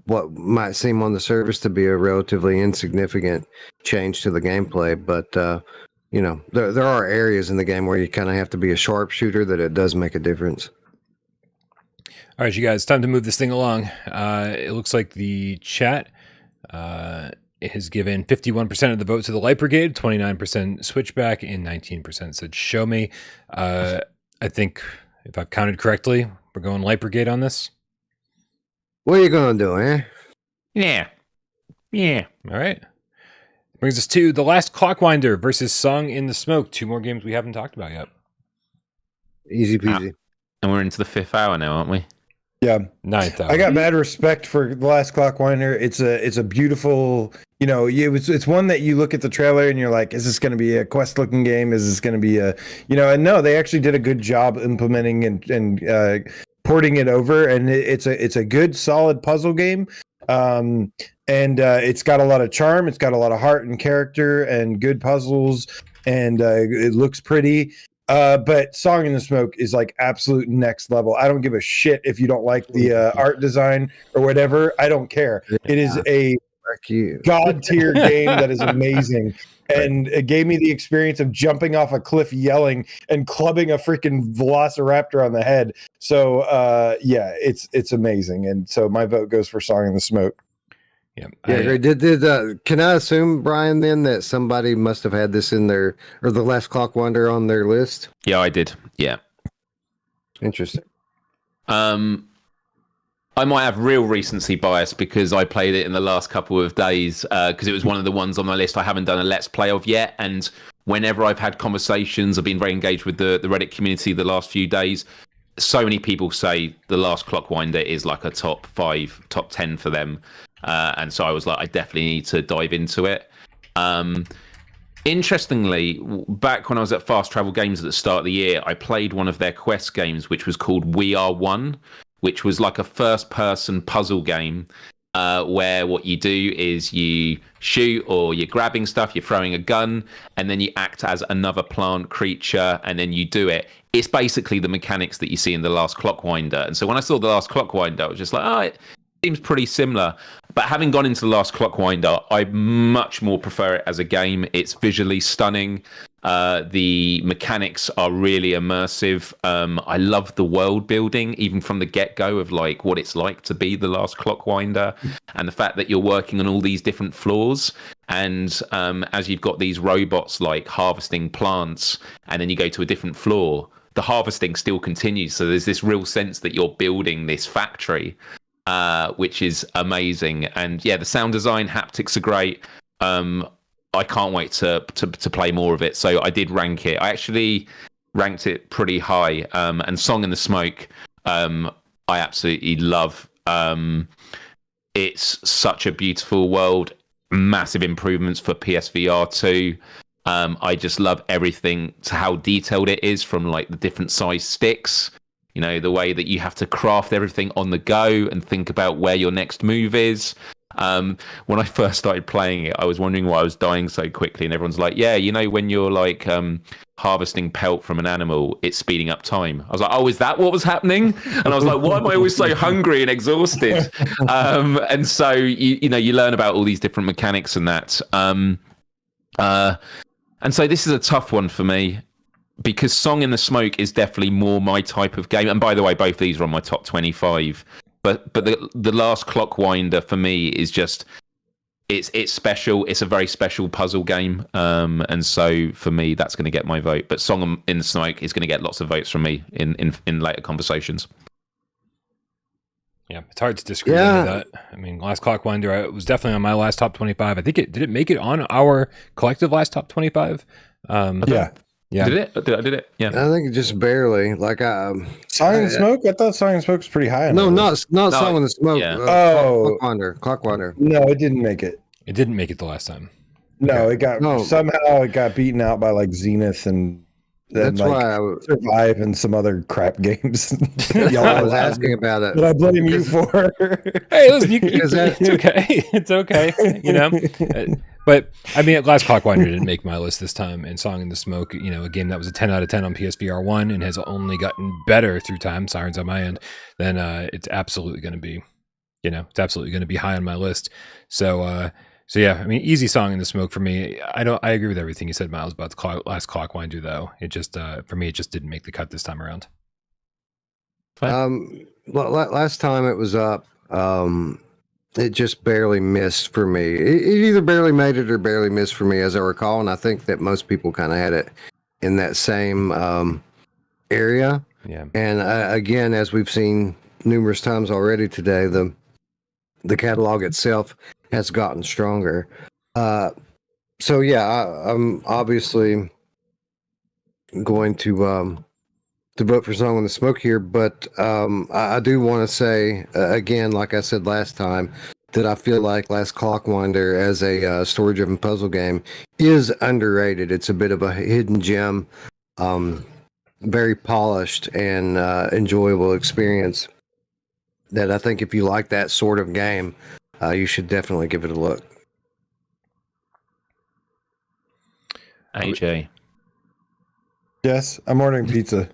what might seem on the surface to be a relatively insignificant change to the gameplay, but there are areas in the game where you kind of have to be a sharpshooter that it does make a difference. All right, you guys, time to move this thing along. It looks like the chat has given 51% of the vote to the Light Brigade, 29% Switchback, and 19% said Show Me. I think, if I've counted correctly, we're going Light Brigade on this. What are you going to do, eh? Yeah. All right. Brings us to The Last Clockwinder versus Song in the Smoke. Two more games we haven't talked about yet. Easy peasy. And we're into the 5th hour now, aren't we? Yeah, 9th hour. I got mad respect for The Last Clockwinder. It's a beautiful, it's one that you look at the trailer and you're like, is this going to be a quest-looking game? Is this going to be a, and no, they actually did a good job implementing and porting it over, and it's a good, solid puzzle game. And it's got a lot of charm. It's got a lot of heart and character and good puzzles, and it looks pretty. But Song in the Smoke is like absolute next level. I don't give a shit if you don't like the art design or whatever. I don't care. It is a god tier game that is amazing. And it gave me the experience of jumping off a cliff yelling and clubbing a freaking velociraptor on the head. So it's amazing. And so my vote goes for Song in the Smoke. Yeah. Great. Can I assume, Brian, then that somebody must have had this in their, or The Last Clockwinder on their list? Yeah, I did. Yeah. Interesting. I might have real recency bias because I played it in the last couple of days because it was one of the ones on my list I haven't done a Let's Play of yet. And whenever I've had conversations, I've been very engaged with the Reddit community the last few days. So many people say The Last Clockwinder is like a top 5, top 10 for them. And so I was like, I definitely need to dive into it. Interestingly, back when I was at Fast Travel Games at the start of the year, I played one of their quest games, which was called We Are One, which was like a first-person puzzle game where what you do is you shoot or you're grabbing stuff, you're throwing a gun, and then you act as another plant creature, and then you do it. It's basically the mechanics that you see in The Last Clockwinder. And so when I saw The Last Clockwinder, I was just like, it seems pretty similar. But having gone into The Last Clockwinder, I much more prefer it as a game. It's visually stunning. The mechanics are really immersive. I love the world building, even from the get-go of like what it's like to be The Last Clockwinder, and the fact that you're working on all these different floors. And as you've got these robots like harvesting plants, and then you go to a different floor, the harvesting still continues. So there's this real sense that you're building this factory, which is amazing. And yeah, the sound design, haptics are great. I can't wait to play more of it. So I did rank it. I actually ranked it pretty high. And Song in the Smoke, I absolutely love. It's such a beautiful world. Massive improvements for PSVR 2. I just love everything to how detailed it is, from like the different size sticks. You know, the way that you have to craft everything on the go and think about where your next move is. When I first started playing it, I was wondering why I was dying so quickly, and everyone's like, yeah, you know, when you're like harvesting pelt from an animal, it's speeding up time. I was like, oh, is that what was happening? And I was like, why am I always so hungry and exhausted? And so you know, you learn about all these different mechanics and that. And so this is a tough one for me, because Song in the Smoke is definitely more my type of game. And by the way, both these are on my top 25. But the Last Clockwinder for me is just, it's special. It's a very special puzzle game. And so for me, that's going to get my vote. But Song in the Smoke is going to get lots of votes from me in later conversations. Yeah, it's hard to disagree with that. I mean, Last Clockwinder was definitely on my last top 25. I think did it make it on our collective last top 25? Yeah. Yeah. Did it? Yeah. I think just barely. Like Song in the Smoke? I thought Song in the Smoke was pretty high. No, not Song in the Smoke. Yeah. Clockwinder. No, it didn't make it. It didn't make it the last time. No, somehow it got beaten out by like Zenith and That's like, why Survive and some other crap games. I was asking about it. But I blame you for. Hey, listen, it's okay. It's okay. You know. But I mean, Last Clockwinder didn't make my list this time, and Song in the Smoke, you know, a game that was a 10 out of 10 on PSVR 1 and has only gotten better through time, sirens on my end, then it's absolutely going to be, you know, it's absolutely going to be high on my list. So yeah, I mean, easy Song in the Smoke for me. I agree with everything you said, Miles, about the Last Clockwinder, though. It just, for me, it just didn't make the cut this time around. Last time it was up, it just barely missed for me. It either barely made it or barely missed for me, as I recall. And I think that most people kind of had it in that same area. Yeah. And again, as we've seen numerous times already today, the catalog itself has gotten stronger. So yeah, I'm obviously going to vote for Song in the Smoke here, but I do want to say again, like I said last time, that I feel like Last Clockwinder as a story-driven puzzle game is underrated. It's a bit of a hidden gem, very polished and enjoyable experience that I think if you like that sort of game, you should definitely give it a look. AJ. Yes, I'm ordering pizza.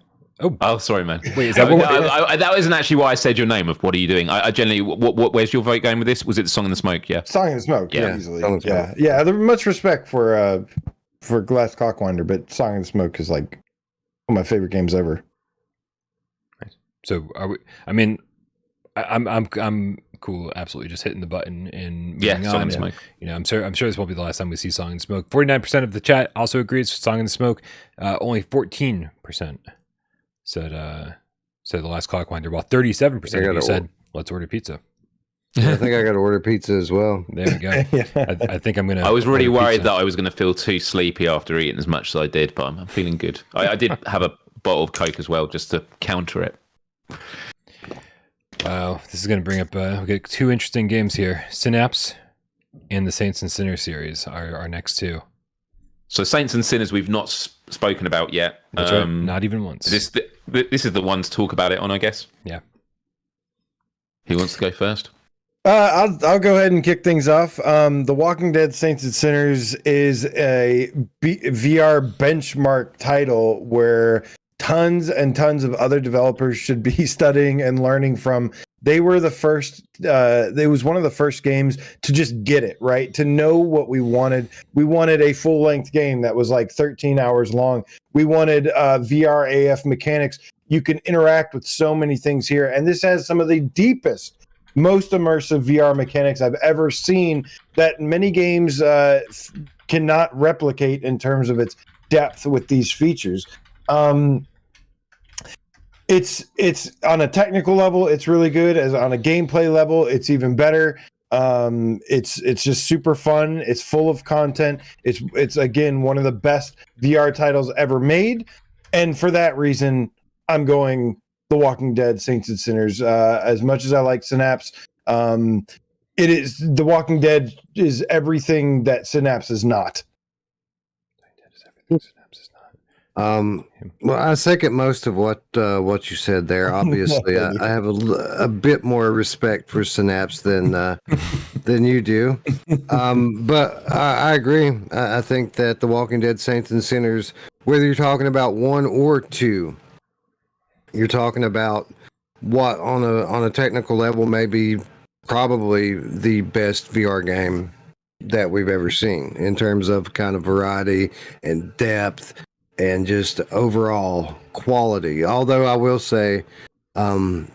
Oh, sorry, man. Wait, is that that wasn't actually why I said your name. Of what are you doing? I generally, where's your vote going with this? Was it the Song in the Smoke? Yeah, Song in the Smoke. Yeah. Easily. Song in the Smoke. Yeah. There's much respect for Last Clockwinder, but Song in the Smoke is like one of my favorite games ever. So are we? I mean, I'm cool. Absolutely, just hitting the button and moving Song on. in the Smoke. You know, I'm sure this won't be the last time we see Song in the Smoke. 49% of the chat also agrees with Song in the Smoke. Only 14% said the Last Clockwinder, while 37% of you said let's order pizza. I think I got to order pizza as well. There we go. I think I'm gonna. I was really order worried pizza. that I was going to feel too sleepy after eating as much as I did, but I'm feeling good. I did have a bottle of Coke as well, just to counter it. Wow, this is going to bring up. We got two interesting games here: Synapse and the Saints and Sinners series are our next two. So Saints and Sinners we've not spoken about yet. That's right. Not even once. This is the one to talk about it on, I guess. Yeah. Who wants to go first? I'll go ahead and kick things off. The Walking Dead Saints and Sinners is a VR benchmark title where tons and tons of other developers should be studying and learning from. They were the first, it was one of the first games to just get it, right? To know what we wanted. We wanted a full-length game that was like 13 hours long. We wanted VR AF mechanics. You can interact with so many things here. And this has some of the deepest, most immersive VR mechanics I've ever seen that many games cannot replicate in terms of its depth with these features. It's on a technical level, it's really good. As on a gameplay level, it's even better. It's just super fun. It's full of content. It's again one of the best VR titles ever made, and for that reason, I'm going The Walking Dead: Saints and Sinners. As much as I like Synapse, it is The Walking Dead is everything that Synapse is not. Well, I second most of what you said there. Obviously, I have a bit more respect for Synapse than you do. But I agree. I think that The Walking Dead: Saints and Sinners, whether you're talking about 1 or 2, you're talking about what on a technical level may be probably the best VR game that we've ever seen in terms of kind of variety and depth and just overall quality. Although I will say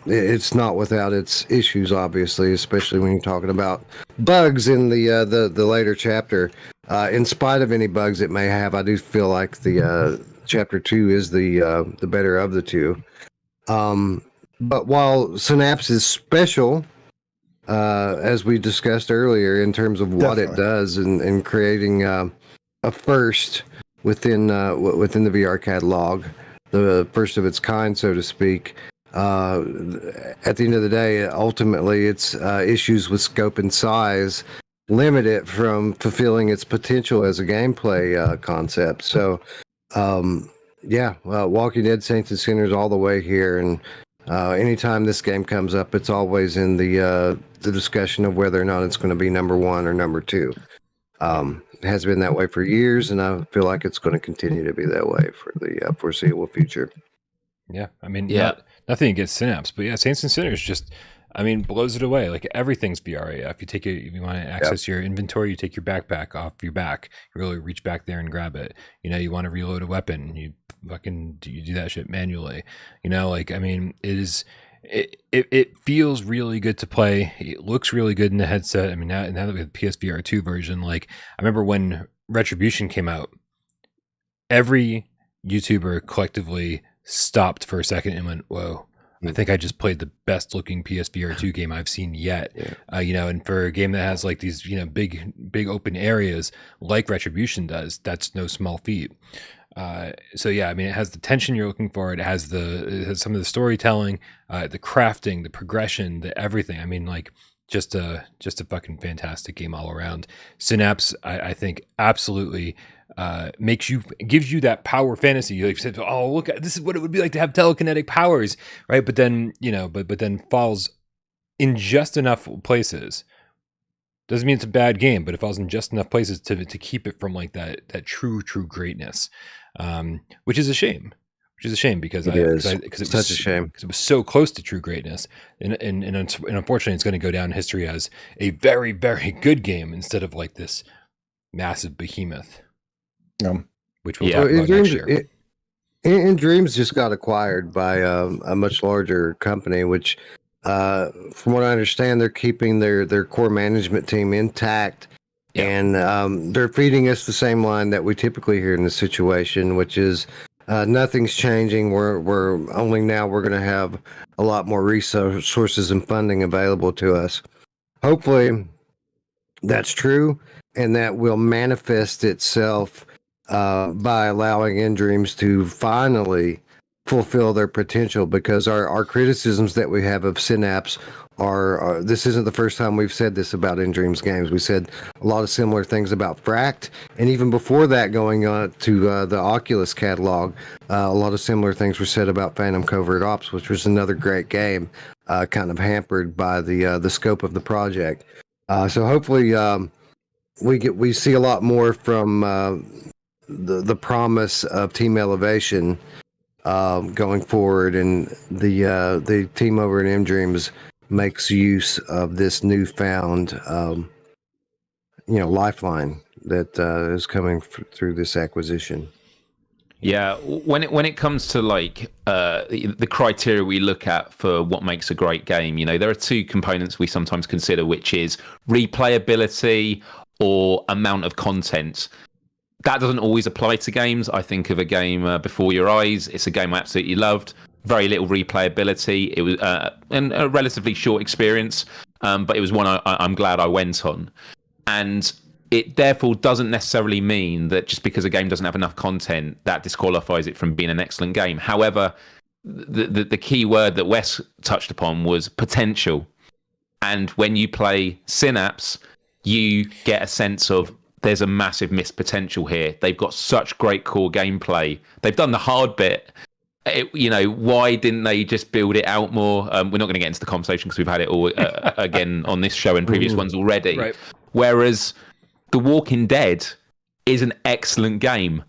it's not without its issues, obviously, especially when you're talking about bugs in the later chapter. In spite of any bugs it may have, I do feel like the chapter 2 is the better of the two. But while Synapse is special, as we discussed earlier, in terms of what it does in creating a first within the VR catalog, the first of its kind, so to speak. At the end of the day, ultimately, its issues with scope and size limit it from fulfilling its potential as a gameplay concept. So, Walking Dead: Saints and Sinners all the way here, and anytime this game comes up, it's always in the discussion of whether or not it's going to be number 1 or number 2. It has been that way for years, and I feel like it's going to continue to be that way for the foreseeable future. Yeah, I mean, nothing against Synapse, but yeah, Saints and Sinners just, I mean, blows it away. Like everything's VR. If you want to access your inventory, you take your backpack off your back. You really reach back there and grab it. You know, you want to reload a weapon, you do that shit manually. You know, like, I mean, it feels really good to play. It looks really good in the headset. I mean, now that we have the PSVR2 version, like I remember when Retribution came out, every YouTuber collectively stopped for a second and went, "Whoa, I think I just played the best looking PSVR2 game I've seen yet." Yeah. And for a game that has like these, big open areas like Retribution does, that's no small feat. So yeah, I mean, it has the tension you're looking for. It has some of the storytelling, the crafting, the progression, the everything. I mean, like just a fucking fantastic game all around. Synapse, I think, absolutely gives you that power fantasy. Like you said, oh look, this is what it would be like to have telekinetic powers, right? But then but then falls in just enough places. Doesn't mean it's a bad game, but it falls in just enough places to keep it from like that true greatness, which is a shame. Because it's such a shame because it was so close to true greatness, and unfortunately, it's going to go down in history as a very, very good game instead of like this massive behemoth. Which we'll talk about next year. And Dreams just got acquired by a much larger company, which, from what I understand, they're keeping their core management team intact, and they're feeding us the same line that we typically hear in this situation, which is nothing's changing. We're only now we're going to have a lot more resources and funding available to us. Hopefully, that's true, and that will manifest itself by allowing InDreams to finally fulfill their potential, because our criticisms that we have of Synapse are this isn't the first time we've said this about InDreams games. We said a lot of similar things about Fract, and even before that, going on to the Oculus catalog, a lot of similar things were said about Phantom Covert Ops, which was another great game, kind of hampered by the scope of the project. So hopefully we see a lot more from the promise of Team Elevation going forward, and the team over at InDreams makes use of this newfound lifeline that is coming through this acquisition. Yeah, when it comes to like the criteria we look at for what makes a great game, there are two components we sometimes consider, which is replayability or amount of content. That doesn't always apply to games. I think of a game Before Your Eyes. It's a game I absolutely loved. Very little replayability. It was and a relatively short experience. but it was one I'm glad I went on. And it therefore doesn't necessarily mean that just because a game doesn't have enough content, that disqualifies it from being an excellent game. However, the key word that Wes touched upon was potential. And when you play Synapse, you get a sense of there's a massive missed potential here. They've got such great core gameplay. They've done the hard bit. Why didn't they just build it out more? We're not going to get into the conversation because we've had it all again on this show and previous ones already. Right. Whereas The Walking Dead is an excellent game.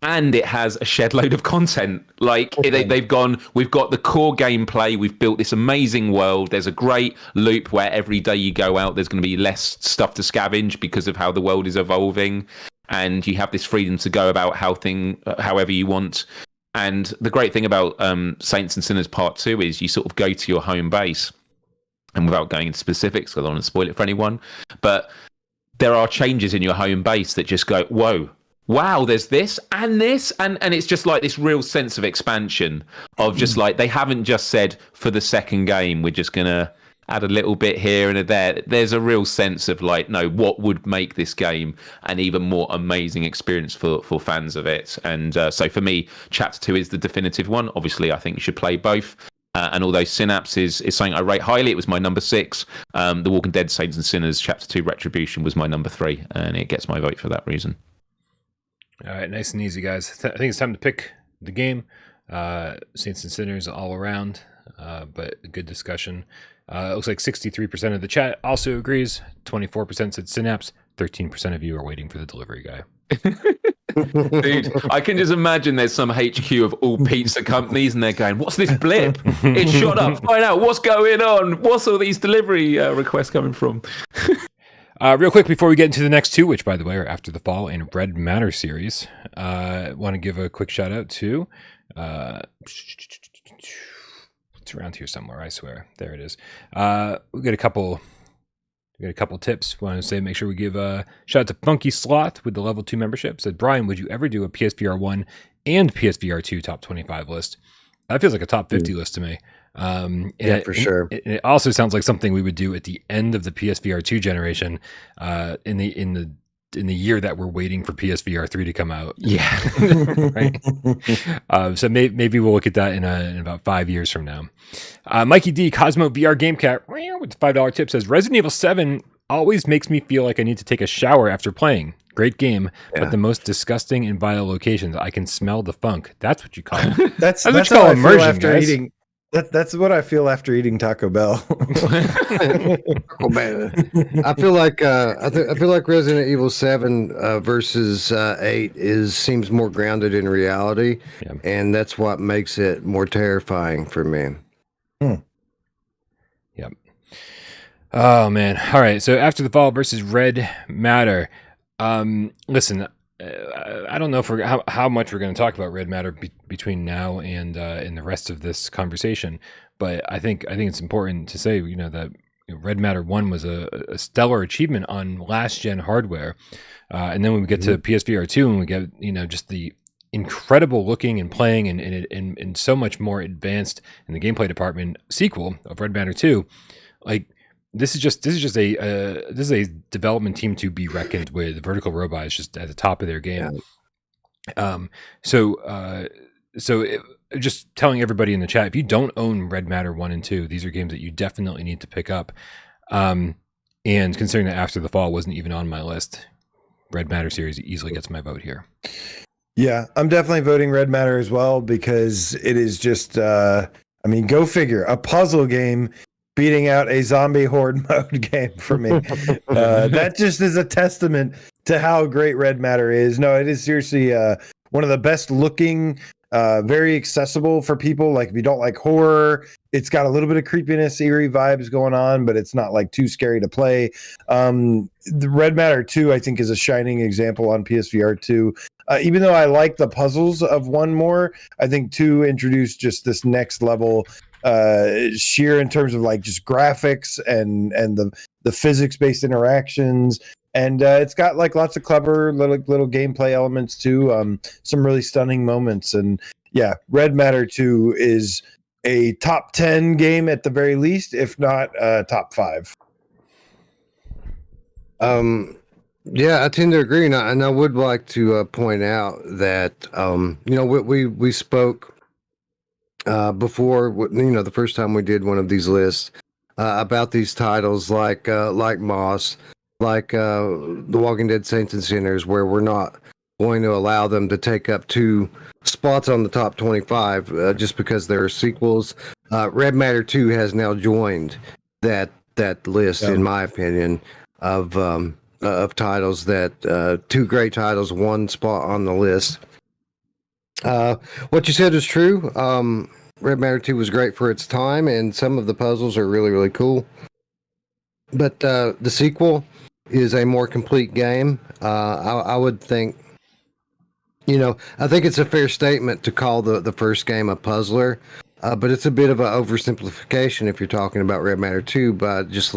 And it has a shed load of content. Like they've gone, we've got the core gameplay. We've built this amazing world. There's a great loop where every day you go out, there's going to be less stuff to scavenge because of how the world is evolving. And you have this freedom to go about however you want. And the great thing about Saints and Sinners Part 2 is you sort of go to your home base. And without going into specifics, I don't want to spoil it for anyone. But there are changes in your home base that just go, whoa. Wow, there's this, and it's just like this real sense of expansion of just like, they haven't just said for the second game, we're just going to add a little bit here and there. There's a real sense of like, no, what would make this game an even more amazing experience for fans of it? And so for me, Chapter 2 is the definitive one. Obviously, I think you should play both. And although Synapse is something I rate highly, it was my number 6. The Walking Dead Saints and Sinners Chapter 2 Retribution was my number 3, and it gets my vote for that reason. All right, nice and easy, guys. I think it's time to pick the game. Saints and Sinners all around, but a good discussion. It looks like 63% of the chat also agrees. 24% said Synapse. 13% of you are waiting for the delivery guy. Dude, I can just imagine there's some HQ of all pizza companies and they're going, what's this blip? It shot up. Find out what's going on. What's all these delivery requests coming from? Real quick, before we get into the next two, which, by the way, are After the Fall and Red Matter series, I want to give a quick shout out to... it's around here somewhere, I swear. There it is. We got a couple tips. Want to say, make sure we give a shout out to Funky Sloth with the level 2 membership. Said, Brian, would you ever do a PSVR 1 and PSVR 2 top 25 list? That feels like a top 50 list to me. For sure. It also sounds like something we would do at the end of the PSVR 2 generation, in the year that we're waiting for PSVR 3 to come out. Yeah. Right. So maybe we'll look at that in about 5 years from now. Mikey D, Cosmo VR Game Cat with the $5 tip says, Resident Evil 7 always makes me feel like I need to take a shower after playing. Great game, but the most disgusting and vile locations. I can smell the funk. That's what you call it. That's what you call immersion, guys. Eating. That's what I feel after eating Taco Bell. Taco Bell. I feel like Resident Evil 7 versus 8 seems more grounded in reality, and that's what makes it more terrifying for me. Yep. Oh man. All right. So After the Fall versus Red Matter. Listen. I don't know how much we're going to talk about Red Matter between now and in the rest of this conversation, but I think it's important to say that Red Matter 1 was a stellar achievement on last gen hardware, and then when we get to PSVR 2 and we get just the incredible looking and playing and so much more advanced in the gameplay department sequel of Red Matter 2, like. This is a development team to be reckoned with. Vertical Robot is just at the top of their game. Just telling everybody in the chat, if you don't own Red Matter 1 and 2, these are games that you definitely need to pick up. And considering that After the Fall wasn't even on my list, Red Matter series easily gets my vote here. Yeah, I'm definitely voting Red Matter as well because it is just, go figure, a puzzle game beating out a zombie horde mode game for me. That just is a testament to how great Red Matter is. No, it is seriously one of the best looking, very accessible for people. Like if you don't like horror, it's got a little bit of creepiness, eerie vibes going on, but it's not like too scary to play. The Red Matter 2, I think, is a shining example on PSVR 2. Even though I like the puzzles of 1 more, I think 2 introduced just this next level sheer in terms of like just graphics and the physics based interactions, and it's got like lots of clever little gameplay elements too, some really stunning moments. And yeah, Red Matter 2 is a top 10 game at the very least, if not top 5. Yeah, I tend to agree, and I would like to point out that we spoke before, the first time we did one of these lists about these titles like Moss, like The Walking Dead Saints and Sinners, where we're not going to allow them to take up 2 spots on the top 25 just because there are sequels. Red Matter 2 has now joined that list, in my opinion, of titles that 2 great titles, 1 spot on the list. What you said is true. Red Matter 2 was great for its time, and some of the puzzles are really, really cool. But the sequel is a more complete game. I would think, I think it's a fair statement to call the first game a puzzler, but it's a bit of an oversimplification if you're talking about Red Matter 2 by just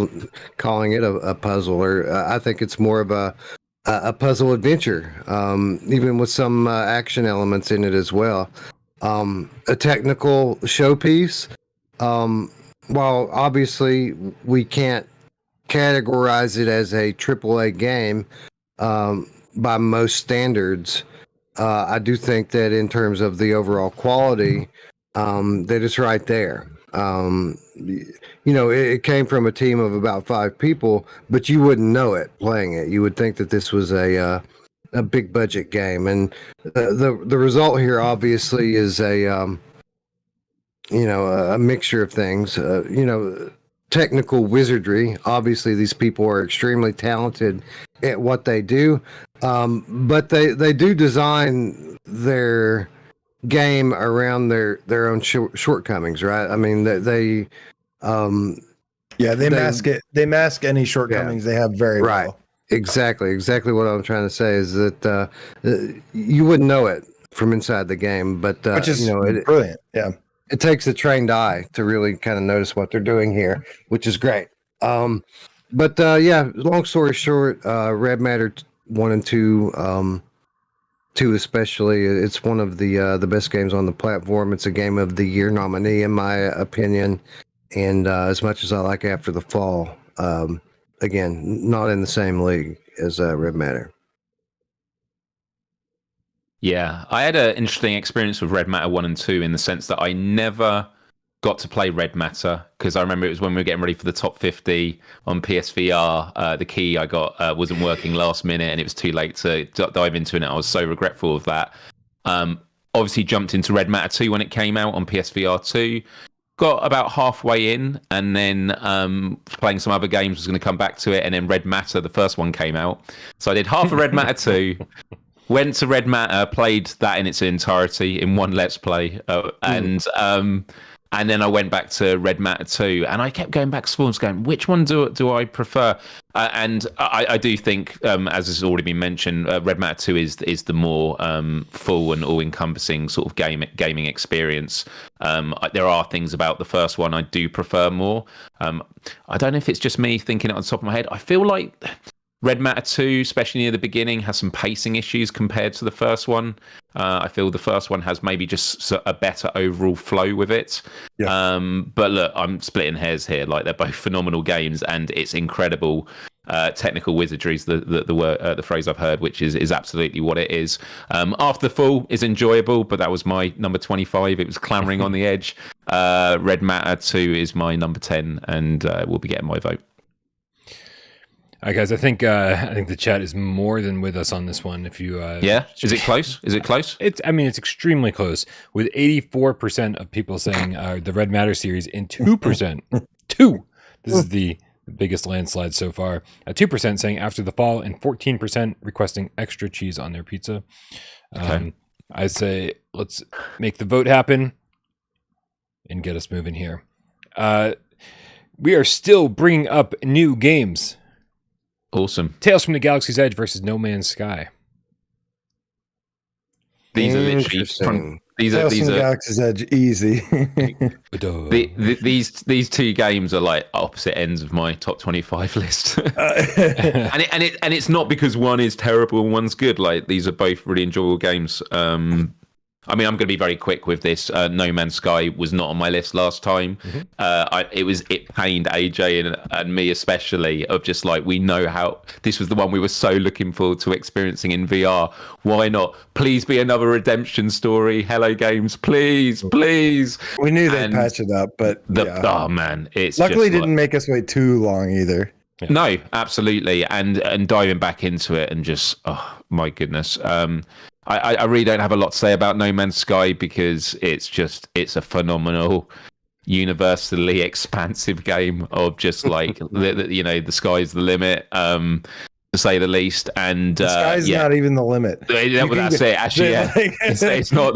calling it a puzzle. Or I think it's more of a puzzle adventure, even with some action elements in it as well. A technical showpiece. While obviously we can't categorize it as a AAA game by most standards, I do think that in terms of the overall quality, that it's right there. It came from a team of about 5 people, but you wouldn't know it playing it. You would think that this was a big budget game, and the result here obviously is a mixture of things. Technical wizardry. Obviously, these people are extremely talented at what they do, but they do design their game around their own shortcomings, right? I mean, they mask it. They mask any shortcomings they have very right. well. Exactly what I'm trying to say is that you wouldn't know it from inside the game, but which is brilliant. Yeah, it takes a trained eye to really kind of notice what they're doing here, which is great. Long story short, Red Matter 1 and 2, 2 especially, it's one of the best games on the platform. It's a Game of the Year nominee, in my opinion. And as much as I like After the Fall, again, not in the same league as Red Matter. Yeah, I had an interesting experience with Red Matter 1 and 2 in the sense that I never got to play Red Matter because I remember it was when we were getting ready for the top 50 on PSVR. The key I got wasn't working last minute and it was too late to dive into it. I was so regretful of that. Obviously jumped into Red Matter 2 when it came out on PSVR 2. Got about halfway in and then playing some other games, was going to come back to it, and then Red Matter, the first one, came out. So I did half of Red Matter 2, went to Red Matter, played that in its entirety in one Let's Play, and then I went back to Red Matter 2, and I kept going back to forums going, which one do I prefer? And I do think, as has already been mentioned, Red Matter 2 is the more full and all-encompassing sort of gaming experience. There are things about the first one I do prefer more. I don't know if it's just me thinking it on top of my head. I feel like Red Matter 2, especially near the beginning, has some pacing issues compared to the first one. I feel the first one has maybe just a better overall flow with it. Yeah. But look, I'm splitting hairs here. Like, they're both phenomenal games, and it's incredible technical wizardry is the phrase I've heard, which is absolutely what it is. After the Fall is enjoyable, but that was my number 25. It was clamoring on the edge. Red Matter 2 is my number 10, and will be getting my vote. All right, guys, I think the chat is more than with us on this one. If you is it close? Is it close? It's extremely close, with 84% of people saying the Red Matter series and 2%. This is the biggest landslide so far. 2% saying After the Fall and 14% requesting extra cheese on their pizza. Okay. I say let's make the vote happen and get us moving here. We are still bringing up new games. Awesome. Tales from the Galaxy's Edge versus No Man's Sky. These are literally from Tales from the Galaxy's Edge, easy. These two games are like opposite ends of my top 25 list. and it's not because one is terrible and one's good. Like, these are both really enjoyable games. I mean, I'm going to be very quick with this. No Man's Sky was not on my list last time. It pained AJ and me especially, of just like, we know how this was the one we were so looking forward to experiencing in VR. Why not? Please be another redemption story. Hello Games, please. We knew they'd patch it up, but oh man, it's luckily just didn't make us wait too long either. Yeah. No, absolutely, and diving back into it and just, oh my goodness. I really don't have a lot to say about No Man's Sky, because it's a phenomenal, universally expansive game of just like the sky's the limit, to say the least. And the sky's not even the limit. That's it. Actually, it's not.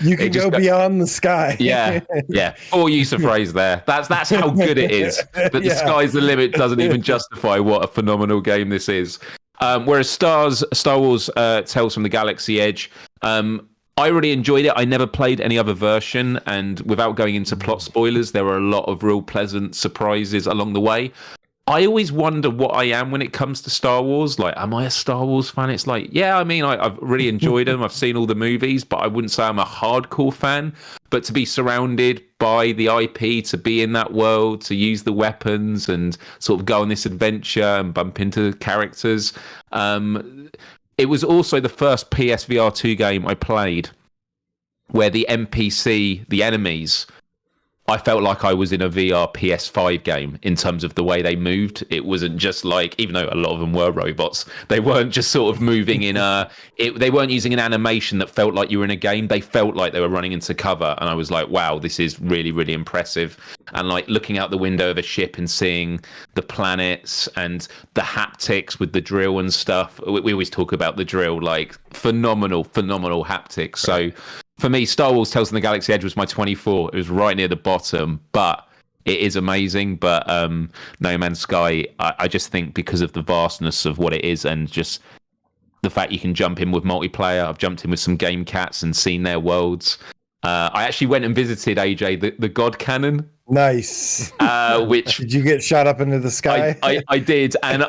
You can go beyond the sky. Yeah. Or use a phrase there. That's how good it is. That the sky's the limit doesn't even justify what a phenomenal game this is. Whereas Star Wars Tales from the Galaxy Edge, I really enjoyed it. I never played any other version, and without going into plot spoilers, there were a lot of real pleasant surprises along the way. I always wonder what I am when it comes to Star Wars. Like, am I a Star Wars fan? It's like, yeah, I mean, I've really enjoyed them. I've seen all the movies, but I wouldn't say I'm a hardcore fan. But to be surrounded by the IP, to be in that world, to use the weapons and sort of go on this adventure and bump into characters. It was also the first PSVR 2 game I played where the NPC, the enemies, I felt like I was in a VR PS5 game in terms of the way they moved. It wasn't just like, even though a lot of them were robots, they weren't just sort of moving in they weren't using an animation that felt like you were in a game. They felt like they were running into cover. And I was like, wow, this is really, really impressive. And like looking out the window of a ship and seeing the planets and the haptics with the drill and stuff. We always talk about the drill, like phenomenal haptics. So for me, Star Wars Tales from the Galaxy Edge was my 24. It was right near the bottom, but it is amazing. But No Man's Sky, I just think because of the vastness of what it is and just the fact you can jump in with multiplayer. I've jumped in with some game cats and seen their worlds. I actually went and visited AJ, the God Cannon. Nice. Which did you get shot up into the sky? I did, and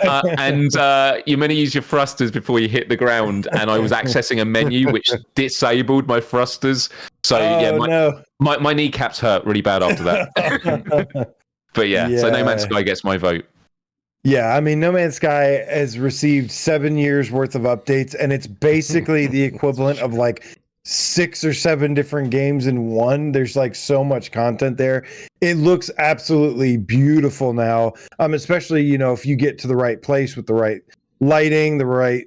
you're meant to use your thrusters before you hit the ground, and I was accessing a menu which disabled my thrusters. So my kneecaps hurt really bad after that. But so No Man's Sky gets my vote. Yeah, I mean, No Man's Sky has received 7 years worth of updates, and it's basically the equivalent of like 6 or 7 different games in one. There's like so much content there. It looks absolutely beautiful now. Especially, if you get to the right place with the right lighting, the right,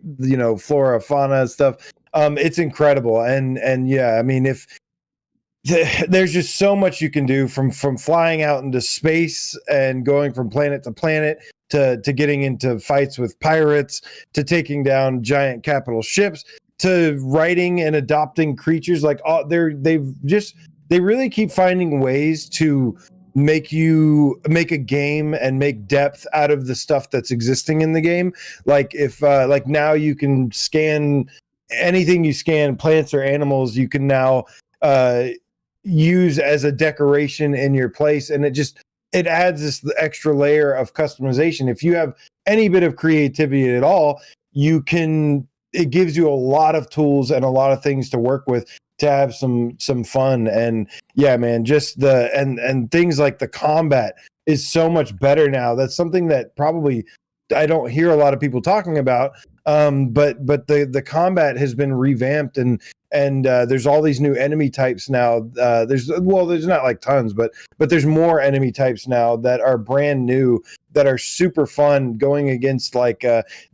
flora, fauna stuff. It's incredible. And yeah, I mean, there's just so much you can do from flying out into space and going from planet to planet to getting into fights with pirates, to taking down giant capital ships, to writing and adopting creatures. Like they really keep finding ways to make a game and make depth out of the stuff that's existing in the game. Like if like now you can scan anything you scan, plants or animals, you can now use as a decoration in your place, and it adds this extra layer of customization. If you have any bit of creativity at all, it gives you a lot of tools and a lot of things to work with to have some fun. And yeah, man, just and things like the combat is so much better now. That's something that probably I don't hear a lot of people talking about. But the combat has been revamped, and there's all these new enemy types now. There's not like tons, but there's more enemy types now that are brand new, that are super fun, going against like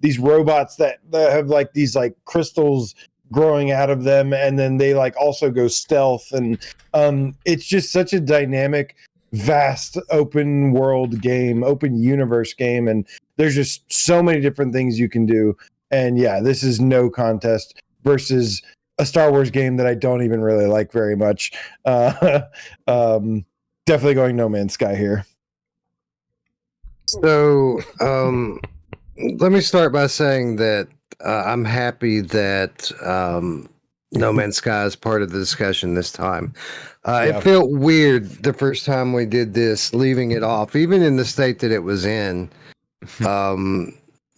these robots that have like these like crystals growing out of them, and then they like also go stealth, and it's just such a dynamic, vast open world game, open universe game, and there's just so many different things you can do. And yeah, this is no contest versus a Star Wars game that I don't even really like very much. Definitely going No Man's Sky here. So let me start by saying that I'm happy that No Man's Sky is part of the discussion this time. It felt weird the first time we did this, leaving it off, even in the state that it was in.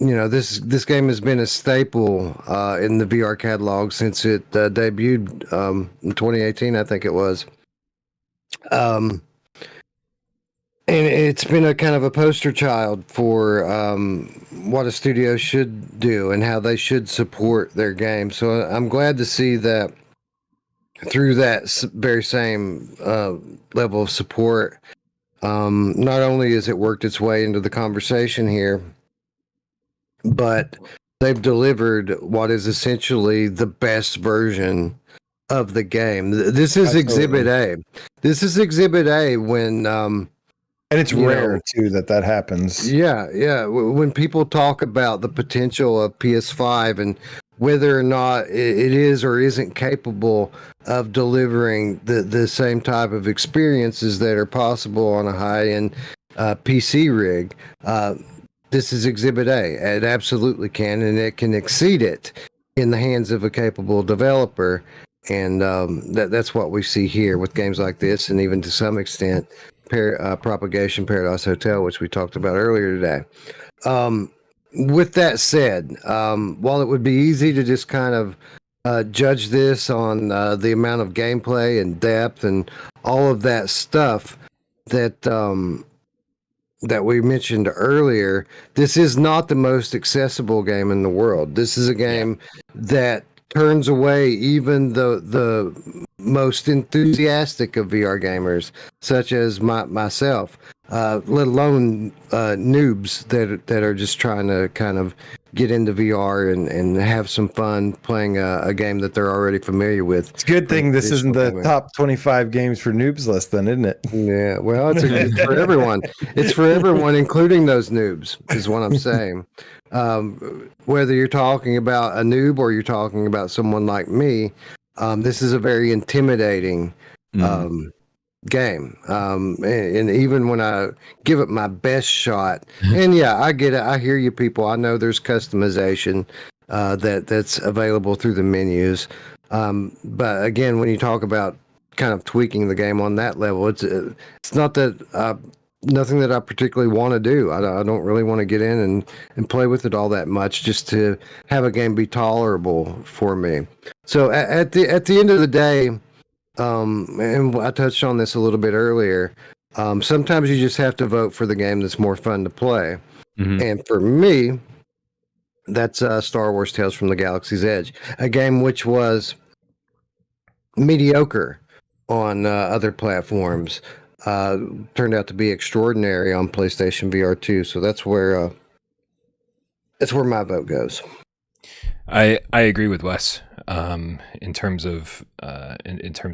this game has been a staple in the VR catalog since it debuted in 2018, I think it was. And it's been a kind of a poster child for what a studio should do and how they should support their game. So I'm glad to see that through that very same level of support, not only has it worked its way into the conversation here, but they've delivered what is essentially the best version of the game. This is Exhibit A. This is Exhibit A when... and it's rare, too, that happens. Yeah. When people talk about the potential of PS5 and whether or not it is or isn't capable of delivering the same type of experiences that are possible on a high-end PC rig, this is Exhibit A. It absolutely can, and it can exceed it in the hands of a capable developer. And that's what we see here with games like this, and even to some extent, Propagation Paradise Hotel, which we talked about earlier today. With that said, while it would be easy to just kind of judge this on the amount of gameplay and depth and all of that stuff that we mentioned earlier, this is not the most accessible game in the world. This is a game that turns away even the most enthusiastic of VR gamers, such as myself, let alone noobs that are just trying to kind of get into VR and have some fun playing a game that they're already familiar with. It's a good thing this isn't the top 25 games for noobs list, then, isn't it? Yeah, well, it's for everyone. It's for everyone, including those noobs, is what I'm saying. Whether you're talking about a noob or you're talking about someone like me, this is a very intimidating game. And even when I give it my best shot, and yeah, I get it. I hear you people. I know there's customization that's available through the menus. But again, when you talk about kind of tweaking the game on that level, it's not that nothing that I particularly want to do. I don't really want to get in and play with it all that much, just to have a game be tolerable for me. So at the end of the day, and I touched on this a little bit earlier, sometimes you just have to vote for the game that's more fun to play. Mm-hmm. And for me, that's Star Wars Tales from the Galaxy's Edge, a game which was mediocre on other platforms. Turned out to be extraordinary on PlayStation VR2, so that's where my vote goes. I agree with Wes in terms of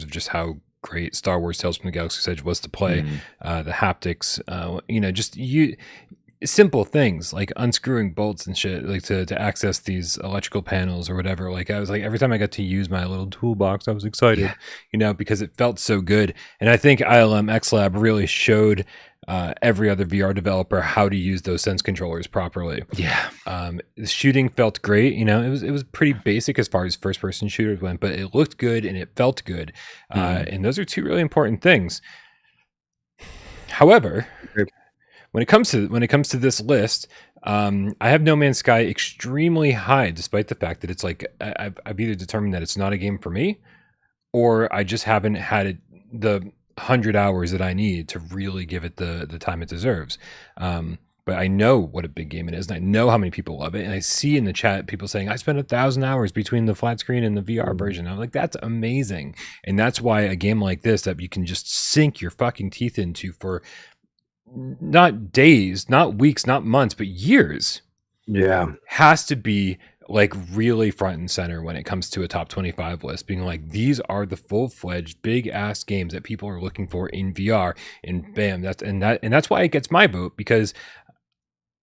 just how great Star Wars Tales from the Galaxy's Edge was to play. The haptics, just simple things like unscrewing bolts and shit, like to access these electrical panels or whatever. Like I was like, every time I got to use my little toolbox, I was excited, because it felt so good. And I think ILM X Lab really showed every other VR developer how to use those sense controllers properly. Yeah. The shooting felt great. It was pretty basic as far as first person shooters went, but it looked good and it felt good. And those are two really important things. However, when it comes to this list, I have No Man's Sky extremely high, despite the fact that it's like I've either determined that it's not a game for me, or I just haven't had the 100 hours that I need to really give it the time it deserves. But I know what a big game it is, and I know how many people love it. And I see in the chat people saying, I spent 1,000 hours between the flat screen and the VR version. I'm like, that's amazing. And that's why a game like this that you can just sink your fucking teeth into for not days, not weeks, not months, but years, has to be like really front and center when it comes to a top 25 list, being like, these are the full-fledged big ass games that people are looking for in VR. And bam, that's why it gets my vote, because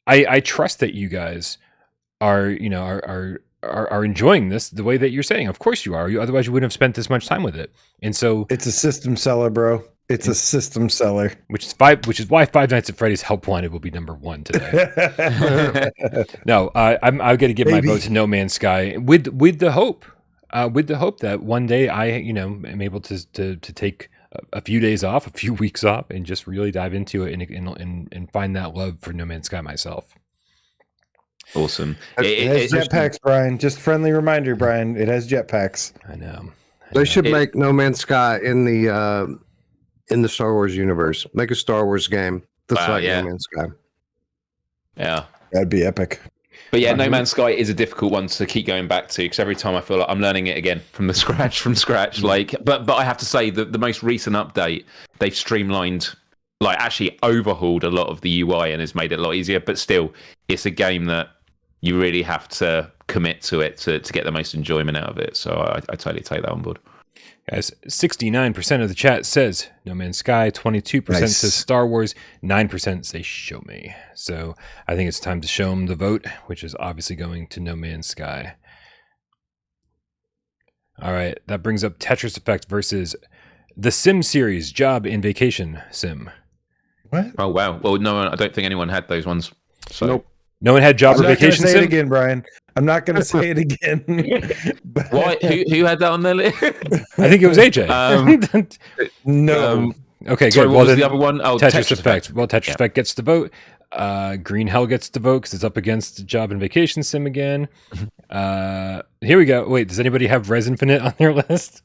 I trust that you guys are enjoying this the way that you're saying. Of course you are. Otherwise you wouldn't have spent this much time with it. And so it's a system seller, bro. It's a system seller, which is why Five Nights at Freddy's Help Wanted will be number 1 today. No, I'm going to give my vote to No Man's Sky with the hope that one day I am able to take a few days off, a few weeks off, and just really dive into it and find that love for No Man's Sky myself. Awesome. It has jetpacks, Brian. Just friendly reminder, Brian. It has jetpacks. I know. They should make No Man's Sky in the Star Wars universe. Make a Star Wars game that's like No Man's Sky. Yeah, that'd be epic. But yeah, No Man's Sky is a difficult one to keep going back to because every time I feel like I'm learning it again from scratch. Like, but I have to say that the most recent update, they've streamlined, like actually overhauled a lot of the UI and has made it a lot easier. But still, it's a game that you really have to commit to it to get the most enjoyment out of it. So I totally take that on board. Guys, 69% of the chat says No Man's Sky, 22% says Star Wars, 9% say Show Me. So I think it's time to show them the vote, which is obviously going to No Man's Sky. All right, that brings up Tetris Effect versus the Sim series, Job and Vacation Sim. What? Oh, wow. Well, no, I don't think anyone had those ones. So. Nope. No one had Job or Vacation Sim? Say it again, Brian. I'm not going to say it again. Why? Who had that on their list? I think it was AJ. No. Okay, sorry, good. what was the other one? Oh, Tetris Effect. Well, Tetris Effect gets the vote. Green Hell gets the vote because it's up against Job and Vacation Sim again. Here we go. Wait, does anybody have Res Infinite on their list?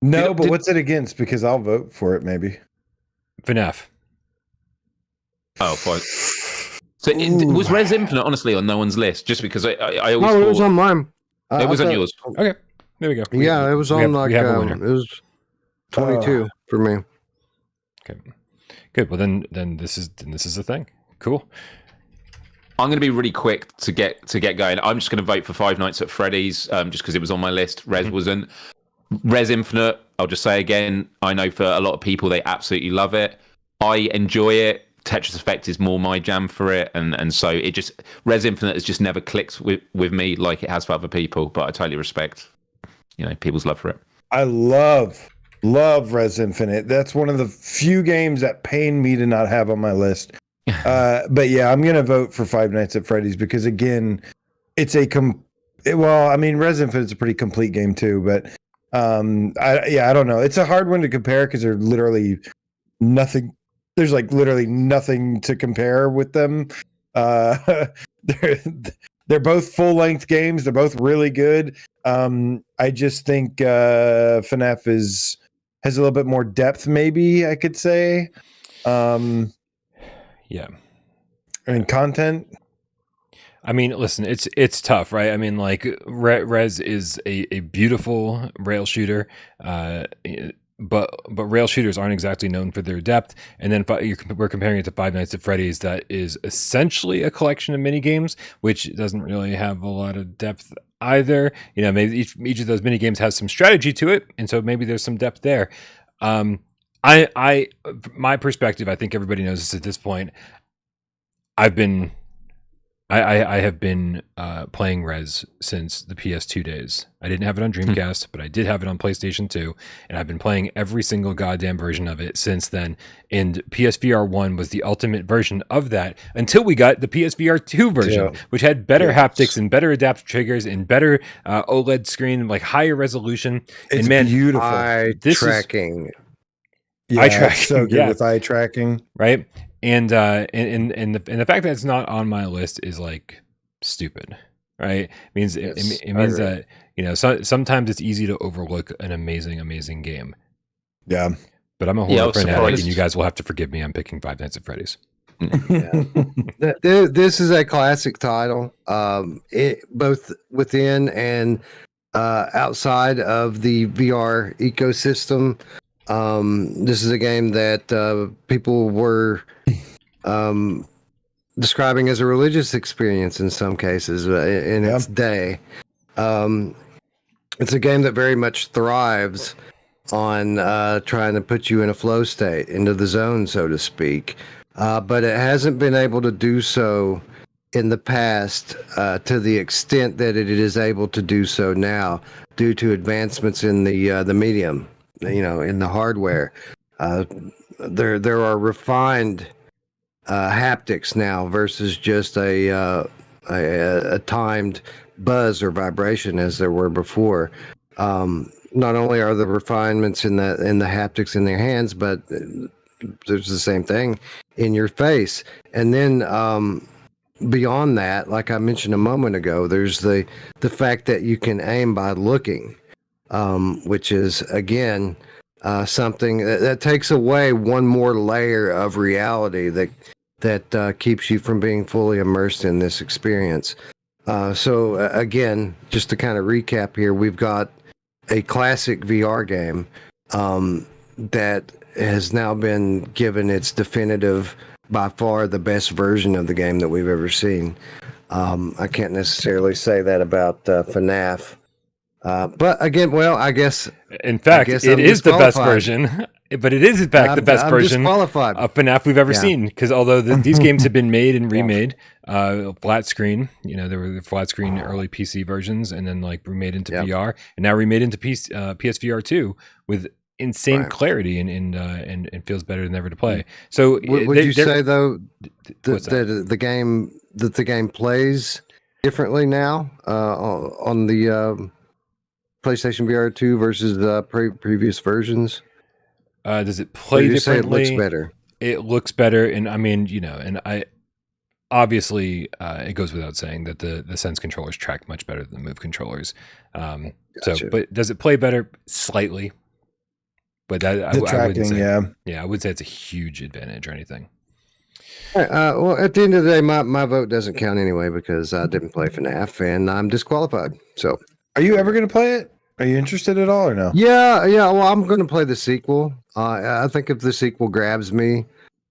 No, but what's it against? Because I'll vote for it, maybe. FNAF. Oh, fine. So was Res Infinite honestly on no one's list? Just because I always thought it was on mine. It was on yours. Okay, there we go. Yeah, it was on it was 22 for me. Okay, good. Well, then this is the thing. Cool. I'm going to be really quick to get going. I'm just going to vote for Five Nights at Freddy's, just because it was on my list. Res wasn't. Res Infinite. I'll just say again. I know for a lot of people they absolutely love it. I enjoy it. Tetris Effect is more my jam for it, and so it just Res Infinite has just never clicked with me like it has for other people. But I totally respect, people's love for it. I love Res Infinite. That's one of the few games that pain me to not have on my list. But yeah, I'm gonna vote for Five Nights at Freddy's because again, it's Res Infinite's a pretty complete game too. But I don't know. It's a hard one to compare because there's literally nothing. There's like literally nothing to compare with them. They're both full length games. They're both really good. I just think FNAF has a little bit more depth. Maybe I could say. Yeah. I mean, content. I mean, listen, it's tough, right? I mean, like Res is a beautiful rail shooter. But rail shooters aren't exactly known for their depth. And then we're comparing it to Five Nights at Freddy's, that is essentially a collection of mini games, which doesn't really have a lot of depth either. Maybe each of those mini games has some strategy to it, and so maybe there's some depth there. My perspective, I think everybody knows this at this point. I have been playing Res since the PS2 days. I didn't have it on Dreamcast, but I did have it on PlayStation 2, and I've been playing every single goddamn version of it since then. And PSVR 1 was the ultimate version of that until we got the PSVR 2 version, which had better haptics and better adaptive triggers and better OLED screen, like higher resolution. It's beautiful. Eye tracking. Eye tracking. So good with eye tracking. Right. And the fact that it's not on my list is like stupid, right? It means that sometimes it's easy to overlook an amazing game. Yeah, but I'm a horror fanatic, and you guys will have to forgive me. I'm picking Five Nights at Freddy's. This is a classic title, both within and outside of the VR ecosystem. This is a game that people were describing as a religious experience in some cases in its day. It's a game that very much thrives on trying to put you in a flow state, into the zone, so to speak. But it hasn't been able to do so in the past to the extent that it is able to do so now due to advancements in the medium. In the hardware, there are refined haptics now versus just a timed buzz or vibration as there were before. Not only are the refinements in the haptics in their hands, but there's the same thing in your face. And then beyond that, like I mentioned a moment ago, there's the fact that you can aim by looking, which is again something that takes away one more layer of reality that keeps you from being fully immersed in this experience. So again, just to kind of recap here, we've got a classic VR game that has now been given its definitive, by far the best version of the game that we've ever seen. I can't necessarily say that about FNAF. But again, well, I guess... In fact, it is the best version. But it is, in fact, the best version of FNAF we've ever seen. Because although these games have been made and remade, flat screen, there were the flat screen early PC versions, and then like remade into VR, and now remade into PSVR 2 with insane clarity and feels better than ever to play. So would you say though that the game plays differently now on the PlayStation VR 2 versus the previous versions? Does it play differently? It looks better. It looks better, and I mean, and I obviously it goes without saying that the Sense controllers track much better than the Move controllers. Gotcha. So, but does it play better? Slightly, but that I wouldn't say, I would say it's a huge advantage or anything. Well, at the end of the day, my vote doesn't count anyway because I didn't play FNAF and I'm disqualified. So, are you ever going to play it? Are you interested at all or no? Yeah. Well, I'm going to play the sequel. I think if the sequel grabs me,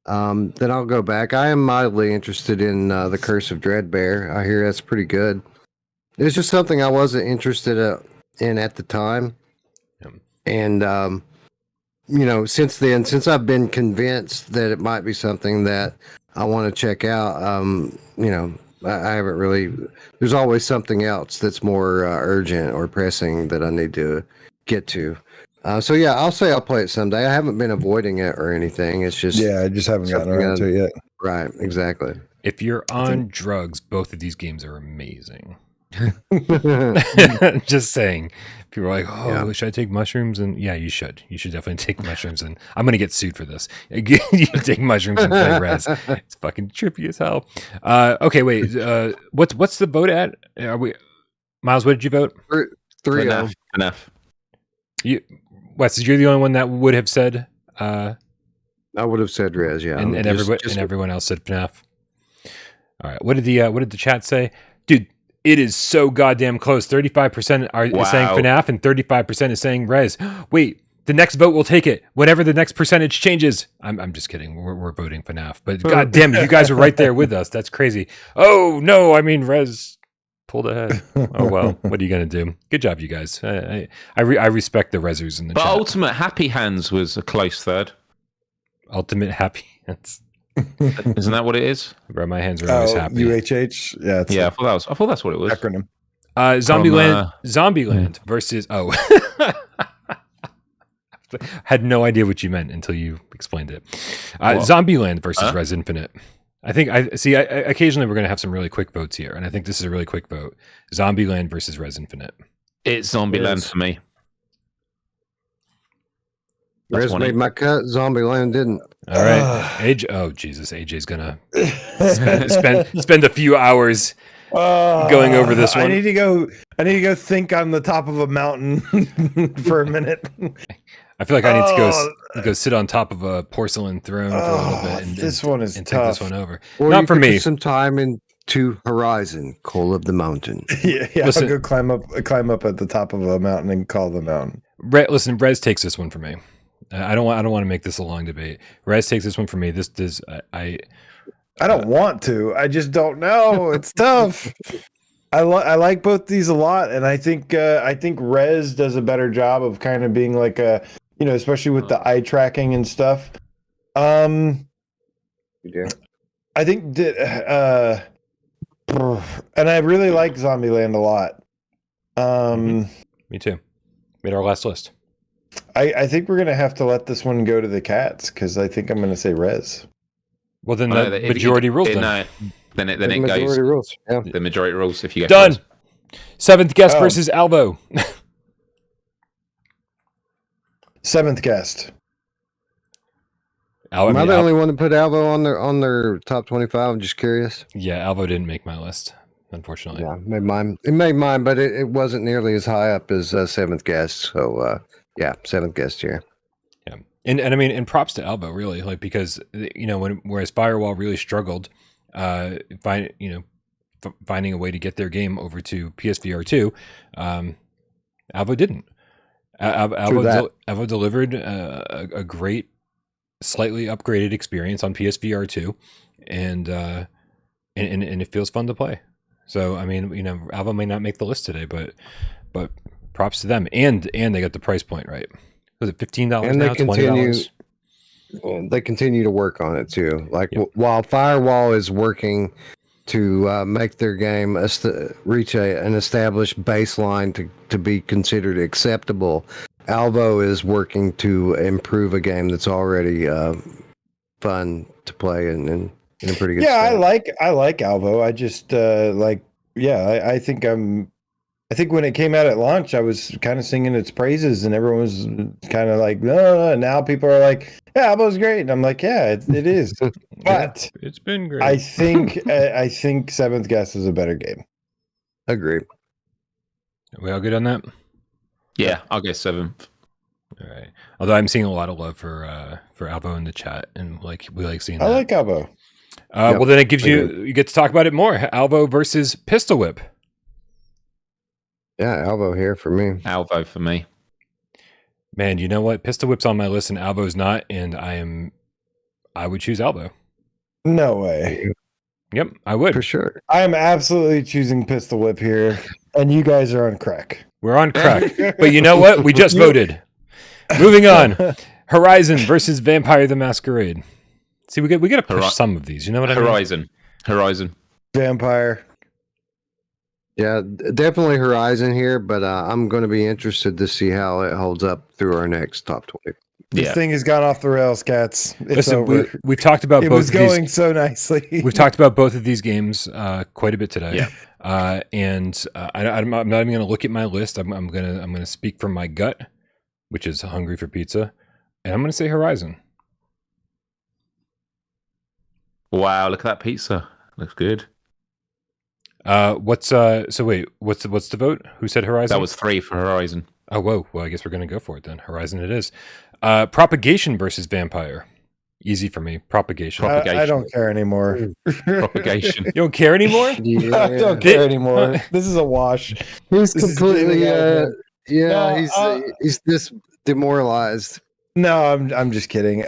then I'll go back. I am mildly interested in The Curse of Dreadbear. I hear that's pretty good. It's just something I wasn't interested in at the time. And, since then, since I've been convinced that it might be something that I want to check out, I haven't really... There's always something else that's more urgent or pressing that I need to get to. So yeah, I'll say I'll play it someday. I haven't been avoiding it or anything. It's just... Yeah, I just haven't gotten around to it yet. Right, exactly. If you're on drugs, both of these games are amazing. Just saying. People are like, should I take mushrooms? And yeah, you should. You should definitely take mushrooms. And I'm going to get sued for this. You take mushrooms and play Res. It's fucking trippy as hell. Okay, wait. What's the vote at? Are we... Miles, what did you vote? 3-0. Enough. Wes, you're the only one that would have said... I would have said Res, yeah. And everyone else said FNAF. All right. What did the chat say? Dude, it is so goddamn close. 35% is saying FNAF and 35% is saying Res. Wait, the next vote will take it. Whatever the next percentage changes. I'm just kidding. We're voting FNAF. But goddamn it, you guys are right there with us. That's crazy. Oh, no, I mean, Res pulled ahead. Oh, well, what are you going to do? Good job, you guys. I respect the Resers in the chat. But Ultimate Happy Hands was a close third. Ultimate Happy Hands. Isn't that what it is? Bro, my hands are always happy. UHH? Yeah. I thought that's what it was. Acronym. Zombieland versus... Oh. Had no idea what you meant until you explained it. Zombieland versus Res Infinite. I think occasionally we're going to have some really quick votes here, and I think this is a really quick vote. Zombieland versus Res Infinite. It's Zombieland for me. Res made my cut. Zombieland didn't. All right, AJ. Oh Jesus, AJ's gonna spend a few hours going over this one. I need to go think on the top of a mountain for a minute. I feel like I need to go sit on top of a porcelain throne for a little bit. And this one is and tough. take this one over. Or Not for me. Put some time into Horizon, Call of the Mountain. Yeah. Listen, I'll go climb up at the top of a mountain and call the mountain. Listen, Res takes this one for me. I don't want to make this a long debate. Res takes this one for me. I don't want to. I just don't know. It's tough. I like both these a lot, and I think Res does a better job of kind of being like a, especially with the eye tracking and stuff. I think that and I really like Zombieland a lot. Me too. Made our last list. I think we're gonna have to let this one go to the cats because I think I'm gonna say Res. Well, then the majority rules. Then it goes. Rules. Yeah. The majority rules. If you get done. Seventh guest versus Albo. Seventh guest. Am I the only one to put Alvo on their top 25? I'm just curious. Yeah, Alvo didn't make my list, unfortunately. Yeah, made mine. It made mine, but it wasn't nearly as high up as Seventh Guest. So yeah, Seventh Guest here. Yeah, and I mean, and props to Alvo really, like, because whereas Firewall really struggled, finding a way to get their game over to PSVR 2, Alvo didn't. Alvo delivered a great, slightly upgraded experience on PSVR 2, and it feels fun to play. So I mean, Alvo may not make the list today, but props to them, and they got the price point right. Was it $15 now? $20? They continue to work on it too. Like while Firewall is working to make their game reach an established baseline to be considered acceptable, Alvo is working to improve a game that's already fun to play and in a pretty good state. I like Alvo. I just I think when it came out at launch, I was kind of singing its praises, and everyone was kind of like, no. Now people are like, yeah, Alvo's great. And I'm like, yeah, it is. But it's been great. I think Seventh Guest is a better game. Agreed. Are we all good on that? Yeah, I'll go 7th. All right. Although I'm seeing a lot of love for Alvo in the chat, and we like seeing that. I like Alvo. Well, then it gives you get to talk about it more. Alvo versus Pistol Whip. Yeah, Alvo here for me. Alvo for me. Man, you know what? Pistol Whip's on my list and Alvo's not, and I would choose Alvo. No way. Yep, I would. For sure. I am absolutely choosing Pistol Whip here, and you guys are on crack. We're on crack. But you know what? We just voted. Moving on. Horizon versus Vampire the Masquerade. See, we got to push some of these. You know what I mean? Horizon. Vampire. Yeah, definitely Horizon here, but I'm going to be interested to see how it holds up through our next top 20. This thing has gone off the rails, cats. It's over. We've talked about both of these. It was going so nicely. We've talked about both of these games quite a bit today. Yeah. And I'm not even going to look at my list. I'm gonna speak from my gut, which is hungry for pizza, and I'm going to say Horizon. Wow, look at that pizza. Looks good. What's the vote? Who said Horizon? That was 3 for Horizon. Oh, whoa. Well, I guess we're going to go for it then. Horizon it is. Propagation versus Vampire. Easy for me. Propagation. I don't care anymore. Propagation. You don't care anymore? Yeah. I don't care anymore. This is a wash. He's completely he's just demoralized. No, I'm just kidding.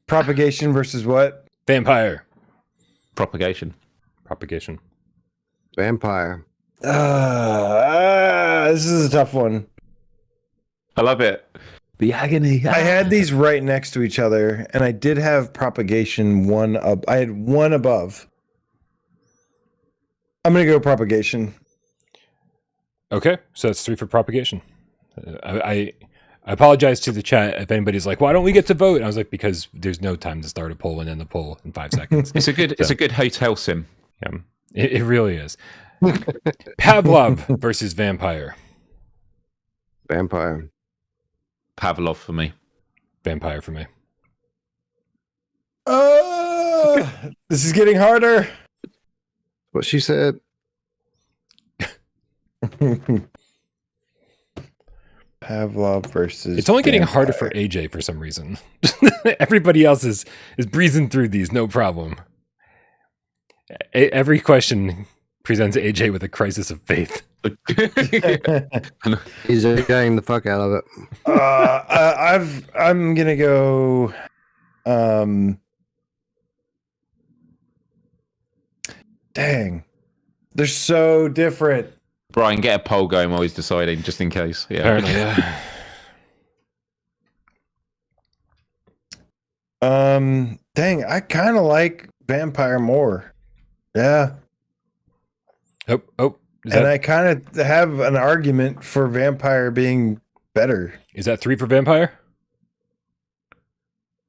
Propagation versus what? Vampire. Propagation. Vampire. This is a tough one. I love it. The agony. I had these right next to each other, and I did have Propagation one up. I had one above. I'm gonna go Propagation. Okay, so that's 3 for Propagation. I apologize to the chat if anybody's like, why don't we get to vote? And I was like, because there's no time to start a poll and end the poll in 5 seconds. It's a good hotel sim. Yeah, it really is. Pavlov versus Vampire. Vampire. Pavlov for me. Vampire for me. This is getting harder. What she said. Pavlov versus. It's only getting harder for AJ for some reason. Everybody else is breezing through these, no problem. Every question presents AJ with a crisis of faith. He's enjoying the fuck out of it. I'm gonna go. Dang, they're so different. Brian, get a poll going while he's deciding, just in case. Yeah. Apparently, yeah. Dang, I kind of like Vampire more. Yeah. I kind of have an argument for Vampire being better. Is that 3 for Vampire?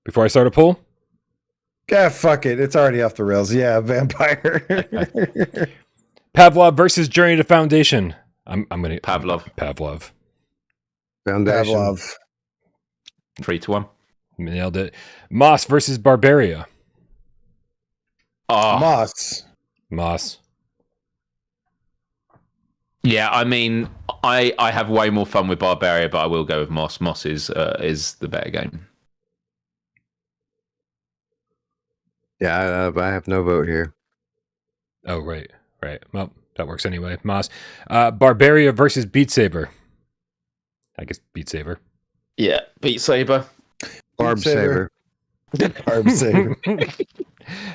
Before I start a poll? Yeah, fuck it. It's already off the rails. Yeah, Vampire. Pavlov versus Journey to Foundation. I'm gonna Pavlov. Pavlov. Foundation. Pavlov. 3-1. Nailed it. Moss versus Barbaria. Oh, Moss. yeah. I mean, I have way more fun with Barbaria, but I will go with Moss. Moss is the better game. Yeah, I have no vote here. Oh, right. Well, that works anyway. Moss. Barbaria versus Beat Saber. I guess Beat Saber. Yeah, Beat Saber. Barb Saber. Barb Saber.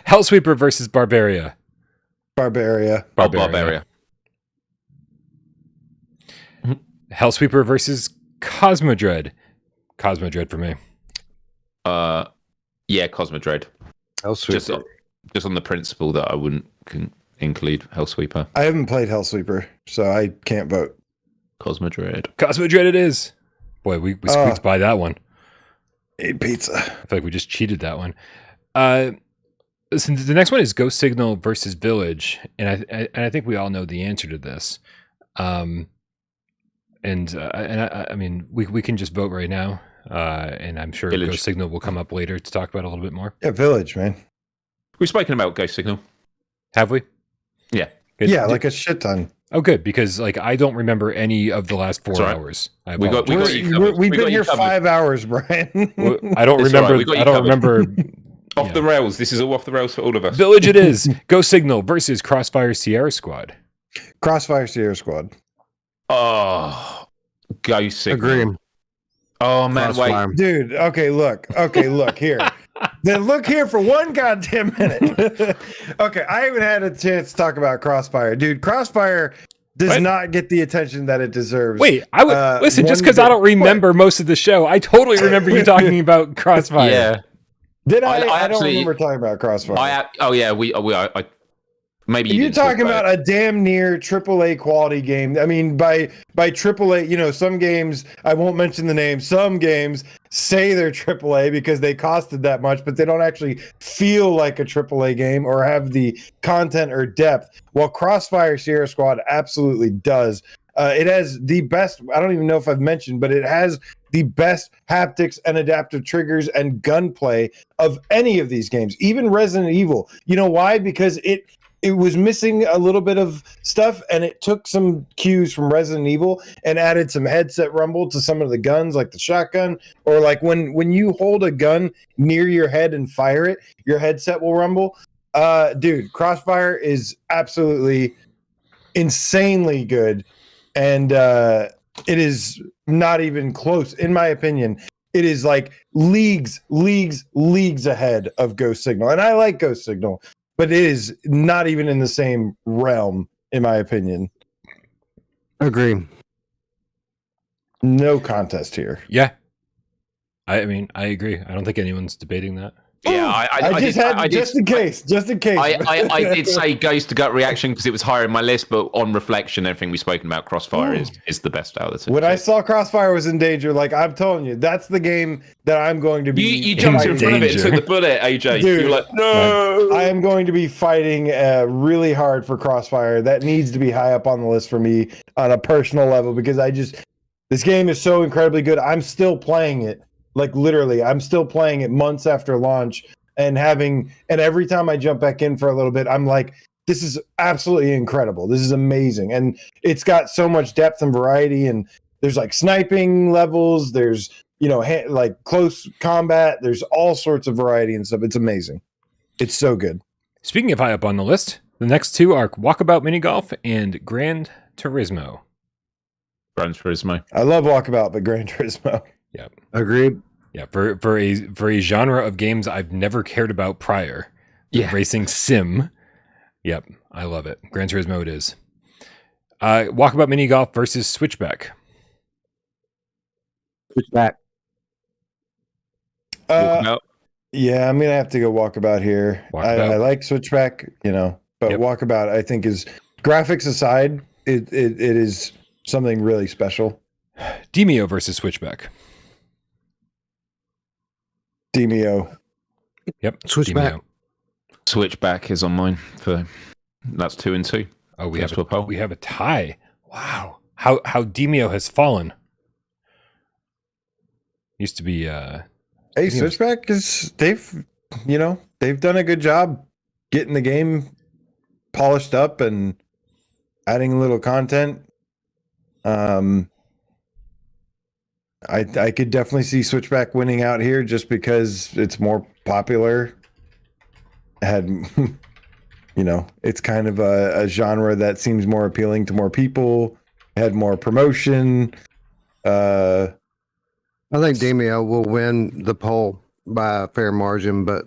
Hellsweeper versus Barbaria. Barbaria. Barbaria. Hellsweeper versus Cosmodread. Cosmodread for me. Yeah, Cosmodread. Hellsweeper. Just on the principle that I wouldn't include Hellsweeper. I haven't played Hellsweeper, so I can't vote. Cosmodread. Cosmodread it is. Boy, we squeaked by that one. Ate pizza. I feel like we just cheated that one. Listen, the next one is Ghost Signal versus Village, and I think we all know the answer to this. I mean, we can just vote right now, and I'm sure Village. Ghost Signal will come up later to talk about it a little bit more. Yeah, Village, man. We've spoken about Ghost Signal. Have we? Yeah. Good. Yeah, like a shit ton. Oh, good, because like I don't remember any of the last 4 right. hours. We got you covered. We've We been got you here covered. 5 hours, Brian. Well, I don't It's remember. all right, we got you I don't covered. remember. Off the rails. This is all off the rails for all of us. Village it is. Ghost Signal versus Crossfire Sierra Squad. Crossfire Sierra Squad. Oh, Ghost Signal. Agree. Oh man, Crossfire. wait. Dude, okay, look here. Then look here for one goddamn minute. Okay, I haven't had a chance to talk about Crossfire. Dude, Crossfire does What? not get the attention that it deserves. Wait, I would listen. Just one because I bit. don't remember most of the show, I totally remember you talking about Crossfire. Yeah. Did I I? I don't actually- remember talking about Crossfire. I maybe you You're didn't talk talking about a damn near AAA quality game. I mean, by AAA, you know, some games, I won't mention the name, some games say they're AAA because they costed that much, but they don't actually feel like a AAA game or have the content or depth. Well, Crossfire Sierra Squad absolutely does. It has the best, I don't even know if I've mentioned, but it has the best haptics and adaptive triggers and gunplay of any of these games, even Resident Evil. You know why? Because it was missing a little bit of stuff, and it took some cues from Resident Evil and added some headset rumble to some of the guns, like the shotgun, or like when you hold a gun near your head and fire it, your headset will rumble. Dude, Crossfire is absolutely insanely good, and it is not even close, in my opinion. It is like leagues ahead of Ghost Signal, and I like Ghost Signal, but it is not even in the same realm, in my opinion. Agree. No contest here. Yeah. I mean, I agree. I don't think anyone's debating that. Yeah, I just had just in case. I did say Ghost to gut reaction because it was higher in my list, but on reflection, everything we've spoken about, Crossfire is the best out of the two. When I saw Crossfire was in danger, like I'm telling you, that's the game that I'm going to be. You jumped in front of it and danger. took the bullet, AJ. Dude, you were like, no. I am going to be fighting really hard for Crossfire. That needs to be high up on the list for me on a personal level because this game is so incredibly good. I'm still playing it. Like literally, I'm still playing it months after launch and every time I jump back in for a little bit, I'm like, this is absolutely incredible. This is amazing. And it's got so much depth and variety, and there's like sniping levels. There's, you know, like close combat. There's all sorts of variety and stuff. It's amazing. It's so good. Speaking of high up on the list, the next two are Walkabout Mini Golf and Gran Turismo. Gran Turismo. I love Walkabout, but Gran Turismo. Yeah. Agreed. Yeah, for a genre of games I've never cared about prior. Yeah. Racing sim. Yep, I love it. Gran Turismo it is. Walkabout Mini Golf versus Switchback. Switchback. Yeah, I'm gonna have to go Walkabout here. I like Switchback, you know, but Yep. Walkabout I think is, graphics aside, it is something really special. Demio versus Switchback. Demio. Yep. Switchback. Demio. Switchback is on mine for that's 2 and 2. Oh, we That's have what poll. we have a tie. Wow. How Demio has fallen. Used to be Hey, Switchback they've done a good job getting the game polished up and adding a little content. I could definitely see Switchback winning out here just because it's more popular. Had it's kind of a genre that seems more appealing to more people. Had more promotion. I think Demio will win the poll by a fair margin, but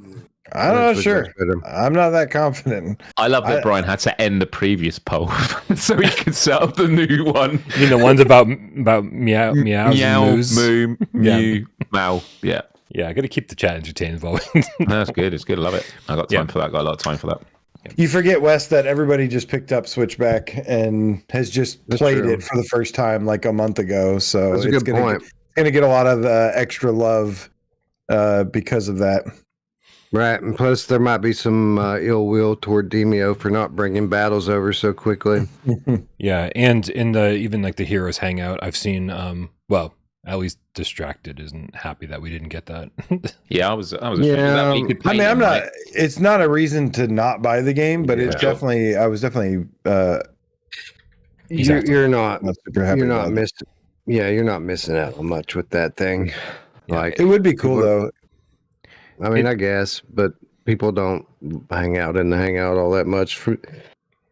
I'm not sure. I'm not that confident. I love that Brian had to end the previous poll so he could set up the new one. You mean the ones about meow, moo, mew, mow. Yeah. Yeah, I got to keep the chat entertained as well. That's good. It's good. I love it. I got time for that. Got a lot of time for that. You forget, Wes, that everybody just picked up Switchback and has just played it for the first time like a month ago. So that's a good point. It's going to get a lot of extra love because of that. Right, and plus there might be some ill will toward Demio for not bringing battles over so quickly. Yeah, and in even like the Heroes Hangout, I've seen, at least Distracted isn't happy that we didn't get that. Yeah, I was. Yeah, I'm not. It's not a reason to not buy the game, but it's definitely. I was definitely. You're not super happy. You're not missing. Yeah, you're not missing out on much with that thing. Like it would be cool though. I mean, I guess, but people don't hang out in the hangout all that much.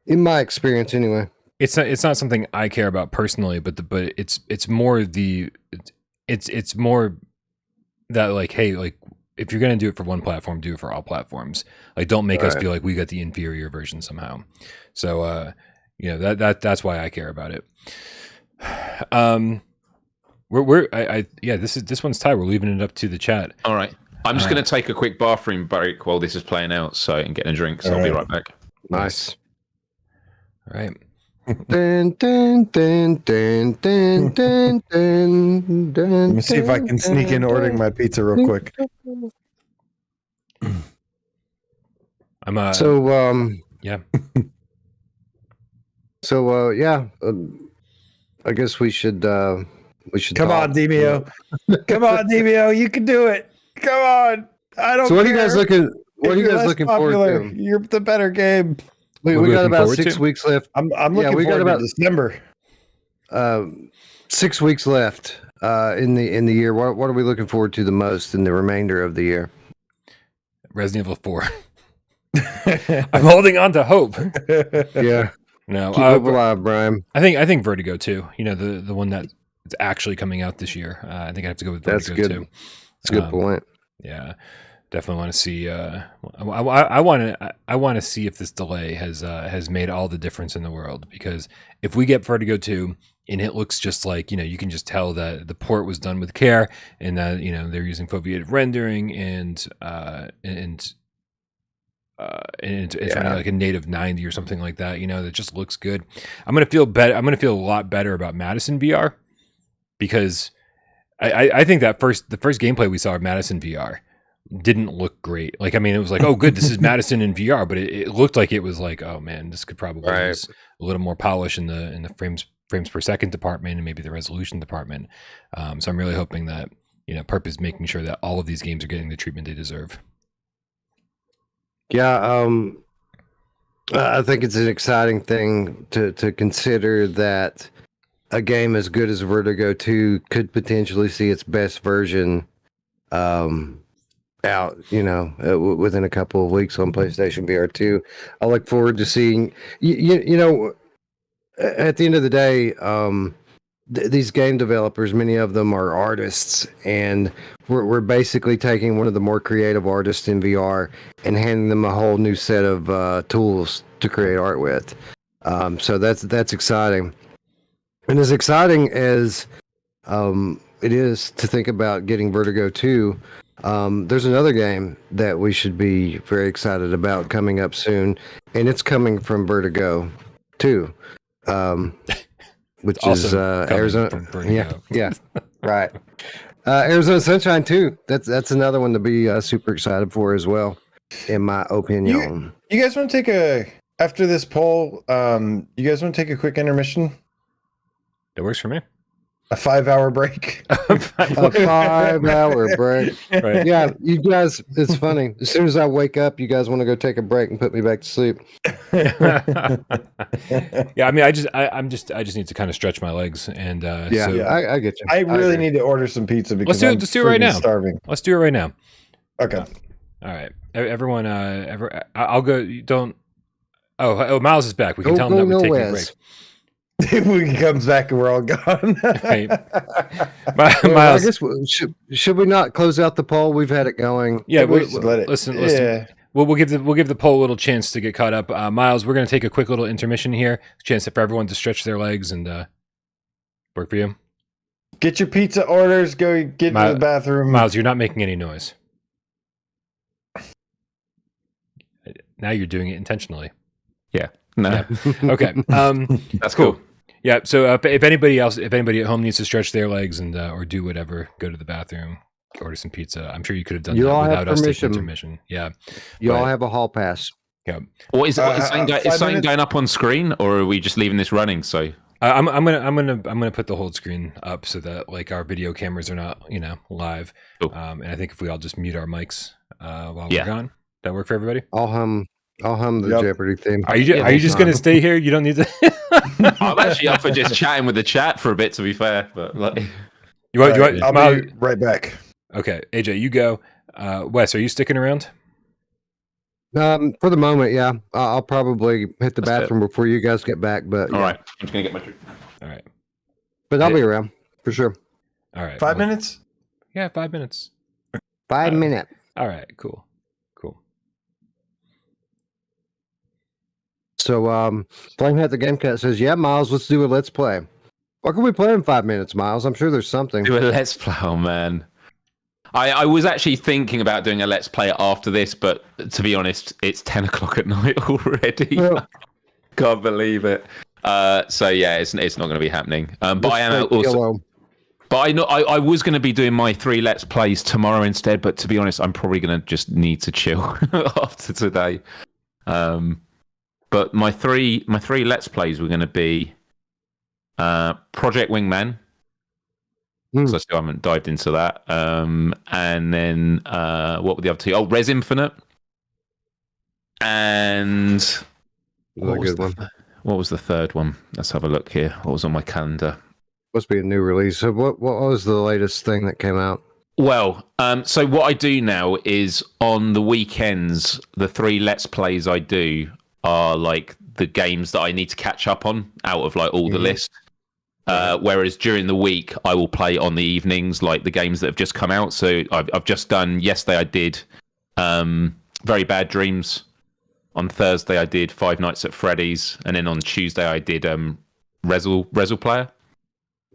In my experience, anyway. It's not something I care about personally, but it's more it's more that like, hey, like if you're gonna do it for one platform, do it for all platforms. Like, don't make us feel like we got the inferior version somehow. So that's why I care about it. This one's tied. We're leaving it up to the chat. All right. I'm just going to take a quick bathroom break while this is playing out, and getting a drink. So I'll be right back. Nice. All right. Let me see if I can sneak in ordering my pizza real quick. I'm yeah. I guess we should come on, Demio. Come on, Demio, you can do it. Come on. I don't. So what care. are you guys looking? What are you guys looking forward to? You're the better game. We got about 6 weeks left. I'm looking forward to December. 6 weeks left in the year. What are we looking forward to the most in the remainder of the year? Resident Evil 4. I'm holding on to hope. Yeah. No, keep hope alive, Brian. I think Vertigo 2. You know, the one that's actually coming out this year. I think I have to go with Vertigo 2. That's a good point. Yeah, definitely want to see. I want to see if this delay has made all the difference in the world. Because if we get Vertigo 2 and it looks just like, you can just tell that the port was done with care and that they're using foveated rendering and it's running like a native 90 or something like that. That just looks good. I'm gonna feel better. I'm gonna feel a lot better about Madison VR because I think that the first gameplay we saw of Madison VR didn't look great. Like, I mean, it was like, oh, good, this is Madison in VR, but it looked like it was like, oh man, this could probably use a little more polish in the frames per second department and maybe the resolution department. So I'm really hoping that Perp is making sure that all of these games are getting the treatment they deserve. Yeah, I think it's an exciting thing to consider that a game as good as Vertigo 2 could potentially see its best version out, within a couple of weeks on PlayStation VR2. I look forward to seeing, at the end of the day, these game developers, many of them are artists, and we're basically taking one of the more creative artists in VR and handing them a whole new set of tools to create art with. So that's exciting. And as exciting as it is to think about getting Vertigo 2, there's another game that we should be very excited about coming up soon, and it's coming from Vertigo 2, which is Arizona. Yeah, right. Arizona Sunshine 2. That's another one to be super excited for as well, in my opinion. You guys want to take after this poll? You guys want to take a quick intermission? That works for me. A 5-hour break. A 5-hour break. Right. Yeah, you guys. It's funny. As soon as I wake up, you guys want to go take a break and put me back to sleep. Yeah, I mean, I just need to kind of stretch my legs, and Yeah, so I get you. I really agree. need to order some pizza because let's do it right freaking now. Starving. Let's do it right now. Okay. All right, everyone. I'll go. You don't. Oh, Miles is back. We can tell him that we're taking a break. When he comes back and we're all gone. Right. Well, I Miles, guess should we not close out the poll? We've had it going. yeah, we should let it. listen. Yeah. We'll give the poll a little chance to get caught up. Miles, we're going to take a quick little intermission here. Chance for everyone to stretch their legs and work for you. Get your pizza orders. Go get to the bathroom. Miles, you're not making any noise. Now you're doing it intentionally. Yeah. No. Yeah. Okay. That's cool. Yeah. So if anybody at home needs to stretch their legs and or do whatever, go to the bathroom, order some pizza. I'm sure you could have done You that all have without us taking permission. intermission. Yeah. You all But- have a hall pass. Yeah. What is Uh, is something 5 something minutes? going up on screen, or are we just leaving this running? So I'm gonna put the whole screen up so that like our video cameras are not live. Cool. And I think if we all just mute our mics while Yeah. we're gone, that work for everybody. I'll hum the Yep. Jeopardy theme. Are you just gonna stay here? You don't need to. I'm actually up for just chatting with the chat for a bit. To be fair, but like, You want? I'll Miles- be right back. Okay, AJ, you go. Wes, are you sticking around? For the moment, yeah. I'll probably hit the That's bathroom before you guys get back, but all yeah. right, I'm just gonna get my drink. All right. But I'll be around for sure. All right. 5 well, minutes. Yeah, 5 minutes. 5 minutes. All right. Cool. So, Flamehead the Game Cat says, "Yeah, Miles, let's do a let's play." What can we play in 5 minutes, Miles? I'm sure there's something. Do a let's play. Oh man, I was actually thinking about doing a let's play after this, but to be honest, it's 10 o'clock at night already. Well- Can't believe it. So yeah, it's not going to be happening. But Let's I am play also. PLO. But I was going to be doing my 3 let's plays tomorrow instead. But to be honest, I'm probably going to just need to chill after today. But my three let's plays were going to be Project Wingman. So I still haven't dived into that. And then what were the other 2? Oh, Res Infinite. And Another good one. what was the third one? Let's have a look here. What was on my calendar? Must be a new release. So, what was the latest thing that came out? Well, so what I do now is on the weekends, the 3 let's plays I do are like the games that I need to catch up on out of like all the list. Whereas during the week, I will play on the evenings, like the games that have just come out. So I've just done yesterday. I did Very Bad Dreams. On Thursday, I did Five Nights at Freddy's, and then on Tuesday, I did Rezel Player,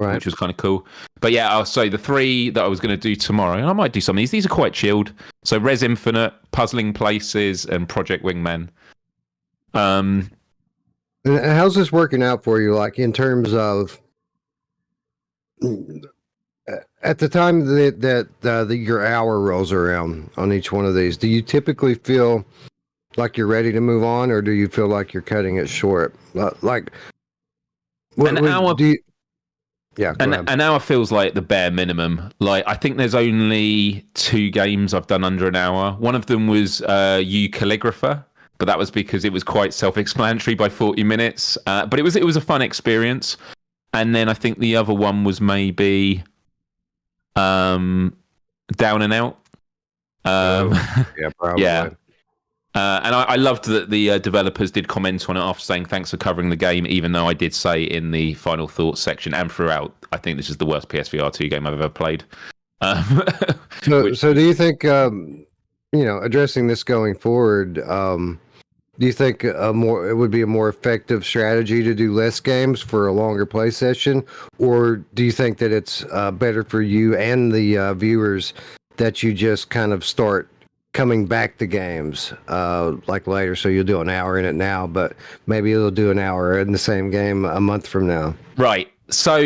Right. which was kind of cool. But yeah, I'll say the 3 that I was going to do tomorrow, and I might do some of these. These are quite chilled. So Res Infinite, Puzzling Places, and Project Wingman. And how's this working out for you? Like in terms of at the time that your hour rolls around on each one of these, do you typically feel like you're ready to move on, or do you feel like you're cutting it short? Like An hour. Yeah, go ahead. An hour feels like the bare minimum. Like I think there's only 2 games I've done under an hour. One of them was You Calligrapher, but that was because it was quite self-explanatory by 40 minutes. But it was a fun experience. And then I think the other one was maybe Down and Out. Yeah, probably. Yeah. And I loved that the developers did comment on it after saying thanks for covering the game, even though I did say in the final thoughts section and throughout, I think this is the worst PSVR 2 game I've ever played. So do you think, addressing this going forward, do you think it would be a more effective strategy to do less games for a longer play session? Or do you think that it's better for you and the viewers that you just kind of start coming back to games like later? So you'll do an hour in it now, but maybe you'll do an hour in the same game a month from now. Right. So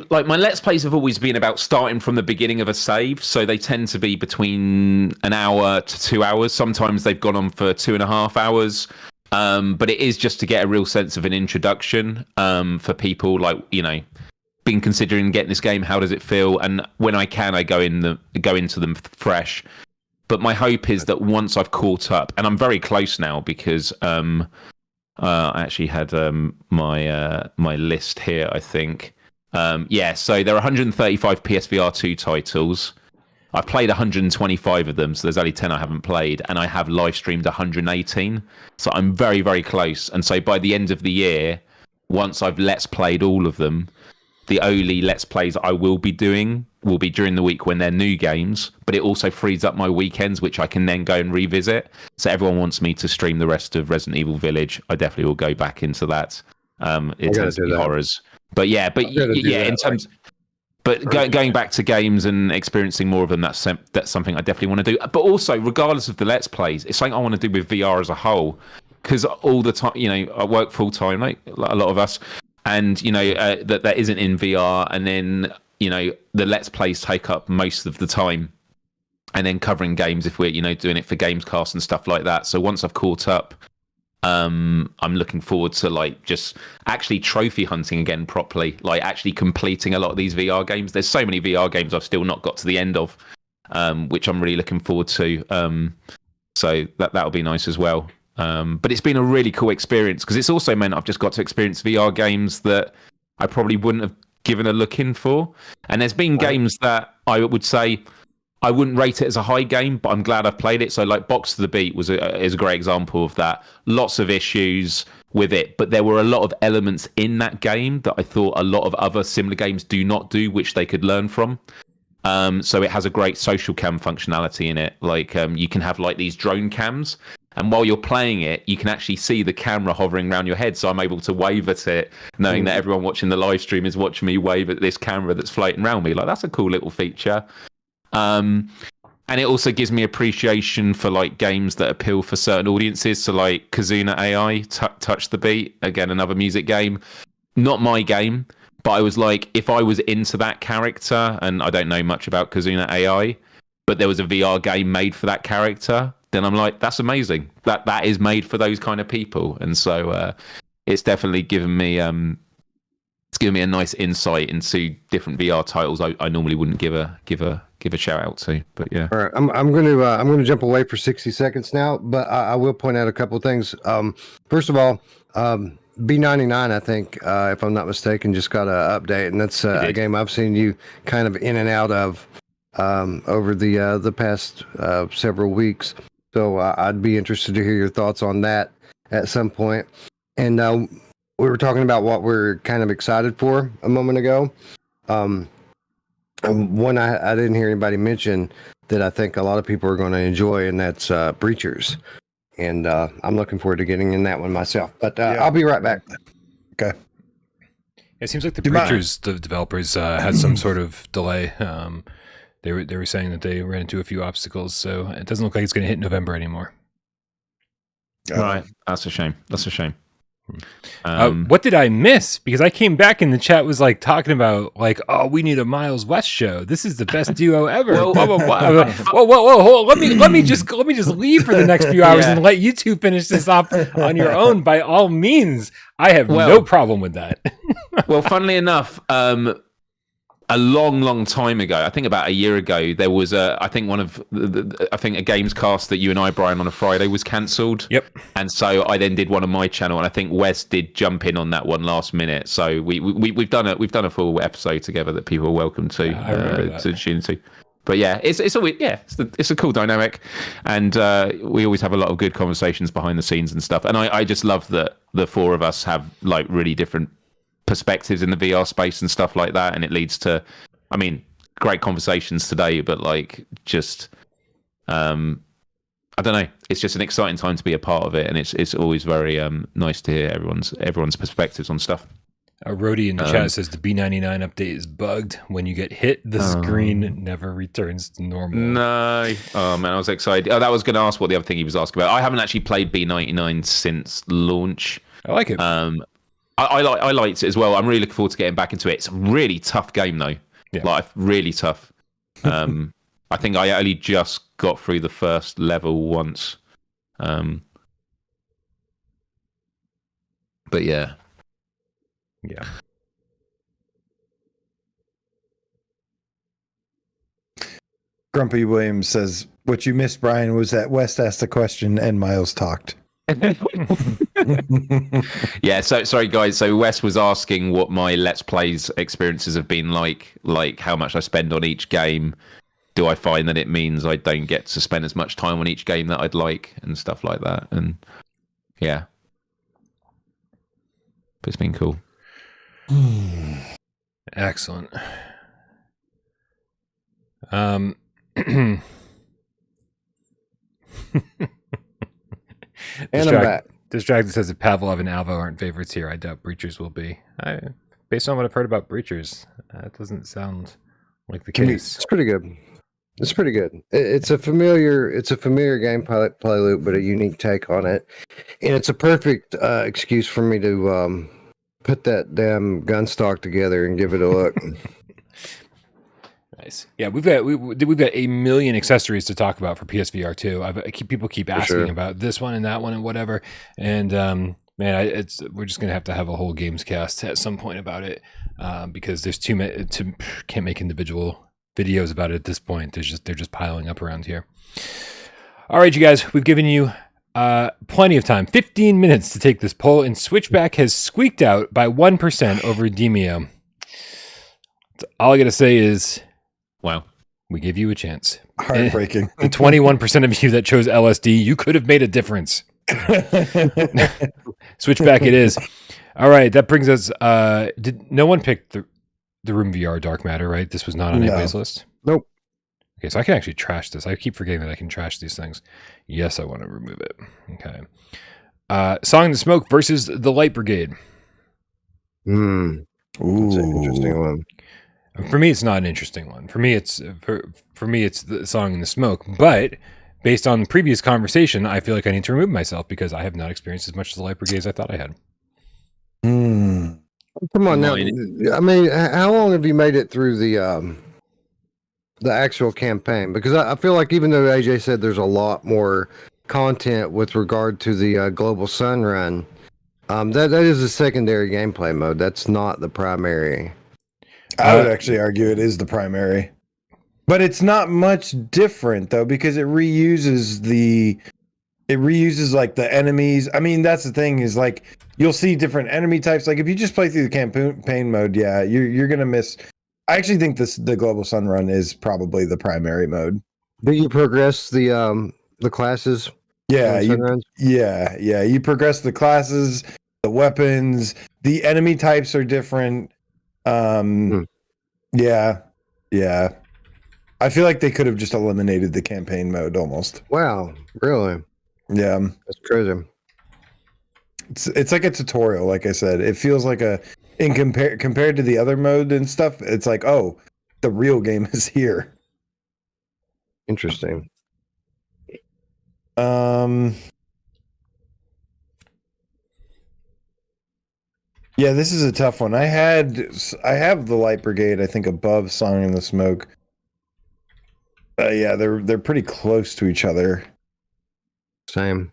like my Let's Plays have always been about starting from the beginning of a save. So they tend to be between an hour to 2 hours. Sometimes they've gone on for 2.5 hours. But it is just to get a real sense of an introduction for people, like, been considering getting this game. How does it feel? And when I can, I go into them fresh. But my hope is that once I've caught up, and I'm very close now because I actually had my list here, I think. So there are 135 PSVR 2 titles. I've played 125 of them, so there's only 10 I haven't played, and I have live streamed 118. So I'm very, very close. And so by the end of the year, once I've Let's Played all of them, the only Let's Plays I will be doing will be during the week when they're new games, but it also frees up my weekends, which I can then go and revisit. So everyone wants me to stream the rest of Resident Evil Village. I definitely will go back into that. It tends to be horrors. But yeah, in terms... But going back to games and experiencing more of them, that's something I definitely want to do. But also, regardless of the Let's Plays, it's something I want to do with VR as a whole. Because all the time, I work full time, like a lot of us, and that isn't in VR. And then the Let's Plays take up most of the time, and then covering games if we're doing it for Gamescast and stuff like that. So once I've caught up, I'm looking forward to just actually trophy hunting again properly, actually completing a lot of these VR games. There's so many VR games I've still not got to the end of, which I'm really looking forward to. So that'll be nice as well. But it's been a really cool experience because it's also meant I've just got to experience VR games that I probably wouldn't have given a look in for. And there's been games that I would say I wouldn't rate it as a high game, but I'm glad I've played it. So Box to the Beat is a great example of that. Lots of issues with it, but there were a lot of elements in that game that I thought a lot of other similar games do not do, which they could learn from. So it has a great social cam functionality in it. You can have these drone cams, and while you're playing it, you can actually see the camera hovering around your head. So I'm able to wave at it, knowing that everyone watching the live stream is watching me wave at this camera that's floating around me. That's a cool little feature. And it also gives me appreciation for games that appeal for certain audiences. So Kazuna AI, Touch the Beat, again another music game. Not my game, but I was if I was into that character, and I don't know much about Kazuna AI, but there was a VR game made for that character, then I'm that's amazing. That is made for those kind of people, and so it's definitely given me a nice insight into different VR titles I normally wouldn't give a shout out to. But yeah, all right, I'm going to jump away for 60 seconds now, but I will point out a couple of things. First of all, B99, I think, if I'm not mistaken, just got an update, and that's a game I've seen you kind of in and out of over the past several weeks. So I'd be interested to hear your thoughts on that at some point. And we were talking about what we're kind of excited for a moment ago. One I didn't hear anybody mention that I think a lot of people are going to enjoy, and that's Breachers. And I'm looking forward to getting in that one myself. But I'll be right back. Okay. It seems like the Breachers, the developers, had some sort of delay. They were saying that they ran into a few obstacles, so it doesn't look like it's going to hit November anymore. Right. That's a shame. What did I miss? Because I came back and the chat was talking about oh, we need a Miles West show. This is the best duo ever. Whoa, whoa. Let me just leave for the next few hours and let you two finish this off on your own. By all means, I have no problem with that. Well, funnily enough, a long time ago, I think about a year ago, there was I think a Gamescast that you and I, Brian, on a Friday was cancelled. Yep. And so I then did one on my channel, and I think Wes did jump in on that one last minute. So we've done a full episode together that people are welcome to tune into. But yeah, it's a cool dynamic, and we always have a lot of good conversations behind the scenes and stuff. And I just love that the four of us have really different perspectives in the VR space and stuff like that, and it leads to, great conversations today. But just, I don't know, it's just an exciting time to be a part of it, and it's always very nice to hear everyone's perspectives on stuff. Rhodey in the chat says the B99 update is bugged. When you get hit, the screen never returns to normal. No. Oh, man, I was excited. Oh, that was going to ask what the other thing he was asking about. I haven't actually played B99 since launch. I like it. I liked it as well. I'm really looking forward to getting back into it. It's a really tough game, though. Yeah. Really tough. I think I only just got through the first level once. But yeah. Yeah. Grumpy Williams says, "What you missed, Brian, was that West asked a question and Miles talked." Yeah, so sorry guys. So Wes was asking what my Let's Plays experiences have been like how much I spend on each game. Do I find that it means I don't get to spend as much time on each game that I'd like and stuff like that? And yeah, but it's been cool. Excellent. And I'm back. Distracted says if Pavlov and Alvo aren't favorites here, I doubt Breachers will be. Based on what I've heard about Breachers, that doesn't sound like the case. It's pretty good. It's pretty good. It's a familiar gameplay loop, but a unique take on it, and it's a perfect excuse for me to put that damn gun stock together and give it a look. Nice. Yeah, we've got a million accessories to talk about for PSVR 2. People keep asking about this one and that one and whatever, and man, we're just gonna have to have a whole games cast at some point about it because there's too many. Can't make individual videos about it at this point. They're just piling up around here. All right, you guys, we've given you plenty of time, 15 minutes to take this poll, and Switchback has squeaked out by 1% over Demio. All I gotta say is, wow, we give you a chance. Heartbreaking. The 21% of you that chose LSD, you could have made a difference. Switchback it is. All right, that brings us. Did no one pick the Room VR Dark Matter, right? This was not on anybody's list? Nope. Okay, so I can actually trash this. I keep forgetting that I can trash these things. Yes, I want to remove it. Okay. Song in the Smoke versus the Light Brigade. Ooh, that's an interesting one. For me, it's not an interesting one. For me, it's the Song in the Smoke. But based on the previous conversation, I feel like I need to remove myself because I have not experienced as much as the Light Brigade as I thought I had. Come on now. I mean, how long have you made it through the actual campaign? Because I feel like even though AJ said there's a lot more content with regard to the Global Sun run, that is a secondary gameplay mode. That's not the primary. I would actually argue it is the primary. But it's not much different though, because it reuses like the enemies. I mean, that's the thing is like you'll see different enemy types. Like if you just play through the campaign mode, yeah, you're gonna miss. I actually think the Global Sun run is probably the primary mode. Do you progress the classes? Yeah, you progress the classes, the weapons, the enemy types are different. Yeah. I feel like they could have just eliminated the campaign mode almost. Wow, really? Yeah, that's crazy. It's like a tutorial, like I said. It feels like compared to the other mode and stuff. It's like, oh, the real game is here. Interesting. Yeah, this is a tough one. I have the Light Brigade, I think, above Song in the Smoke. Yeah, they're pretty close to each other. Same.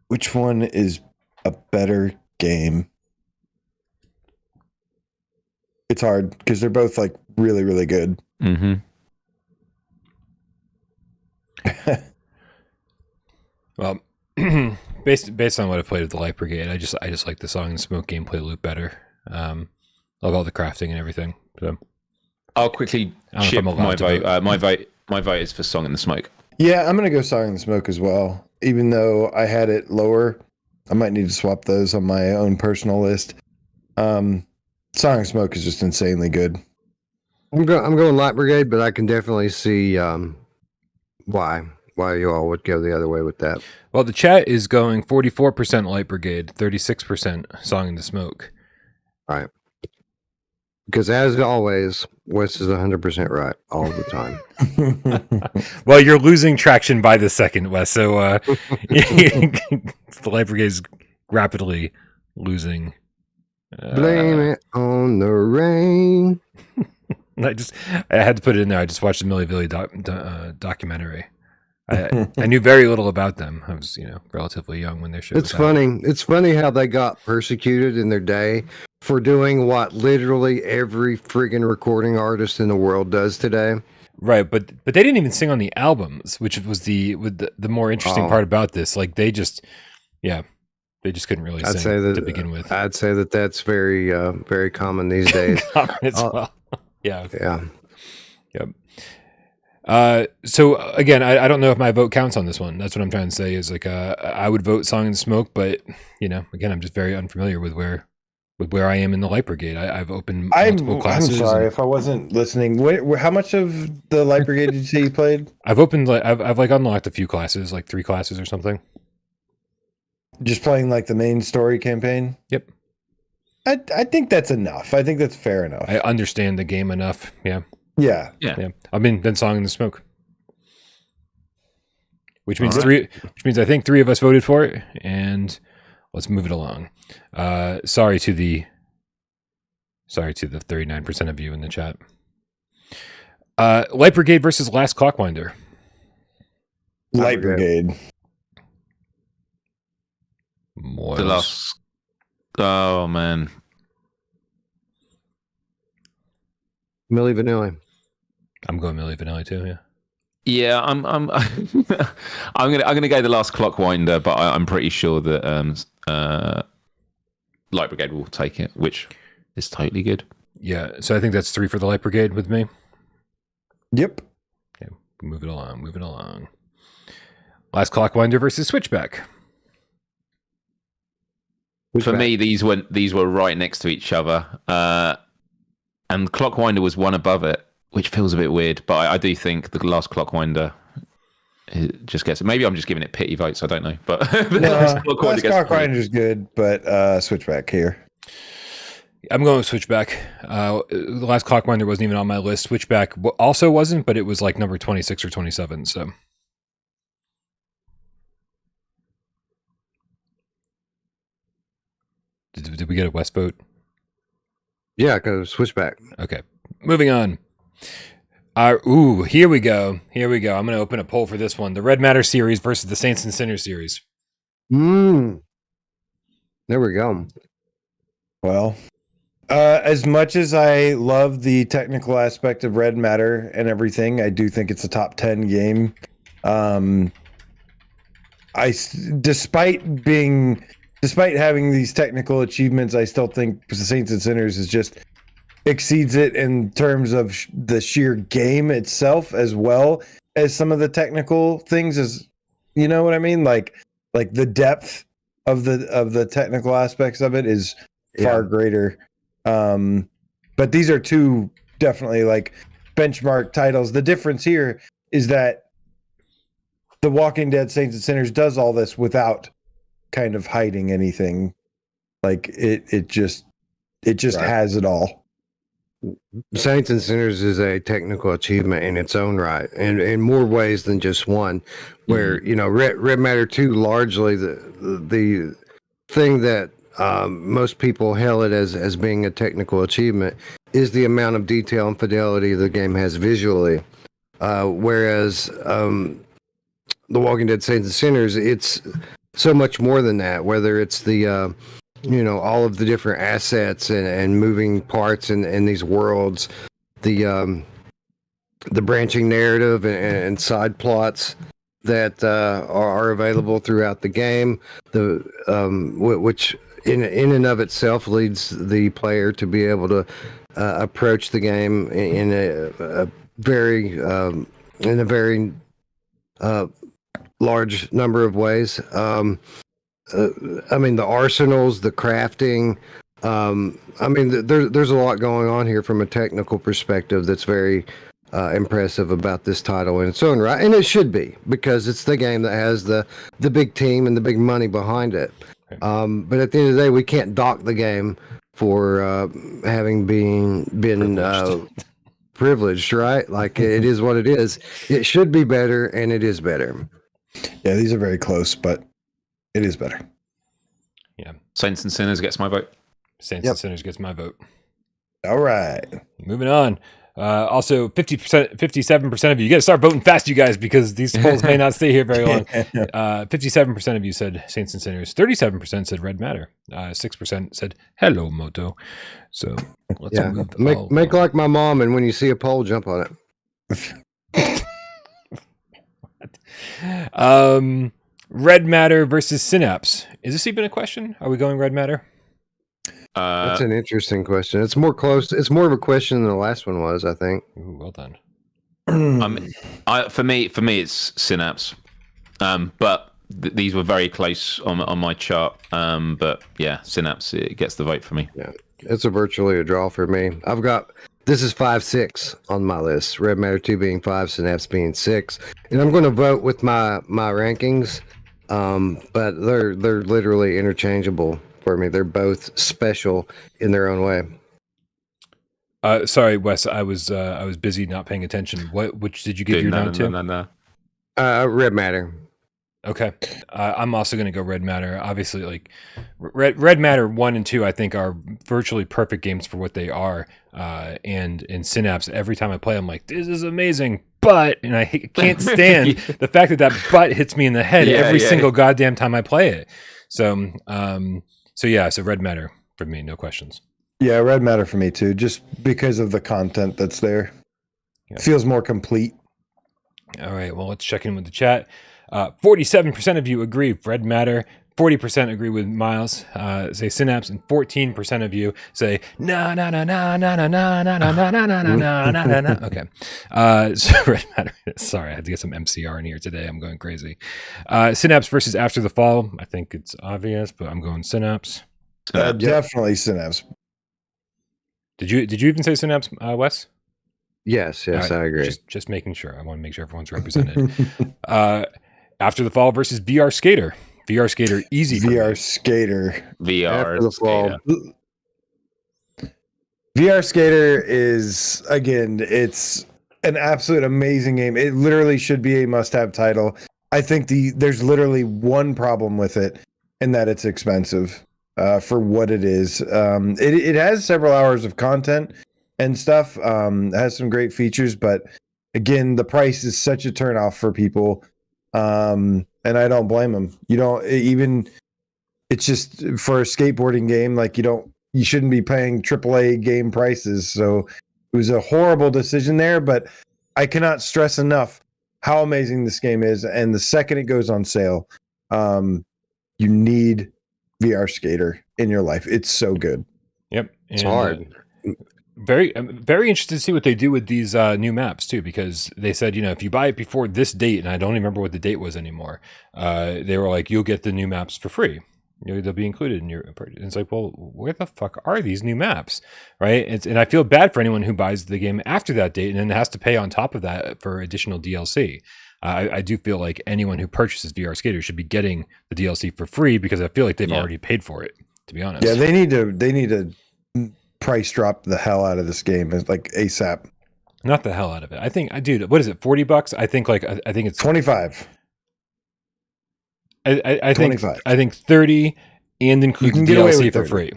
Which one is a better game? It's hard because they're both like really, really good. Mm-hmm. Well, based on what I've played with the Light Brigade, I just like the Song and Smoke gameplay loop better. Love all the crafting and everything. So I'll quickly chip my vote. My vote is for Song in the Smoke. Yeah, I'm gonna go Song in the Smoke as well. Even though I had it lower, I might need to swap those on my own personal list. Song in Smoke is just insanely good. I'm going Light Brigade, but I can definitely see why you all would go the other way with that. Well, the chat is going 44% Light Brigade, 36% Song in the Smoke. All right. Because as always, Wes is 100% right all the time. Well, you're losing traction by the second, Wes. So the Light Brigade is rapidly losing. Blame it on the rain. I had to put it in there. I just watched the Milli Vanilli documentary. I knew very little about them. I was, relatively young when their show. It's funny. It's funny how they got persecuted in their day for doing what literally every friggin' recording artist in the world does today. Right, but they didn't even sing on the albums, which was the more interesting part about this. Like they just couldn't really sing to begin with. I'd say that that's very very common these days. Common as well. Yeah. Yep. So again, I don't know if my vote counts on this one. That's what I'm trying to say. Is like I would vote Song and Smoke, but again, I'm just very unfamiliar with where I am in the Light Brigade. I've opened multiple classes. I'm sorry if I wasn't listening. How much of the Light Brigade did you say you played? I've opened. I've like unlocked a few classes, like 3 classes or something. Just playing like the main story campaign? Yep. I think that's enough. I think that's fair enough. I understand the game enough. Yeah. I mean, then Song in the Smoke, which means three. Which means I think 3 of us voted for it, and let's move it along. Sorry to the 39% of you in the chat. Light Brigade versus Last Clockwinder. Light Brigade. The last. Oh man. Milli Vanilli. I'm going Milli Vanilli too. Yeah. Yeah, I'm I'm gonna go the Last Clockwinder, but I'm pretty sure that Light Brigade will take it, which is totally good. Yeah, so I think that's 3 for the Light Brigade with me. Yep. Okay, move it along. Last Clockwinder versus Switchback. For me, these were right next to each other, and Clockwinder was one above it, which feels a bit weird. But I do think the Last Clockwinder just gets it. Maybe I'm just giving it pity votes. I don't know, but Last Clockwinder is good, but Switchback here. I'm going with Switchback. The Last Clockwinder wasn't even on my list. Switchback also wasn't, but it was like number 26 or 27. So. Did we get a West vote? Yeah, go Switchback. Okay, moving on. Here we go. I'm going to open a poll for this one: the Red Matter series versus the Saints and Sinners series. There we go. Well, as much as I love the technical aspect of Red Matter and everything, I do think it's a top 10 game. Despite having these technical achievements, I still think the Saints and Sinners exceeds it in terms of the sheer game itself, as well as some of the technical things. As you know what I mean, like the depth of the technical aspects of it is far greater. But these are 2 definitely like benchmark titles. The difference here is that The Walking Dead Saints and Sinners does all this without kind of hiding anything. Like it just has it all. Saints and Sinners is a technical achievement in its own right, and in more ways than just one. Where Red Matter 2, largely the thing that most people hail it as being a technical achievement is the amount of detail and fidelity the game has visually. Whereas The Walking Dead Saints and Sinners, it's so much more than that. Whether it's the all of the different assets and moving parts in these worlds, the branching narrative and side plots that are available throughout the game, which in and of itself leads the player to be able to approach the game in a very large number of ways. I mean, the arsenals, the crafting. I mean, there's a lot going on here from a technical perspective that's very impressive about this title in its own right, and it should be, because it's the game that has the big team and the big money behind it. But at the end of the day, we can't dock the game for having been privileged, right? Like, it is what it is. It should be better, and it is better. Yeah, these are very close, but it is better. Yeah. Saints and Sinners gets my vote. Saints and Sinners gets my vote. All right. Moving on. Also, 50%, 57% of you got to start voting fast, you guys, because these polls may not stay here very long. 57% of you said Saints and Sinners. 37% said Red Matter. 6% said Hello Moto. So let's move. Make like my mom, and when you see a poll, jump on it. Red Matter versus Synapse. Is this even a question? Are we going Red Matter? That's an interesting question. It's more close. It's more of a question than the last one was, I think. Ooh, well done. For me, it's Synapse. But these were very close on my chart. But yeah, Synapse, it gets the vote for me. Yeah, it's virtually a draw for me. This is 5-6 on my list. Red Matter 2 being 5, Synapse being 6, and I'm going to vote with my rankings. But they're literally interchangeable for me. They're both special in their own way. Sorry, Wes. I was busy not paying attention. Which did you give your note to? No. Red Matter. Okay. I'm also going to go Red Matter. Obviously, like Red Matter 1 and 2, I think are virtually perfect games for what they are. And in Synapse, every time I play, I'm like, this is amazing. And I can't stand the fact that but hits me in the head every single goddamn time I play it. So Red Matter for me, no questions. Yeah, Red Matter for me too, just because of the content that's there. Yeah. Feels more complete. All right, well, let's check in with the chat. 47% of you agree Red Matter, 40% agree with Miles, say Synapse, and 14% of you say no. Okay. So Red Matter. Sorry, I had to get some MCR in here today. I'm going crazy. Synapse versus After the Fall. I think it's obvious, but I'm going Synapse. Definitely Synapse. Did you even say Synapse, Wes? Yes, right, I agree. Just making sure. I want to make sure everyone's represented. After the Fall versus VR Skater. VR Skater easy. VR Skater. VR Skater. VR Skater is, again, it's an absolute amazing game. It literally should be a must-have title. I think there's literally one problem with it, and that it's expensive for what it is. It has several hours of content and stuff. It has some great features, but again, the price is such a turnoff for people. And I don't blame them. It's just for a skateboarding game, like you shouldn't be paying AAA game prices. So it was a horrible decision there, but I cannot stress enough how amazing this game is. And the second it goes on sale, you need VR Skater in your life. It's so good. Yep. It's hard. Very interested to see what they do with these new maps too, because they said, if you buy it before this date, and I don't remember what the date was anymore, they were like, you'll get the new maps for free. They'll be included in your purchase. And it's like, well, where the fuck are these new maps, right? And I feel bad for anyone who buys the game after that date and then has to pay on top of that for additional DLC. I do feel like anyone who purchases VR Skater should be getting the DLC for free, because I feel like they've already paid for it, to be honest. Yeah, they need to price drop the hell out of this game. It's like ASAP. Not the hell out of it. I think, dude, what is it? $40? I think it's 25. I think 25. I think 30 and include the DLC for free.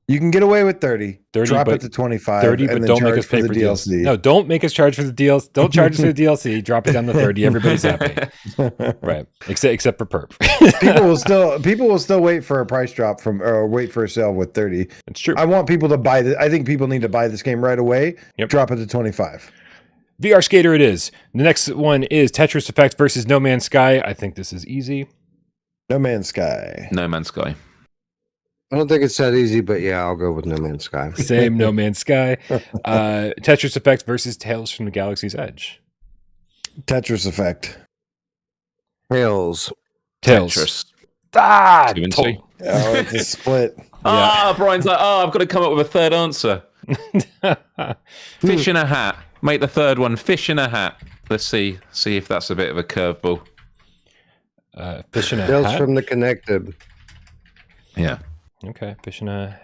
You can get away with 30. Drop it to 25. 30, but don't make us pay for DLC. No, don't make us charge for the DLC. Don't charge us for the DLC. Drop it down to 30. Everybody's happy, right? Except for perp. people will still wait for a price drop or wait for a sale with 30. It's true. I want people to buy I think people need to buy this game right away. Yep. Drop it to 25. VR Skater it is. The next one is Tetris Effect versus No Man's Sky. I think this is easy. No Man's Sky. No Man's Sky. I don't think it's that easy, but yeah, I'll go with No Man's Sky. Same, No Man's Sky. Tetris Effect versus Tales from the Galaxy's Edge. Tetris Effect. Tales. Tetris. Ah, it's a split. Brian's like, I've got to come up with a third answer. Fish in a hat. Make the third one fish in a hat. Let's see if that's a bit of a curveball. Fish in a Tales hat? from the Connected. Yeah. Okay, fish in a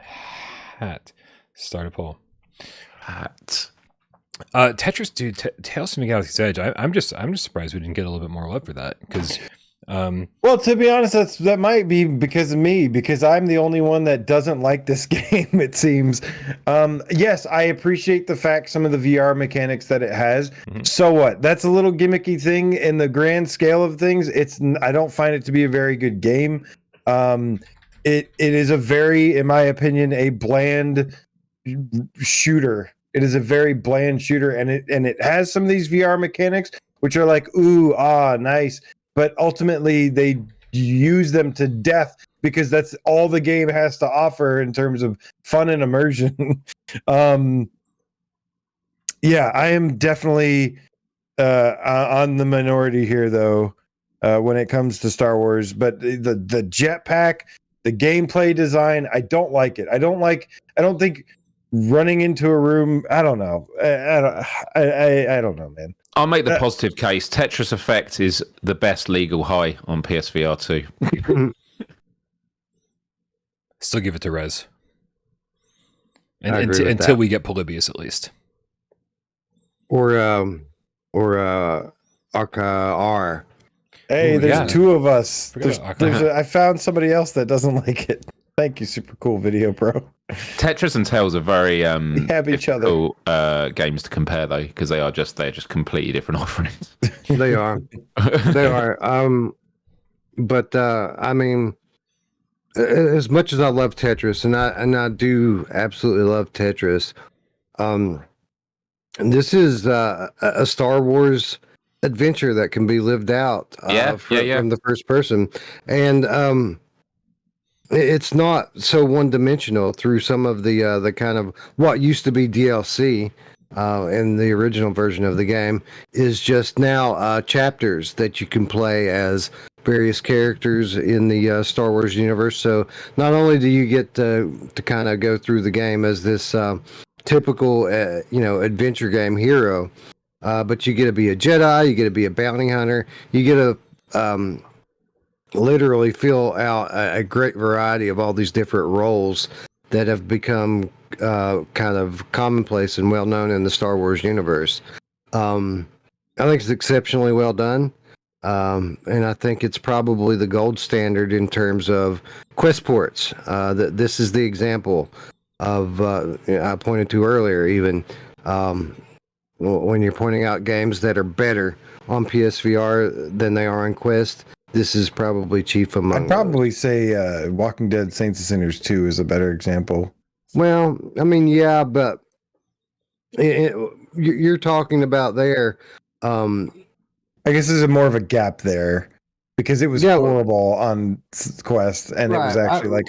hat. Start a poll. Hat. Tetris, dude. Tales from the Galaxy's Edge. I'm just surprised we didn't get a little bit more love for that, because Well, to be honest, that might be because of me, because I'm the only one that doesn't like this game, it seems. Yes, I appreciate the fact some of the VR mechanics that it has. So what? That's a little gimmicky thing in the grand scale of things. I don't find it to be a very good game. It is a very, in my opinion, a bland shooter. It is a very bland shooter, and it has some of these VR mechanics which are like, ooh, nice. But ultimately, they use them to death because that's all the game has to offer in terms of fun and immersion. Yeah, I am definitely on the minority here, though, when it comes to Star Wars. But the jetpack, the gameplay design, I don't like it. I don't think running into a room. I don't know. I don't know, man. I'll make the positive case. Tetris Effect is the best legal high on PSVR 2. Still give it to Rez. Until we get Polybius, at least. Or Arca R. Hey, there's two of us. I found somebody else that doesn't like it. Thank you, super cool video, bro. Tetris and Tails are very have each other games to compare, though, because they're just completely different offerings. They are. But I mean, as much as I love Tetris, and I do absolutely love Tetris, this is a Star Wars adventure that can be lived out from the first person, and it's not so one-dimensional through some of the kind of what used to be DLC in the original version of the game is just now chapters that you can play as various characters in the Star Wars universe. So not only do you get to kind of go through the game as this typical adventure game hero, but you get to be a Jedi, you get to be a bounty hunter, you get to literally fill out a great variety of all these different roles that have become kind of commonplace and well known in the Star Wars universe. I think it's exceptionally well done. And I think it's probably the gold standard in terms of quest ports. This is the example of I pointed to earlier, even when you're pointing out games that are better on PSVR than they are on Quest. This is probably chief among. I'd probably say Walking Dead: Saints and Sinners 2 is a better example. Well, I mean, yeah, but you're talking about there. I guess there's more of a gap there because it was horrible on Quest, and it was actually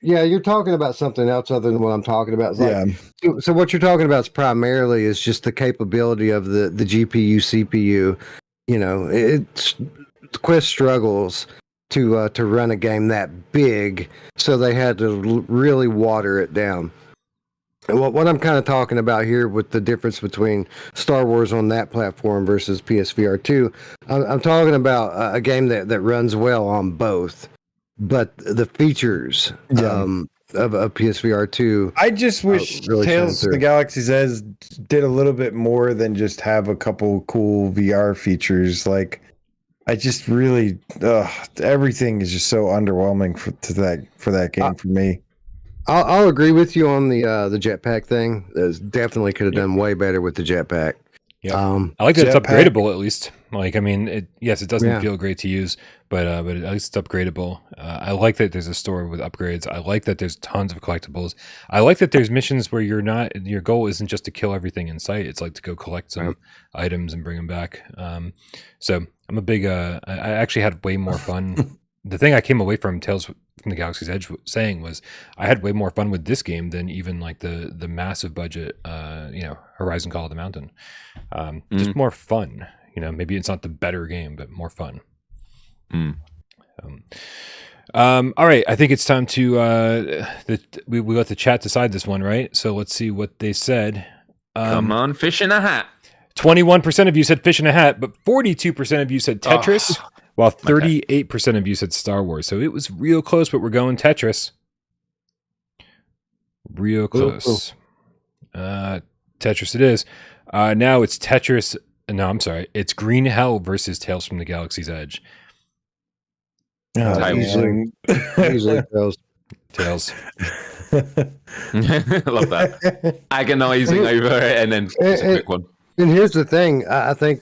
Yeah, you're talking about something else other than what I'm talking about. So what you're talking about primarily is just the capability of the GPU, CPU. Quest struggles to run a game that big, so they had to really water it down. And what I'm kind of talking about here with the difference between Star Wars on that platform versus PSVR 2, I'm talking about a game that runs well on both, but the features of PSVR 2. I just wish really Tales of the Galaxy's Edge did a little bit more than just have a couple cool VR features. Like, I just really, everything is just so underwhelming for that game for me. I'll agree with you on the jetpack thing. Definitely could have done way better with the jetpack. Yeah, I like that it's upgradable at least. Like, I mean, it doesn't feel great to use, but at least it's upgradable. I like that there's a store with upgrades. I like that there's tons of collectibles. I like that there's missions where your goal isn't just to kill everything in sight. It's like to go collect some items and bring them back. So I'm a big. I actually had way more fun. The thing I came away from Tales from the Galaxy's Edge saying was I had way more fun with this game than even like the massive budget, Horizon Call of the Mountain. Just more fun. Maybe it's not the better game, but more fun. All right, I think it's time to we let the chat decide this one, right? So let's see what they said. Come on, fish in a hat. 21% of you said fish in a hat, but 42% of you said Tetris, while 38% of you said Star Wars. So it was real close, but we're going Tetris. Real close. Tetris it is. Now it's Tetris. No, I'm sorry. It's Green Hell versus Tales from the Galaxy's Edge. Usually Tails. Tails. I love that. Agonizing over it, and then just a quick one. And here's the thing: I think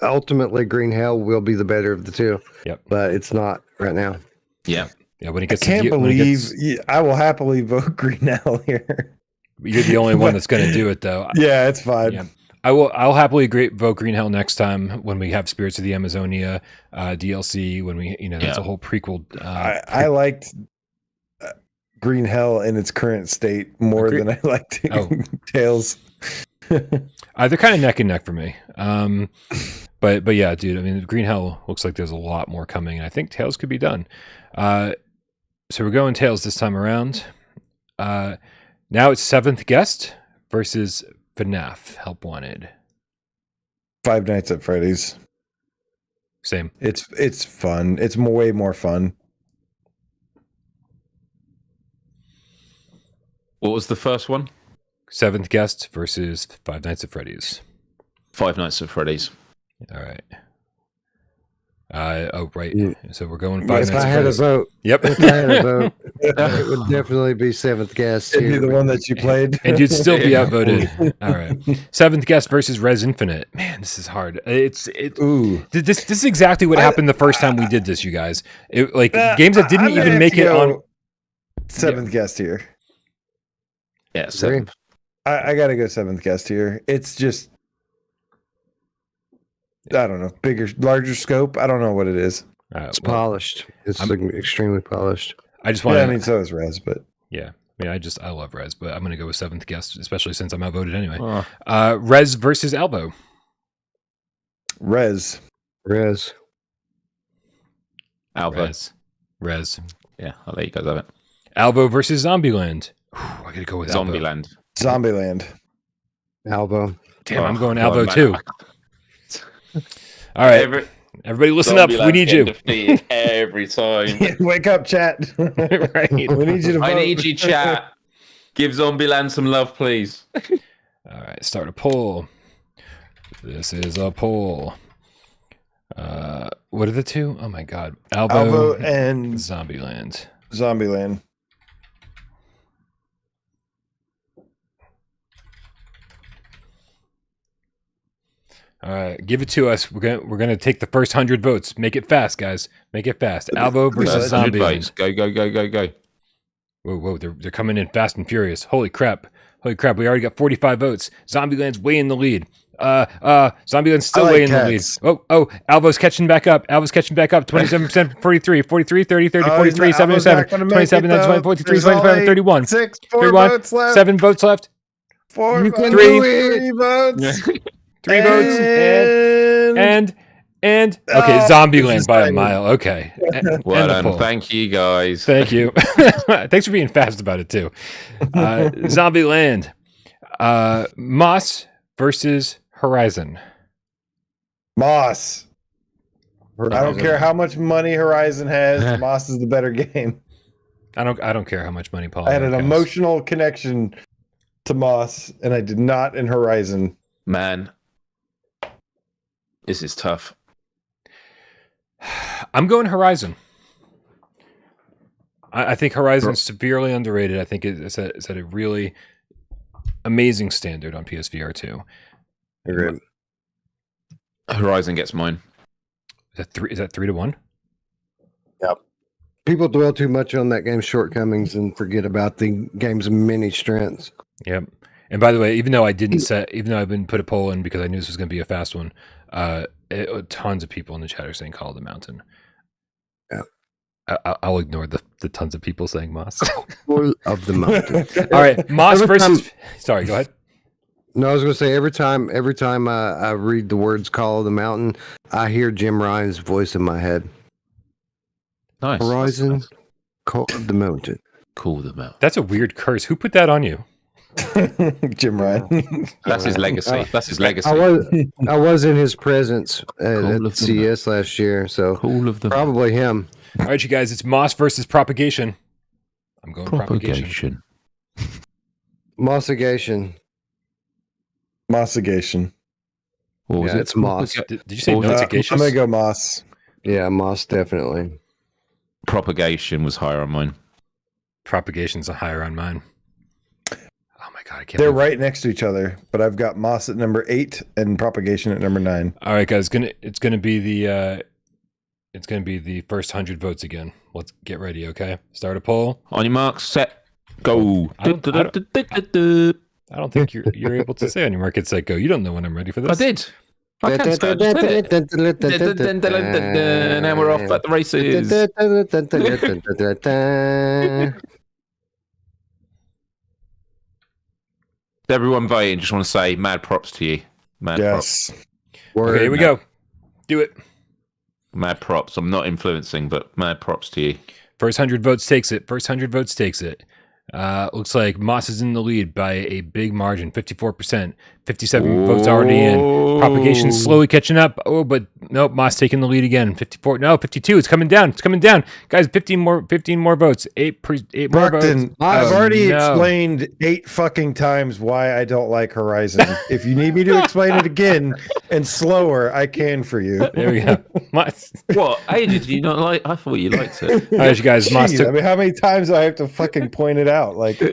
ultimately Green Hell will be the better of the two. Yep. But it's not right now. Yeah. Yeah. When it gets, Can't believe I will happily vote Green Hell here. You're the only one that's going to do it, though. Yeah, it's fine. Yeah. I'll happily vote Green Hell next time when we have Spirits of the Amazonia DLC. When we, that's a whole prequel. I liked Green Hell in its current state more than I liked Tails. They're kind of neck and neck for me. But yeah, dude. I mean, Green Hell looks like there's a lot more coming, and I think Tails could be done. So we're going Tails this time around. Now it's Seventh Guest versus FNAF. Help Wanted. Five Nights at Freddy's. Same. It's fun. It's way more fun. What was the first one? Seventh Guest versus Five Nights at Freddy's. Five Nights at Freddy's. All right. Right. Yeah. So we're going Five Nights If at I had a Freddy's. vote, Yep. if I had a vote, it would definitely be Seventh Guest. It'd be the one that you played. And you'd still be outvoted. All right. Seventh Guest versus Res Infinite. Man, this is hard. Ooh. This is exactly what happened the first time we did this, you guys. Games that didn't even make it on. Seventh Guest here. Yeah, seventh. I gotta go Seventh Guest here. It's just, I don't know, larger scope. I don't know what it is. It's polished. It's extremely polished. I just want. I mean, so is Res, but yeah. I mean, I love Res, but I'm gonna go with Seventh Guest, especially since I'm outvoted anyway. Oh. Res versus Albo. Res. Alpha. Res. Yeah, I'll let you guys have it. Albo versus Zombieland. I gotta go with Albo. Zombieland. Zombieland. Albo. Damn, I'm going Albo too. All right, everybody, listen up. We need you. Defeated every time. Wake up, chat. Right. We need you to vote. I need you, chat. Give Zombieland some love, please. All right, start a poll. This is a poll. What are the two? Oh my god, Albo and Zombieland. Zombieland. All right, give it to us. We're gonna take the first 100 votes. Make it fast, guys. Make it fast. Albo versus Zombieland. Go. Whoa! They're coming in fast and furious. Holy crap! We already got 45 votes. Zombieland's way in the lead. Zombieland's still way in the lead. Oh! Albo's catching back up. 27%, 43, 30, 43, 77, 27, 29, 43, 25, 31. 4 votes left. 7 votes left. 4 votes. 3 votes. 3 votes. And okay, Zombieland by a mile. Okay. Well done. Thank you, guys. Thank you. Thanks for being fast about it too. Zombieland. Moss versus Horizon. Moss. I don't care how much money Horizon has. Moss is the better game. I don't care how much money Paul. I had an emotional connection to Moss, and I did not in Horizon. Man, this is tough. I'm going Horizon. I think Horizon's severely underrated. I think it's at a really amazing standard on PSVR 2. Agreed. Horizon gets mine. Is that 3-1? Yep. People dwell too much on that game's shortcomings and forget about the game's many strengths. Yep. And by the way, even though I didn't put a poll in because I knew this was going to be a fast one, tons of people in the chat are saying Call of the Mountain. Yeah. I'll ignore the tons of people saying Moss. Call of the Mountain. All right, Moss versus. Sorry, go ahead. No, I was going to say every time I read the words "Call of the Mountain," I hear Jim Ryan's voice in my head. Nice. Horizon, Call of the Mountain. Call the Mountain. That's a weird curse. Who put that on you? Jim Ryan. That's his legacy. That's his legacy. I was in his presence at CS last year, so probably him. All right, you guys, it's Moss versus Propagation. I'm going Propagation. Mossegation. Mossegation. What was it? It's Moss. Did you say Mossegation? I'm going to go Moss. Yeah, Moss, definitely. Propagation was higher on mine. Propagation's higher on mine. Oh my god, I can't. They're right next to each other, but I've got Moss at number 8 and Propagation at number 9. All right, guys, it's gonna be the first 100 votes again. Let's get ready, okay? Start a poll. On your marks, set, go. I don't think you're able to say on your mark, get set, go. You don't know when I'm ready for this. I did. I can say I just did it. Now we're off at the races. Everyone voting, just want to say mad props to you. Mad props. Okay, here we go. Do it. Mad props. I'm not influencing, but mad props to you. First 100 votes takes it. Looks like Moss is in the lead by a big margin, 54%. 57 votes already in. Propagation slowly catching up. Oh, but nope, Moss taking the lead again. 54. No, 52. It's coming down. Guys, 15 more votes. 8 more votes. I've already explained 8 fucking times why I don't like Horizon. If you need me to explain it again and slower, I can for you. There we go. Moss. What? Hey, did you not like? I thought you liked it. All right, you guys. Moss took... I mean, how many times do I have to fucking point it out? Like,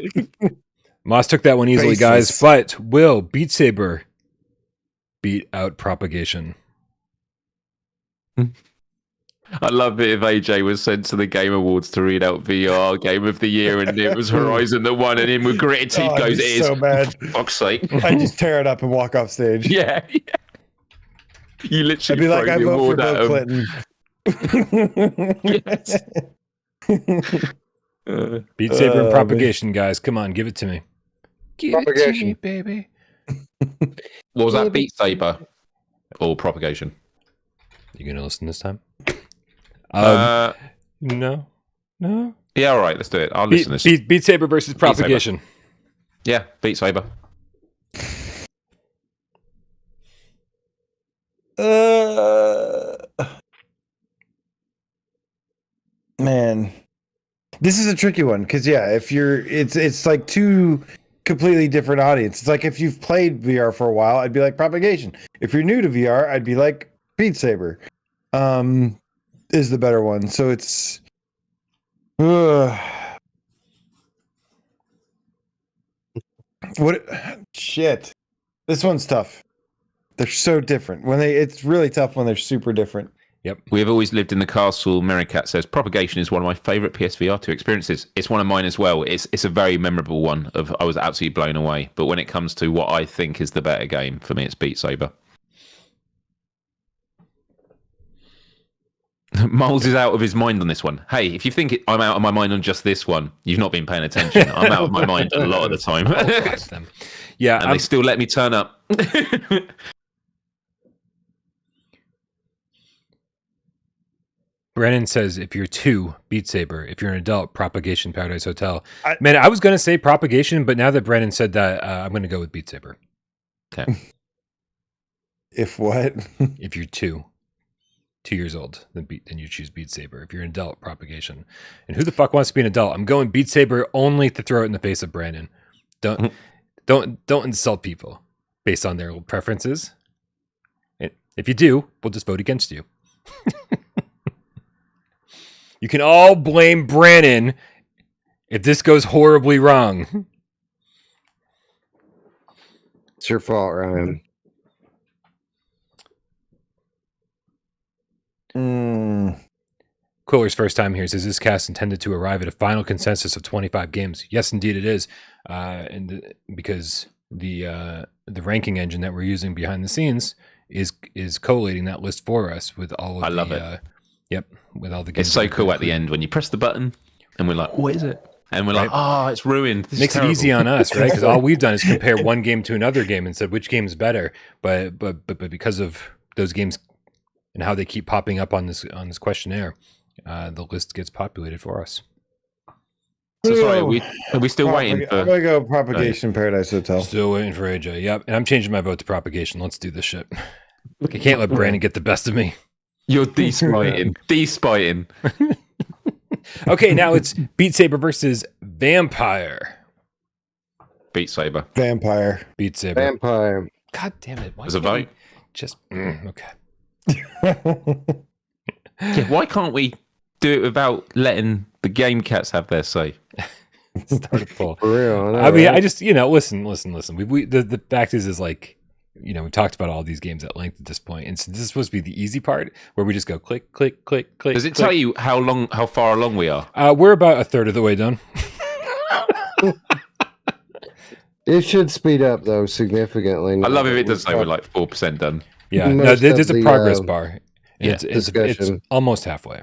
Moss took that one easily, guys. But will Beat Saber beat out Propagation? I love it if AJ was sent to the Game Awards to read out VR Game of the Year and it was Horizon that won, and him with gritted teeth goes, "It is so bad." For fuck's sake. I just tear it up and walk off stage. Yeah. You literally I'd be like, I vote for Bill Clinton. Beat Saber and Propagation, guys. Come on, give it to me. Give it to me, baby. What was that, Beat Saber or Propagation? You gonna listen this time? No. Yeah, all right, let's do it. I'll listen this. Beat Saber versus Propagation. Yeah, Beat Saber. Man, this is a tricky one because if it's like two completely different audience. It's like if you've played VR for a while, I'd be like Propagation. If you're new to VR, I'd be like Beat Saber. Is the better one. So it's shit. This one's tough. They're so different. It's really tough when they're super different. Yep. We've always lived in the castle. Merricat says Propagation is one of my favorite PSVR 2 experiences. It's one of mine as well. It's a very memorable one. I was absolutely blown away. But when it comes to what I think is the better game, for me, it's Beat Saber. Miles is out of his mind on this one. Hey, if you think I'm out of my mind on just this one, you've not been paying attention. I'm out of my mind a lot of the time. Yeah, and they still let me turn up. Brennan says, if you're 2, Beat Saber. If you're an adult, Propagation, Paradise Hotel. I was going to say Propagation, but now that Brennan said that, I'm going to go with Beat Saber. Okay. If what? If you're 2 years old, then you choose Beat Saber. If you're an adult, Propagation. And who the fuck wants to be an adult? I'm going Beat Saber only to throw it in the face of Brandon. Don't insult people based on their preferences. And if you do, we'll just vote against you. You can all blame Brandon if this goes horribly wrong. It's your fault, Ryan. Quiller's first time here says, this cast intended to arrive at a final consensus of 25 games. Yes, indeed it is. Because the ranking engine that we're using behind the scenes is collating that list for us with all of it. Yep, with all the games. It's so cool at the end when you press the button and we're like, what is it? And we're like, it's ruined. This makes it easy on us, right? Because all we've done is compare one game to another game and said which game is better. But because of those games and how they keep popping up on this questionnaire, the list gets populated for us. So sorry, are we still waiting for... I'm going to go Propagation, Paradise Hotel. Still waiting for AJ, yep. And I'm changing my vote to Propagation. Let's do this shit. I can't let Brandon get the best of me. You're despiting. Despiting. Okay, now it's Beat Saber versus Vampire. Beat Saber. Vampire. Beat Saber. Vampire. God damn it. There's a vote. Just... okay. Yeah, why can't we do it without letting the game cats have their say. Start a poll. For real. I mean, I just, listen. The fact is like, we talked about all these games at length at this point, and so this is supposed to be the easy part where we just go click, click, click, click. Does it click. tell you how far along we are? We're about a third of the way done. It should speed up though significantly. I love if it does say we're like 4% done. Yeah, no, Most there's of a the, progress bar. yeah, It's discussion. almost halfway.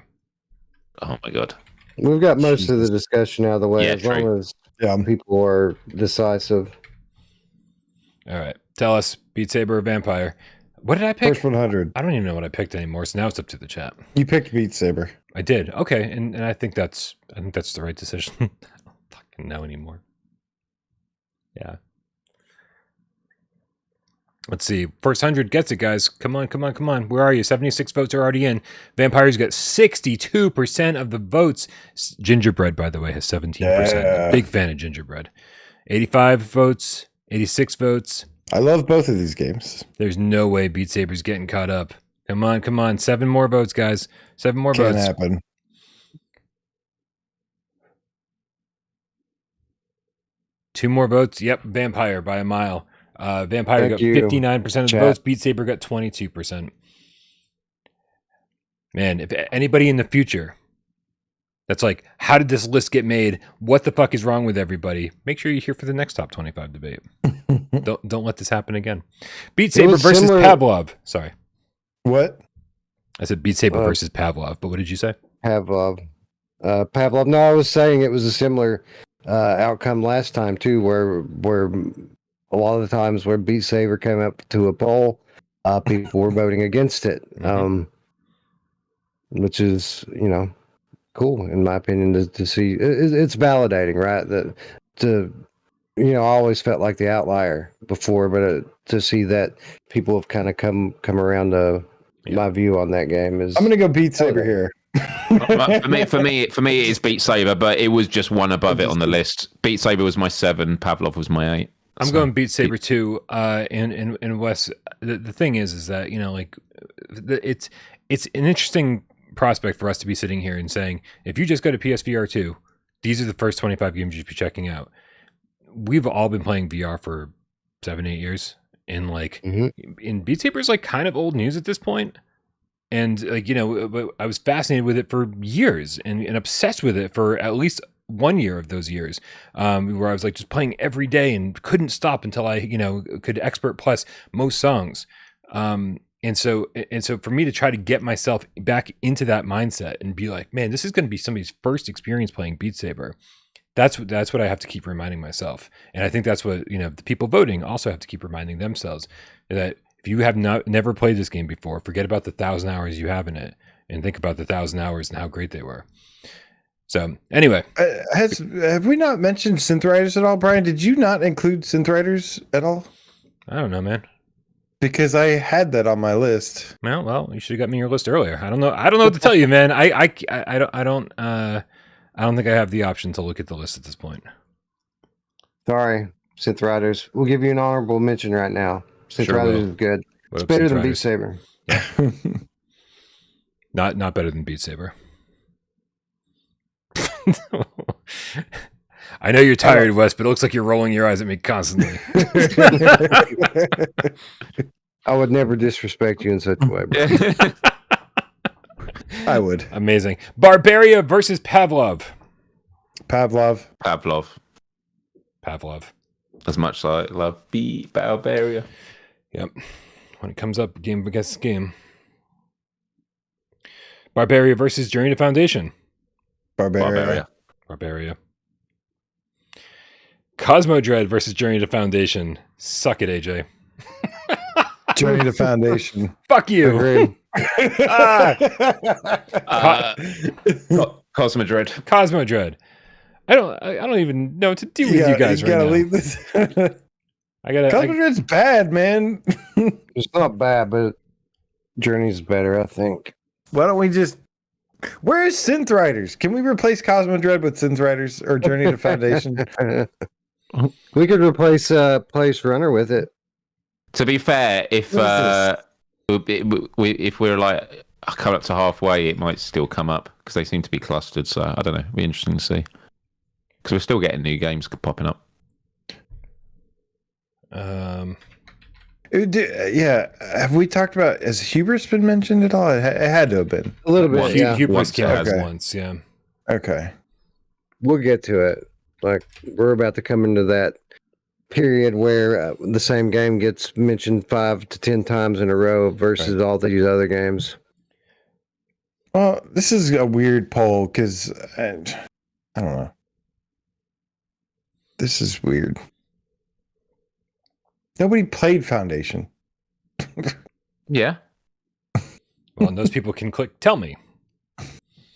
Oh my god. We've got most of the discussion out of the way Yeah, as true. long as people are decisive. All right, tell us, Beat Saber or Vampire? What did I pick? First 100. I don't even know what I picked anymore. So now it's up to the chat. You picked Beat Saber. I did. Okay, and I think that's the right decision. I don't fucking know anymore. Yeah. Let's see. First 100 gets it, guys. Come on. Where are you? 76 votes are already in. Vampires got 62% of the votes. Gingerbread, by the way, has 17%. Yeah. Big fan of Gingerbread. 85 votes. 86 votes. I love both of these games. There's no way Beat Saber's getting caught up. Come on. 7 more votes, guys. 7 more Can't votes. happen. Two more votes. Yep, Vampire by a mile. Vampire Thank got you, 59% of the chat. votes. Beat Saber got 22%. Man, if anybody in the future that's like, how did this list get made? What the fuck is wrong with everybody? Make sure you're here for the next top 25 debate. Don't let this happen again. Beat Saber was versus similar- Pavlov. Sorry. What? I said Beat Saber versus Pavlov, but what did you say? Pavlov. Pavlov. No, I was saying it was a similar outcome last time too, where a lot of the times where Beat Saber came up to a poll, people were voting against it, which is cool in my opinion to see. It's validating, right? I always felt like the outlier before, but to see that people have kind of come around to my view on that game is. I'm gonna go Beat Saber here. for me, it is Beat Saber, but it was just one above it on the list. Beat Saber was my 7. Pavlov was my 8. I'm going Beat Saber too. And Wes, the thing is that it's an interesting prospect for us to be sitting here and saying, if you just go to PSVR 2, these are the first 25 games you should be checking out. We've all been playing VR for 7-8 years, and in Beat Saber is like kind of old news at this point. And I was fascinated with it for years and obsessed with it for at least 1 year of those years, where I was like just playing every day and couldn't stop until I could expert plus most songs. And so for me to try to get myself back into that mindset and be like, man, this is going to be somebody's first experience playing Beat Saber. That's what I have to keep reminding myself. And I think that's what, the people voting also have to keep reminding themselves, that if you have never played this game before, forget about the 1,000 hours you have in it and think about the 1,000 hours and how great they were. So anyway, have we not mentioned synth writers at all, Brian? Did you not include synth writers at all? I don't know, man. Because I had that on my list. Well, you should have got me your list earlier. I don't know what to tell you, man. I don't think I have the option to look at the list at this point. Sorry, Synth Riders. We'll give you an honorable mention right now. Synth Sure Riders will. is good. What It's up, better Synth than Riders? Beat Saber. Not better than Beat Saber. I know you're tired, Wes, but it looks like you're rolling your eyes at me constantly. I would never disrespect you in such a way, bro. I would. Amazing. Barbaria versus Pavlov. Pavlov. Pavlov. As much as I love Barbaria. Yep. When it comes up game against game. Barbaria versus Journey to Foundation. Barbaria. Barbaria. Cosmo Dread versus Journey to Foundation. Suck it, AJ. Journey to Foundation. Fuck you. Agreed. Cosmo Dread. Cosmo Dread. I don't even know what to do with you guys right gotta now. leave this. Cosmo I Dread's bad, man. It's not bad, but Journey's better, I think. Why don't we just... Where's Synth Riders? Can we replace Cosmo Dread with Synth Riders or Journey to Foundation? We could replace Place Runner with it. To be fair, if we're like come up to halfway, it might still come up because they seem to be clustered. So I don't know. It'll be interesting to see because we're still getting new games popping up. Yeah, have we talked about? Has Hubris been mentioned at all? It had to have been A little bit, yeah. Hubris has Okay. once, yeah. Okay. We'll get to it. Like, we're about to come into that period where the same game gets mentioned 5 to 10 times in a row versus all these other games. Well, this is a weird poll because I don't know. This is weird. Nobody played Foundation. Yeah. Well, and those people can click tell me.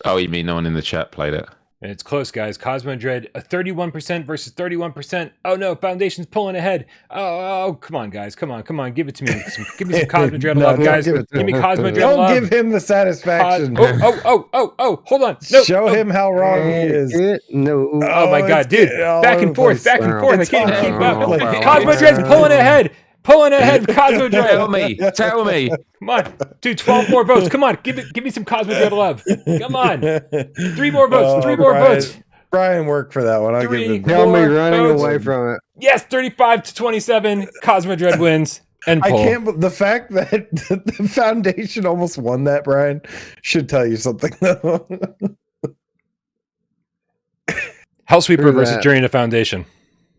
Oh, you mean no one in the chat played it? And it's close, guys. Cosmo Dread, a 31% versus 31%. Oh no, Foundation's pulling ahead. Oh, come on, guys. Come on. Give it to me. Give me some Cosmo Dread love, guys. Give me Cosmo Dread love. Don't give him the satisfaction. Oh, hold on. No, Show him how wrong he is. No. Oh my God, dude. Back and forth. I can't even keep up. Like, Cosmo Dread's pulling ahead. Cosmo Dread. Tell me. Come on, dude. 12 more votes. Come on, give me some Cosmo Dread love. Come on, 3 more votes. 3 more votes. Brian worked for that one. I'll give him. Tell me running votes. away from it. Yes, 35 to 27. Cosmo Dread wins. And I poll. can't. The fact that the Foundation almost won that, Brian, should tell you something though. Hellsweeper versus Journey to Foundation.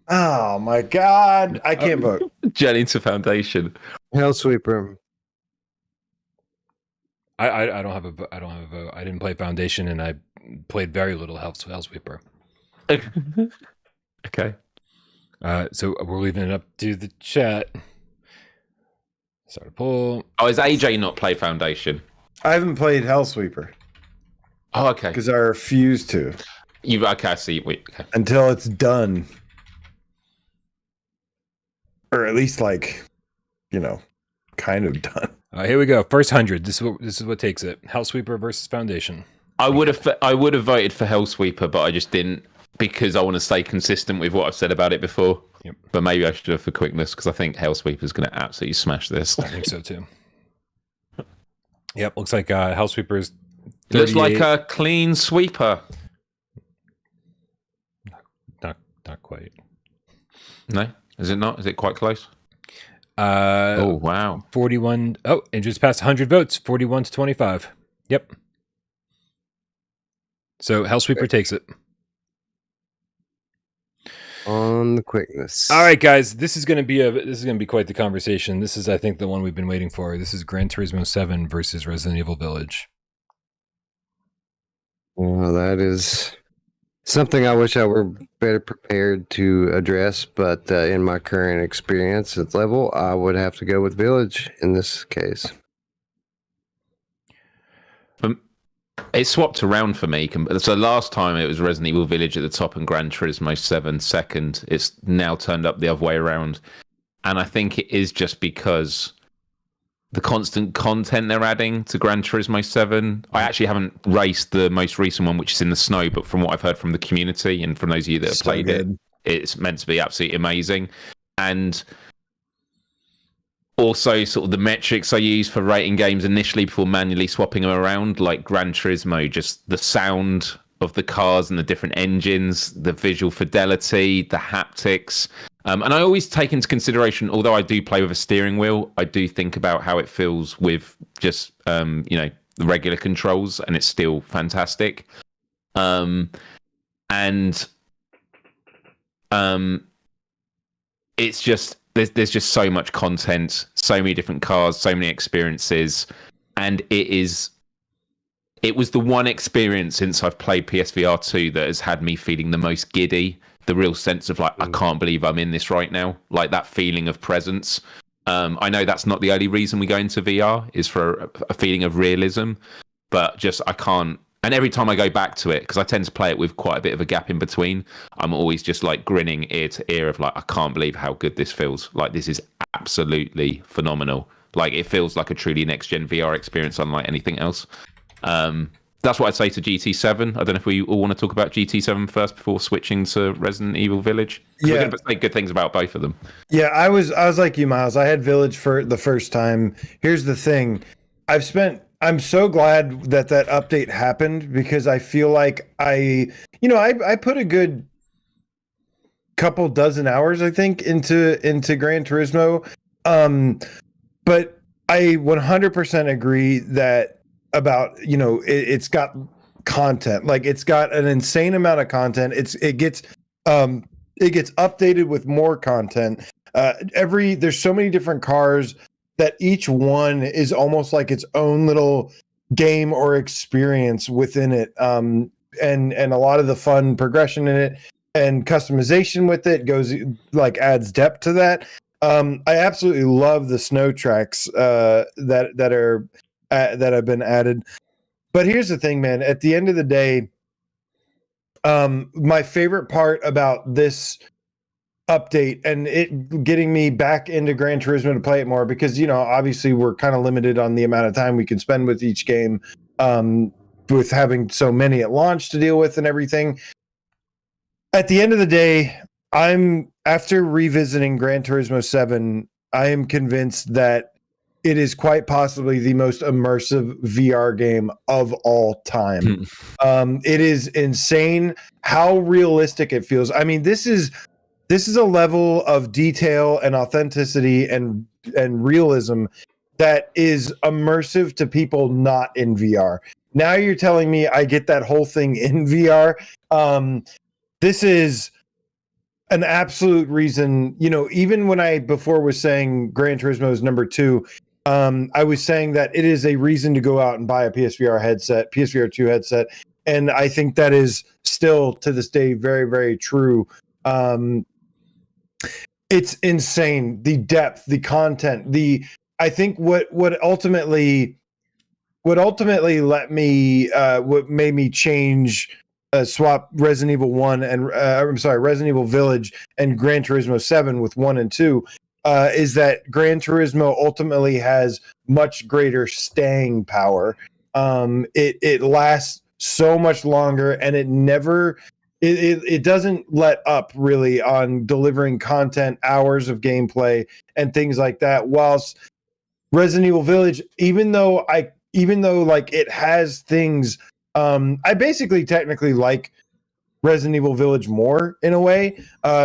Oh my God! I can't vote. Journey to Foundation. Hellsweeper. I don't have a vote. I didn't play Foundation, and I played very little Hellsweeper. Okay. So we're leaving it up to the chat. Start to pull. Oh, is AJ not play Foundation? I haven't played Hellsweeper. Oh, okay. Because I refuse to. Okay, I see. Wait, okay. Until it's done. Or at least kind of done. Here we go. First 100. This is what takes it. Hellsweeper versus Foundation. I would have voted for Hellsweeper, but I just didn't because I want to stay consistent with what I've said about it before. Yep. But maybe I should have for quickness because I think Hellsweeper is going to absolutely smash this. I think so too. Yep. Looks like Hellsweeper is. Looks like a clean sweeper. Not quite. No, is it not? Is it quite close? Oh wow. 41. Oh, and just passed 100 votes. 41 to 25. Yep. So Hellsweeper takes it. On the quickness. All right, guys. This is going to be quite the conversation. This is, I think, the one we've been waiting for. This is Gran Turismo 7 versus Resident Evil Village. Well, that is something I wish I were better prepared to address, but in my current experience at level, I would have to go with Village in this case. It swapped around for me. So last time it was Resident Evil Village at the top and Gran Turismo 7 second. It's now turned up the other way around. And I think it is just because the constant content they're adding to Gran Turismo 7. I actually haven't raced the most recent one, which is in the snow, but from what I've heard from the community and from those of you that have played it, it's meant to be absolutely amazing. And also sort of the metrics I use for rating games initially before manually swapping them around, like Gran Turismo, just the sound of the cars and the different engines, the visual fidelity, the haptics. And I always take into consideration, although I do play with a steering wheel, I do think about how it feels with just, the regular controls, and it's still fantastic. It's just, there's just so much content, so many different cars, so many experiences, and it was the one experience since I've played PSVR 2 that has had me feeling the most giddy. The real sense of I can't believe I'm in this right now. Like that feeling of presence. I know that's not the only reason we go into VR is for a feeling of realism, but just I can't. And every time I go back to it, because I tend to play it with quite a bit of a gap in between, I'm always just grinning ear to ear of I can't believe how good this feels. This is absolutely phenomenal. It feels like a truly next gen VR experience unlike anything else. That's what I'd say to GT7. I don't know if we all want to talk about GT7 first before switching to Resident Evil Village. Yeah, we're going to say good things about both of them. Yeah, I was like you, Miles. I had Village for the first time. Here's the thing: I've spent I'm so glad that update happened, because I feel like I put a good couple dozen hours, I think, into Gran Turismo. But I 100% agree that about, it's got content. Like, it's got an insane amount of content. It gets updated with more content. There's so many different cars that each one is almost like its own little game or experience within it. And a lot of the fun progression in it and customization with it adds depth to that. I absolutely love the snow tracks that have been added. But here's the thing, man. At the end of the day, my favorite part about this update and it getting me back into Gran Turismo to play it more, because obviously we're kind of limited on the amount of time we can spend with each game, with having so many at launch to deal with and everything. At the end of the day, after revisiting Gran Turismo 7, I am convinced that it is quite possibly the most immersive VR game of all time. It is insane how realistic it feels. I mean, this is a level of detail and authenticity and realism that is immersive to people not in VR. Now you're telling me I get that whole thing in VR. This is an absolute reason, even when I before was saying Gran Turismo is number 2, I was saying that it is a reason to go out and buy a PSVR 2 headset. And I think that is still to this day very, very true. It's insane. The depth, the content, I think what ultimately let me, what made me change, swap Resident Evil 1 and Resident Evil Village and Gran Turismo 7 with 1 and 2, is that Gran Turismo ultimately has much greater staying power. It lasts so much longer, and it doesn't let up really on delivering content, hours of gameplay and things like that. Whilst Resident Evil Village, even though like it has things, I basically technically like Resident Evil Village more in a way,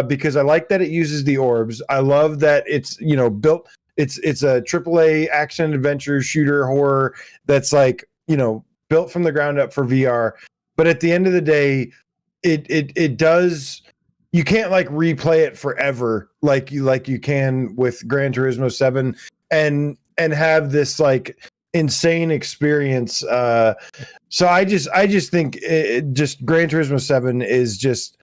because I like that it uses the orbs. I love that it's built. It's a AAA action adventure shooter horror that's like built from the ground up for VR. But at the end of the day, it does. You can't like replay it forever like you can with Gran Turismo 7 and have this like insane experience. So I just think just Gran Turismo 7 is just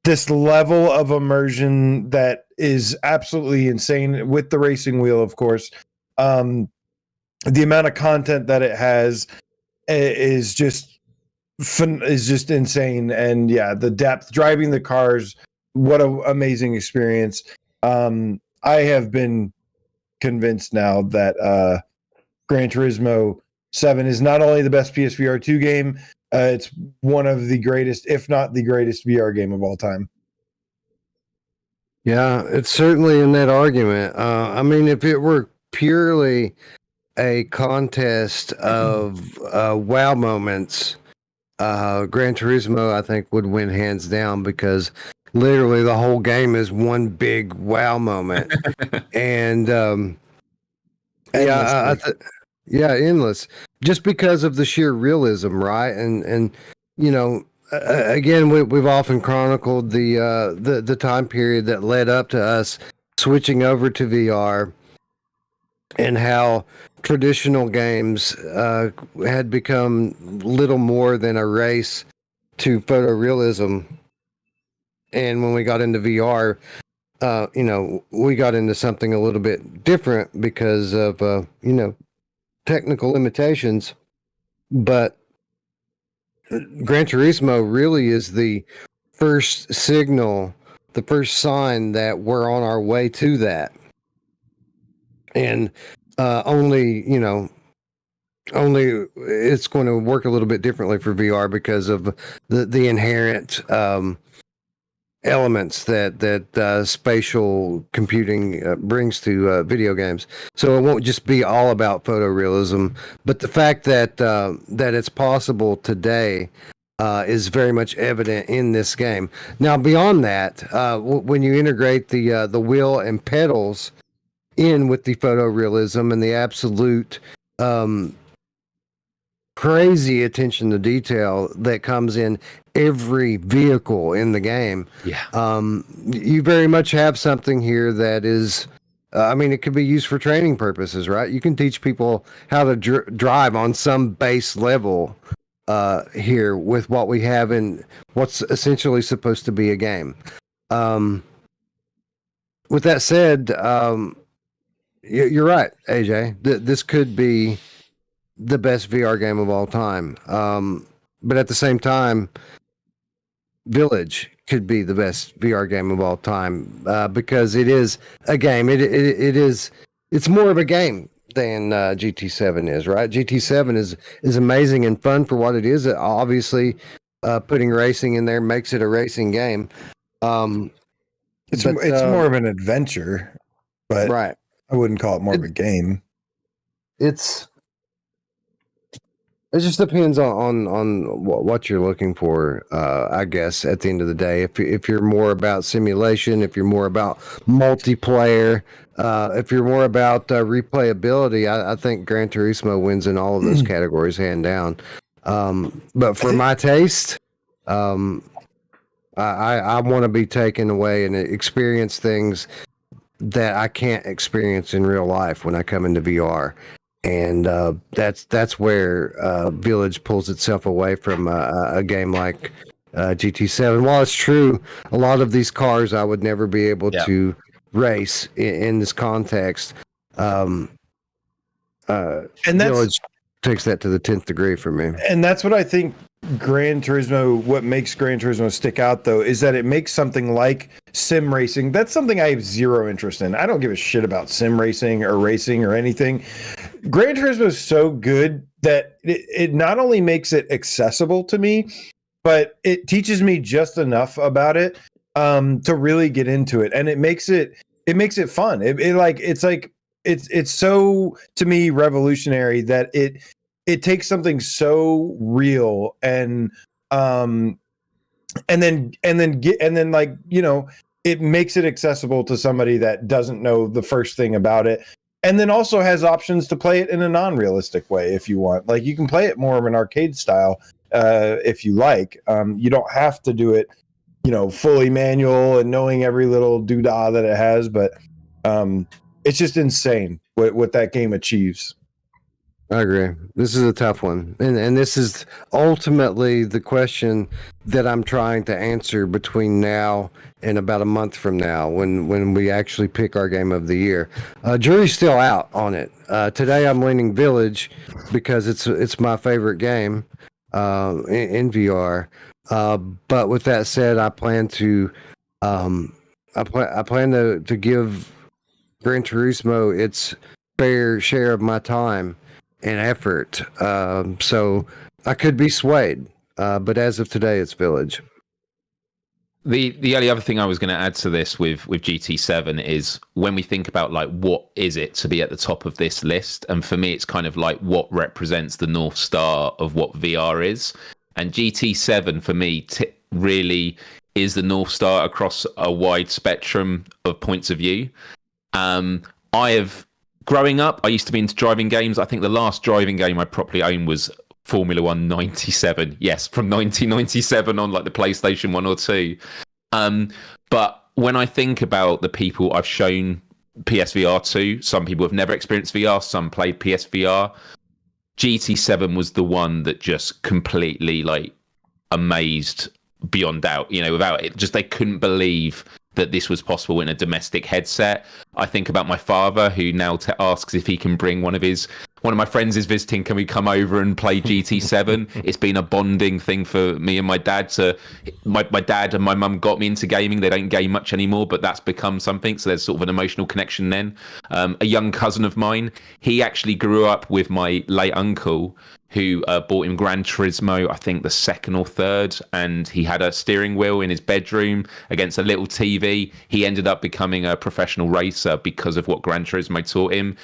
this level of immersion that is absolutely insane, with the racing wheel, of course. The amount of content that it has is just insane. And yeah, the depth, driving the cars, what an amazing experience. I have been convinced now that Gran Turismo 7 is not only the best PSVR 2 game, it's one of the greatest, if not the greatest, VR game of all time. Yeah, it's certainly in that argument. I mean, if it were purely a contest of wow moments, Gran Turismo, I think, would win hands down, because literally the whole game is one big wow moment. And endless, just because of the sheer realism, right? And again, we've often chronicled the time period that led up to us switching over to VR, and how traditional games had become little more than a race to photorealism. And when we got into VR, we got into something a little bit different because of technical limitations. But Gran Turismo really is the first signal, the first sign that we're on our way to that. And only it's going to work a little bit differently for VR because of the inherent elements that spatial computing brings to video games. So it won't just be all about photorealism, but the fact that it's possible today is very much evident in this game. Now, beyond that, when you integrate the wheel and pedals in with the photorealism and the absolute crazy attention to detail that comes in every vehicle in the game, you very much have something here that is, it could be used for training purposes, right? You can teach people how to drive on some base level here with what we have in what's essentially supposed to be a game. With that said, you're right, AJ. This could be the best VR game of all time. But at the same time, Village could be the best VR game of all time because it is a game. It's more of a game than GT7 is, right? GT7 is amazing and fun for what it is. Obviously, putting racing in there makes it a racing game. It's more of an adventure, but right. I wouldn't call it more of a game. It just depends on what you're looking for, I guess, at the end of the day. If you're more about simulation, if you're more about multiplayer, if you're more about replayability, I think Gran Turismo wins in all of those categories, hand down. But for my taste, I want to be taken away and experience things that I can't experience in real life when I come into VR. And that's where Village pulls itself away from a game like GT7. While it's true, a lot of these cars I would never be able to race in this context. And Village takes that to the 10th degree for me. And that's what I think what makes Gran Turismo stick out, though, is that it makes something like sim racing. That's something I have zero interest in. I don't give a shit about sim racing or anything. Gran Turismo is so good that it not only makes it accessible to me, but it teaches me just enough about it to really get into it, and it makes it fun. It's so, to me, revolutionary that it takes something so real and then it makes it accessible to somebody that doesn't know the first thing about it, and then also has options to play it in a non-realistic way if you want. Like, you can play it more of an arcade style if you like. You don't have to do it, fully manual and knowing every little doodah that it has, but it's just insane what that game achieves. I agree. This is a tough one. And this is ultimately the question that I'm trying to answer between now and about a month from now when we actually pick our game of the year. Jury's still out on it. Today I'm leaning Village because it's my favorite game in VR. But with that said, I plan to give Gran Turismo its fair share of my time and effort. So I could be swayed, but as of today, it's Village. The only other thing I was going to add to this with GT7 is when we think about like what is it to be at the top of this list, and for me it's kind of like what represents the North Star of what VR is, and GT7 for me really is the North Star across a wide spectrum of points of view. Growing up, I used to be into driving games. I think the last driving game I properly owned was Formula 1 97. Yes, from 1997 on like the PlayStation 1 or 2. But when I think about the people I've shown PSVR to, some people have never experienced VR, some played PSVR. GT7 was the one that just completely like amazed beyond doubt. Without it, just they couldn't believe that this was possible in a domestic headset. I think about my father, who now asks if he can bring one of my friends is visiting, can we come over and play GT7? It's been a bonding thing for me and my dad. My dad and my mum got me into gaming. They don't game much anymore, but that's become something. So there's sort of an emotional connection then. A young cousin of mine, he actually grew up with my late uncle, who bought him Gran Turismo, I think the second or third, and he had a steering wheel in his bedroom against a little TV. He ended up becoming a professional racer because of what Gran Turismo taught him.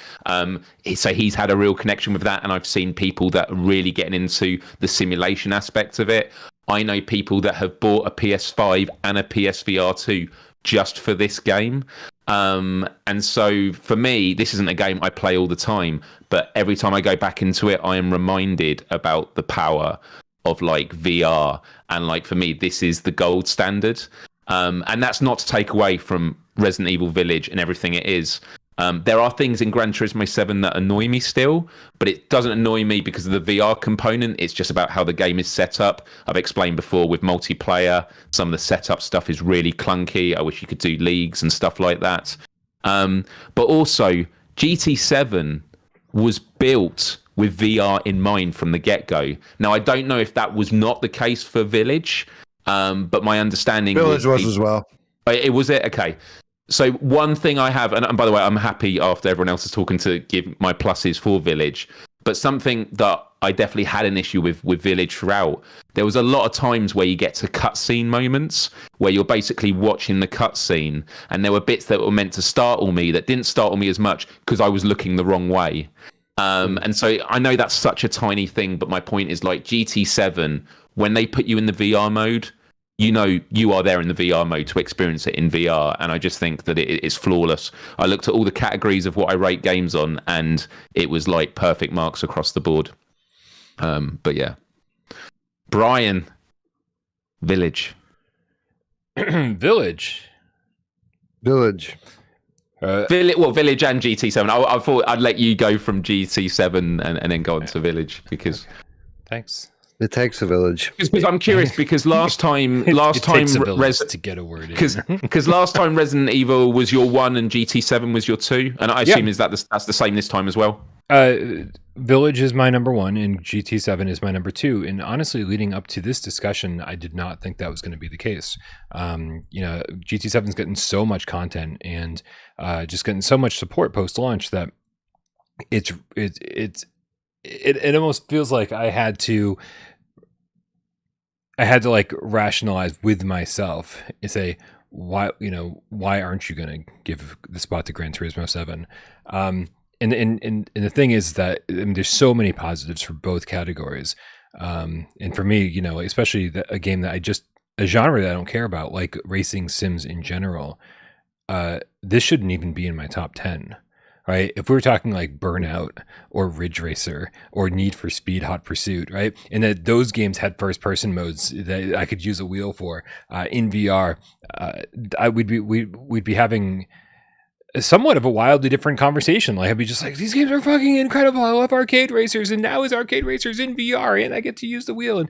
So he's had a real connection with that, and I've seen people that are really getting into the simulation aspect of it. I know people that have bought a PS5 and a PSVR2 just for this game. And so for me, this isn't a game I play all the time, but every time I go back into it, I am reminded about the power of like VR. And like for me, this is the gold standard. And that's not to take away from Resident Evil Village and everything it is. There are things in Gran Turismo 7 that annoy me still, but it doesn't annoy me because of the VR component. It's just about how the game is set up. I've explained before with multiplayer, some of the setup stuff is really clunky. I wish you could do leagues and stuff like that. But also, GT7 was built with VR in mind from the get-go. Now, I don't know if that was not the case for Village, but my understanding Village was as well. It was it? Okay. So one thing I have, and by the way, I'm happy after everyone else is talking to give my pluses for Village, but something that I definitely had an issue with Village throughout, there was a lot of times where you get to cutscene moments where you're basically watching the cutscene, and there were bits that were meant to startle me that didn't startle me as much because I was looking the wrong way. And so I know that's such a tiny thing, but my point is like GT7, when they put you in the VR mode, you know you are there in the VR mode to experience it in VR, and I just think that it is flawless. I looked at all the categories of what I rate games on, and it was like perfect marks across the board. But yeah, Brian, Village. Village. Village and GT7. I thought I'd let you go from GT7 and then go on to Village because. Thanks. It takes a village. Because I'm curious because last time to get a word in. Because last time Resident Evil was your 1 and GT7 was your 2, and I assume that's the same this time as well. Village is my number 1 and GT7 is my number 2. And honestly, leading up to this discussion, I did not think that was going to be the case. GT7's getting so much content and just getting so much support post launch that it almost feels like I had to like rationalize with myself and say, why aren't you going to give the spot to Gran Turismo 7? And the thing is that there's so many positives for both categories. And for me, especially a game that a genre that I don't care about, like racing sims in general, this shouldn't even be in my top 10. Right? If we were talking like Burnout or Ridge Racer or Need for Speed Hot Pursuit, right? And that those games had first person modes that I could use a wheel for in VR, we'd be having somewhat of a wildly different conversation. Like I'd be just like, these games are fucking incredible. I love arcade racers, and now is arcade racers in VR, and I get to use the wheel. And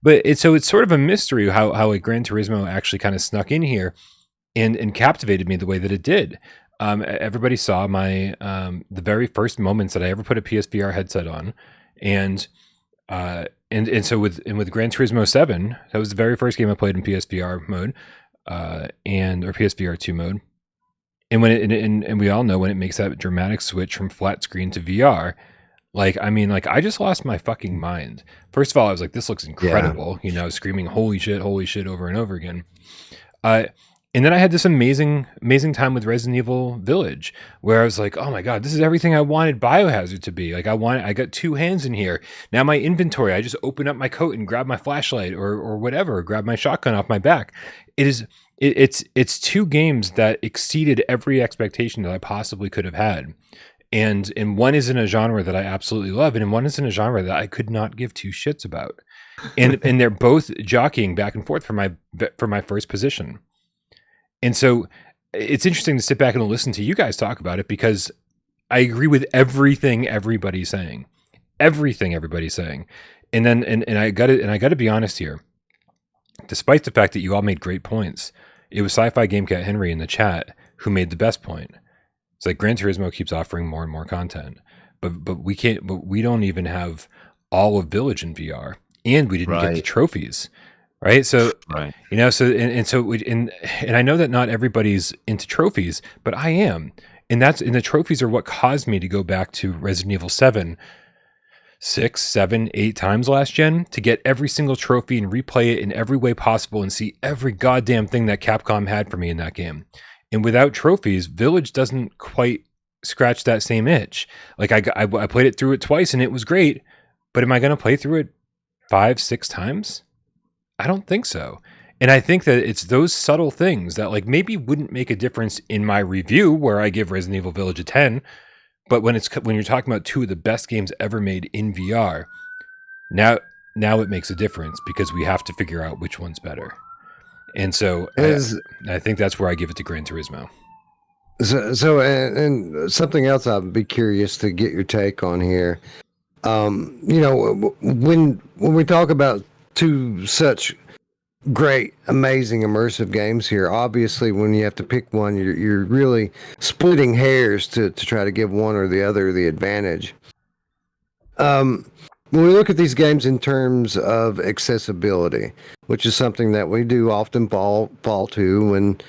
it's sort of a mystery how like Gran Turismo actually kind of snuck in here and captivated me the way that it did. Everybody saw my the very first moments that I ever put a PSVR headset on, and so with Gran Turismo 7, that was the very first game I played in PSVR mode, or PSVR 2 mode, and and we all know when it makes that dramatic switch from flat screen to VR, I just lost my fucking mind. First of all, I was like, this looks incredible, screaming holy shit over and over again. And then I had this amazing time with Resident Evil Village, where I was like, oh my God, this is everything I wanted Biohazard to be. Like I got 2 hands in here. Now my inventory, I just open up my coat and grab my flashlight or whatever, grab my shotgun off my back. It's 2 games that exceeded every expectation that I possibly could have had. And one is in a genre that I absolutely love, and one is in a genre that I could not give 2 shits about. And they're both jockeying back and forth for my first position. And so it's interesting to sit back and listen to you guys talk about it, because I agree with everything everybody's saying. And I got to be honest here. Despite the fact that you all made great points, it was Sci-Fi Game Cat Henry in the chat who made the best point. It's like Gran Turismo keeps offering more and more content, but we don't even have all of Village in VR, and we didn't get the trophies. Right. So, and I know that not everybody's into trophies, but I am. And the trophies are what caused me to go back to Resident Evil 7 6, 7, 8 times last gen to get every single trophy and replay it in every way possible and see every goddamn thing that Capcom had for me in that game. And without trophies, Village doesn't quite scratch that same itch. Like I played it through it twice and it was great, but am I going to play through it 5, 6 times? I don't think so. And I think that it's those subtle things that like maybe wouldn't make a difference in my review where I give Resident Evil Village a 10, but when you're talking about 2 of the best games ever made in VR, now it makes a difference because we have to figure out which one's better. And so I think that's where I give it to Gran Turismo. So and something else I'd be curious to get your take on here. When we talk about 2 such great, amazing, immersive games here, obviously when you have to pick one, you're really splitting hairs to try to give one or the other the advantage. When we look at these games in terms of accessibility, which is something that we do often fall to when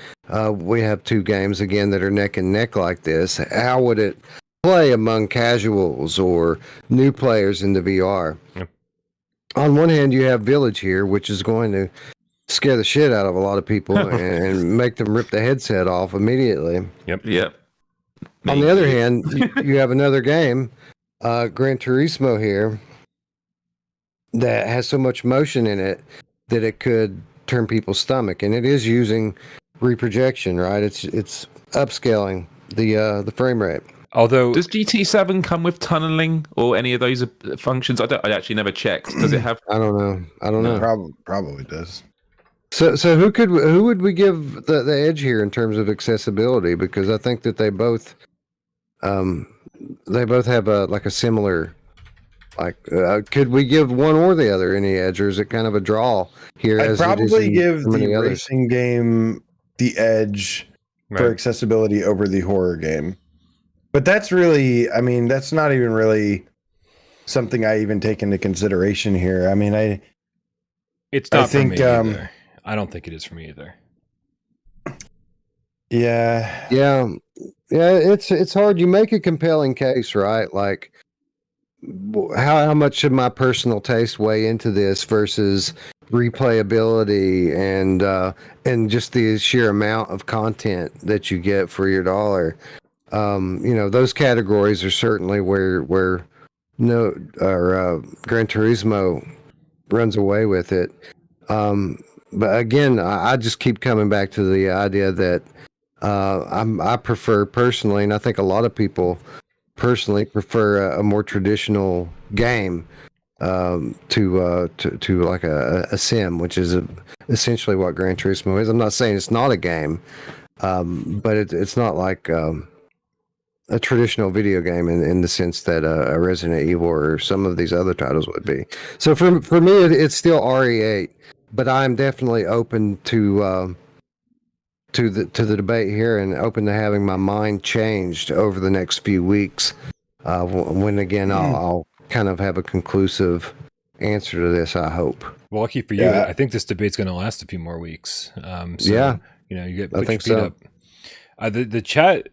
we have 2 games, again, that are neck and neck like this, how would it play among casuals or new players into VR? Yep. On one hand, you have Village here, which is going to scare the shit out of a lot of people and make them rip the headset off immediately. Yep. On the other hand, you have another game, Gran Turismo here, that has so much motion in it that it could turn people's stomach, and it is using reprojection, right? It's upscaling the frame rate. Although, does GT7 come with tunneling or any of those functions? I actually never checked. Does it have? I don't know. Probably does. So who would we give the edge here in terms of accessibility? Because I think that they both have a similar. Could we give one or the other any edge, or is it kind of a draw here? I'd probably give the racing game the edge for accessibility over the horror game. But that's really, that's not even really something I even take into consideration here. it's not for me either. I don't think it is for me either. Yeah. It's hard. You make a compelling case, right? Like, how much should my personal taste weigh into this versus replayability and just the sheer amount of content that you get for your dollar? Those categories are certainly where Gran Turismo runs away with it. But again, I just keep coming back to the idea that I prefer personally, and I think a lot of people personally prefer a more traditional game to like a sim, which is essentially what Gran Turismo is. I'm not saying it's not a game, but it's not like a traditional video game in the sense that a Resident Evil or some of these other titles would be. So for me, it's still RE8, but I'm definitely open to the debate here and open to having my mind changed over the next few weeks. When again, I'll kind of have a conclusive answer to this, I hope. Well, lucky for you, I think this debate's going to last a few more weeks. You get put your feet up. The chat.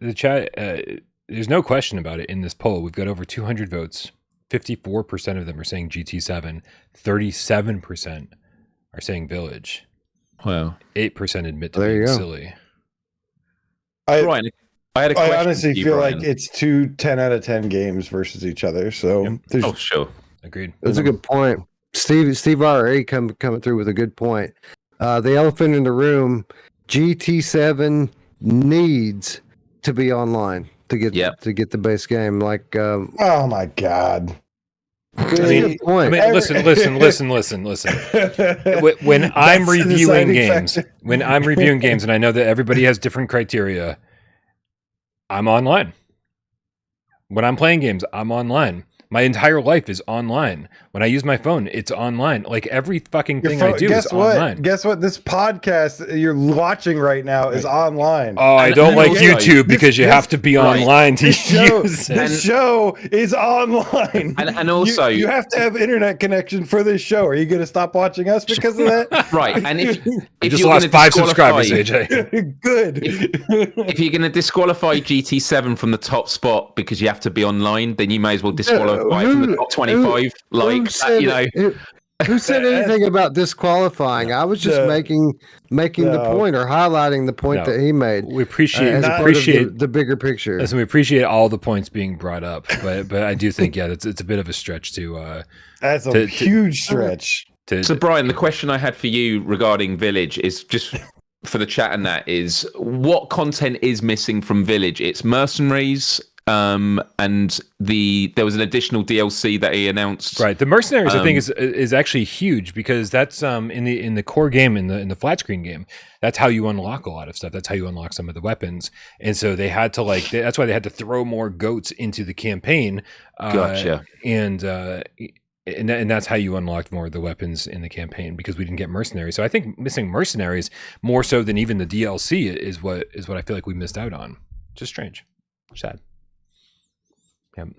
There's no question about it in this poll. We've got over 200 votes. 54% of them are saying GT7. 37% are saying Village. Wow. 8% admit to being silly. Brian, I had a question. I honestly feel Brian. like it's 2 10 out of 10 games versus each other. So sure. Agreed. That's a good point. Steve already coming through with a good point. The elephant in the room, GT7 needs to be online to get the base game. Like, oh my god. Listen. When I'm reviewing games, and I know that everybody has different criteria, I'm online. When I'm playing games, I'm online. My entire life is online. When I use my phone, it's online. Like every fucking thing I do is online. Guess what? This podcast you're watching right now is online. Oh, I don't like YouTube because you have to be online to use it. This show is online. And also... You have to have internet connection for this show. Are you going to stop watching us because of that? Right. And if you just lost 5 subscribers, AJ. Good. If you're going to disqualify GT7 from the top spot because you have to be online, then you may as well disqualify disqualified from the top 25. Who said anything about disqualifying? I was just making the point or highlighting the point that he made. We appreciate the bigger picture. Listen, we appreciate all the points being brought up, but I do think it's a bit of a stretch to. That's a huge stretch. So Brian, the question I had for you regarding Village is just for the chat, and that is, what content is missing from Village? It's mercenaries. And there was an additional DLC that he announced. Right, the mercenaries I think is actually huge because that's in the core game in the flat screen game. That's how you unlock a lot of stuff. That's how you unlock some of the weapons. And so they had to that's why they had to throw more goats into the campaign. Gotcha. And that's how you unlocked more of the weapons in the campaign because we didn't get mercenaries. So I think missing mercenaries more so than even the DLC is what I feel like we missed out on. Just strange, sad. Yep.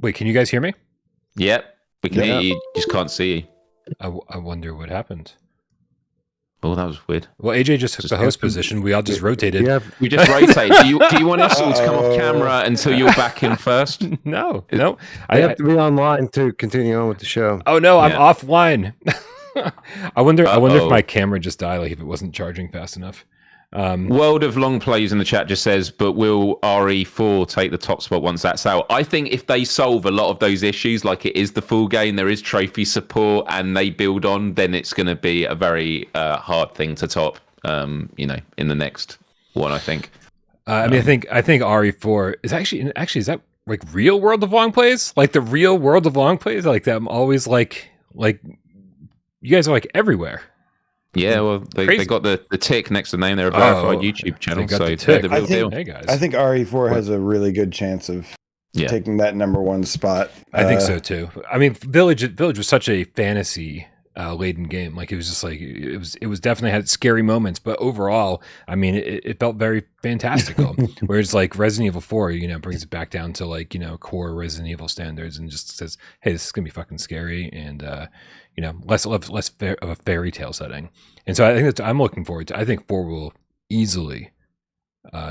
Wait, can you guys hear me? Yep, we can hear you. Just can't see you. I wonder what happened. Oh, that was weird. Well, AJ just took the host position. We all just rotated. Yeah, we just rotate. Do you want us all to come off camera until you're back in first? No. I have to be online to continue on with the show. Oh no, I'm offline. I wonder if my camera just died, like if it wasn't charging fast enough. World of Long Plays in the chat just says, but will RE4 take the top spot once that's out? I think if they solve a lot of those issues, like it is the full game, there is trophy support, and they build on, then it's going to be a very hard thing to top. In the next one, I think. I think RE4 is actually is that like real World of Long Plays? Like the real World of Long Plays? Like that? I'm always like you guys are like everywhere. Yeah, well, they got the tick next to the name. They're a verified YouTube channel, so they're the real deal. Hey guys, I think RE4 has a really good chance of taking that #1 spot. I think so too. I mean, Village was such a fantasy laden game. Like it was just like it was definitely had scary moments, but overall, I mean, it felt very fantastical. Whereas like Resident Evil 4, brings it back down to like core Resident Evil standards and just says, hey, this is gonna be fucking scary and less of a fairy tale setting. And so I think I'm looking forward to. I think 4 will easily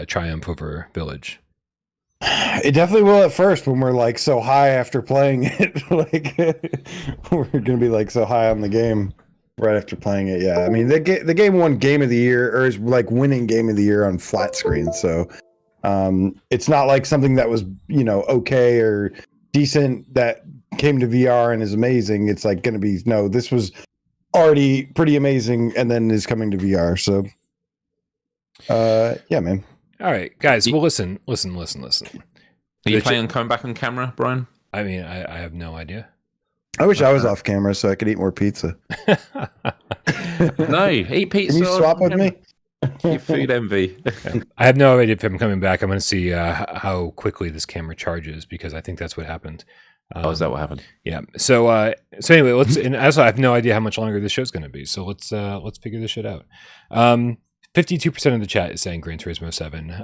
triumph over Village. It definitely will at first when we're like so high after playing it. Like we're gonna be like so high on the game right after playing it. Yeah, I mean the game won Game of the Year, or is like winning Game of the Year on flat screen. So it's not like something that was okay or decent that came to VR and is amazing. It's like going to be this was already pretty amazing and then is coming to VR. So yeah, man. All right, guys. Well, listen. Are you planning on coming back on camera, Brian? I mean, I have no idea. I wish I was off camera so I could eat more pizza. No, eat pizza. Can you swap with me? Your food envy. I have no idea if I'm coming back. I'm going to see how quickly this camera charges because I think that's what happened. Is that what happened? Yeah. So anyway, and also I have no idea how much longer this show's going to be. So let's figure this shit out. 52% of the chat is saying Gran Turismo 7.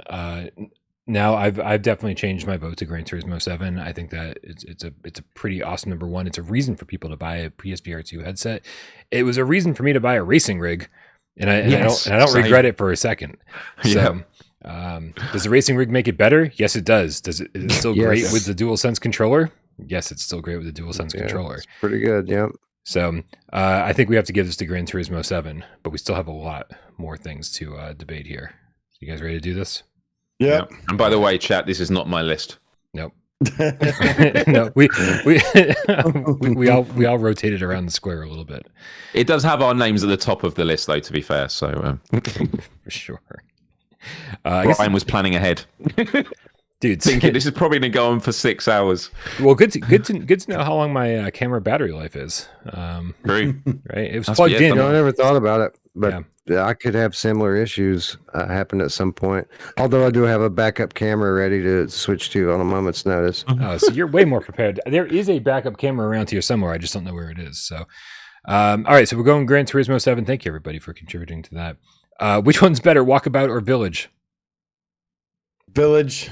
Now I've definitely changed my vote to Gran Turismo 7. I think that it's a pretty awesome #1. It's a reason for people to buy a PSVR 2 headset. It was a reason for me to buy a racing rig, and I don't regret it for a second. So, does the racing rig make it better? Yes, it does. Is it still great with the DualSense controller? Yes, it's still great with the DualSense controller. It's pretty good. Yeah. So I think we have to give this to Gran Turismo 7, but we still have a lot more things to debate here. You guys ready to do this? Yeah. Yep. And by the way, chat, this is not my list. Nope. No, we all rotated around the square a little bit. It does have our names at the top of the list, though. To be fair, so for sure. Brian was planning ahead. Dude, thinking this is probably going to go on for 6 hours. Well, good to know how long my camera battery life is. True. Right? It was plugged in. I never thought about it, but I could have similar issues happen at some point. Although I do have a backup camera ready to switch to on a moment's notice. Oh, so you're way more prepared. There is a backup camera around here somewhere. I just don't know where it is. So, all right. So we're going Gran Turismo 7. Thank you, everybody, for contributing to that. Which one's better, Walkabout or Village? Village.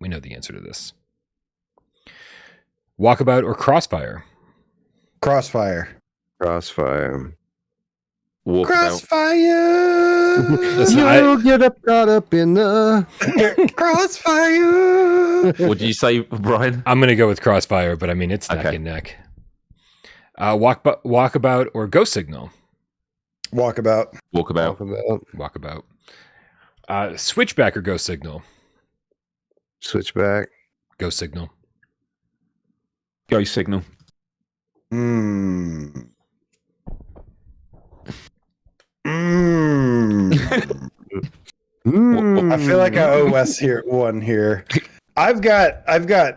We know the answer to this. Walkabout or Crossfire? Crossfire. Walkabout. Crossfire. Listen, You'll get caught up in the Crossfire. What did you say, Brian? I'm going to go with Crossfire, but I mean, it's neck Okay. and neck. Walkabout or Ghost Signal? Walkabout. Walkabout. Switchback or Ghost Signal? Switchback. Ghost Signal. Go Signal. Mm. I feel like I owe Wes here one here. I've got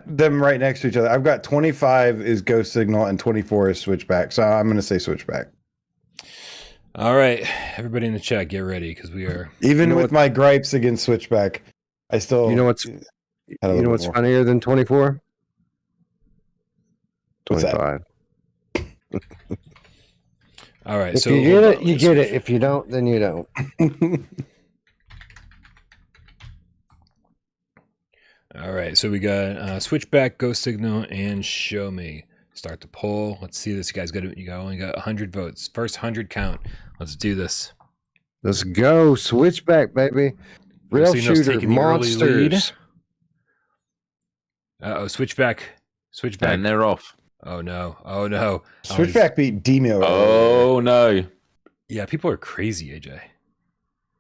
them right next to each other. I've got 25 is Ghost Signal and 24 is Switchback. So I'm going to say Switchback. All right, everybody in the chat, get ready because we are. Even with my gripes against Switchback, I still. You know what's funnier than 24? What's that? 25. All right, If so you get it, you get it. If you don't, then you don't. All right, so we got Switchback, Ghost Signal, and Show Me. Start the poll. Let's see this. You only got 100 votes. First 100 count. Let's do this. Let's go. Switchback, baby. Real Ghost Signal's shooter. taking the early lead. Monsters. Switchback. And they're off. Oh no. Switchback beat Demio. Oh, no. Yeah, people are crazy, AJ.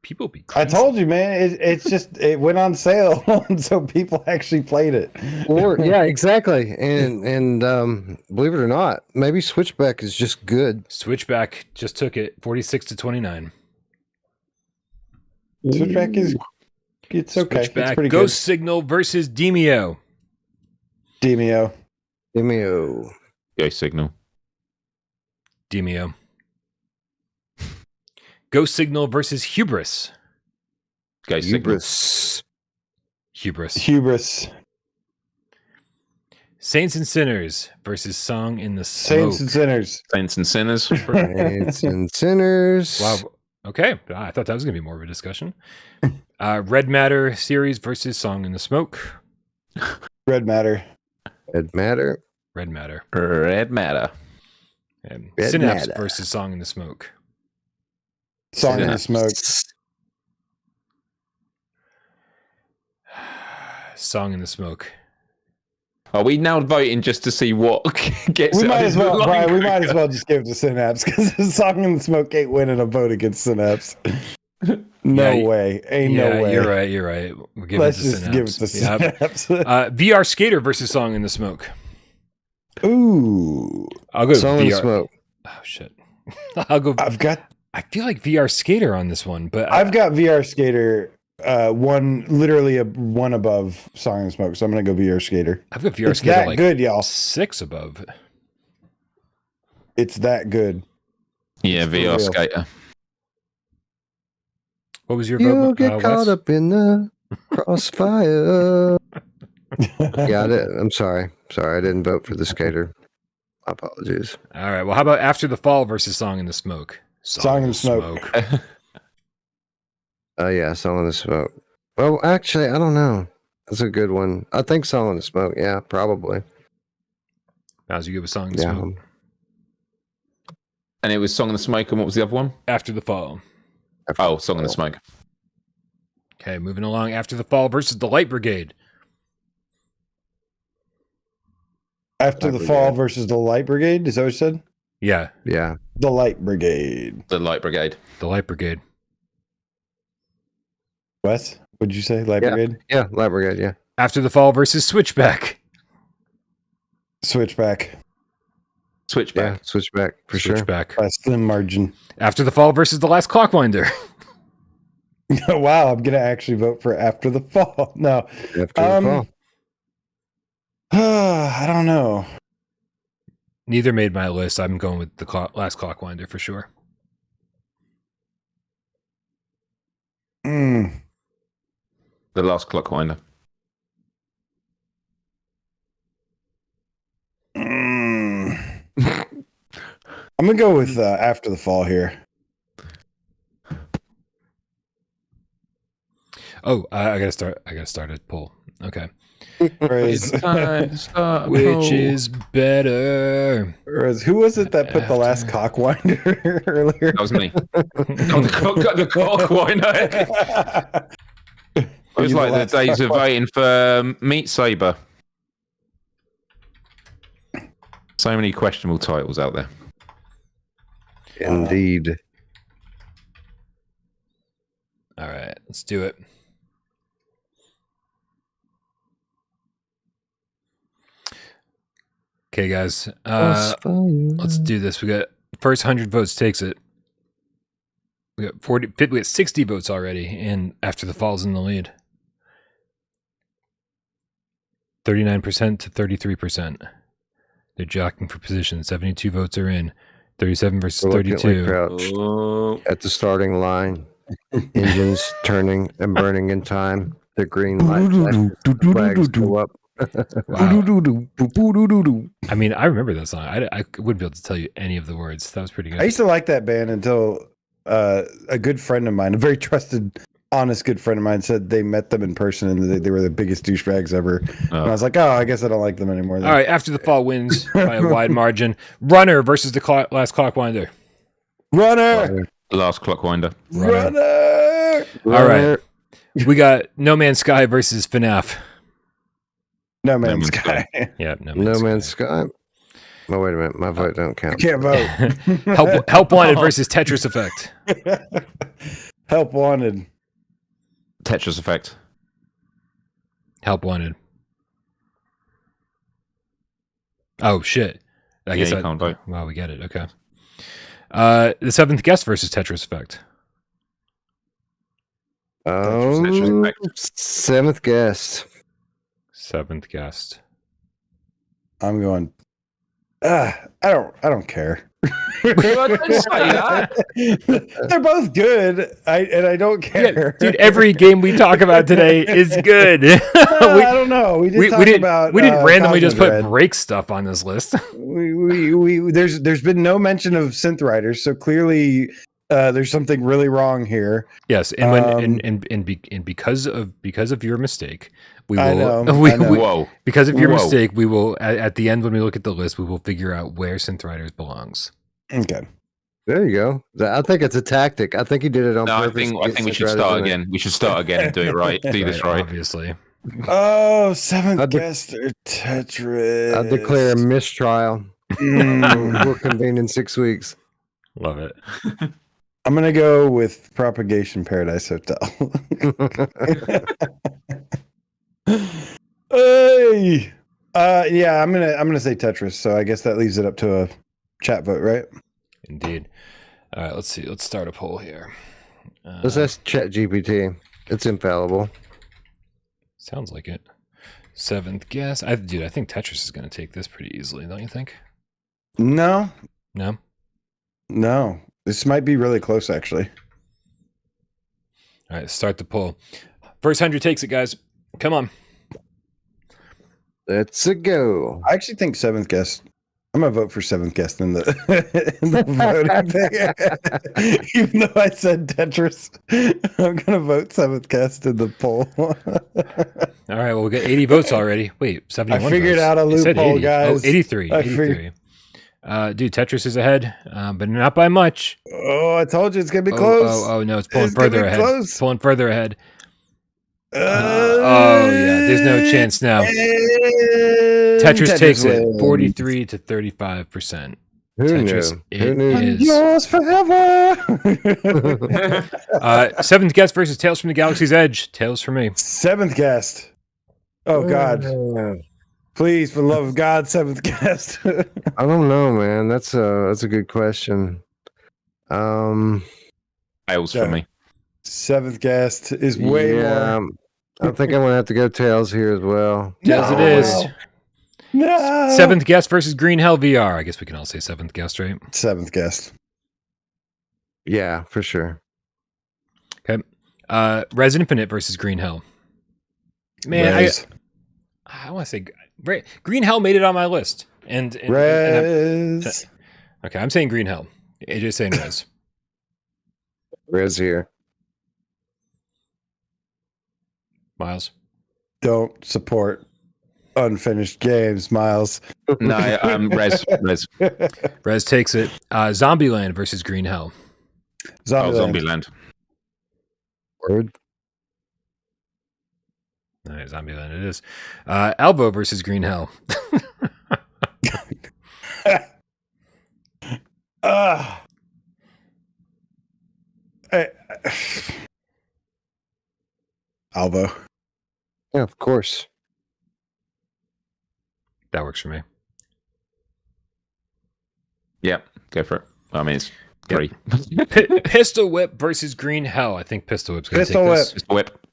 People be I crazy. told you, man. It's just it went on sale, so people actually played it. Or yeah, exactly. And believe it or not, maybe Switchback is just good. Switchback just took it 46-29. Switchback is it's okay. Switchback, It's pretty Ghost Signal versus Demio. good. Demio. Demio. Go Signal. Demio. Ghost Signal versus Hubris. Go Signal. Hubris. Saints and Sinners versus Song in the Smoke. and Sinners. Saints and Sinners. Saints and Sinners. Wow. Okay. I thought that was going to be more of a discussion. Red Matter series versus Song in the Smoke. Red Matter. Red Matter. Red Matter. Red Matter. And Red Synapse Matter. versus Song in the Smoke. Song in the Smoke. Song in the Smoke. Are we now voting just to see what gets We it? might as well, Line Brian. We might quicker. as well just give it to Synapse because the Song in the Smoke ain't winning a vote against Synapse. No Yeah, way. Ain't Yeah, no way. You're right. We'll give Let's it to just Synapse. give it to Yep. Synapse. VR Skater versus Song in the Smoke. Ooh. I'll go Song in the VR. Smoke. Oh shit. I'll go. I feel like VR Skater on this one, but I've got VR Skater literally one above Song in the Smoke, so I'm gonna go VR Skater. I've got VR It's Skater that like good, y'all. 6 above. It's that good. Yeah, It's for VR real. Skater. What was your You'll vote? get Wes? caught up in the crossfire. Got it. I'm sorry. Sorry, I didn't vote for the skater. My apologies. All right. Well, how about After the Fall versus Song in the Smoke? Song in the Smoke. Oh yeah, Song in the Smoke. Well, actually, I don't know. That's a good one. I think Song in the Smoke. Yeah, probably. How's you good with Song in the Yeah. Smoke? And it was Song in the Smoke, and what was the other one? After the Fall. Oh, Song in the Smoke. Okay, moving along. After the Fall versus the Light Brigade. After Light the Fall Brigade. versus the Light Brigade. Is that what you said? Yeah, Yeah. The Light Brigade. The Light Brigade. the Light Brigade. Wes, what'd you say? Light Yeah. Brigade? Yeah. Light Brigade. Yeah. After the Fall versus Switchback. Switchback. Switchback. Yeah. Switchback for sure. Switchback. By a slim margin. After the Fall versus the Last Clockwinder. Wow, I'm gonna actually vote for After the Fall. No. After the Fall. I don't know. Neither made my list. I'm going with the Last Clockwinder for sure. Mm. The Last Clockwinder. Mm. I'm gonna go with After the Fall here. Oh, I gotta start. I gotta start a poll. Okay. Rez, Time to start a Which poll. is better? Rez, who was it that put the last After- cockwinder earlier? That was me. Oh, the cock whiner. It was like the days of voting for Meat Saber. So many questionable titles out there. Indeed. All right, let's do it. Okay, guys. Let's do this. We got first 100 votes takes it. We got 40. We got 60 votes already, and after the fall's in the lead. 39% to 33%. They're jockeying for position. 72 votes are in. 37 versus Reluctantly 32. crouched Oh, at the starting line. Engines turning and burning in time. The green light flags go up. Wow. I mean, I remember that song. I wouldn't be able to tell you any of the words. That was pretty I good. used to like that band until a good friend of mine, a very trusted, honest good friend of mine, said they met them in person and they were the biggest douchebags ever. And I was like, oh, I guess I don't like them anymore. Then. All right, after the fall wins by a wide margin. Runner versus the last clockwinder. Runner! last clockwinder. Runner! All right. We got No Man's Sky versus FNAF. No Man's Sky. Yeah, No Man's Sky. Oh, wait a minute. My vote don't I count. can't vote. Help Wanted versus Tetris Effect. Help Wanted. Tetris Effect. Help Wanted. Oh, shit. I guess you can't vote. Wow, we get it. Okay. The Seventh Guest versus Tetris Effect. Tetris Effect. Seventh guest. Seventh Guest. I'm going. I don't care. Don't say that. They're both good. I don't care. Dude, every game we talk about today is good. I don't know. We didn't randomly just put Dread. break stuff on this list. There's been no mention of synth riders, so clearly there's something really wrong here. Yes, and when because of your mistake, we will. I know. Whoa. Because of your Whoa. mistake, we will at the end when we look at the list, we will figure out where synth riders belongs. Okay. There you go. I think it's a tactic. I think he did it on No, I purpose. think we should start again. We should start again and do it right. Do this right. Obviously. Oh, seventh guest or Tetris. I declare a mistrial. We'll convene in 6 weeks. Love it. I'm gonna go with Propagation Paradise Hotel. Hey. Yeah, I'm gonna say Tetris. So I guess that leaves it up to a chat vote, right? Indeed. All right, let's see. Let's start a poll here. Let's ask ChatGPT. It's infallible. Sounds like it. Seventh guess. I think Tetris is going to take this pretty easily, don't you think? No, No? this might be really close, actually. All right, start the poll. First 100 takes it, guys. Come on. Let's go. I actually think seventh guest. I'm gonna vote for seventh guest in the voting thing. Even though I said Tetris, I'm gonna vote seventh guest in the poll. All right, well, we got 80 votes already. Wait, 71 I figured votes. out a It said loophole, 80. guys. Oh, 83. I 83. Dude, Tetris is ahead, but not by much. Oh, I told you it's gonna be close. Oh, no, it's pulling It's gonna further be ahead. close. It's pulling further ahead. Oh, yeah, there's no chance now. Tetris takes it wins. 43 to 35%. Who Tetris, knew? it Who knew? is. Yours forever. Seventh guest versus Tales from the Galaxy's Edge. Tales for me. Seventh guest. Oh God! Please, for the love of God, seventh guest. I don't know, man. That's a good question. Fails Yeah. for me. Seventh guest is way more. I think I'm gonna have to go Tails here as well. Tails it is. No. Seventh guest versus Green Hell VR. I guess we can all say seventh guest, right? Seventh guest. Yeah, for sure. Okay. Res Infinite versus Green Hell. Man, Rez. I want to say Green Hell made it on my list. And Rez. okay, I'm saying Green Hell. AJ's saying Res. Rez here. Miles? Don't support unfinished games, Miles. No, Res. Rez takes it. Zombieland versus Green Hell. Zombieland. Word. All right, Zombieland it is. Albo versus Green Hell. Alvo. Yeah, of course. That works for me. Yep, go for it. I mean, it's 3. Pistol Whip versus Green Hell. I think Pistol Whip's going to Pistol take Whip. this. Just whip.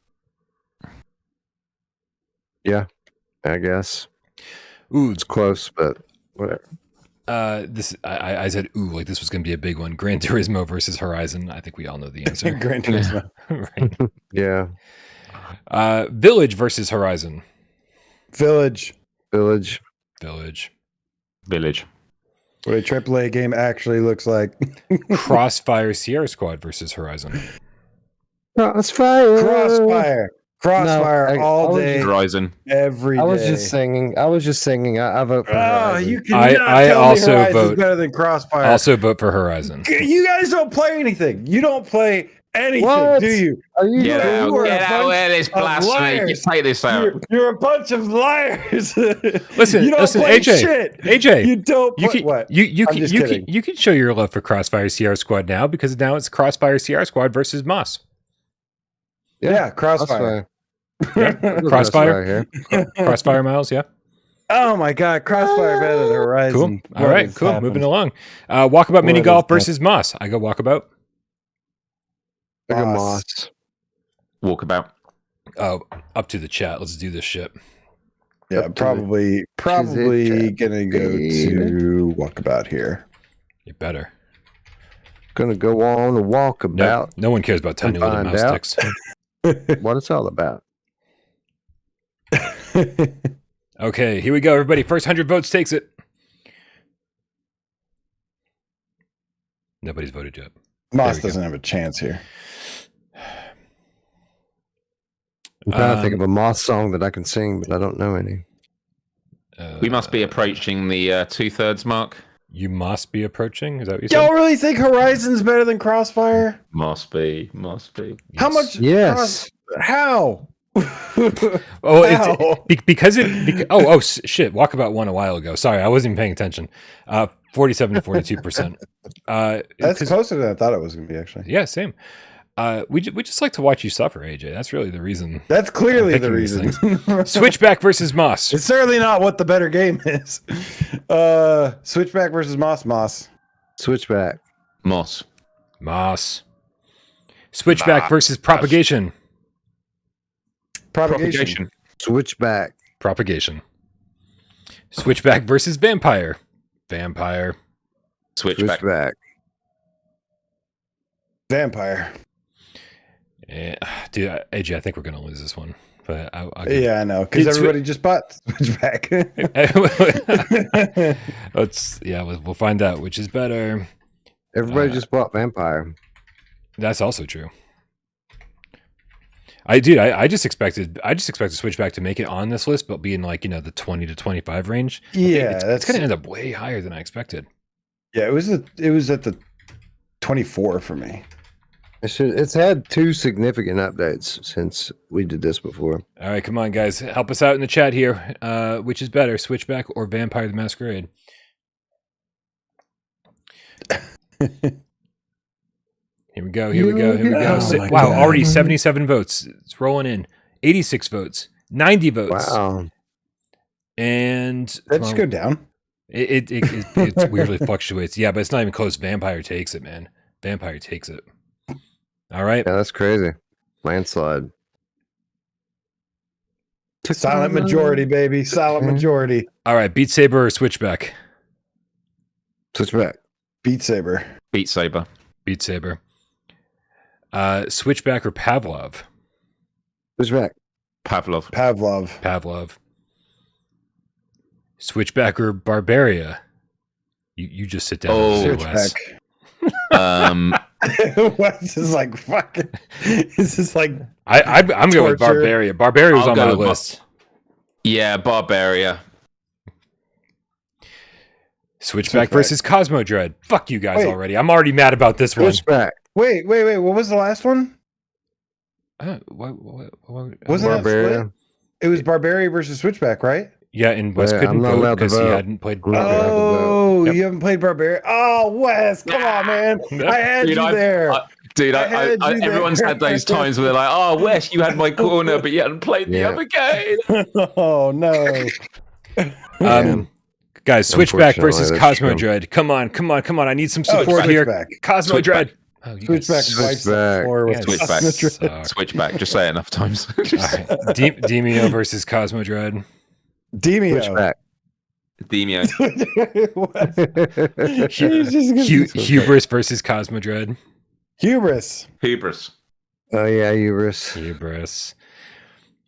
Yeah, I guess. Ooh, It's close, but whatever. I said ooh, like this was going to be a big one. Gran Turismo versus Horizon. I think we all know the answer. Gran Turismo. Right. Yeah. Village versus Horizon. Village. Village. Village. Village. What a AAA game actually looks like. Crossfire Sierra Squad versus Horizon. Crossfire. Crossfire No, all I was day, Horizon. every day. I was just singing. I vote for Oh, Horizon. you cannot I tell also me Horizon's vote- better than Crossfire. Also vote for Horizon. You guys don't play anything. You don't play anything, What? do you? Are you Get out! You are a Get out! bunch Where this of blasphemy? liars. Take this out. You're a bunch of liars. Listen, you don't listen, play AJ, shit. AJ, You don't play You can, what? you I'm can just you kidding. can you can show your love for Crossfire Sierra Squad now because now it's Crossfire Sierra Squad versus Moss. Yeah, Crossfire. Crossfire? here. Crossfire Miles, yeah. Oh my God, Crossfire better than Horizon. Cool. All right, cool. Moving along. Walkabout Mini What Golf is versus Moss. I go Walkabout. I go Moss. Moss. Walkabout. Oh, up to the chat. Let's do this shit. Yeah, Up to probably gonna go to Walkabout here. You better. Gonna go on a walkabout. No one cares about tiny little find mouse out. sticks. What it's all about. Okay, here we go, everybody. First 100 votes takes it. Nobody's voted yet. Moss There we doesn't have a chance here. I'm trying to think of a Moss song that I can sing, but I don't know any. We must be approaching the 2/3 mark. You must be approaching. Is that what you said? Y'all really think Horizon's better than Crossfire? Must be. How much? Yes. How? Oh, How? Shit! Walkabout won a while ago. Sorry, I wasn't even paying attention. 47 to 42%. That's closer than I thought it was going to be, actually. Yeah, same. We just like to watch you suffer, AJ. That's really the reason. That's clearly I'm the picking these reason. Switchback versus Moss. It's certainly not what the better game is. Switchback versus Moss. Switchback. Moss. Switchback versus Propagation. Propagation. Switchback. Propagation. Switchback versus Vampire. Switchback. Switchback. Vampire. Dude, AJ, I think we're gonna lose this one. But I'll Yeah, I know, because It's- everybody just bought Switchback. We'll find out which is better. Everybody just bought Vampire. That's also true. I just expected Switchback to make it on this list, but be in like the 20 to 25 range. Yeah, it's gonna end up way higher than I expected. Yeah, it was at the 24 for me. It's had 2 significant updates since we did this before. All right, come on, guys, help us out in the chat here. Which is better, Switchback or Vampire the Masquerade? Here we go. Oh, Wow, already 77 votes. It's rolling in. 86 votes. 90 votes. Wow. And That just go down. it weirdly fluctuates. Yeah, but it's not even close. Vampire takes it, man. Vampire takes it. All right. Yeah, that's crazy. Landslide. Silent majority, baby. Silent majority. All right. Beat Saber or Switchback? Switchback. Beat Saber. Beat Saber. Beat Saber. Switchback or Pavlov? Switchback. Pavlov. Switchback or Barbaria? You just sit down. Oh, and say less. Switchback. Wes is like fucking. This is like I'm going with Torture. Barbaria. Barbaria was I'll on my go with list. Yeah, Barbaria. Switchback versus Cosmo Dread. Fuck you guys Wait. already. I'm already mad about this one. Switchback. wait. What was the last one? What, Wasn't that Barbaria. split? It was Barbaria versus Switchback, right? yeah, and Wes Yeah, couldn't I'm not vote allowed to because he vote. hadn't played I'm not allowed to Barbaria. Oh, Yep. you haven't played Barbaria. Oh, Wes, come on, man. Yep. I had Dude, you there. Everyone's had those times where they're like, "Oh, Wes, you had my corner, but you hadn't played the Yeah. other game." Oh no. Guys, Switchback Unfortunately, versus that's Cosmo true. Dread. Come on. I need some Oh, support here. Switchback. Cosmo Switchback. Dread. Oh, you guys Switchback wipes the Switchback. floor with Yeah, Switchback. Cosmo Dread. suck. Switchback. Just say it enough times. All right. Demio versus Cosmo Dread. Demio. Switchback. Demio. He's just gonna- Hubris versus Cosmo Dread. Hubris. Hubris. Oh yeah, Hubris. Hubris.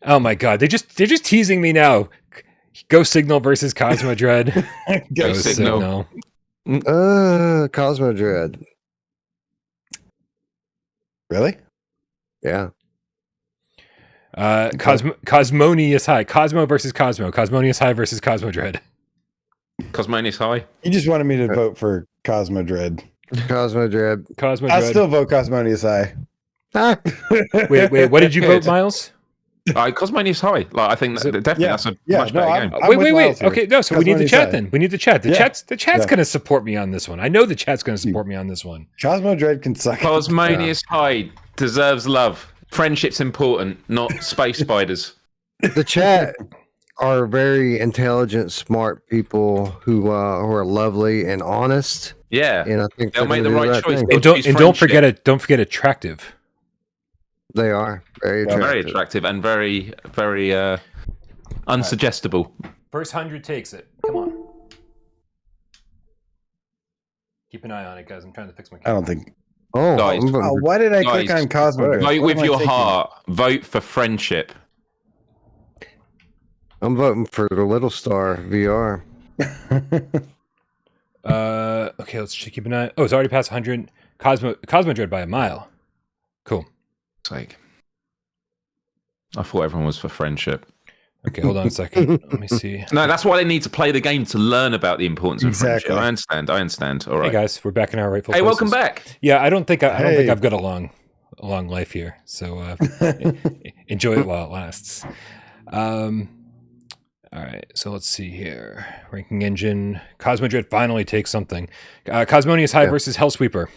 Oh my god, they're just teasing me now. Ghost Signal versus Cosmo Dread. Ghost Signal. Cosmo Dread. Really? Yeah. Cosmonius High. Cosmo versus Cosmo. Cosmonius High versus Cosmo Dread. Cosmonius High. You just wanted me to vote for Cosmo Dread. Cosmo Dread. Cosmo I Dread. still vote Cosmonius Eye. Wait, what did you vote, Miles? Cosmonius High. Like, I think definitely that's a much better game. I'm with Miles here. Okay, no, so we need the Cosmonius chat Eye. then. We need the chat. The Yeah. chat's Yeah. going to support me on this one. I know the chat's going to support me on this one. Cosmo Dread can suck. Cosmonius High deserves love. Friendship's important, not space spiders. The chat are very intelligent, smart people who are lovely and honest. Yeah. And I think They'll they're make the gonna do right choice. thing. They'll choose Don't friendship. forget attractive. They are very attractive. Very attractive and very, very unsuggestible. First 100 takes it. Come on. Keep an eye on it, guys. I'm trying to fix my I camera. don't think. Oh, Guys. I'm voting Oh, for- why did I click Guys, on Cosmo Dread? Vote What with am I your thinking? heart. Vote for friendship. I'm voting for the Little Star VR. Okay, let's keep an eye. Oh, it's already past 100. Cosmo Dread by a mile. Cool. It's like, I thought everyone was for friendship. Okay, hold on a second. Let me see. No, that's why they need to play the game to learn about the importance of Exactly. friendship. I understand. All right. Hey guys, we're back in our rightful Hey, places. welcome back. Yeah, I don't think Hey. I've got a long life here. So enjoy it while it lasts. All right, so let's see here. Ranking engine. Cosmo Dread finally takes something. Cosmonius High versus Hellsweeper.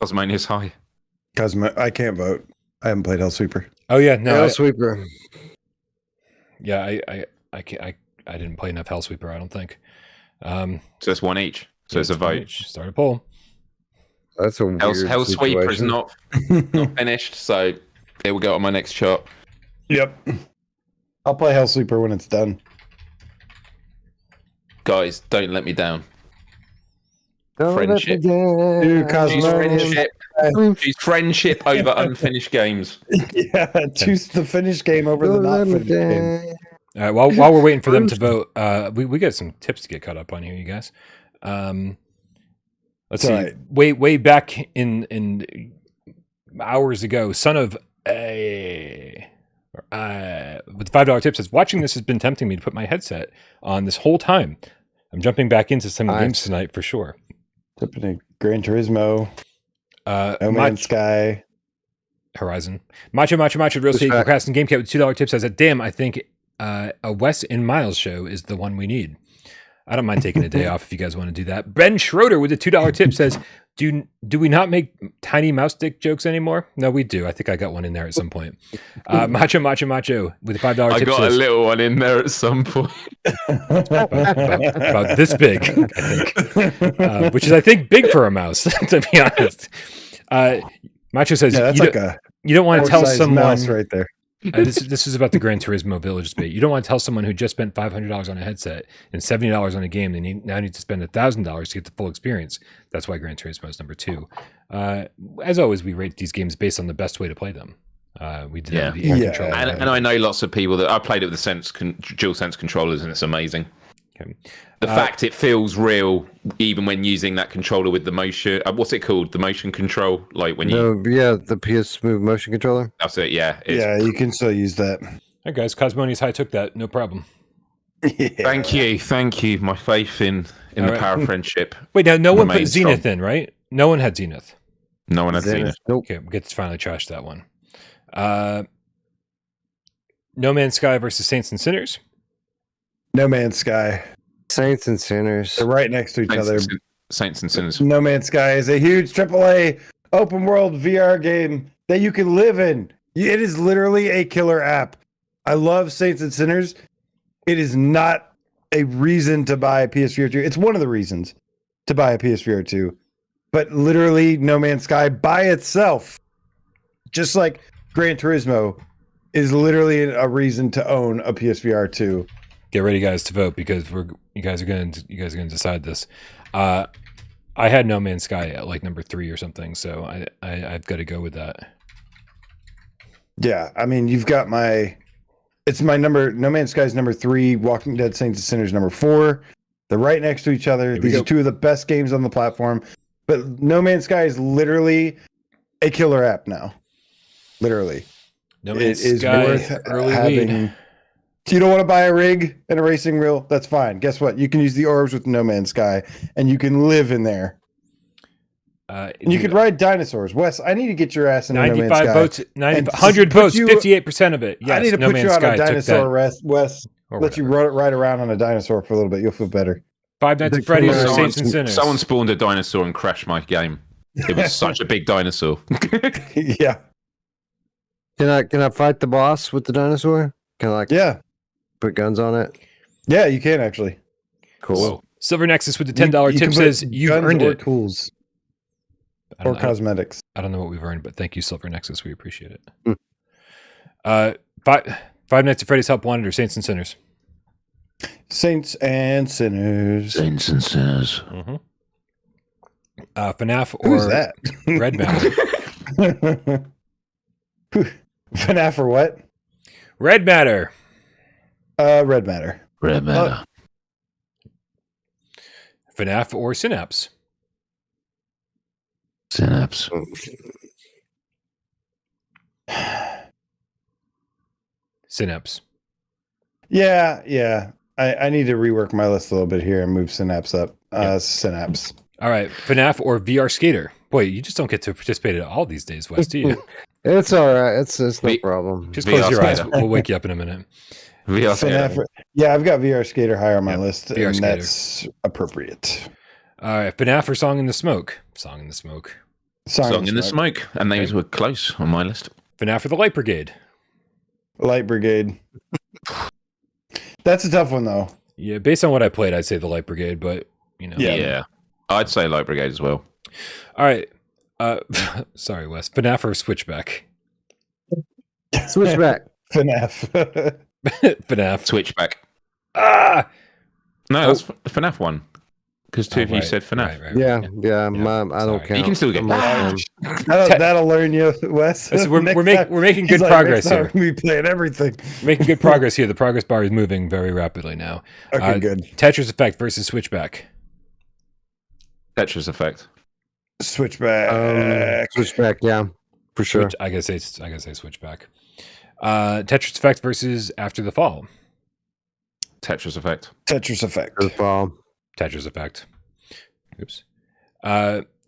Cosmonius High. Cosmo, I can't vote. I haven't played Hellsweeper. Oh yeah, no. Hell Sweeper. Yeah, I didn't play enough Hellsweeper, I don't think. So it's one each. So it's a vote. Start a poll. That's a weird Hellsweeper is situation. not finished. So it will go on my next chart. Yep. I'll play Hellsweeper when it's done. Guys, don't let me down. Don't let me Friendship. down. Dude, Cosmo- Choose friendship. Choose friendship over unfinished games. Yeah, choose the finished game over the Don't not let me finished game. down. All right, while we're waiting for them to vote, we got some tips to get caught up on here, you guys. Let's see. Right. Way back in hours ago, son of a with the $5 tip says, watching this has been tempting me to put my headset on this whole time. I'm jumping back into some Nice. games tonight for sure. Tipping a Gran Turismo, No Mach- Man's Sky. Horizon. Macho Real Estate Respect. Procrastin Game Cat with $2 tip says that, damn, I think a Wes and Miles show is the one we need. I don't mind taking a day off if you guys want to do that. Ben Schroeder with a $2 tip says, do we not make tiny mouse dick jokes anymore? No, we do. I think I got one in there at some point. Macho with a $5 I tip got says, a little one in there at some point. about this big, I think. Which is, I think, big for a mouse, to be honest. Macho says, Yeah, that's you don't want to tell horse-sized someone... mouse right there. This is about the Gran Turismo Village debate. You don't want to tell someone who just spent $500 on a headset and $70 on a game, they now need to spend $1,000 to get the full experience. That's why Gran Turismo is number 2. As always, we rate these games based on the best way to play them. We did that with the air Yeah. controller. And I know lots of people that I played it with the dual sense controllers, and it's amazing. Okay. The fact it feels real, even when using that controller with the motion. What's it called? The motion control, like when you. The PS Move motion controller. That's it. Yeah. Yeah, you can still use that. Hey guys, Cosmonius High took that. No problem. Yeah. Thank you. My faith in All the right. power of friendship. Wait, now no one put Remains Zenith strong. in, right? No one had Zenith. No one had seen it. Nope. Okay, we get to finally trash that one. No Man's Sky versus Saints and Sinners. No Man's Sky. Saints and Sinners. They're right next to each other. Saints and Sinners. No Man's Sky is a huge AAA open world VR game that you can live in. It is literally a killer app. I love Saints and Sinners. It is not a reason to buy a PSVR 2. It's one of the reasons to buy a PSVR 2. But literally, No Man's Sky by itself, just like Gran Turismo, is literally a reason to own a PSVR 2. Get ready, guys, to vote because you guys are gonna decide this. I had No Man's Sky at like number 3 or something, so I've got to go with that. Yeah, I mean, you've got it's my number. No Man's Sky is number 3. Walking Dead: Saints and Sinners number 4. They're right next to each other. These are two of the best games on the platform. But No Man's Sky is literally a killer app now. Literally, No Man's it is Sky worth early having. lead. You don't want to buy a rig and a racing wheel? That's fine. Guess what? You can use the orbs with No Man's Sky, and you can live in there. And you could ride dinosaurs. Wes, I need to get your ass in No Man's 95 Sky. votes, 100 votes, 58% of it. Yes, I need to No put Man's you on Sky a took dinosaur that, rest, Wes. or Let you whatever. ride around on a dinosaur for a little bit. You'll feel better. Five Nights at Freddy's or Saints and Sinners. Someone spawned a dinosaur and crashed my game. It was such a big dinosaur. Yeah. Can I fight the boss with the dinosaur? Can I Yeah. put guns on it? Yeah, you can actually. Cool. Whoa. Silver Nexus with the $10 You tip can put says you've guns earned or it. tools I or don't know- cosmetics. I don't know what we've earned, but thank you, Silver Nexus. We appreciate it. Hmm. Five Nights at Freddy's Help Wanted or Saints and Sinners. Saints and Sinners. Saints and Sinners. Mm-hmm. FNAF Who's or that? Red Matter. FNAF or what? Red Matter. Red Matter. Red Matter. FNAF or Synapse. Synapse. Synapse. Yeah. I need to rework my list a little bit here and move Synapse up. Synapse. All right, FNAF or VR Skater. Boy, you just don't get to participate at all these days, Wes, do you? It's all right. It's no V- problem. Just close VR your eyes. Skater. We'll wake you up in a minute. VR FNAF. Yeah, I've got VR Skater higher on my Yep, list, VR and Skater. that's appropriate. All right, FNAF or Song in the Smoke. Song in the Smoke. Song in the Smoke. And these were close on my list. FNAF or the Light Brigade. Light Brigade. That's a tough one, though. Yeah, based on what I played, I'd say the Light Brigade, but you know. Yeah. I'd say Light Brigade as well. All right. Sorry, Wes. FNAF or Switchback. Switchback. FNAF. FNAF. Switchback. Ah. No, that's FNAF 1. Because two of you right, said FNAF. right. Yeah. I Sorry. don't count. You can still get I'm that. not- That'll learn you, Wes. Listen, we're Next time- making he's good like, progress next time here. We playing everything. Making good progress here. The progress bar is moving very rapidly now. Okay, good. Tetris Effect versus Switchback. Tetris Effect. Switchback. Switchback. Yeah, for sure. I gotta say Switchback. Tetris Effect versus After the Fall. Tetris Effect. Tetris Effect. Good fall. Tetris Effect. Oops.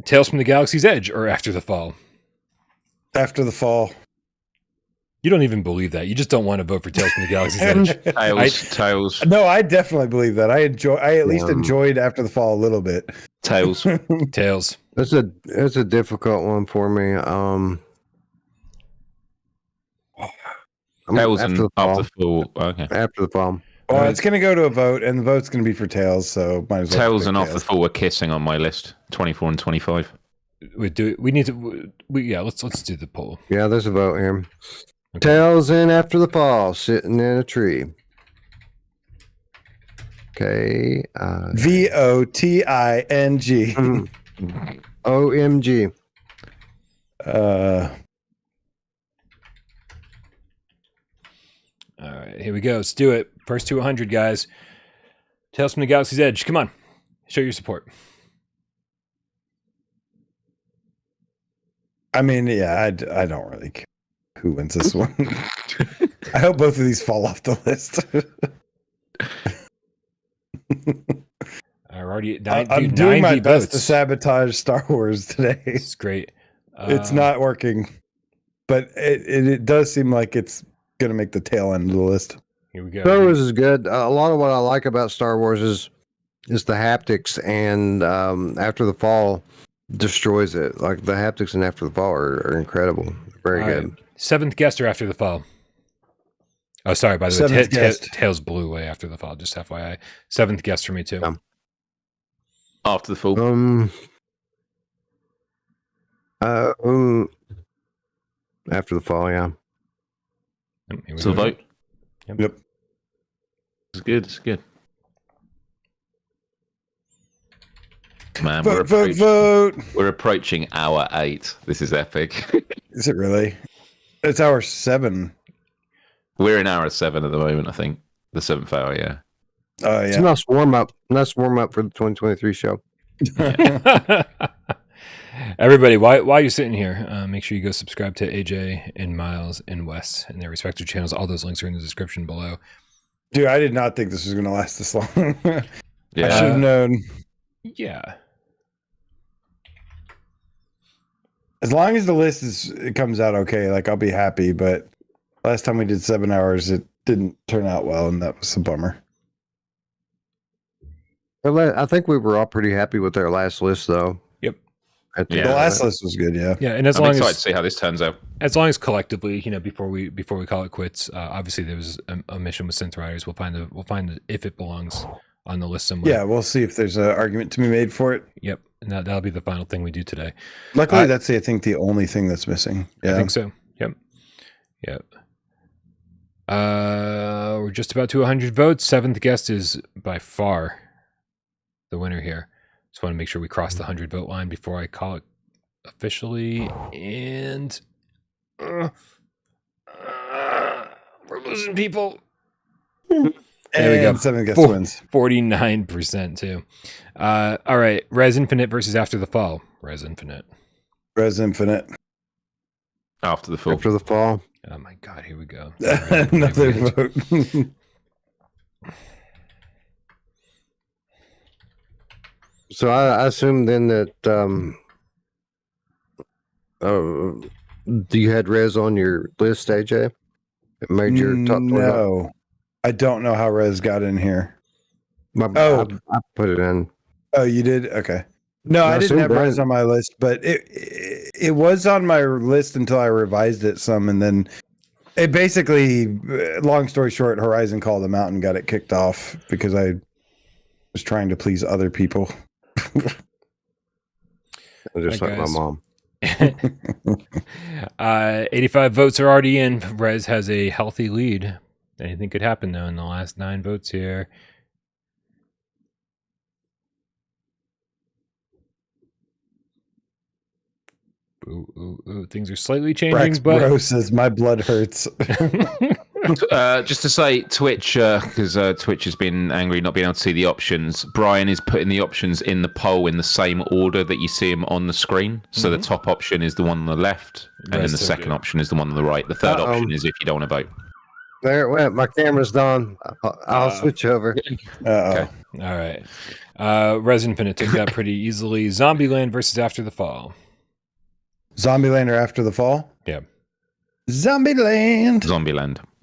Tales from the Galaxy's Edge or After the Fall. After the Fall. You don't even believe that. You just don't want to vote for Tales from the Galaxy's Edge. Tails. No, I definitely believe that. I at least enjoyed After the Fall a little bit. Tails. Tales. That's a difficult one for me. Tails after and the fall. After the Fall. Okay. After the fall. Well, it's going to go to a vote, and the vote's going to be for Tails, so might as well. Tails pick and After the Tails. Fall were kissing on my list. 24 and 25. Let's do the poll. Yeah, there's a vote here. Okay. Tails in After the Fall, sitting in a tree. Okay. VOTING. OMG. All right, here we go. Let's do it. First to 100, guys. Tales from the Galaxy's Edge. Come on. Show your support. I mean, yeah, I don't really care who wins this one. I hope both of these fall off the list. I'm doing my best to sabotage Star Wars today. It's great. It's not working, but it does seem like it's going to make the tail end of the list. Here we go. Star Wars is good. A lot of what I like about Star Wars is the haptics, and After the Fall destroys it. Like the haptics in After the Fall are incredible. Very All good. Right. Seventh guest or After the Fall? Oh, sorry. By the way, Tails blew away After the Fall. Just FYI. Seventh guest for me too. After the Fall. After the Fall, yeah. So vote. Yep. It's good. It's good. Man, vote. We're approaching hour 8. This is epic. Is it really? It's hour 7. We're in hour 7 at the moment, I think. The 7th hour, yeah. Oh, yeah. It's a nice warm up. Nice warm up for the 2023 show. Everybody, while you're sitting here, make sure you go subscribe to AJ and Miles and Wes and their respective channels. All those links are in the description below. Dude, I did not think this was going to last this long. Yeah. I should have known. Yeah. As long as the list it comes out okay, like I'll be happy. But last time we did 7 hours, it didn't turn out well, and that was a bummer. I think we were all pretty happy with our last list, though. Yep. The last list was good, yeah. Yeah, and I'm excited to see how this turns out. As long as collectively, before we call it quits, obviously there was a mission with Synth Riders. We'll find if it belongs on the list somewhere. Yeah, we'll see if there's an argument to be made for it. Yep, and that'll be the final thing we do today. Luckily, that's I think the only thing that's missing. Yeah, I think so. Yep. We're just about to 100 votes. Seventh guest is by far the winner here. Just want to make sure we cross the 100 vote line before I call it officially. And we're losing people. There we go. Seventh guest wins. 49% too. All right. Res Infinite versus After the Fall. Res Infinite. Res Infinite. After the Fall. After the Fall. Oh my God. Here we go. Another vote. So I assume then that do you had Res on your list, AJ? It made your top 20. No, I don't know how Res got in here. I put it in. Oh, you did? Okay. No, I didn't have Res on my list, but it was on my list until I revised it some, and then it basically, long story short, Horizon called them out and got it kicked off because I was trying to please other people. Just like my mom. 85 votes are already in. Res has a healthy lead. Anything could happen though in the last 9 votes here. Ooh, things are slightly changing. Bro says my blood hurts. Just to say, Twitch, because Twitch has been angry not being able to see the options. Brian is putting the options in the poll in the same order that you see them on the screen. So the top option is the one on the left, and then the second option is the one on the right. The third option is if you don't want to vote. There it went. My camera's done. I'll switch over. Okay. All right. Res Infinite took that pretty easily. Zombieland versus After the Fall. Zombieland or After the Fall? Yeah. Zombieland.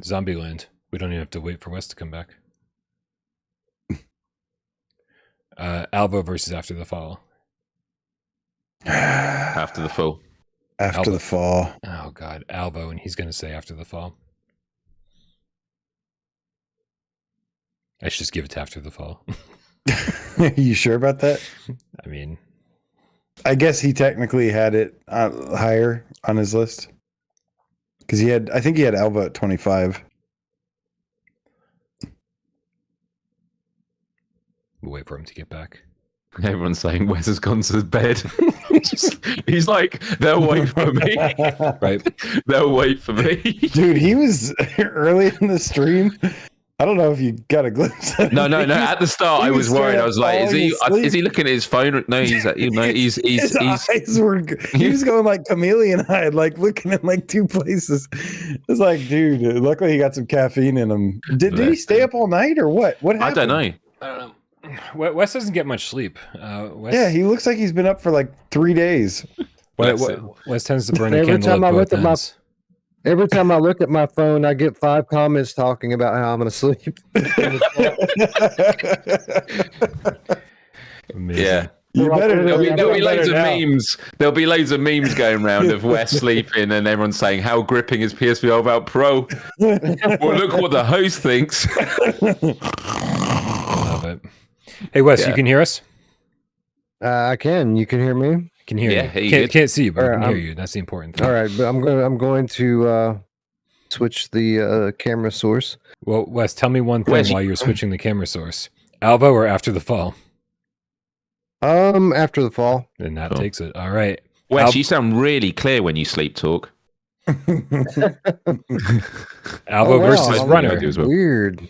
Zombieland. We don't even have to wait for Wes to come back. Alvo versus After the Fall. After the Fall. After the Fall. Oh, God. Alvo, and he's going to say After the Fall. I should just give it to After the Fall. You sure about that? I mean, I guess he technically had it higher on his list. Because I think he had Alva at 25. we'll wait for him to get back. Everyone's saying Wes has gone to bed. He's like, they'll wait for me. Right. They'll wait for me. Dude, he was early in the stream. I don't know if you got a glimpse. Of No. At the start, he I was was worried. I was like, falling asleep. is he looking at his phone? No, he's His eyes were. He was going like chameleon-eyed, like looking in like two places. It's like, dude. Luckily, he got some caffeine in him. Did he stay up all night or what? What happened? I don't know. I don't know. Wes doesn't get much sleep. Wes, Yeah, he looks like he's been up for like 3 days. Wes tends to burn the Every candle time at I both look at my- ends. Every time I look at my phone, I get 5 comments talking about how I'm going to sleep. Amazing. Yeah. You better. There'll be loads of now. memes. There'll be loads of memes going around of Wes sleeping and everyone saying, how gripping is PSVR about Pro? Well, look what the host thinks. Love it. Hey, Wes, Yeah. you can hear us? I can. You can hear me? Can hear Yeah, you. hey, Can't, good. can't see you, but I All right, can hear I'm- you. That's the important thing. All right, but I'm going to switch the camera source. Well, Wes, tell me one thing Wes, while you're switching the camera source. Alvo or After the Fall? After the fall. And that Cool. takes it. All right. Wes, you sound really clear when you sleep talk. Alvo Oh, wow. versus I Runner. do as well. Weird.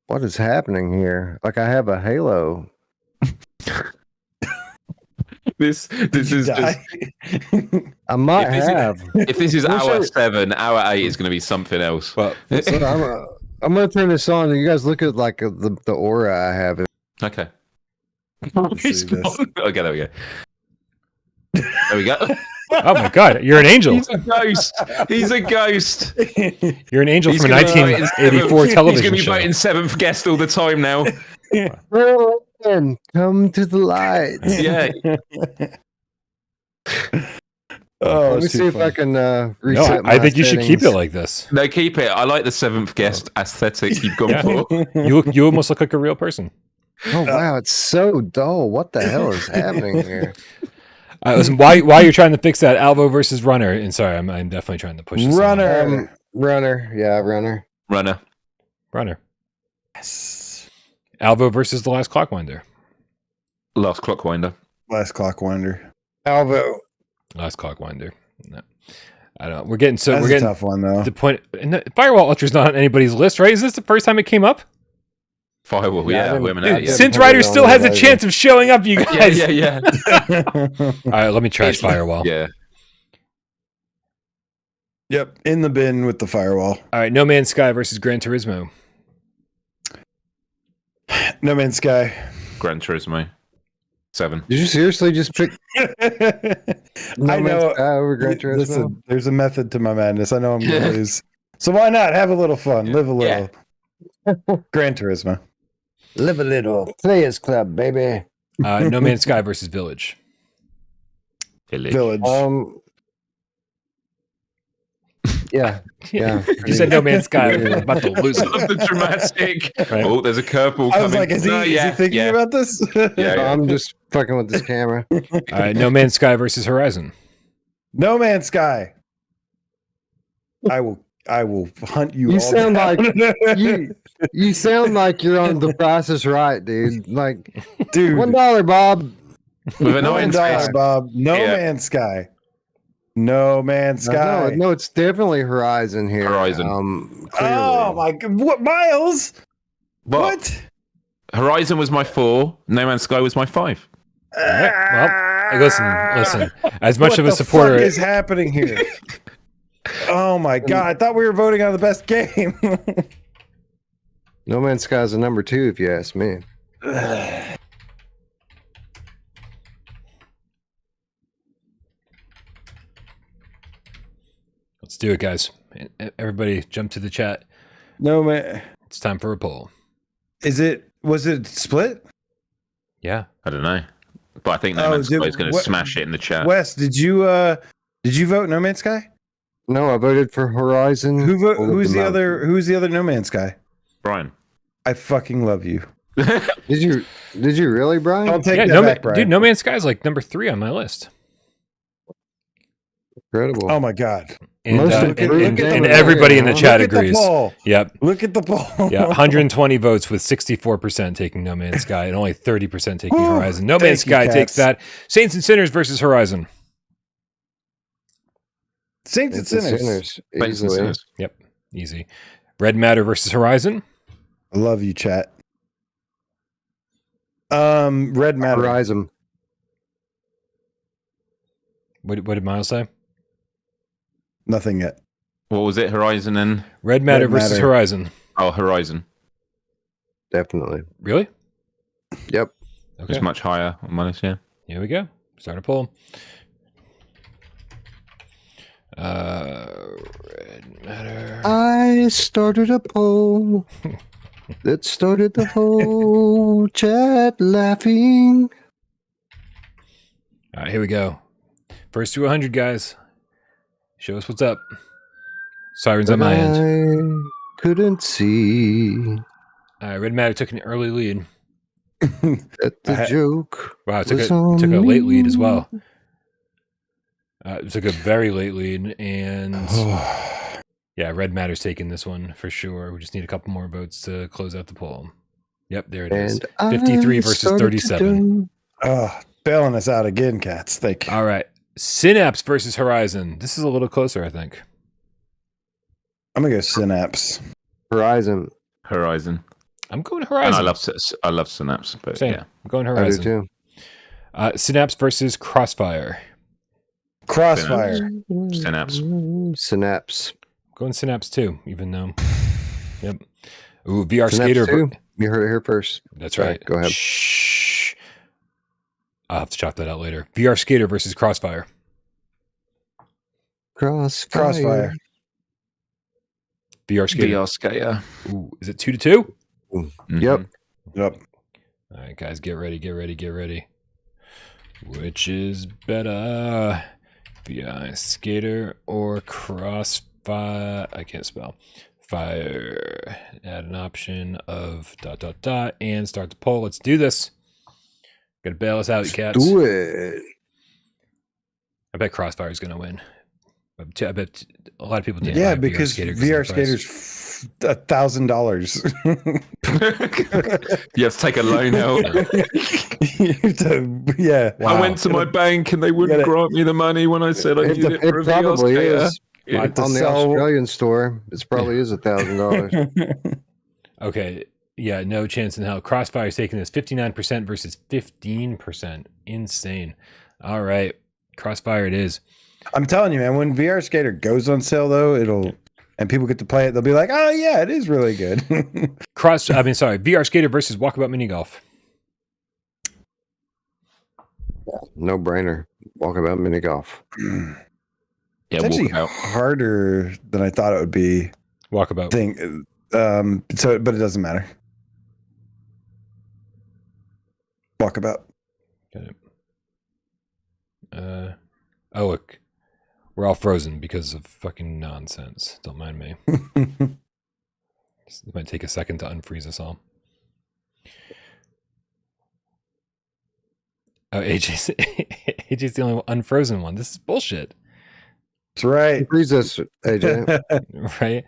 What is happening here? Like I have a halo. This is just, I might If this is- have. if this is Wish hour I- 7, hour 8 is going to be something else. Well, So I'm going to turn this on. You guys look at like the aura I have. Okay. see this. Okay, there we go. There we go. oh my God, you're an angel. He's a ghost. He's a ghost. You're an angel He's from a gonna be voting 1984 seventh- television He's going to be show. voting 7th guest all the time now. And come to the light. Yeah. Oh, Let me it's see too if I funny. can No, reset. I my think you should keep it settings. like this. No, keep it. I like the 7th guest aesthetic you've gone Yeah. for. You almost look like a real person. Oh wow, it's so dull. What the hell is happening here? Listen, while you're trying to fix that, Alvo versus Runner, and sorry, I'm definitely trying to push this. Runner. Runner, yeah, runner. Runner. Runner. Yes. Alvo versus the Last Clockwinder. Last Clockwinder. Last Clockwinder. Alvo. Last Clockwinder. No. I don't know. We're getting That's we're a getting tough one though. the point. And Firewall Ultra's not on anybody's list, right? Is this the first time it came up? Firewall, Yeah, I yeah. didn't- Women I out, Dude, yeah. didn't- Synth Rider put it still on has a the chance of showing up, you Yeah, guys. yeah. All right, let me trash Firewall. Yeah. Yep, in the bin with the Firewall. All right, No Man's Sky versus Gran Turismo. No Man's Sky. Gran Turismo. 7. Did you seriously just pick No I Man's know. Sky over Gran Turismo? Listen, there's a method to my madness. I know I'm going to lose. So why not have a little fun, live a little? Gran Turismo. Live a little. Players Club, baby. No Man's Sky versus Village. Village. Yeah. Yeah. You said No Man's Sky. I'm about to lose it. Love the dramatic. Right. Oh, there's a curveball coming. I was like, is he, No, is he thinking about this? Yeah. I'm just fucking with this camera. All right, No Man's Sky versus Horizon. No Man's Sky. I will hunt you. You all sound down. You sound like you're on The Price is Right, dude. Like dude. $1, Bob. With an $1, orange face. Bob. No Yeah. Man's Sky. No Man's Sky. No, it's definitely Horizon here. Horizon. Clearly. Oh my god! What, Miles? But What? Horizon was my 4. No Man's Sky was my 5. All right, well, listen. As much What of a the supporter, fuck is happening here? Oh my god! I thought we were voting on the best game. No Man's Sky is a number 2, if you ask me. let's do it, guys. Everybody, jump to the chat. No man. It's time for a poll. Was it split? Yeah. I don't know. But I think No Oh, Man's did- Sky is going to what- smash it in the chat. Wes, did you vote No Man's Sky? No, I voted for Horizon. Who's the other No Man's Sky? Brian. I fucking love you. Did you really, Brian? I'll take Yeah, that back, Brian. dude, No Man's Sky is like number 3 on my list. Incredible. Oh my god! And, Most and improved everybody in the gamer, chat Look at the agrees. poll. Yep. Look at the poll. Yeah, 120 votes with 64% taking No Man's Sky and only 30% taking Woo! Horizon. No Thank Man's you, Sky cats. takes that. Saints and Sinners versus Horizon. Saints and It's the Sinners. Sinners. Thanks, Easily. listeners. Yep. Easy. Red Matter versus Horizon. I love you, chat. Red Matter. Horizon. What did Miles say? Nothing yet. What was it? Horizon and Red Matter Red versus Matter. Horizon. oh, Horizon. Definitely. Really? Yep. Okay. It's much higher on minus. Yeah. Here we go. Start a poll. Red Matter. I started a poll that started the whole chat laughing. All right, here we go. First to 100, guys. Show us what's up. Sirens on my end. I couldn't see All right, Red Matter took an early lead. that the joke. Wow, it took was a on late lead as me. well. It took a very late lead, and yeah, Red Matter's taking this one for sure. We just need a couple more votes to close out the poll. Yep, there it is. And 53 I versus started to 37. do- Bailing us out again, cats. Thank you. All right, Synapse versus Horizon. This is a little closer, I think. I'm gonna go Synapse. Horizon. Horizon. I'm going And Horizon. I love Synapse, but Same. yeah. I'm going I do Horizon. too. Synapse versus Crossfire. Crossfire. Synapse. Synapse. Going Synapse too, even though. Yep. Ooh, VR Synapse Skater. too? You heard it here first. That's Sorry, right. go ahead. Shh. I'll have to chop that out later. VR Skater versus Crossfire. Crossfire. VR Skater. VR Skater. Ooh, is it 2-2? Mhm. Yep. Yep. All right, guys, get ready, get ready, get ready. Which is better? VR Skater or Crossfire? I can't spell. Fire. Add an option of ... and start the poll. Let's do this. Gotta bail us out, you cats. Do it. I bet Crossfire is gonna win. I bet a lot of people didn't Yeah, buy because Skater VR of the price. Skater's $1,000. You have to take a loan out. Yeah. I went to my bank and they wouldn't Gotta- grant me the money when I said I It, needed it for a VR probably Skater. is. Yeah. Like to On the sell- Australian store, it probably is $1,000. Okay, yeah, no chance in hell. Crossfire is taking this 59% versus 15%. Insane. All right, Crossfire it is. I'm telling you, man, when VR Skater goes on sale, though, and people get to play it, they'll be like, oh, yeah, it is really good. VR Skater versus Walkabout Mini Golf. No brainer. Walkabout mini golf. Yeah, It's actually Walkabout. harder than I thought it would be. Walkabout. But it doesn't matter. Walkabout. Got it. Oh, look. We're all frozen because of fucking nonsense. Don't mind me. It might take a second to unfreeze us all. Oh, AJ's the only unfrozen one. This is bullshit, That's right. Freeze us, AJ. right?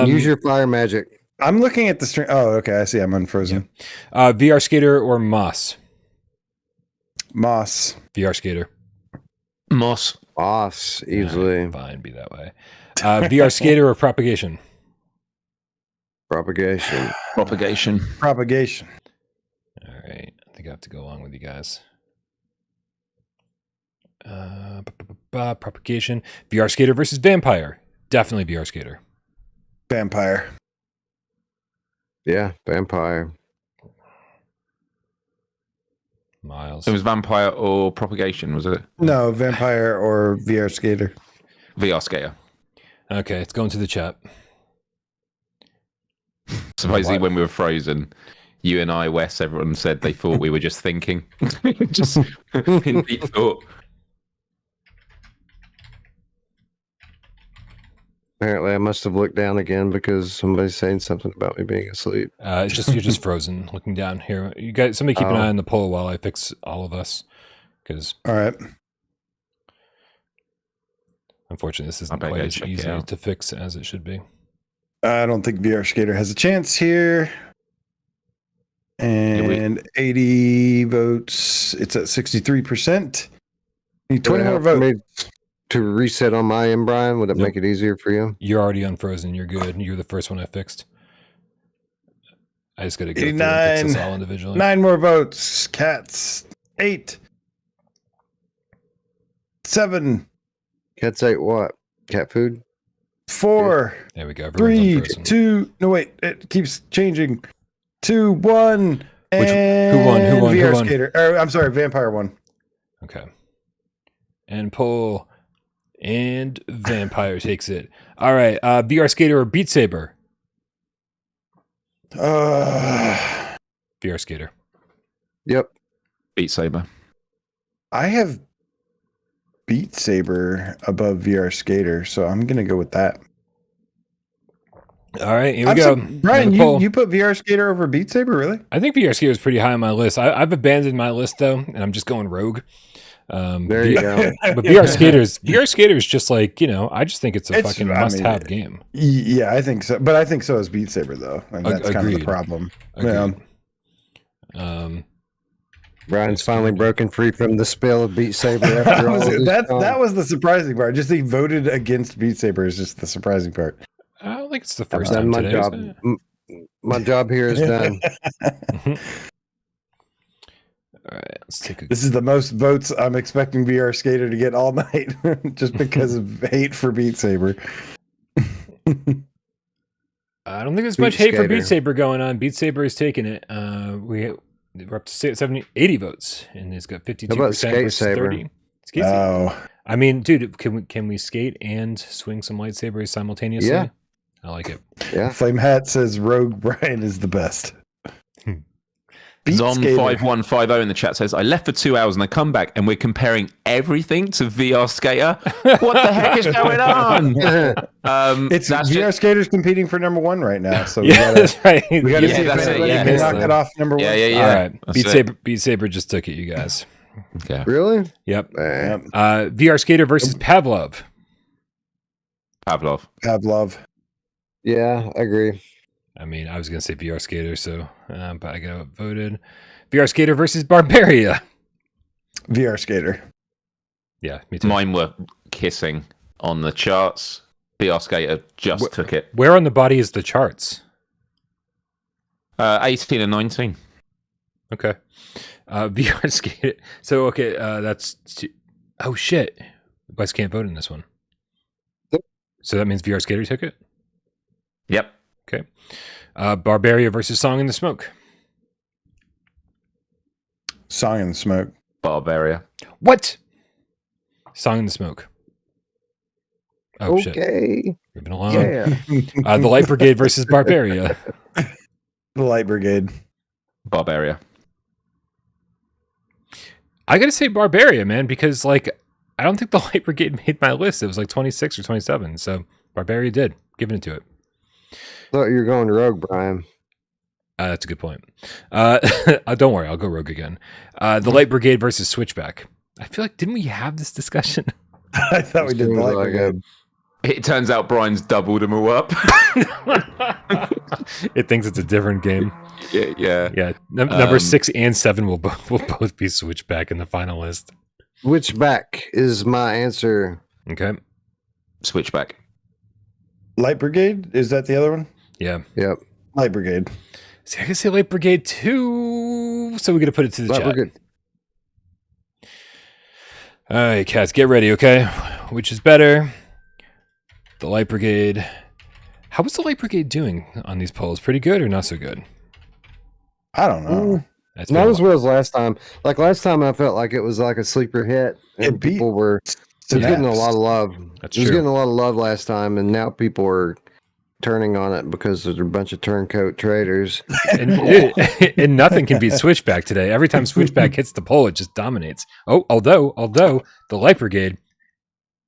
Use your fire magic. I'm looking at the stream. Oh, okay. I see. I'm unfrozen. VR Skater or Moss? Moss. VR Skater. Moss. Boss, easily. Fine, be that way. VR Skater or Propagation? Propagation. Propagation. Propagation. All right. I think I have to go along with you guys. Propagation. VR Skater versus Vampire. Definitely VR Skater. Vampire. Yeah, vampire. Miles. It was Vampire or Propagation, was it? No, Vampire or VR Skater. VR Skater. Okay, it's going to the chat. Supposedly when we were frozen, you and I, Wes, everyone said they thought we were just thinking. Just in deep thought. Apparently, I must have looked down again because somebody's saying something about me being asleep. It's just you're just frozen looking down here. You guys, somebody keep an Oh. eye on the poll while I fix all of us, because All right. unfortunately this isn't better quite go as check it easy out. to fix as it should be. I don't think VR Skater has a chance here. And 80 votes. It's at 63%. Need 20 more votes. to reset on my end, Brian? Would it Nope. make it easier for you? You're already unfrozen. You're good. You're the first one I fixed. I just got to go through and fix this all individually. 9 more votes. Cats. 8. 7. Cats ate what? Cat food? 4. There we go. Everyone's 3, unfrozen. 2. No, wait. It keeps changing. 2, 1. Who won? VR Who won? Skater. I'm sorry, Vampire won. Okay. And pull. And Vampire takes it. All right. VR Skater or Beat Saber? VR Skater. Yep. Beat Saber. I have Beat Saber above VR Skater, so I'm gonna go with that. All right, here we go. Brian, you put VR Skater over Beat Saber, really? I think VR Skater is pretty high on my list. I've abandoned my list though, and I'm just going rogue. There you go. But VR Skater is just like, I just think it's a fucking must-have game. Yeah, I think so. But I think so is Beat Saber, though. And that's kind of the problem. Agreed. Yeah. Brian's finally broken free from the spell of Beat Saber. After all this that was the surprising part. Just he voted against Beat Saber is just the surprising part. I don't think it's the first I've done time my today. job. My job here is done. All right, let's take a. This is the most votes I'm expecting VR Skater to get all night, just because of hate for Beat Saber. I don't think there's much hate for Beat Saber going on. Beat Saber is taking it. We're up to 70, 80 votes, and it's got 52% versus 30. Skate Saber. I mean, dude, can we skate and swing some lightsabers simultaneously? Yeah. I like it. Yeah. Flame Hat says Rogue Brian is the best. Zom5150 in the chat says, I left for 2 hours and I come back and we're comparing everything to VR Skater. What the heck is going on? It's VR Skater's competing for number 1 right now. So that's right. We got to see if anybody can knock it off number 1. Yeah. All right. Beat Saber just took it, you guys. Okay. Really? Yep. VR Skater versus Pavlov. Pavlov. Yeah, I agree. I mean, I was going to say VR Skater, so but I got outvoted. VR Skater versus Barbaria. VR Skater. Yeah, me too. Mine were kissing on the charts. VR Skater just took it. Where on the body is the charts? 18 and 19. Okay. VR Skater. So, okay, that's... Oh, shit. Wes can't vote in this one. So that means VR Skater took it? Yep. Okay. Barbaria versus Song in the Smoke. Song in the Smoke. Barbaria. What? Song in the Smoke. Oh, shit. Okay. Moving along. Yeah. The Light Brigade versus Barbaria. The Light Brigade. Barbaria. I gotta say Barbaria, man, because I don't think the Light Brigade made my list. It was 26 or 27, so Barbaria did. Giving it to it. Thought you were going rogue, Brian. That's a good point. Don't worry, I'll go rogue again. The Light Brigade versus Switchback. I feel like, didn't we have this discussion? I thought we did the Light Brigade. It turns out Brian's doubled them all up. It thinks it's a different game. Yeah. Number 6 and 7 will both be Switchback in the final list. Switchback is my answer. Okay. Switchback. Light Brigade? Is that the other one? Yeah. Yep. Light Brigade. See, I can say Light Brigade too. So we're gonna put it to the chat. Brigade. All right, cats, get ready, okay? Which is better? The Light Brigade. How was the Light Brigade doing on these polls? Pretty good or not so good? I don't know. That's Not as well as last time. Last time, I felt like it was like a sleeper hit, and people were getting a lot of love. That's it was true. getting a lot of love last time, and now people are turning on it because they're a bunch of turncoat traders. And nothing can beat Switchback today. Every time Switchback hits the poll, it just dominates. Oh, although the Light Brigade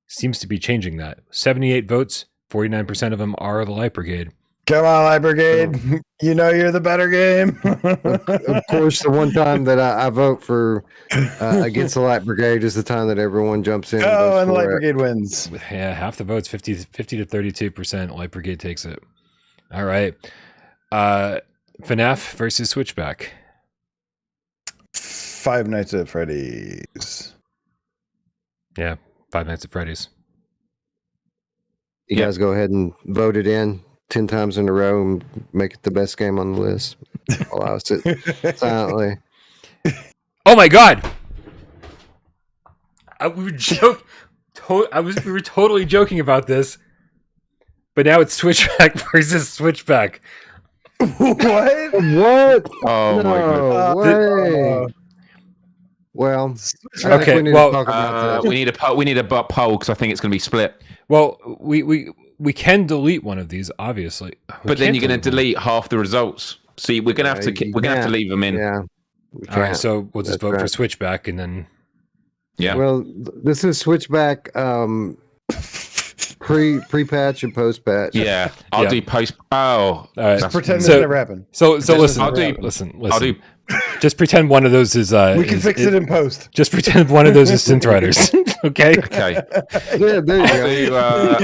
seems to be changing that. 78 votes, 49% of them are the Light Brigade. Come on, Light Brigade. You know you're the better game. Of course, the one time that I vote for against the Light Brigade is the time that everyone jumps in. Oh, and votes Light for it. Brigade wins. Yeah, half the votes, 50 to 32%. Light Brigade takes it. All right. FNAF versus Switchback. Five Nights at Freddy's. Yeah. Five Nights at Freddy's. You guys go ahead and vote it in 10 times in a row and make it the best game on the list. I'll sit silently. Oh my god! We were totally joking about this, but now it's Switchback versus Switchback. What? What? Oh my god. No way. Well, Okay, we need well, to talk about that. We need a poll because I think it's going to be split. Well, we can delete one of these, obviously. But then you're going to delete half the results. See, we're going to have to leave them in. Yeah. All right, so we'll just vote for Switchback, and then Yeah. Well, this is Switchback pre-patch and post-patch. Yeah. I'll do post. Oh. all right. Just pretend So- this never happened. So listen, I'll listen. do. Just pretend one of those is. We can fix it in post. Just pretend one of those is Synth Riders. Okay. Okay. Yeah, there you go.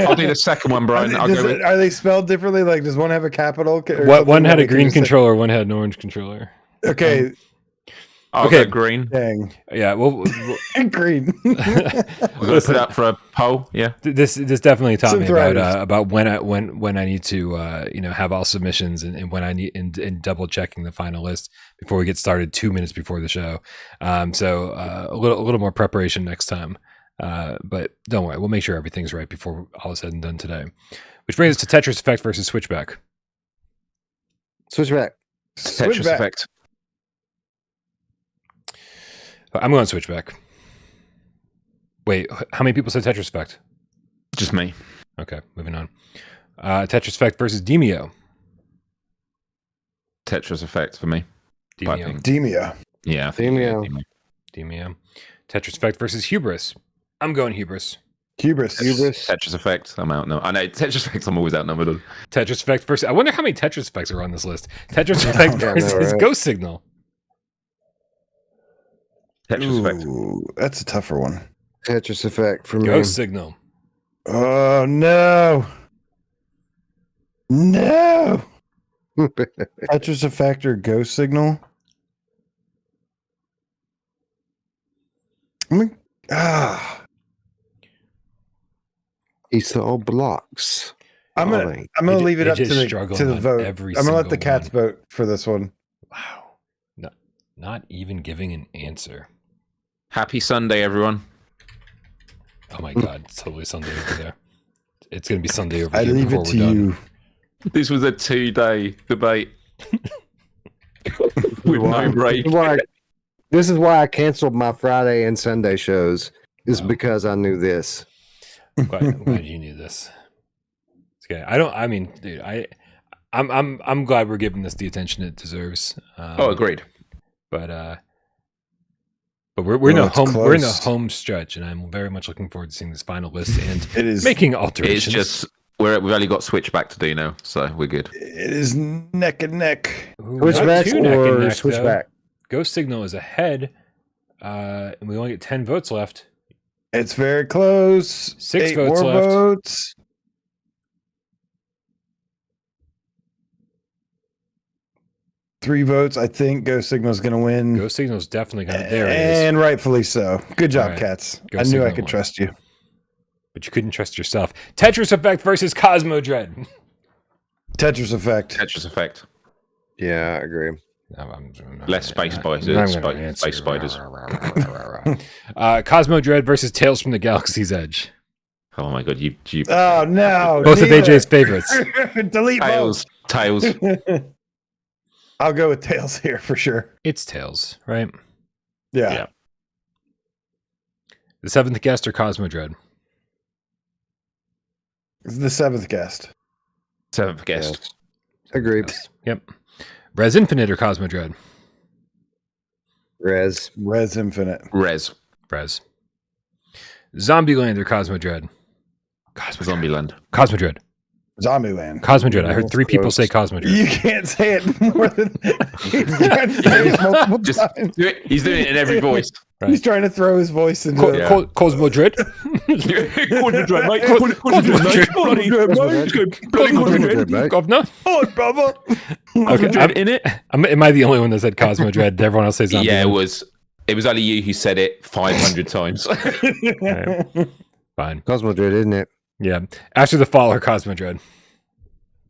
I'll do the second one, Brian. I'll go with, Are they spelled differently? Like, does one have a capital? Or What something one had that a we can green just say- controller, one had an orange controller. Okay, I'll Okay. go green. dang. Yeah. Well, Green. We're going to put up for a poll. Yeah. this definitely taught me Synth Riders. about when I need to have all submissions and when I need and double checking the final list before we get started 2 minutes before the show. So a little more preparation next time. But don't worry, we'll make sure everything's right before all is said and done today. Which brings us to Tetris Effect versus Switchback. Switchback. Tetris Effect. I'm going Switchback. Wait, how many people said Tetris Effect? Just me. Okay, moving on. Tetris Effect versus Demio. Tetris Effect for me. I Demio. think. Demia. Yeah. I think Demio. Demio. Tetris Effect versus Hubris. I'm going Hubris. Hubris. Tetris Effect. I'm out now. I know Tetris Effect. I'm always outnumbered on. Tetris Effect versus. I wonder how many Tetris Effects are on this list. Tetris Effect Yeah, I know, versus right? Ghost Signal. Tetris Effect. Ooh, that's a tougher one. Tetris Effect for me. Ghost Signal. Oh no. No. Tetris Effect or Ghost Signal? I mean, It's all blocks. I'm gonna They leave it up to just the struggle on vote. every I'm gonna let the single cats one. vote for this one. Wow. Not even giving an answer. Happy Sunday, everyone. Oh my God, it's totally Sunday over there. It's going to be Sunday over I here leave before it we're to done. you. This was a 2-day debate with no break. This is why I canceled my Friday and Sunday shows. Is Wow. because I knew this. I'm glad you knew this. It's okay. Dude, I'm glad we're giving this the attention it deserves. Agreed. But we're in Well, a it's we're in a close. home stretch, and I'm very much looking forward to seeing this final list and It is making It's alterations. just we've only got Switchback to do now, so we're good. it is neck and neck. Ooh, not Switchback too neck and or neck, though. Switchback? Ghost Signal is ahead, and we only get 10 votes left. It's very close. 6 8 votes more left. votes. 3 votes. I think Ghost Signal's going to win. Ghost Signal's definitely going to. There it is. And rightfully so. Good job, All right. cats. Ghost I knew I Signal could won. trust you. But you couldn't trust yourself. Tetris Effect versus Cosmo Dread. Tetris Effect. Tetris Effect. Yeah, I agree. Less space spiders. I'm gonna answer. Space spiders. Cosmo Dread versus Tales from the Galaxy's Edge. Oh my god, you Oh, no. Both of neither. AJ's favorites. Delete Tails. Tails. both. I'll go with Tails here for sure. It's Tales, right? Yeah. Yeah. The seventh guest or Cosmo Dread? It's the 7th guest. Seventh guest. Agreed. Yep. Res Infinite or Cosmo Dread? Res. Res Infinite. Res. Res. Zombieland or Cosmo Dread? Cosmo Dread. Zombieland. Cosmo Dread. Zombieland. Cosmo Dread. I heard 3 people say Cosmo Dread. You can't say it more than he's trying to say it multiple Just times. do it. He's doing it in every voice. Right. He's trying to throw his voice into Yeah. Cosmo Dread. Cosmo Dread, mate. Cosmo Dread, mate. Bloody Cosmo Dread, mate. Governor. Oh, brother. Okay, I'm in it. Am I the only one that said Cosmo Dread? Did everyone else say Zombieland? Yeah, it was only you who said it 500 times. Right. Fine. Cosmo Dread, isn't it? Yeah. After the Fall or Cosmo Dread?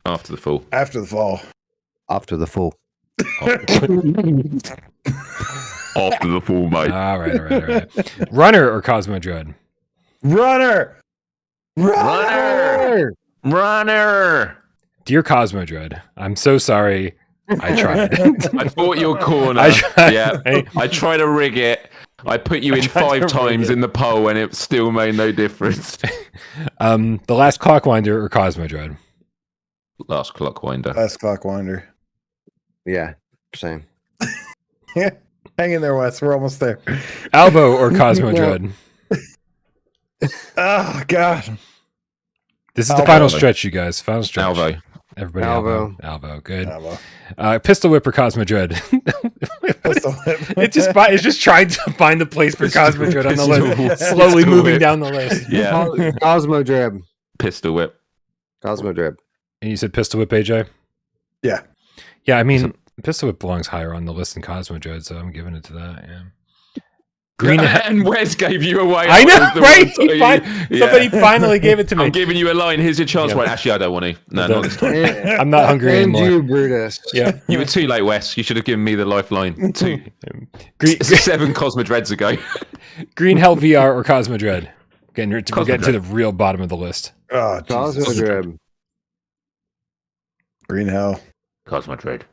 After the fall. After the fall. After the full. After the fall, mate. All right. Runner or Cosmo Dread? Runner. Runner. Dear Cosmo Dread, I'm so sorry. I tried. I fought your corner. I tried. Yeah. I tried to rig it. I put you in tried to 5 times rig it. in the poll and it still made no difference. The Last Clockwinder or Cosmo Dread? Last Clockwinder. Last Clockwinder. Yeah, same. Yeah. Hang in there, Wes. We're almost there. Alvo or Cosmo Dread? Oh, God. This is the Alvo. final stretch, you guys. Final stretch. Alvo. Everybody, Alvo. Alvo. Good. Alvo. Pistol Whip or Cosmo Dread? Pistol Whip. It's just trying to find the place for Cosmo Dread on the list. Slowly Pistol moving Whip. down the list. Yeah. Cosmo Dread. Pistol Whip. Cosmo Dread. And you said Pistol Whip, AJ? Yeah. Yeah, I mean, Pistol Whip belongs higher on the list than Cosmo Dread, so I'm giving it to that. Yeah. Green. And Wes gave you away. I know, That was the right? one- Somebody finally gave it to me. I'm giving you a line. Here's your chance. Yeah. Right. Actually, I don't want to. No, not this time. I'm not hungry And anymore. you, Brutus. Yeah. You were too late, Wes. You should have given me the lifeline 7 Cosmo Dreads ago. Green Hell VR or Cosmo Dread? We're getting to Dread. the real bottom of the list. Oh, Cosmo Jesus. Dread. Green Hell. Cosmo Dread.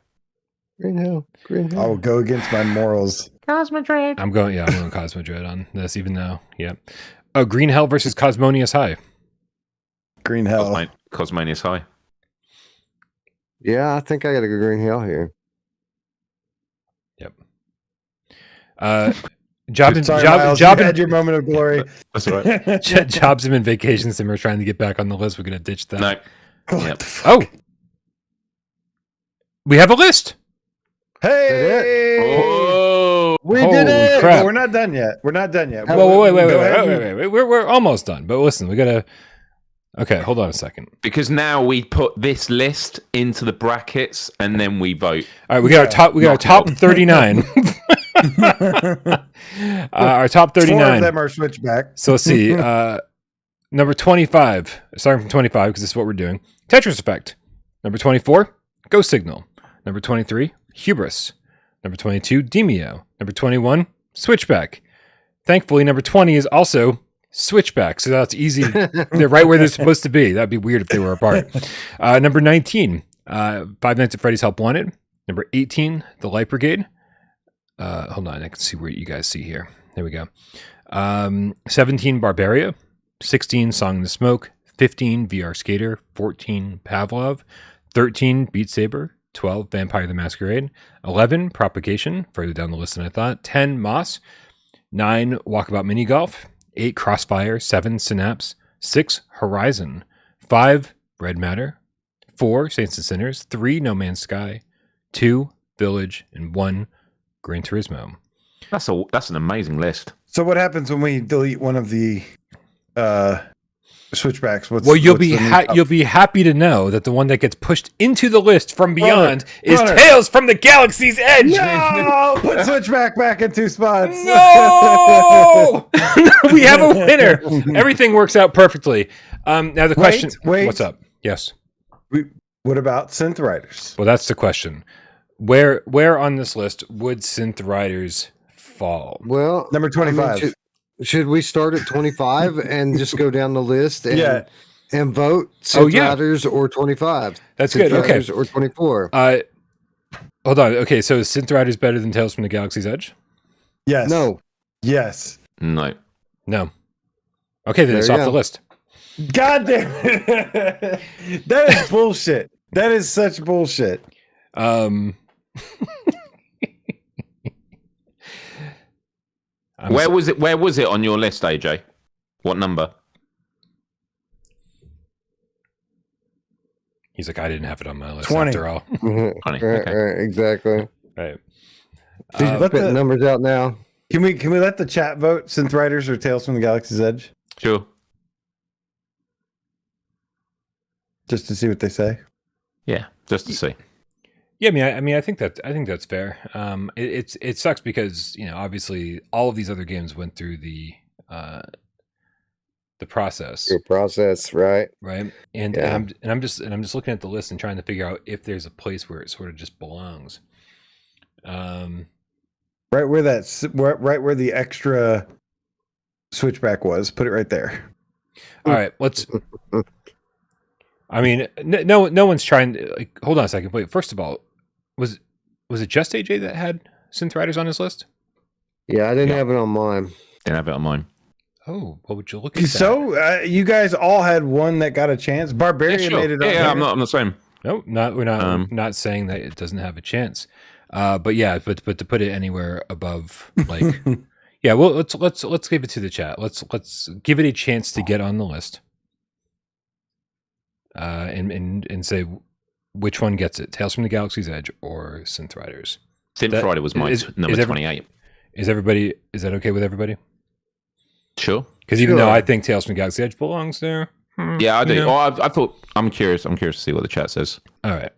Green Hill. Green Hill. I will go against my morals. I'm going Cosmo Dread on this, even though, yeah. Oh, Green Hell versus Cosmonius High. Green Hell. Cosmanius High. Yeah, I think I got to go Green Hill here. Yep. Jobs Sorry, Miles, you had your moment of glory. That's all right. Jobs and vacations, and we're trying to get back on the list. We're going to ditch that. No. What Yep. the fuck? Oh, we have a list. Hey! Oh. We Holy did it! crap. No, we're not done yet. We're not done yet. Whoa, wait. Go ahead. We're almost done. But listen, we got to. Okay, hold on a second. Because now we put this list into the brackets and then we vote. All right, we got our top. We got our top 39. Our top 4 of 39. them are Switchback. So let's see. Number 25. Starting from 25 because this is what we're doing. Tetris Effect. Number 24. Ghost Signal. Number 23. Hubris. Number 22. Demio. Number 21. Switchback. Thankfully, number 20 is also Switchback. So that's easy. They're right where they're supposed to be. That'd be weird if they were apart. Number 19. Five Nights at Freddy's Help Wanted. Number 18. The Light Brigade. Hold on. I can see where you guys see here. There we go. 17. Barbaria. 16. Song in the Smoke. 15. VR Skater. 14. Pavlov. 13. Beat Saber. 12. Vampire the Masquerade. 11. Propagation. Further down the list than I thought. 10. Moss. 9. Walkabout Mini Golf. 8. Crossfire. 7. Synapse. 6. Horizon. 5. Red Matter. 4. Saints and Sinners. 3. No Man's Sky. 2. Village. And 1. Gran Turismo. That's an amazing list. So what happens when we delete one of the Switchbacks? You'll what's be the new you'll be happy to know that the one that gets pushed into the list from beyond is Runner. Tales from the Galaxy's Edge. No! Put Switchback back in 2 spots. No! We have a winner. Everything works out perfectly. Now the question. Wait. What's up? Yes. What about Synth Riders? Well, that's the question. Where on this list would Synth Riders fall? Well, Number 25. should we start at 25 and just go down the list and, and vote? Oh, yeah. Riders or 25? That's Synth good. Okay. Riders or 24? Hold on. Okay, so is Synth Riders better than Tales from the Galaxy's Edge? Yes. No. Yes. No. No. Okay, then There it's you off go. the list. God damn it. That is bullshit. That is such bullshit. Where was it on your list, AJ? What number? He's like, I didn't have it on my list 20. after all. Right, Okay. right, exactly. Right. Let Putting the- numbers out now. Can we let the chat vote Synth Riders or Tales from the Galaxy's Edge? Sure. Just to see what they say. Yeah, just to see. Yeah, I think that's fair. It sucks because obviously all of these other games went through the the process, Your process, right? right? And Yeah. I'm just looking at the list and trying to figure out if there's a place where it sort of just belongs. Right where right where the extra switchback was. Put it right there. All right, let's. I mean, no one's trying to, like. Hold on a second. Wait. First of all, was it just AJ that had Synth Riders on his list? Yeah, I didn't have it on mine. Didn't have it on mine. Oh, what would you look at? That? So you guys all had one that got a chance. Barbarian made it. Yeah, I'm not saying. No, we're not saying that it doesn't have a chance. But yeah, but to put it anywhere above, like, yeah, well, let's give it to the chat. Let's give it a chance to get on the list. And say which one gets it: Tales from the Galaxy's Edge or Synth Riders. Synth Rider was my number 28. Is that okay with everybody? Sure. Because even though I think Tales from the Galaxy's Edge belongs there. Yeah, I do. You know? Oh, I thought I'm curious to see what the chat says. All right.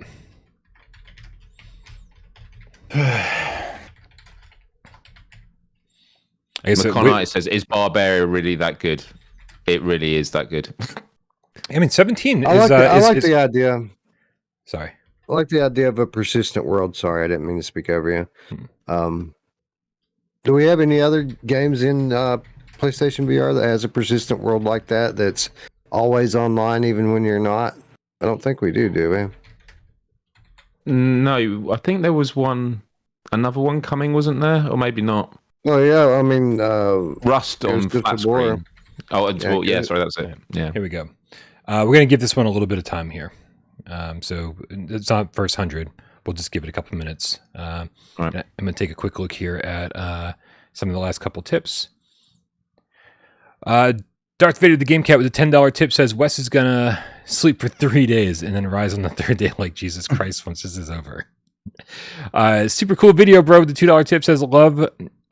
McConnell says, "Is Barbarian really that good?" It really is that good. I mean, 17 I is. like the idea. Sorry. I like the idea of a persistent world. Sorry, I didn't mean to speak over you. Do we have any other games in PlayStation VR that has a persistent world like that that's always online even when you're not? I don't think we do we? No, I think there was another one coming, wasn't there? Or maybe not. Oh yeah, I mean Rust on flat screen. Oh, yeah, sorry, that's it. Yeah. Here we go. We're going to give this one a little bit of time here. So it's not first 100. We'll just give it a couple minutes. Right. I'm going to take a quick look here at some of the last couple tips. Darth Vader, the Game Cat, with a $10 tip says Wes is going to sleep for 3 days and then rise on the third day like Jesus Christ once this is over. Super cool video, bro, with the $2 tip says love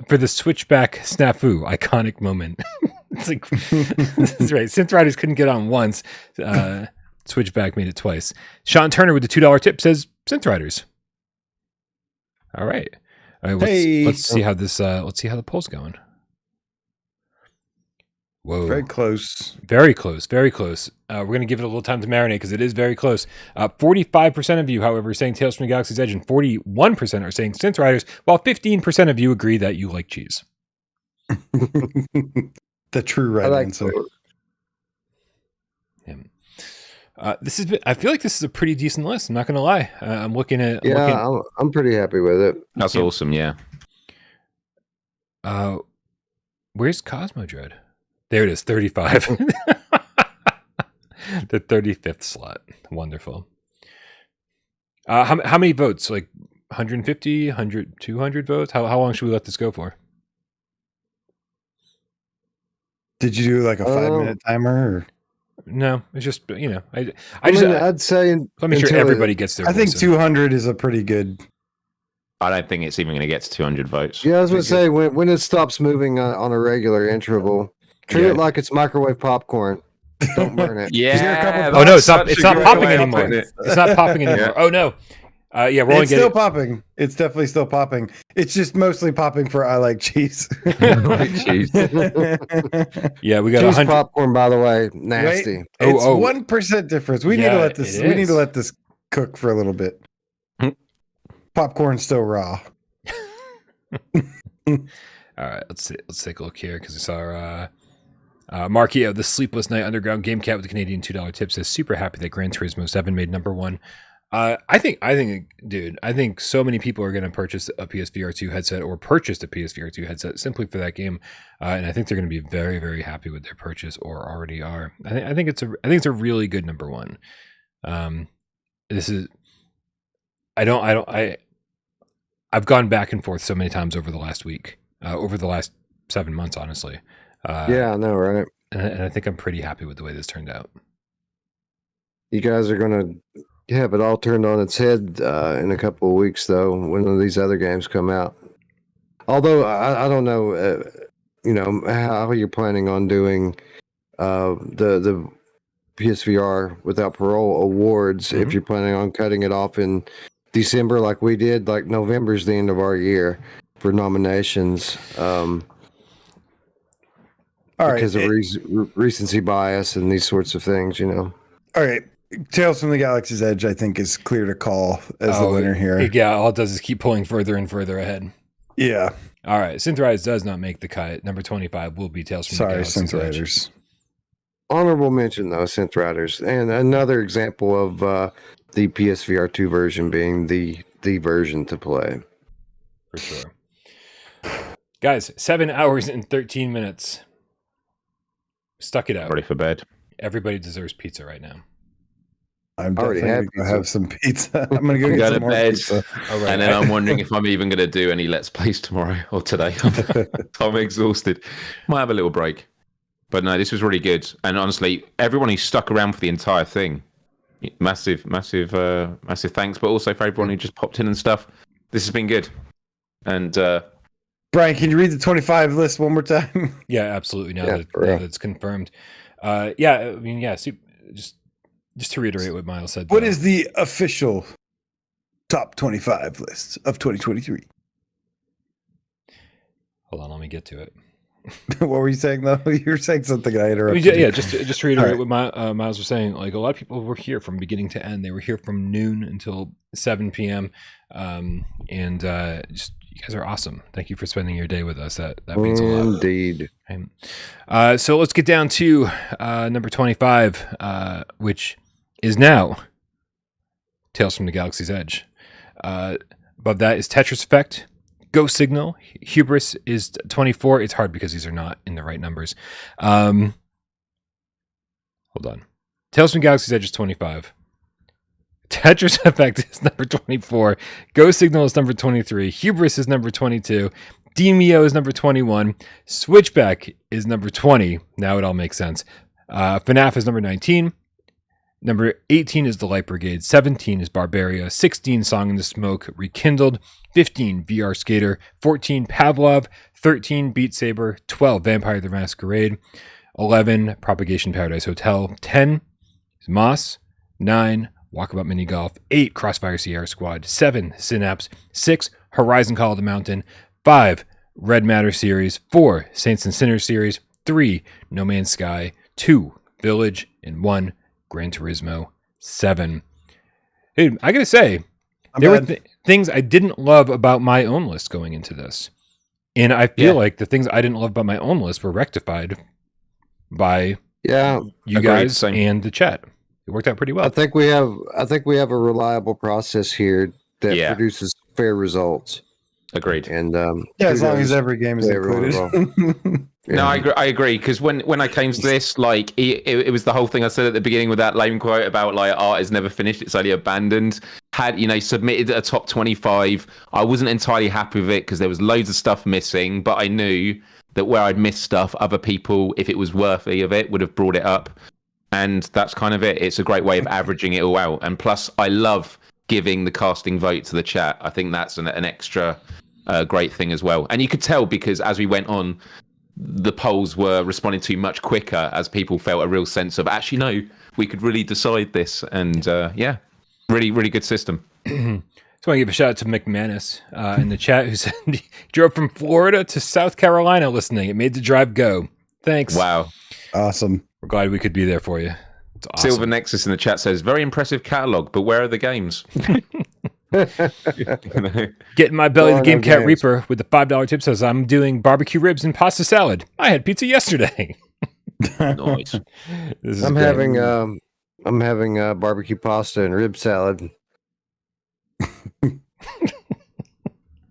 for the switchback snafu, iconic moment. It's like, that's right. Synth Riders couldn't get on once. Switchback made it twice. Sean Turner with the $2 tip says Synth Riders. All right. Let's see how this. Let's see how the poll's going. Whoa. Very close. Very close. Very close. We're going to give it a little time to marinate because it is very close. 45% of you, however, are saying Tales from the Galaxy's Edge, and 41% are saying Synth Riders, while 15% of you agree that you like cheese. The true right answer. Yeah. This is. I feel like this is a pretty decent list. I'm not going to lie. I'm looking at. I'm pretty happy with it. That's awesome. Yeah. Where's Cosmo Dread? There it is. 35. The 35th slot. Wonderful. How many votes? Like 150, 100, 200 votes? How long should we let this go for? Did you do like a 5-minute timer? Or? No, it's just, I'd say let me sure everybody gets their I think voice 200 is a pretty good. I don't think it's even going to get to 200 votes. Yeah, I was going to say when it stops moving on a regular interval, treat it like it's microwave popcorn. Don't burn it. Yeah. Oh no, it's not popping anymore. It's not popping anymore. Oh no. Yeah, we're it's still popping. It's definitely still popping. It's just mostly popping for I like cheese. Cheese. Yeah, we got cheese 100 popcorn, by the way, nasty. Wait, it's 1% difference. We need to let this. We need to let this cook for a little bit. Popcorn's still raw. All right, let's take a look here because it's our Marquis of the Sleepless Night Underground Game Cat with the Canadian $2 tip says super happy that Gran Turismo 7 made number one. I think, dude, I think so many people are going to purchase a PSVR 2 headset or purchased a PSVR 2 headset simply for that game, and I think they're going to be very, very happy with their purchase or already are. I think it's a really good number one. This is, I've gone back and forth so many times over the last week, over the last 7 months, honestly. Yeah, I know, right? And I think I'm pretty happy with the way this turned out. You guys are going to have it all turned on its head in a couple of weeks, though, when these other games come out. Although I don't know, how you're planning on doing the PSVR without Parole awards. If you're planning on cutting it off in December, like we did, like November's the end of our year for nominations. All right. because of recency bias and these sorts of things, All right. Tales from the Galaxy's Edge, I think, is clear to call as the winner here. Yeah, all it does is keep pulling further and further ahead. Yeah. All right. Synthrise does not make the cut. Number 25 will be Tales from the Galaxy's Edge. Synthriders. Honorable mention, though, Synth Riders. And another example of the PSVR2 version being the version to play. For sure. Guys, 7 hours and 13 minutes. Stuck it out. Ready for bed. Everybody deserves pizza right now. I'm already definitely going to have some pizza. I'm going to Go get to some more bed. pizza. All right. And then I'm wondering if I'm even going to do any Let's Plays tomorrow or today. I'm exhausted. Might have a little break. But no, this was really good. And honestly, everyone who stuck around for the entire thing, massive thanks. But also for everyone who just popped in and stuff. This has been good. And Brian, can you read the 25 list one more time? Yeah, absolutely. Now Yeah, that for real. it's confirmed. Just to reiterate what Miles said. What is the official top 25 list of 2023? Hold on, let me get to it. What were you saying, though? You were saying something I interrupted. you. Yeah, just to reiterate All what Miles was saying. Like, a lot of people were here from beginning to end. They were here from noon until 7 p.m. Just you guys are awesome. Thank you for spending your day with us. That means a lot. Indeed. So let's get down to number 25, which is now Tales from the Galaxy's Edge. Above that is Tetris Effect, Ghost Signal. Hubris is 24. It's hard because these are not in the right numbers. Hold on. Tales from the Galaxy's Edge is 25. Tetris Effect is number 24. Ghost Signal is number 23. Hubris is number 22. Demio is number 21. Switchback is number 20. Now it all makes sense. FNAF is number 19. Number 18 is The Light Brigade. 17 is Barbaria. 16, Song in the Smoke, Rekindled. 15, VR Skater. 14, Pavlov. 13, Beat Saber. 12, Vampire the Masquerade. 11, Propagation Paradise Hotel. 10 is Moss. 9, Walkabout Mini Golf. 8, Crossfire Sierra Squad. 7, Synapse. 6, Horizon Call of the Mountain. 5, Red Matter series. 4, Saints and Sinners series. 3, No Man's Sky. 2, Village. And 1, Gran Turismo 7. Dude, I gotta say, there were things I didn't love about my own list going into this. And I feel like the things I didn't love about my own list were rectified by you guys and the chat. It worked out pretty well. I think we have a reliable process here that produces fair results. Agreed. And as long as every game is included. No, I agree. Because when I came to this, like it was the whole thing I said at the beginning with that lame quote about like art is never finished; it's only abandoned. Had submitted a top 25, I wasn't entirely happy with it because there was loads of stuff missing. But I knew that where I'd missed stuff, other people, if it was worthy of it, would have brought it up. And that's kind of it. It's a great way of averaging it all out. And plus, I love giving the casting vote to the chat. I think that's an extra great thing as well. And you could tell because as we went on, the polls were responding to much quicker as people felt a real sense of actually no, we could really decide this. And really, really good system. So I want to give a shout out to McManus in the chat who said he drove from Florida to South Carolina listening. It made the drive go. Thanks. Wow. Awesome. We're glad we could be there for you. It's awesome. Silver Nexus in the chat says, very impressive catalog, but where are the games? Getting my belly the Game Cat Reaper with the $5 tip says I'm doing barbecue ribs and pasta salad. I had pizza yesterday. Nice. I'm having barbecue pasta and rib salad.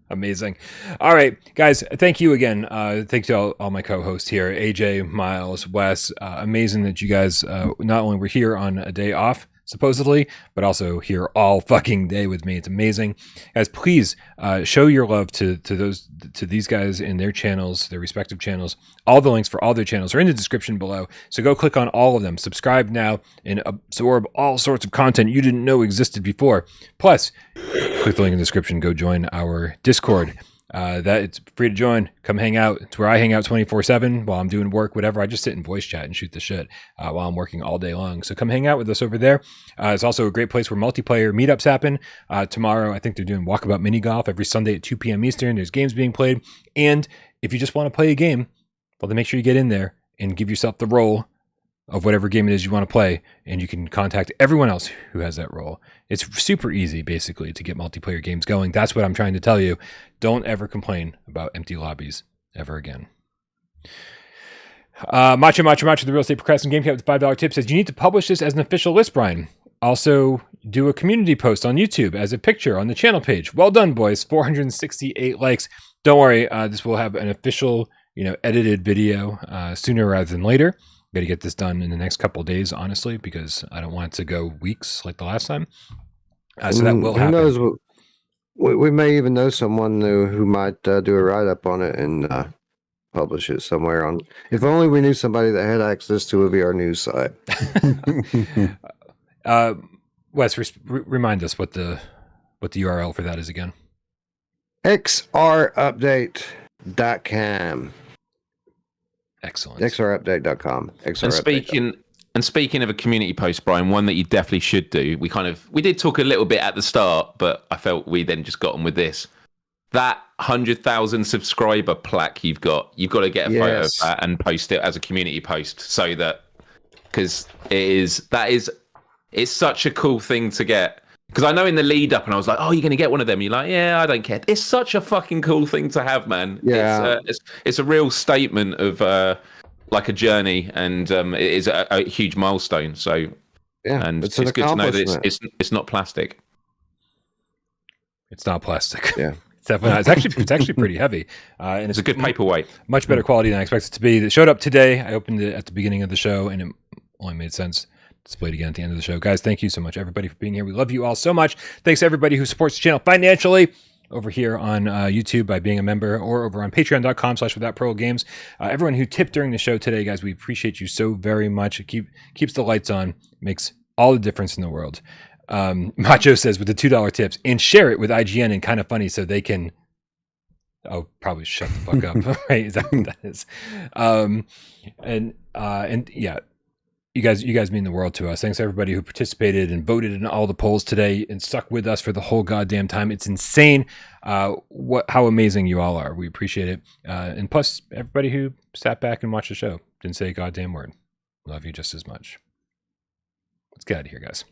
Amazing. All right, guys, thank you again. Thanks to all my co-hosts here, AJ, Miles, Wes. Amazing that you guys not only were here on a day off, supposedly, but also here all fucking day with me. It's amazing. Guys, please show your love to these guys in their channels, their respective channels. All the links for all their channels are in the description below. So go click on all of them. Subscribe now and absorb all sorts of content you didn't know existed before. Plus, click the link in the description. Go join our Discord. That it's free to join. Come hang out. It's where I hang out 24/7 while I'm doing work, whatever. I just sit in voice chat and shoot the shit while I'm working all day long. So come hang out with us over there. It's also a great place where multiplayer meetups happen. Tomorrow, I think they're doing Walkabout Mini Golf every Sunday at 2 p.m. Eastern. There's games being played. And if you just want to play a game, well, then make sure you get in there and give yourself the role of whatever game it is you want to play, and you can contact everyone else who has that role. It's super easy, basically, to get multiplayer games going. That's what I'm trying to tell you. Don't ever complain about empty lobbies ever again. Macho, the real estate procrastinating game cat with the $5 tip says, you need to publish this as an official list, Brian. Also, do a community post on YouTube as a picture on the channel page. Well done, boys. 468 likes. Don't worry. This will have an official, edited video sooner rather than later. Got to get this done in the next couple of days, honestly, because I don't want it to go weeks like the last time. So that will happen. Who knows? We may even know someone who might do a write-up on it and publish it somewhere on. If only we knew somebody that had access to a VR news site. Wes, remind us what the URL for that is again. xrupdate.com. Excellent. xrupdate.com. And speaking of a community post, Brian, one that you definitely should do. We did talk a little bit at the start, but I felt we then just got on with this. That 100,000 subscriber plaque you've got to get a photo of that and post it as a community post, so that, because it's such a cool thing to get. Because I know in the lead up, and I was like, "Oh, you're going to get one of them." You're like, "Yeah, I don't care." It's such a fucking cool thing to have, man. Yeah, it's a real statement of like a journey, and it is a huge milestone. So yeah, and it's good to know that it's not plastic. It's not plastic. Yeah. It's definitely not. It's actually pretty heavy, and It's a good paperweight. Much better quality than I expected it to be. It showed up today. I opened it at the beginning of the show, and it only made sense. Displayed again at the end of the show. Guys, thank you so much, everybody, for being here. We love you all so much. Thanks to everybody who supports the channel financially over here on YouTube by being a member, or over on patreon.com/withoutparole everyone who tipped during the show today, guys, we appreciate you so very much. It keeps the lights on, makes all the difference in the world. Macho says, with the $2 tips, and share it with IGN and Kind of Funny so they can probably shut the fuck up. Right? Is that what that is? And yeah, you guys mean the world to us. Thanks to everybody who participated and voted in all the polls today and stuck with us for the whole goddamn time. It's insane how amazing you all are. We appreciate it. And plus, everybody who sat back and watched the show, didn't say a goddamn word. Love you just as much. Let's get out of here, guys.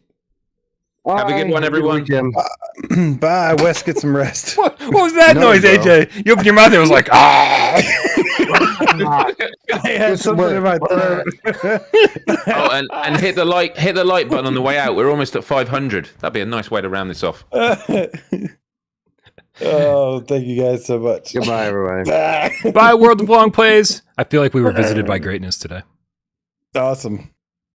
Have a good one, everyone. Bye. Wes, get some rest. What was that noise, bro? AJ? You opened your mouth and it was like, ah. I had something in my throat. And hit the like button on the way out. We're almost at 500. That'd be a nice way to round this off. Oh, thank you guys so much. Goodbye, everybody. Bye, World of Long Plays. I feel like we were visited by greatness today. Awesome.